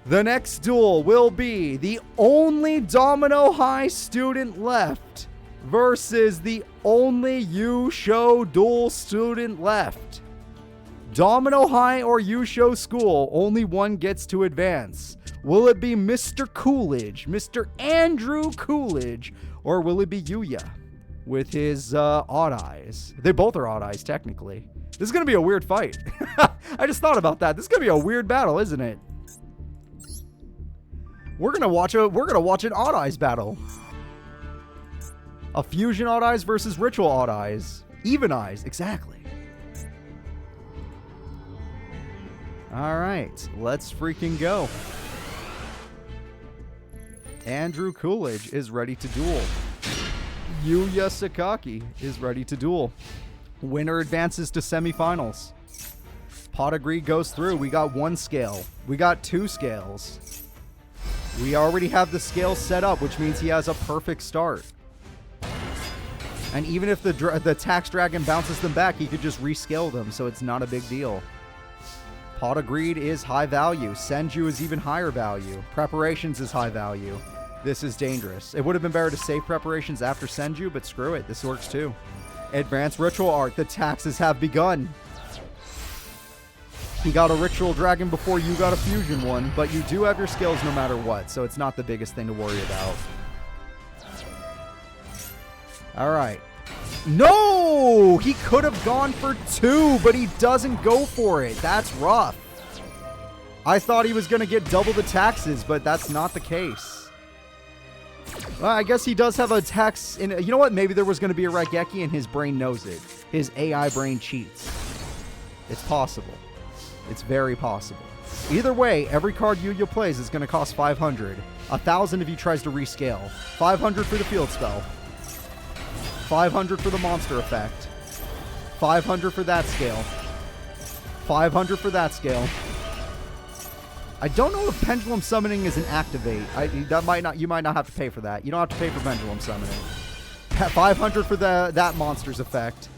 The next duel will be the only Domino High student left versus the only Yusho Duel student left. Domino High or Yusho School, only one gets to advance. Will it be Mr. Coolage, Mr. Andrew Coolage, or will it be Yuya with his odd eyes? They both are odd eyes, technically. This is going to be a weird fight. I just thought about that. This is going to be a weird battle, isn't it? We're going to watch an odd eyes battle. A fusion odd eyes versus ritual odd eyes. Even eyes, exactly. All right, let's freaking go. Andrew Coolage is ready to duel. Yuya Sakaki is ready to duel. Winner advances to semifinals. Pot of Greed goes through. We got 1 scale. We got 2 scales. We already have the scale set up, which means he has a perfect start. And even if the Tax Dragon bounces them back, he could just rescale them, so it's not a big deal. Pot of Greed is high value. Senju is even higher value. Preparations is high value. This is dangerous. It would have been better to save Preparations after Senju, but screw it. This works too. Advanced Ritual Art. The taxes have begun. He got a Ritual Dragon before you got a Fusion one, but you do have your skills no matter what, so it's not the biggest thing to worry about. All right. No! He could have gone for 2, but he doesn't go for it. That's rough. I thought he was going to get double the taxes, but that's not the case. Well, I guess he does have a tax in... You know what? Maybe there was going to be a Raigeki and his brain knows it. His AI brain cheats. It's possible. It's very possible. Either way, every card Yuya plays is going to cost 500. 1,000 if he tries to rescale. 500 for the field spell. 500 for the monster effect. 500 for that scale. 500 for that scale. I don't know if Pendulum Summoning is an activate. You might not have to pay for that. You don't have to pay for Pendulum Summoning. 500 for that monster's effect.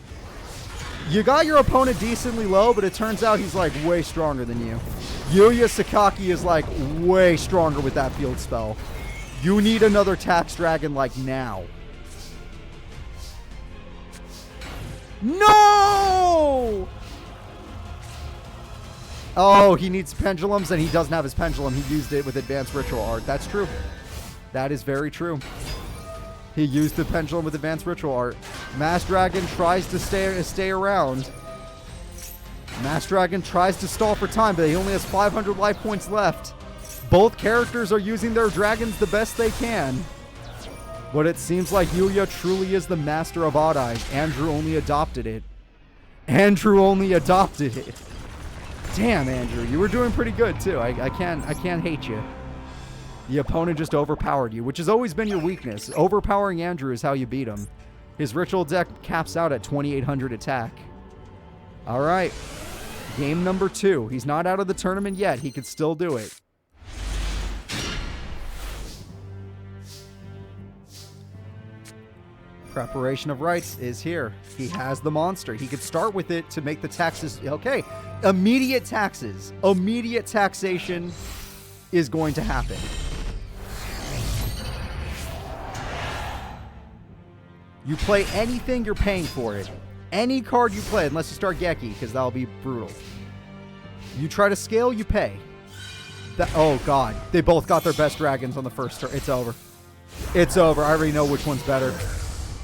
You got your opponent decently low, but it turns out he's like way stronger than you. Yuya Sakaki is like way stronger with that field spell. You need another Tax Dragon like now. No! Oh, he needs pendulums, and he doesn't have his pendulum. He used it with advanced ritual art. That's true. That is very true. He used the pendulum with advanced ritual art. Mass Dragon tries to stay around. Mass Dragon tries to stall for time, but he only has 500 life points left. Both characters are using their dragons the best they can. But it seems like Yuya truly is the master of odd eyes. Andrew only adopted it. Andrew only adopted it. Damn, Andrew, you were doing pretty good too. I can't hate you. The opponent just overpowered you, which has always been your weakness. Overpowering Andrew is how you beat him. His ritual deck caps out at 2,800 attack. All right. Game number 2. He's not out of the tournament yet. He could still do it. Preparation of rites is here. He has the monster. He could start with it to make the taxes. Okay. Immediate taxes. Immediate taxation is going to happen. You play anything, you're paying for it. Any card you play, unless you start Geki, because that'll be brutal. You try to scale, you pay. Oh, God. They both got their best dragons on the first turn. It's over. It's over. I already know which one's better.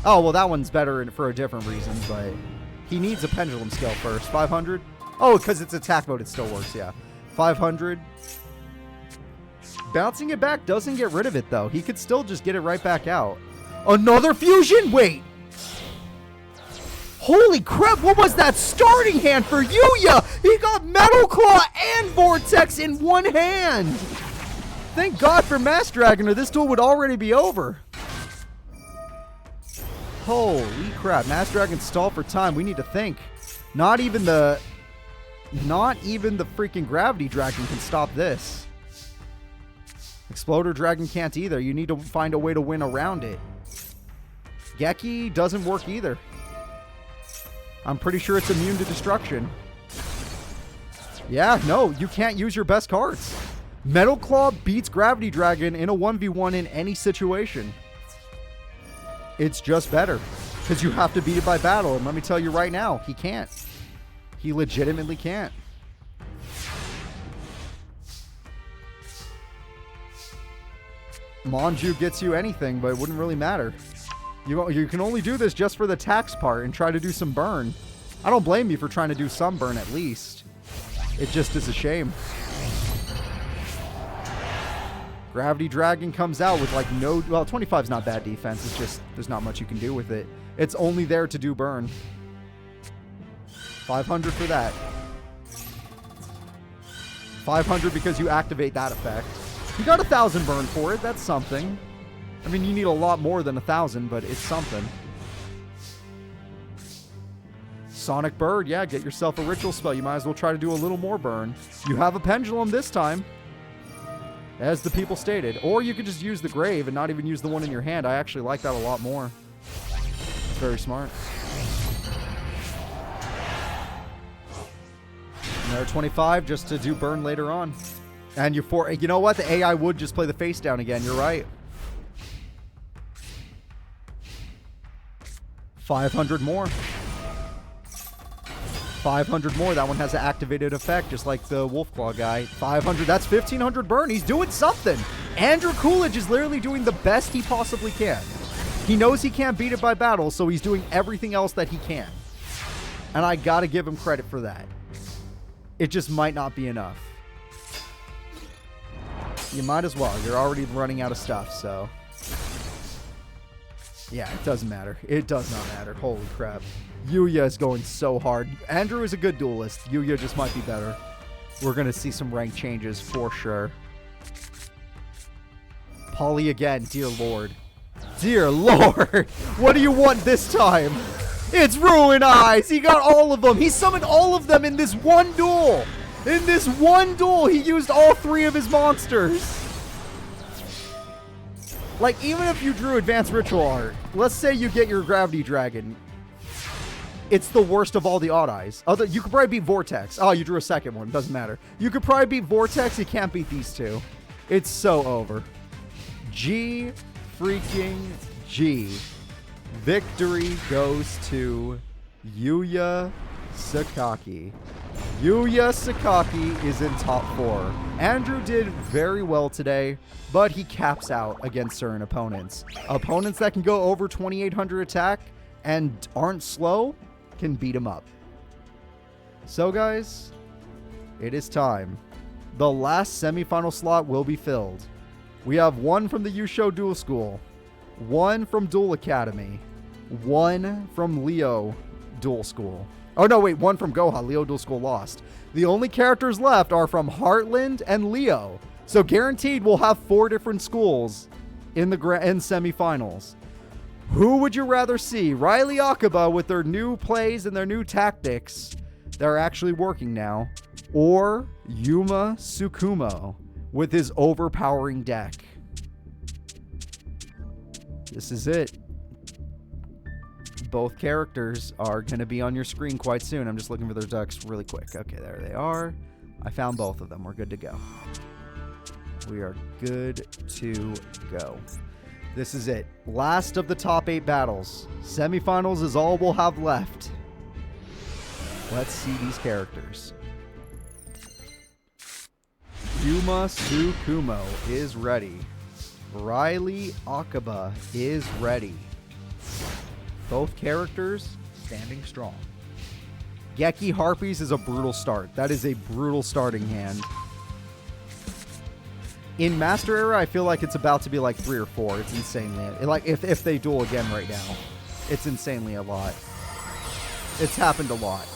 Oh, well, that one's better for a different reason, but he needs a pendulum scale first. 500? Oh, because it's attack mode, it still works, yeah. 500. Bouncing it back doesn't get rid of it, though. He could still just get it right back out. Another fusion? Wait. Holy crap, what was that starting hand for Yuya? He got Metal Claw and Vortex in one hand. Thank God for Mass Dragon, or this duel would already be over. Holy crap, Mass Dragon stall for time. We need to think. Not even the freaking Gravity Dragon can stop this. Exploder Dragon can't either. You need to find a way to win around it. Geki doesn't work either. I'm pretty sure it's immune to destruction. Yeah, no, you can't use your best cards. Metal Claw beats Gravity Dragon in a 1v1 in any situation. It's just better. Because you have to beat it by battle. And let me tell you right now, he can't. He legitimately can't. Manju gets you anything, but it wouldn't really matter. You can only do this just for the tax part and try to do some burn. I don't blame you for trying to do some burn at least. It just is a shame. Gravity Dragon comes out with like no... Well, 25 is not bad defense. It's just there's not much you can do with it. It's only there to do burn. 500 for that. 500 because you activate that effect. You got 1,000 burn for it. That's something. I mean, you need a lot more than 1,000, but it's something. Sonic Bird, yeah, get yourself a ritual spell. You might as well try to do a little more burn. You have a pendulum this time, as the people stated. Or you could just use the grave and not even use the one in your hand. I actually like that a lot more. It's very smart. Another 25 just to do burn later on. And you know what? The AI would just play the face down again. You're right. 500 more. 500 more. That one has an activated effect, just like the Wolfclaw guy. 500. That's 1,500 burn. He's doing something. Andrew Coolage is literally doing the best he possibly can. He knows he can't beat it by battle, so he's doing everything else that he can. And I gotta give him credit for that. It just might not be enough. You might as well. You're already running out of stuff, so... Yeah, it doesn't matter. It does not matter. Holy crap. Yuya is going so hard. Andrew is a good duelist. Yuya just might be better. We're going to see some rank changes for sure. Polly again. Dear Lord. Dear Lord. What do you want this time? It's Ruin Eyes. He got all of them. He summoned all of them in this one duel. In this one duel, he used all 3 of his monsters. Like, even if you drew Advanced Ritual Art, let's say you get your Gravity Dragon. It's the worst of all the odd eyes. You could probably beat Vortex. Oh, you drew a second one. Doesn't matter. You could probably beat Vortex. You can't beat these 2. It's so over. G freaking G. Victory goes to Yuya Sakaki. Yuya Sakaki is in top 4. Andrew did very well today, but he caps out against certain opponents. Opponents that can go over 2800 attack and aren't slow can beat him up. So guys, it is time. The last semifinal slot will be filled. We have one from the Yusho Duel School, one from Duel Academy, one from Leo Duel School. Oh no, wait, one from Goha. Leo Duel School lost. The only characters left are from Heartland and Leo. So guaranteed we'll have 4 different schools in the semifinals. Who would you rather see? Riley Akaba with their new plays and their new tactics that are actually working now, or Yuma Sukumo with his overpowering deck? This is it. Both characters are going to be on your screen quite soon. I'm just looking for their decks really quick. Okay, there they are. I found both of them. We're good to go. We are good to go. This is it. Last of the top 8 battles. Semifinals is all we'll have left. Let's see these characters. Yuma Sukumo is ready. Riley Akaba is ready. Both characters standing strong. Geki Harpies is a brutal start. That is a brutal starting hand. In Master Era, I feel like it's about to be like 3 or 4. It's insanely... Like, if they duel again right now, it's insanely a lot. It's happened a lot.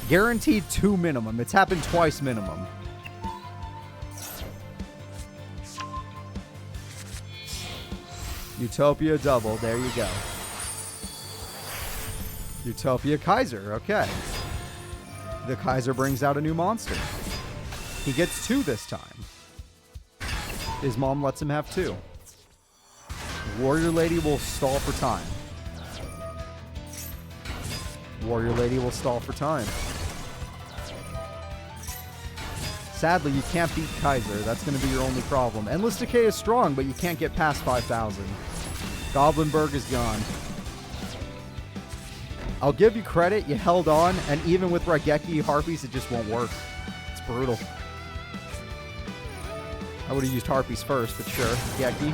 Guaranteed 2 minimum. It's happened twice minimum. Utopia double. There you go. Utopia Kaiser. Okay. The Kaiser brings out a new monster. He gets 2 this time. His mom lets him have 2. Warrior Lady will stall for time. Warrior Lady will stall for time. Sadly, you can't beat Kaiser. That's going to be your only problem. Endless Decay is strong, but you can't get past 5,000. Goblinberg is gone. I'll give you credit. You held on, and even with Raigeki Harpies, it just won't work. It's brutal. I would have used Harpies first, but sure. Geki.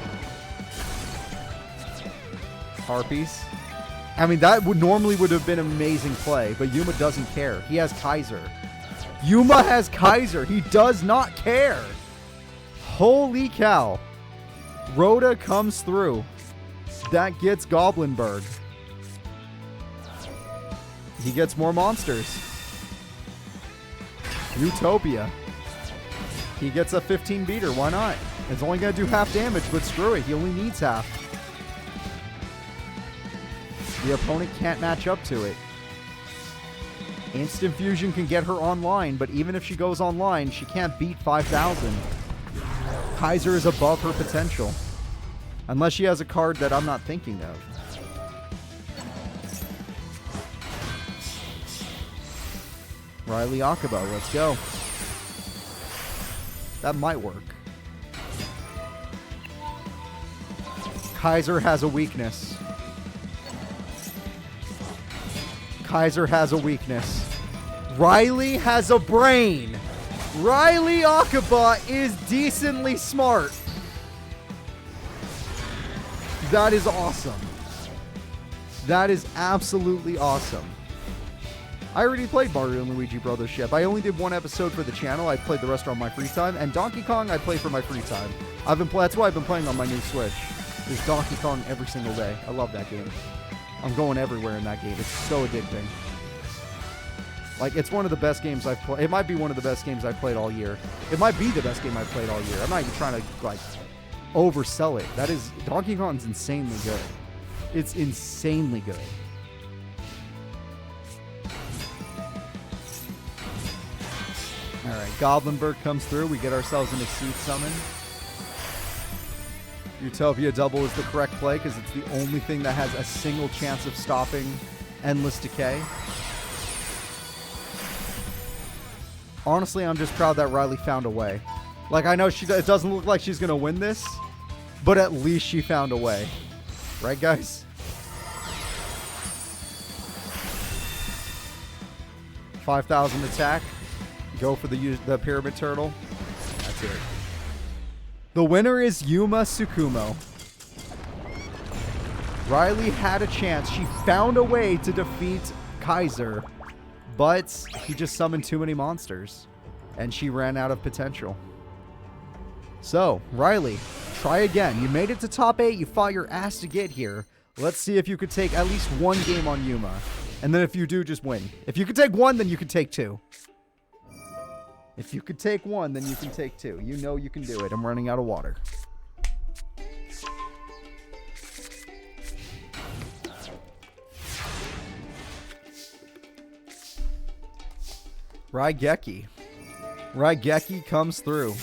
Harpies. I mean, that would normally would have been an amazing play, but Yuma doesn't care. He has Kaiser. Yuma has Kaiser. He does not care. Holy cow. Rhoda comes through. That gets Goblinberg. He gets more monsters. Utopia. He gets a 15 beater. Why not? It's only going to do half damage, but screw it. He only needs half. The opponent can't match up to it. Instant Fusion can get her online, but even if she goes online, she can't beat 5,000. Kaiser is above her potential. Unless she has a card that I'm not thinking of. Riley Akaba, let's go. That might work. Kaiser has a weakness. Kaiser has a weakness. Riley has a brain. Riley Akaba is decently smart. That is awesome. That is absolutely awesome. I already played Mario and Luigi Brothers Ship. I only did 1 episode for the channel. I played the rest on my free time. And Donkey Kong, I play for my free time. That's why I've been playing on my new Switch. Is Donkey Kong every single day. I love that game. I'm going everywhere in that game. It's so addicting. Like, it's one of the best games I've played. It might be one of the best games I've played all year. It might be the best game I've played all year. I'm not even trying to, like, oversell it. That is, Donkey Kong's insanely good. It's insanely good. Alright, Goblinberg comes through. We get ourselves into Seed Summon. Utopia double is the correct play because it's the only thing that has a single chance of stopping Endless Decay. Honestly, I'm just proud that Riley found a way. Like, I know it doesn't look like she's going to win this, but at least she found a way. Right, guys? 5,000 attack. Go for the pyramid turtle. That's it. The winner is Yuma Sukumo. Riley had a chance. She found a way to defeat Kaiser, but he just summoned too many monsters, and she ran out of potential. So, Riley, try again. You made it to top 8. You fought your ass to get here. Let's see if you could take at least one game on Yuma. And then if you do, just win. If you could take one, then you could take 2. If you could take 1, then you can take 2. You know you can do it. I'm running out of water. Raigeki. Raigeki comes through.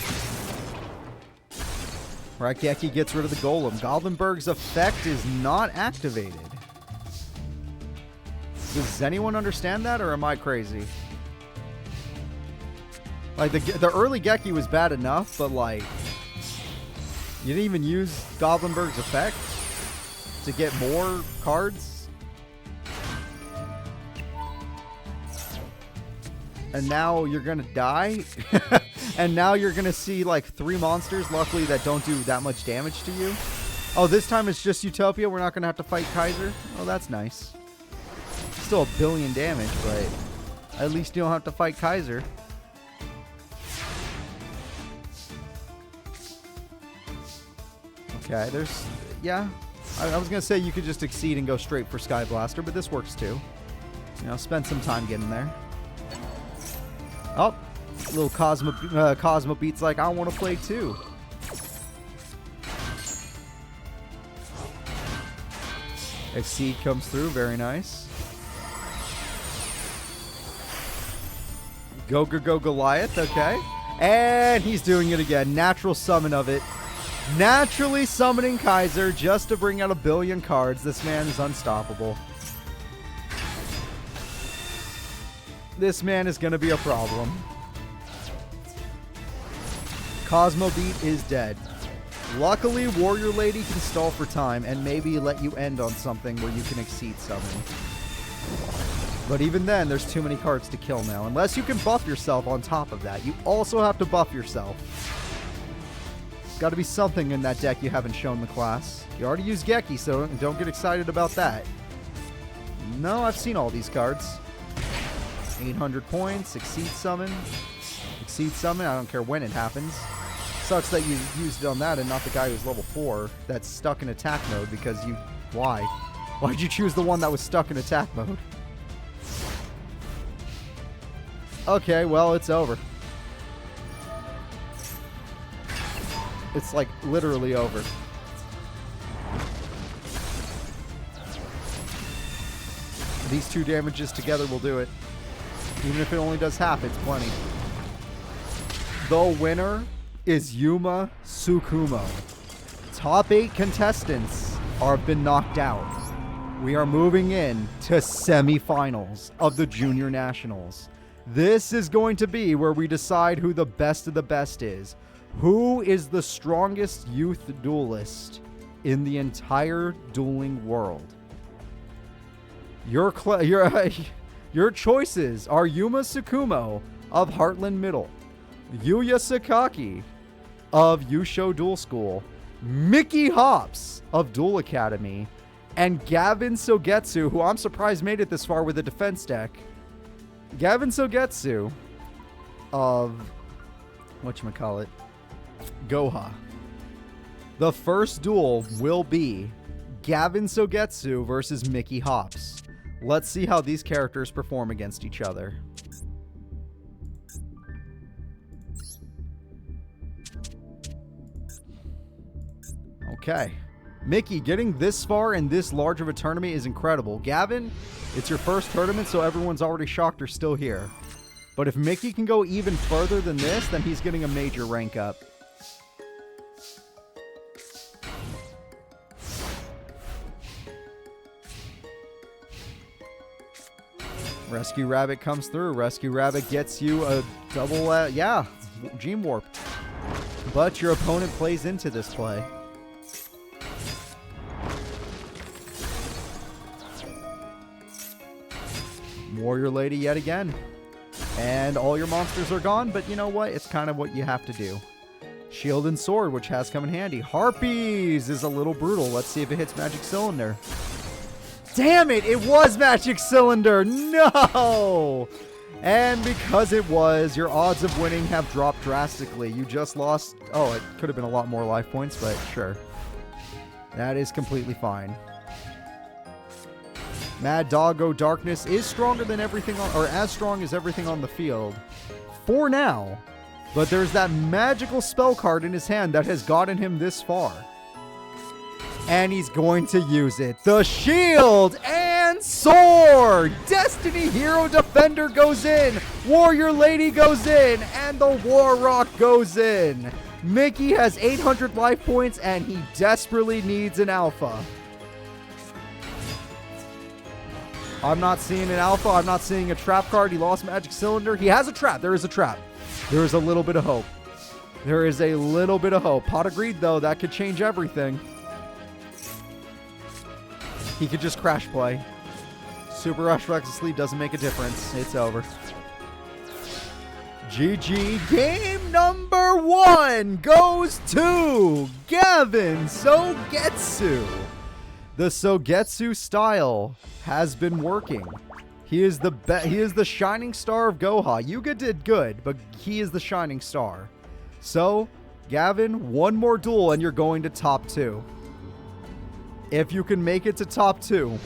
Raigeki gets rid of the golem. Goblin-Berg's effect is not activated. Does anyone understand that, or am I crazy? Like, the early Geki was bad enough, but, like, you didn't even use Goblin-Berg's effect to get more cards? And now you're gonna die? And now you're gonna see, like, 3 monsters, luckily, that don't do that much damage to you? Oh, this time it's just Utopia? We're not gonna have to fight Kaiser? Oh, that's nice. Still a billion damage, but at least you don't have to fight Kaiser. Okay, there's... Yeah. I was gonna say you could just exceed and go straight for Sky Blaster, but this works too. You know, spend some time getting there. Oh, little Cosmo Beat's like, I want to play too. Exceed comes through, very nice. Go Goliath, okay. And he's doing it again. Natural summon of it. Naturally summoning Kaiser just to bring out a billion cards. This man is unstoppable. This man is going to be a problem. Cosmo Beat is dead. Luckily, Warrior Lady can stall for time and maybe let you end on something where you can exceed summon. But even then, there's too many cards to kill now. Unless you can buff yourself on top of that. You also have to buff yourself. Got to be something in that deck you haven't shown the class. You already used Geki, so don't get excited about that. No, I've seen all these cards. 800 points, Exceed Summon. Exceed Summon, I don't care when it happens. Sucks that you used it on that and not the guy who's level 4 that's stuck in attack mode because you... Why? Why'd you choose the one that was stuck in attack mode? Okay, well, it's over. It's like literally over. These 2 damages together will do it. Even if it only does half, it's plenty. The winner is Yuma Sukumo. Top 8 contestants have been knocked out. We are moving in to semifinals of the Junior Nationals. This is going to be where we decide who the best of the best is. Who is the strongest youth duelist in the entire dueling world? Your choices are Yuma Sukumo of Heartland Middle, Yuya Sakaki of Yusho Duel School, Mickey Hops of Duel Academy, and Gavin Sogetsu, who I'm surprised made it this far with a defense deck. Gavin Sogetsu of, whatchamacallit, Goha. The first duel will be Gavin Sogetsu versus Mickey Hops. Let's see how these characters perform against each other. Okay. Mickey, getting this far in this large of a tournament is incredible. Gavin, it's your first tournament, so everyone's already shocked you're still here. But if Mickey can go even further than this, then he's getting a major rank up. Rescue Rabbit comes through. Rescue Rabbit gets you a double, Gene Warp. But your opponent plays into this play. Warrior Lady yet again. And all your monsters are gone, but you know what? It's kind of what you have to do. Shield and Sword, which has come in handy. Harpies is a little brutal. Let's see if it hits Magic Cylinder. Damn it! It was Magic Cylinder! No! And because it was, your odds of winning have dropped drastically. You just lost... Oh, it could have been a lot more life points, but sure. That is completely fine. Mad Doggo Darkness is stronger than everything on... Or as strong as everything on the field. For now. But there's that magical spell card in his hand that has gotten him this far. And he's going to use it. The Shield and Sword! Destiny Hero Defender goes in. Warrior Lady goes in. And the War Rock goes in. Mickey has 800 life points and he desperately needs an alpha. I'm not seeing an alpha. I'm not seeing a trap card. He lost Magic Cylinder. He has a trap. There is a trap. There is a little bit of hope. There is a little bit of hope. Pot of Greed, though, that could change everything. He could just crash play. Super Rush Flex Sleep doesn't make a difference. It's over. GG. Game number 1 goes to Gavin Sogetsu. The Sogetsu style has been working. He is the shining star of Goha. Yuga did good, but he is the shining star. So, Gavin, one more duel and you're going to top 2. If you can make it to top 2,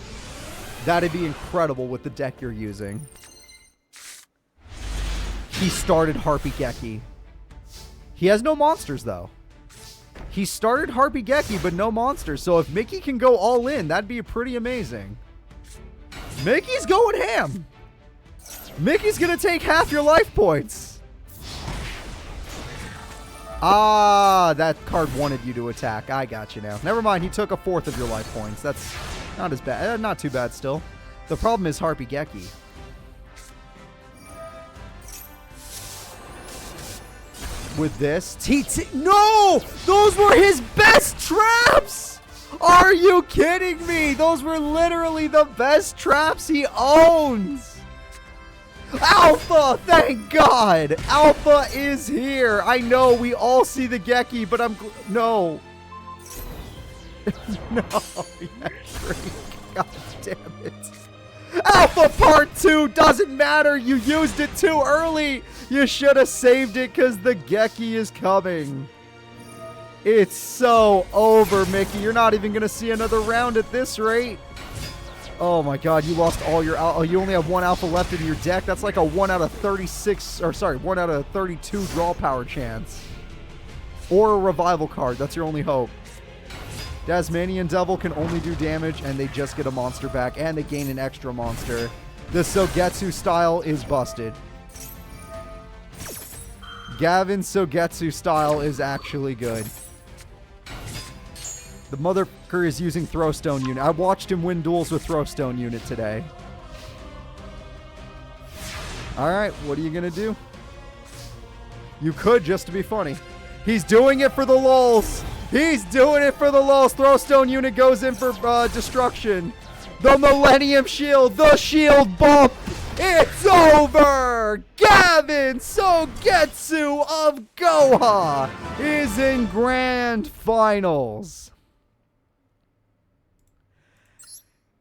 that'd be incredible with the deck you're using. He started Harpy Geki. He has no monsters, though. He started Harpy Geki, but no monsters. So if Mickey can go all in, that'd be pretty amazing. Mickey's going ham. Mickey's going to take half your life points. Ah, that card wanted you to attack. I got you now. Never mind, he took 1/4 of your life points. That's not as bad. Not too bad still. The problem is Harpy Geki. With this, no! Those were his best traps! Are you kidding me? Those were literally the best traps he owns! Alpha! Thank God! Alpha is here! I know, we all see the Geki, but no. No, yeah, shrink. God damn it. Alpha Part 2 doesn't matter! You used it too early! You should have saved it because the Geki is coming. It's so over, Mickey. You're not even going to see another round at this rate. Oh my God, you lost all your alpha. You only have 1 alpha left in your deck. That's like a 1 out of 36, or sorry, 1 out of 32 draw power chance. Or a revival card. That's your only hope. Tasmanian Devil can only do damage, and they just get a monster back, and they gain an extra monster. The Sogetsu style is busted. Gavin Sogetsu style is actually good. The motherfucker is using Throwstone Unit. I watched him win duels with Throwstone Unit today. Alright, what are you going to do? You could just to be funny. He's doing it for the lulz. He's doing it for the lulz. Throwstone Unit goes in for destruction. The Millennium Shield. The shield bump. It's over! Gavin Sogetsu of Goha is in Grand Finals.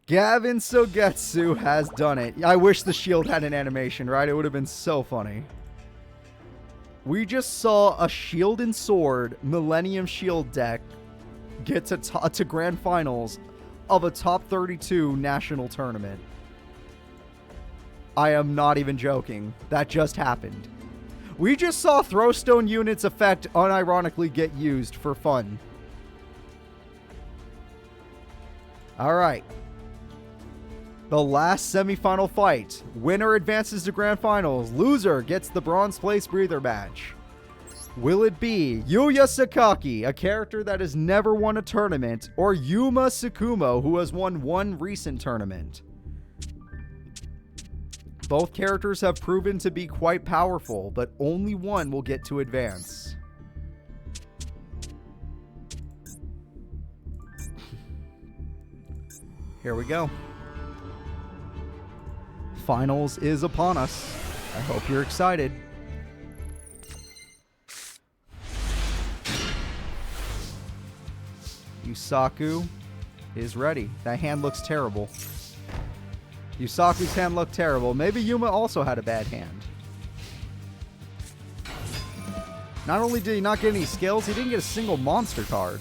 Gavin Sogetsu has done it. I wish the shield had an animation, right? It would have been so funny. We just saw a Shield and Sword Millennium Shield deck get to Grand Finals of a top 32 national tournament. I am not even joking. That just happened. We just saw Throwstone Unit's effect unironically get used for fun. Alright. The last semifinal fight. Winner advances to Grand Finals. Loser gets the bronze place breather match. Will it be Yuya Sakaki, a character that has never won a tournament, or Yuma Sukumo, who has won 1 recent tournament? Both characters have proven to be quite powerful, but only one will get to advance. Here we go. Finals is upon us. I hope you're excited. Yusaku is ready. That hand looks terrible. Yusaku's hand looked terrible. Maybe Yuma also had a bad hand. Not only did he not get any skills, he didn't get a single monster card.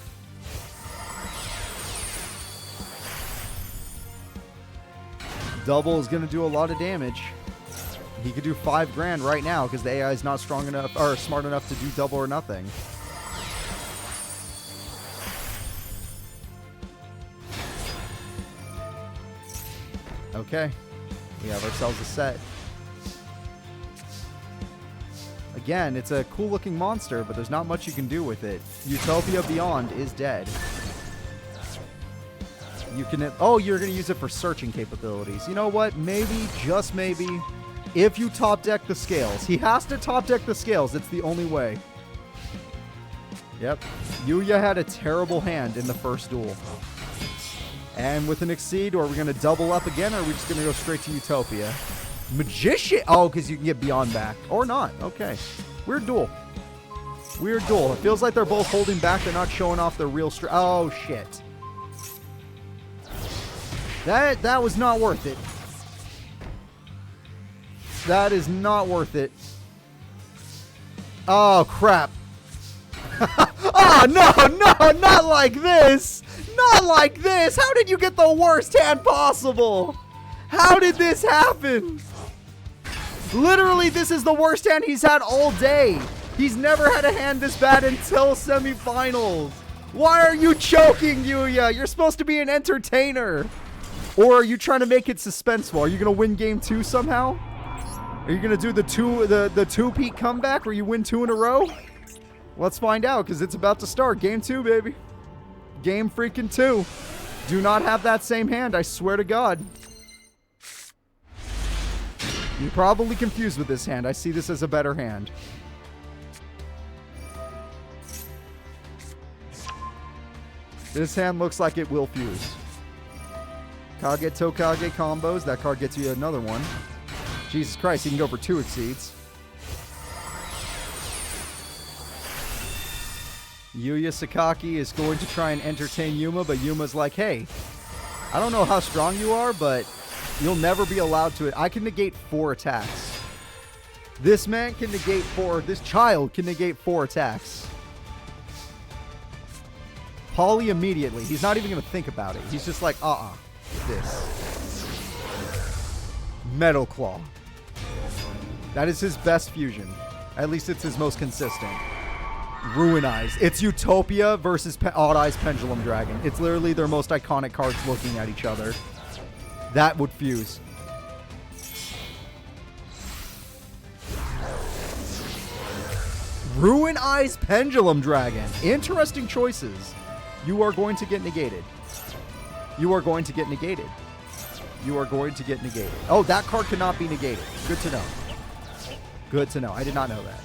Double is going to do a lot of damage. He could do 5 grand right now because the AI is not strong enough or smart enough to do double or nothing. Okay, we have ourselves a set. Again, it's a cool looking monster, but there's not much you can do with it. Utopia Beyond is dead. You can, oh, you're going to use it for searching capabilities. You know what? Maybe, just maybe, if you top deck the scales. He has to top deck the scales. It's the only way. Yep. Yuya had a terrible hand in the first duel. And with an Exceed, or are we going to double up again, or are we just going to go straight to Utopia? Magician! Oh, because you can get Beyond back. Or not. Okay. Weird duel. Weird duel. It feels like they're both holding back. They're not showing off their real strength. Oh, shit. That was not worth it. That is not worth it. Oh, crap. Oh, no, not like this. Not like this. How did you get the worst hand possible? How did this happen? Literally, this is the worst hand he's had all day. He's never had a hand this bad until semifinals. Why are you choking, Yuya? You're supposed to be an entertainer. Or are you trying to make it suspenseful? Are you going to win game 2 somehow? Are you going to do the two-peat comeback where you win 2 in a row? Let's find out, because it's about to start. Game 2, baby. Game freaking 2. Do not have that same hand, I swear to God. You're probably confused with this hand. I see this as a better hand. This hand looks like it will fuse. Kage Tokage combos. That card gets you another one. Jesus Christ, you can go for 2 Exceeds. Yuya Sakaki is going to try and entertain Yuma, but Yuma's like, hey, I don't know how strong you are, but you'll never be allowed to it. I can negate 4 attacks. This man can negate 4. This child can negate 4 attacks. Poly immediately. He's not even going to think about it. He's just like, this. Metal Claw. That is his best fusion. At least it's his most consistent. Ruin Eyes. It's Utopia versus Odd Eyes Pendulum Dragon. It's literally their most iconic cards looking at each other. That would fuse. Ruin Eyes Pendulum Dragon. Interesting choices. You are going to get negated. You are going to get negated. You are going to get negated. Oh, that card cannot be negated. Good to know. Good to know. I did not know that.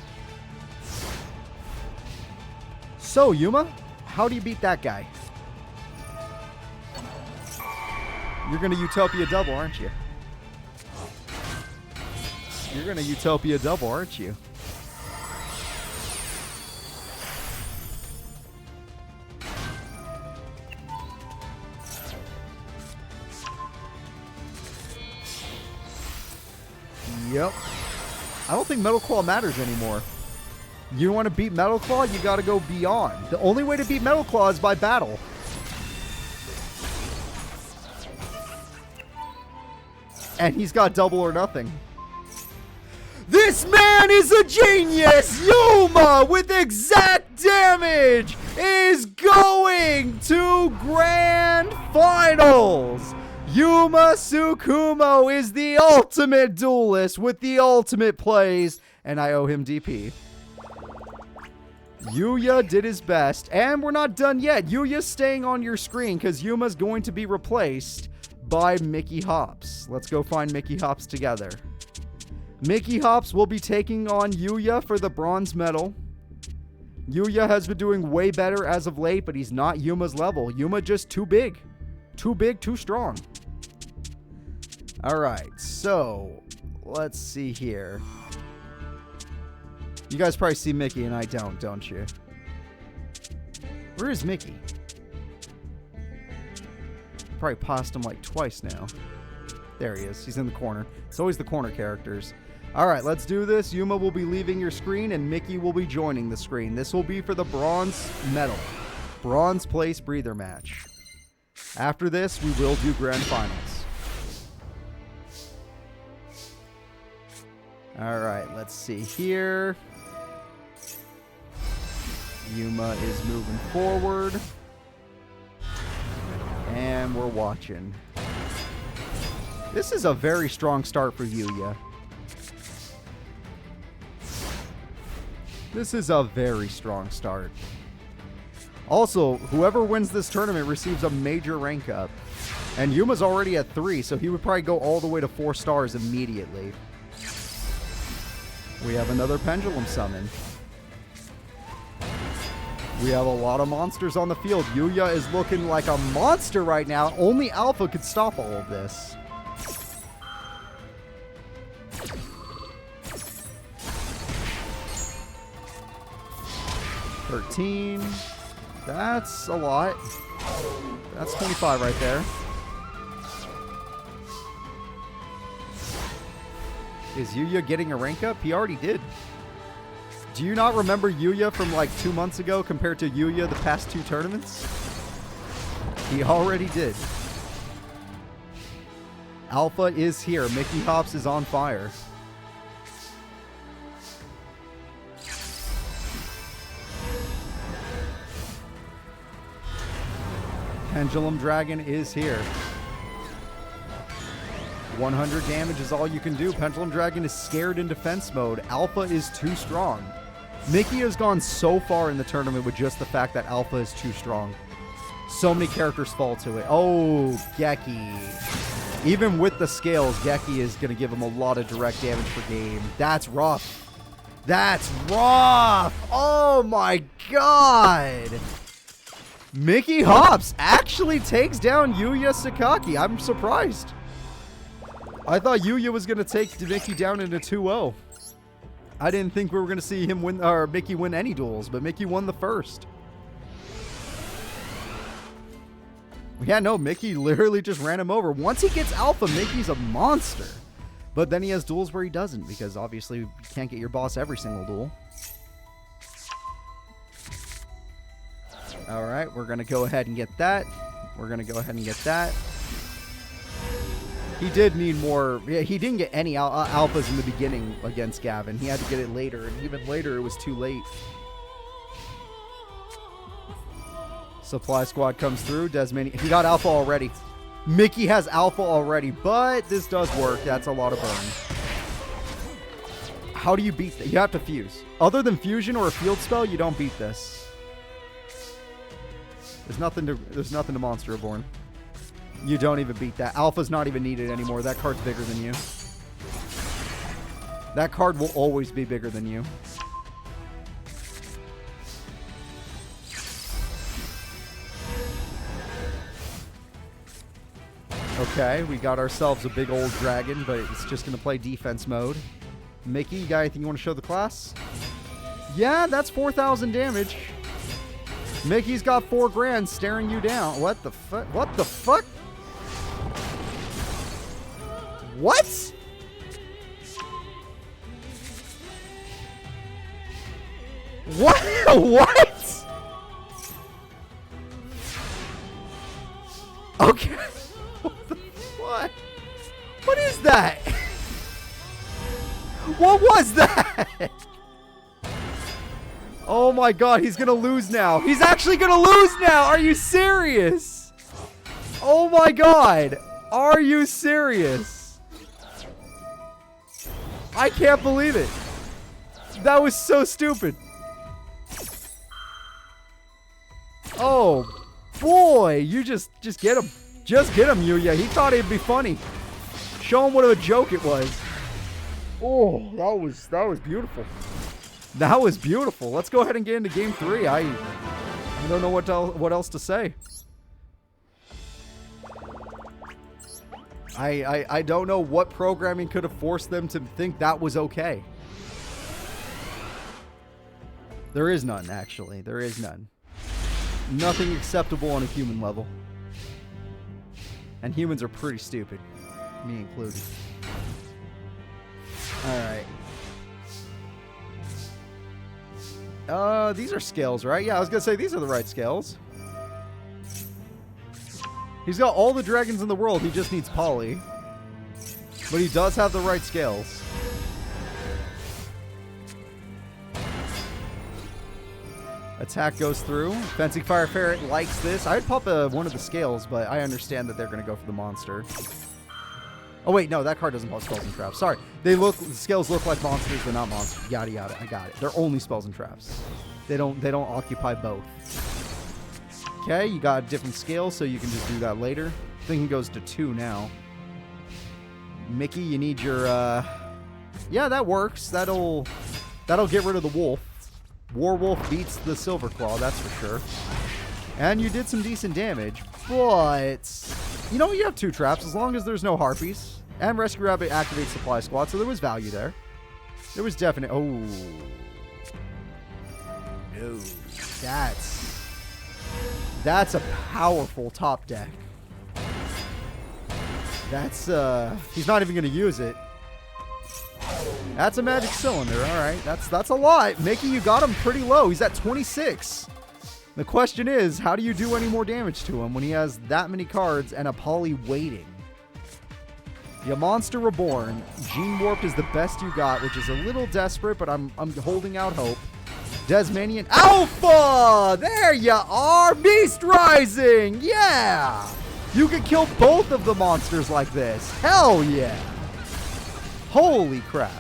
So, Yuma, how do you beat that guy? You're going to Utopia double, aren't you? You're going to Utopia double, aren't you? Yep. I don't think Metal Claw matters anymore. You want to beat Metal Claw, you got to go beyond. The only way to beat Metal Claw is by battle. And he's got double or nothing. This man is a genius! Yuma, with exact damage, is going to Grand Finals! Yuma Sukumo is the ultimate duelist with the ultimate plays, and I owe him DP. Yuya did his best, and we're not done yet. Yuya's staying on your screen because Yuma's going to be replaced by Mickey Hops. Let's go find Mickey Hops together. Mickey Hops will be taking on Yuya for the bronze medal. Yuya has been doing way better as of late, but he's not Yuma's level. Yuma just too big. Too big, too strong. Alright, so let's see here. You guys probably see Mickey and I don't you? Where is Mickey? Probably passed him like twice now. There he is. He's in the corner. It's always the corner characters. All right, let's do this. Yuma will be leaving your screen and Mickey will be joining the screen. This will be for the bronze medal. Bronze place breather match. After this, we will do grand finals. All right, let's see here. Yuma is moving forward. And we're watching. This is a very strong start for Yuya. This is a very strong start. Also, whoever wins this tournament receives a major rank up. And Yuma's already at 3, so he would probably go all the way to 4 stars immediately. We have another pendulum summon. We have a lot of monsters on the field. Yuya is looking like a monster right now. Only Alpha could stop all of this. $13. That's a lot. That's 25 right there. Is Yuya getting a rank up? He already did. Do you not remember Yuya from like 2 months ago compared to Yuya the past 2 tournaments? He already did. Alpha is here. Mickey Hops is on fire. Pendulum Dragon is here. 100 damage is all you can do. Pendulum Dragon is scared in defense mode. Alpha is too strong. Mickey has gone so far in the tournament with just the fact that Alpha is too strong. So many characters fall to it. Oh, Geki. Even with the scales, Geki is going to give him a lot of direct damage per game. That's rough. That's rough. Oh my god. Mickey Hops actually takes down Yuya Sakaki. I'm surprised. I thought Yuya was going to take Mickey down into 2-0. I didn't think we were going to see him win, or Mickey win any duels, but Mickey won the first. Yeah, no, Mickey literally just ran him over. Once he gets Alpha, Mickey's a monster. But then he has duels where he doesn't, because obviously you can't get your boss every single duel. All right, we're going to go ahead and get that. We're going to go ahead and get that. He did need more. Yeah, he didn't get any alphas in the beginning against Gavin. He had to get it later, and even later it was too late. Supply squad comes through. Desmond, he got alpha already. Mickey has alpha already, but this does work. That's a lot of burn. How do you beat that? You have to fuse. Other than fusion or a field spell, you don't beat this. There's nothing to Monster Reborn. You don't even beat that. Alpha's not even needed anymore. That card's bigger than you. That card will always be bigger than you. Okay, we got ourselves a big old dragon, but it's just going to play defense mode. Mickey, you got anything you want to show the class? Yeah, that's 4,000 damage. Mickey's got 4 grand staring you down. What the fuck? What the fuck? What? What? What? Okay. What the what? What is that? What was that? Oh my god, he's gonna lose now. He's actually gonna lose now. Are you serious? Oh my god. Are you serious? I can't believe it. That was so stupid. Oh boy, you just get him. Just get him, Yuya. He thought it'd be funny. Show him what a joke it was. Oh, that was beautiful. That was beautiful. Let's go ahead and get into game 3. I don't know what else to say. I don't know what programming could have forced them to think that was okay. There is none, actually. There is none. Nothing acceptable on a human level. And humans are pretty stupid. Me included. Alright. These are scales, right? Yeah, I was gonna say these are the right scales. He's got all the dragons in the world. He just needs Poly. But he does have the right scales. Attack goes through. Fencing Fire Ferret likes this. I'd pop one of the scales, but I understand that they're going to go for the monster. Oh, wait. No, that card doesn't pop spells and traps. Sorry. The scales look like monsters. They're not monsters. Yada, yada. I got it. They're only spells and traps. They don't occupy both. Okay, you got different scales, so you can just do that later. I think it goes to 2 now. Mickey, you need your... Yeah, that works. That'll get rid of the wolf. Warwolf beats the Silver Claw, that's for sure. And you did some decent damage, but... You know, you have 2 traps, as long as there's no Harpies. And Rescue Rabbit activates Supply Squad, so there was value there. There was definite... Oh. No. That's a powerful top deck. That's, he's not even going to use it. That's a magic cylinder. All right. That's a lot. Mickey, you got him pretty low. He's at 26. The question is, how do you do any more damage to him when he has that many cards and a Poly waiting? Your Monster Reborn. Gene Warped is the best you got, which is a little desperate, but I'm holding out hope. Desmanian Alpha! There you are! Beast Rising! Yeah! You can kill both of the monsters like this. Hell yeah! Holy crap.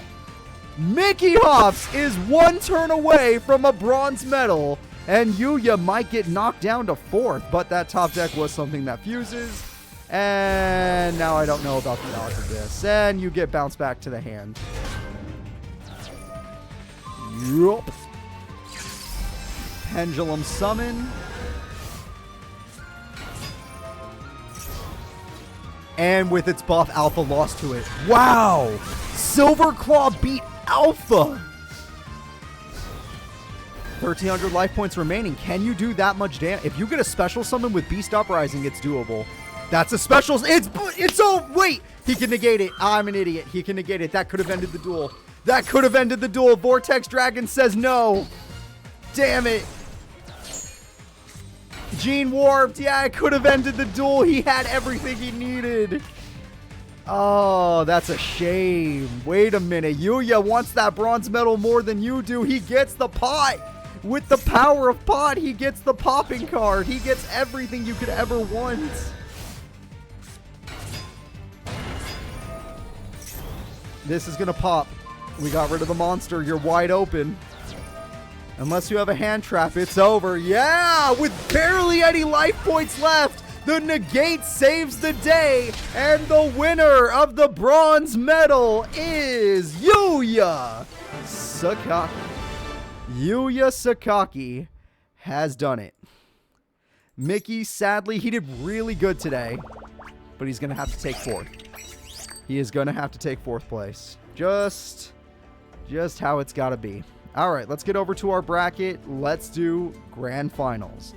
Mickey Hops is 1 turn away from a bronze medal, and Yuya might get knocked down to 4th, but that top deck was something that fuses, and now I don't know about the odds of this, and you get bounced back to the hand. Yup. Pendulum Summon. And with its buff, Alpha lost to it. Wow! Silver Claw beat Alpha! 1,300 life points remaining. Can you do that much damage? If you get a special summon with Beast Uprising, it's doable. That's a special... It's so... Wait! He can negate it. I'm an idiot. He can negate it. That could have ended the duel. That could have ended the duel. Vortex Dragon says no. Damn it. Gene Warped. Yeah, it could have ended the duel. He had everything he needed. Oh, that's a shame. Wait a minute. Yuya wants that bronze medal more than you do. He gets the pot. With the power of pot, he gets the popping card. He gets everything you could ever want. This is going to pop. We got rid of the monster. You're wide open. Unless you have a hand trap, it's over. Yeah, with barely any life points left, the negate saves the day, and the winner of the bronze medal is Yuya Sakaki. Yuya Sakaki has done it. Mickey, sadly, he did really good today, but he's going to have to take 4th. He is going to have to take 4th place. Just how it's got to be. All right, let's get over to our bracket. Let's do Grand Finals.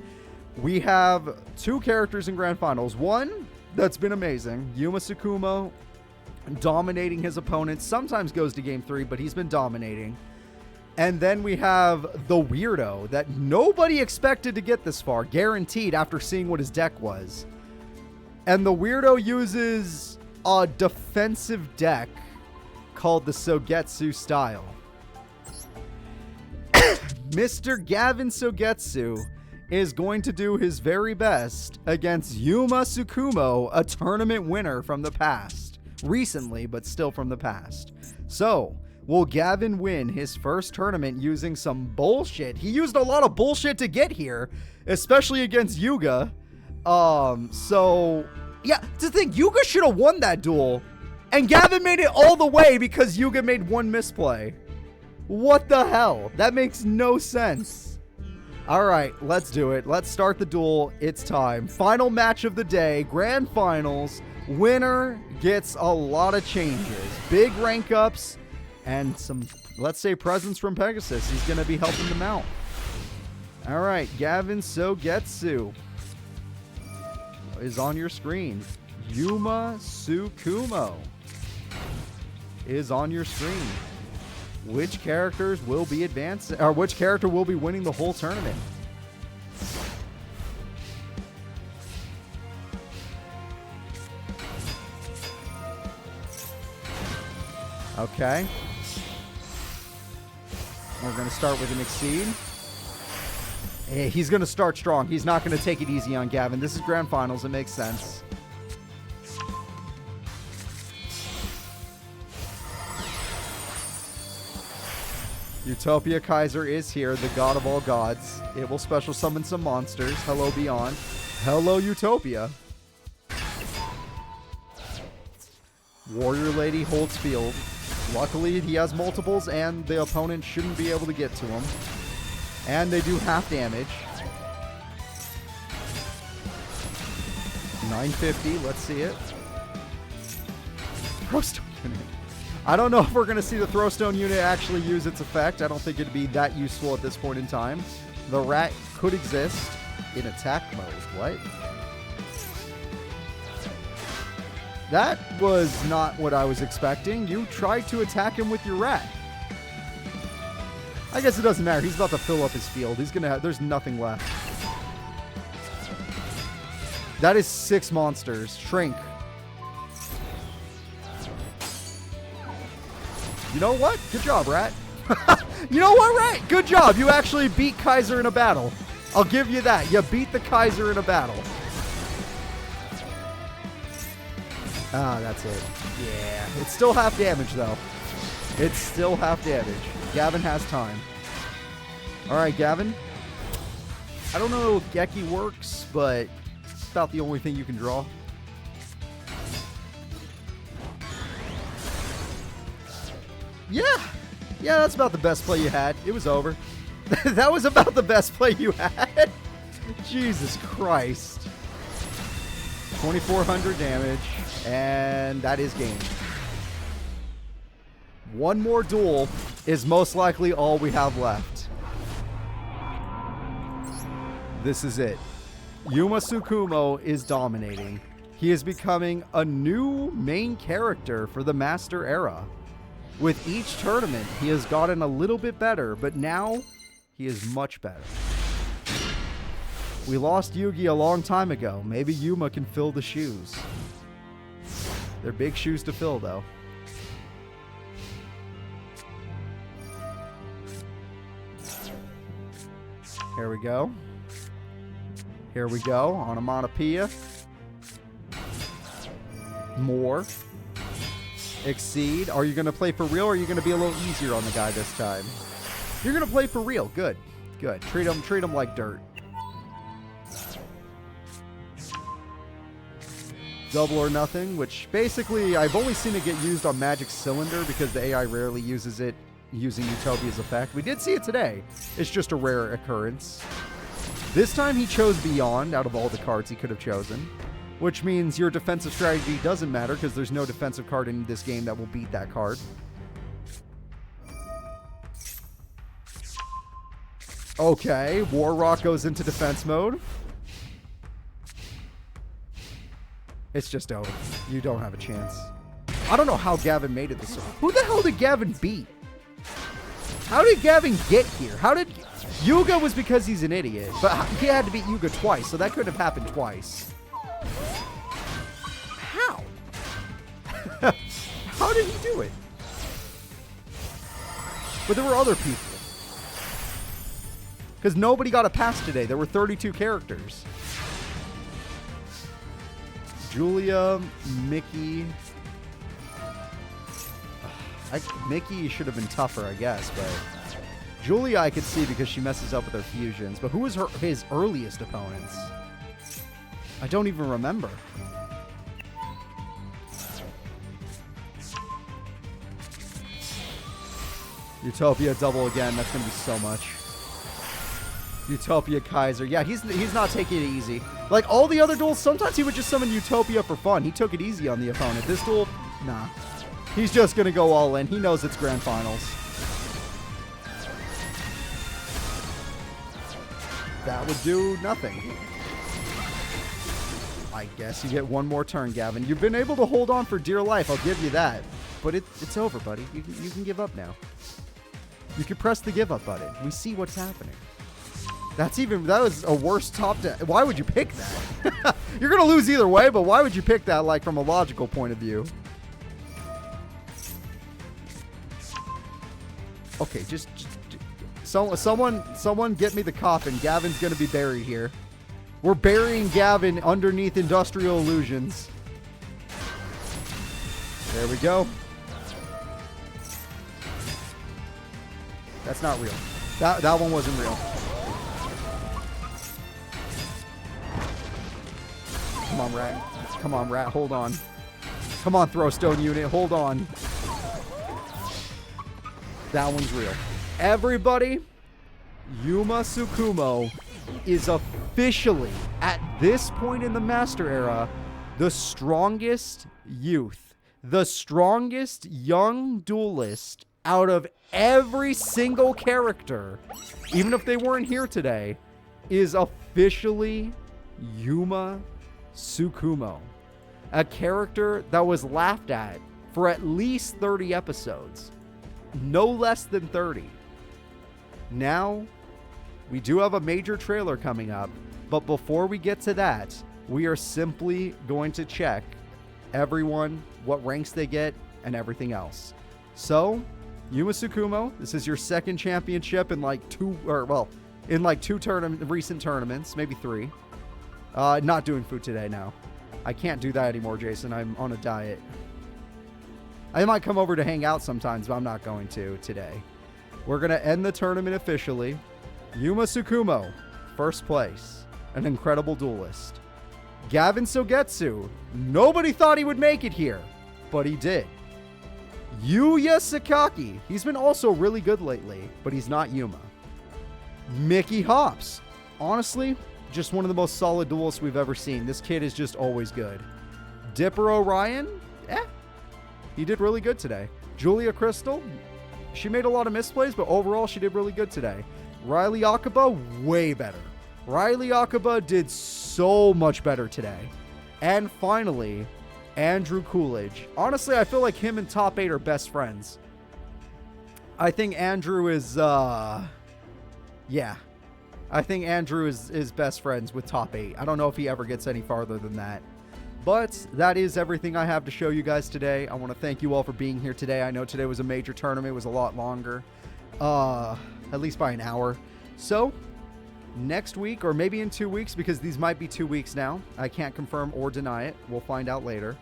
We have 2 characters in Grand Finals. One that's been amazing, Yuma Sukumo, dominating his opponents. Sometimes goes to Game 3, but he's been dominating. And then we have the weirdo that nobody expected to get this far, guaranteed after seeing what his deck was. And the weirdo uses a defensive deck called the Sogetsu style. Mr. Gavin Sogetsu is going to do his very best against Yuma Sukumo, a tournament winner from the past. Recently, but still from the past. So, will Gavin win his first tournament using some bullshit? He used a lot of bullshit to get here, especially against Yuga. So, yeah, to think, Yuga should have won that duel, and Gavin made it all the way because Yuga made one misplay. What the hell? That makes no sense. All right, let's do it. Let's start the duel. It's time. Final match of the day. Grand Finals. Winner gets a lot of changes. Big rank ups and some, let's say, presents from Pegasus. He's going to be helping them out. All right, Gavin Sogetsu is on your screen. Yuma Sukumo is on your screen. Which characters will be advancing, or which character will be winning the whole tournament? Okay. We're going to start with an Exceed. Hey, he's going to start strong. He's not going to take it easy on Gavin. This is Grand Finals. It makes sense. Utopia Kaiser is here, the god of all gods. It will special summon some monsters. Hello, Beyond. Hello, Utopia. Warrior Lady holds field. Luckily, he has multiples, and the opponent shouldn't be able to get to him. And they do half damage. 950, let's see it. Throwstone unit. I don't know if we're going to see the Throwstone unit actually use its effect. I don't think it'd be that useful at this point in time. The rat could exist in attack mode. What? That was not what I was expecting. You tried to attack him with your rat. I guess it doesn't matter. He's about to fill up his field. He's gonna have, there's nothing left. That is 6 monsters. Shrink. You know what? Good job, rat. You know what, rat? Good job. You actually beat Kaiser in a battle. I'll give you that. You beat the Kaiser in a battle. Ah, that's it. Yeah. It's still half damage, though. It's still half damage. Gavin has time. All right, Gavin. I don't know if Geki works, but it's about the only thing you can draw. Yeah, that's about the best play you had. It was over. That was about the best play you had. Jesus Christ. 2,400 damage, and that is game. One more duel is most likely all we have left. This is it. Yuma Sukumo is dominating. He is becoming a new main character for the Master Era. With each tournament, he has gotten a little bit better, but now he is much better. We lost Yugi a long time ago. Maybe Yuma can fill the shoes. They're big shoes to fill, though. Here we go. Here we go. Onomatopoeia. More. Exceed. Are you going to play for real, or are you going to be a little easier on the guy this time? You're going to play for real. Good. Good. Treat him like dirt. Double or Nothing, which basically I've only seen it get used on Magic Cylinder because the AI rarely uses it using Utopia's effect. We did see it today. It's just a rare occurrence. This time he chose Beyond out of all the cards he could have chosen, which means your defensive strategy doesn't matter because there's no defensive card in this game that will beat that card. Okay, War Rock goes into defense mode. It's just over. You don't have a chance. I don't know how Gavin made it this way. Who the hell did Gavin beat? How did Gavin get here? How did... Yuga was because he's an idiot, but he had to beat Yuga twice, so that could have happened twice. How? How did he do it? But there were other people. Because nobody got a pass today. There were 32 characters. Julia, Mickey. Mickey should have been tougher, I guess, but Julia I could see because she messes up with her fusions. But who was his earliest opponents? I don't even remember. Utopia double again. That's going to be so much. Utopia Kaiser. Yeah, he's not taking it easy. Like, all the other duels, sometimes he would just summon Utopia for fun. He took it easy on the opponent. This duel, nah. He's just going to go all in. He knows it's grand finals. That would do nothing. I guess you get one more turn, Gavin. You've been able to hold on for dear life. I'll give you that. But it's over, buddy. You can give up now. You can press the give up button. We see what's happening. That was a worse top to... Why would you pick that? You're going to lose either way, but why would you pick that, like, from a logical point of view? Okay, someone get me the coffin. Gavin's going to be buried here. We're burying Gavin underneath Industrial Illusions. There we go. That's not real. That one wasn't real. Come on, rat. Come on, rat. Hold on. Come on, Throwstone unit. Hold on. That one's real. Everybody, Yuma Sukumo is officially, at this point in the Master Era, the strongest youth. The strongest young duelist out of every single character, even if they weren't here today, is officially Yuma Sukumo. A character that was laughed at for at least 30 episodes. No less than 30. Now, we do have a major trailer coming up, but before we get to that, we are simply going to check everyone, what ranks they get, and everything else. So, Yuma Sukumo, this is your second championship in like two recent tournaments, maybe 3. Not doing food today now. I can't do that anymore, Jason. I'm on a diet. I might come over to hang out sometimes, but I'm not going to today. We're going to end the tournament officially. Yuma Sukumo, first place. An incredible duelist. Gavin Sogetsu. Nobody thought he would make it here, but he did. Yuya Sakaki. He's been also really good lately, but he's not Yuma. Mickey Hops. Honestly, just one of the most solid duelists we've ever seen. This kid is just always good. Dipper Orion. He did really good today. Julia Crystal. She made a lot of misplays, but overall she did really good today. Riley Akaba, way better. Riley Akaba did so much better today. And finally, Andrew Coolage. Honestly, I feel like him and Top 8 are best friends. I think Andrew is, I think Andrew is best friends with Top 8. I don't know if he ever gets any farther than that. But that is everything I have to show you guys today. I want to thank you all for being here today. I know today was a major tournament. It was a lot longer. At least by an hour. So, next week, or maybe in 2 weeks, because these might be 2 weeks now. I can't confirm or deny it. We'll find out later.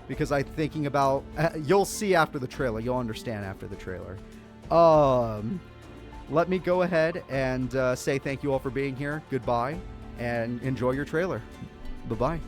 Because I'm thinking about... you'll see after the trailer. You'll understand after the trailer. Let me go ahead and say thank you all for being here. Goodbye. And enjoy your trailer. Bye-bye.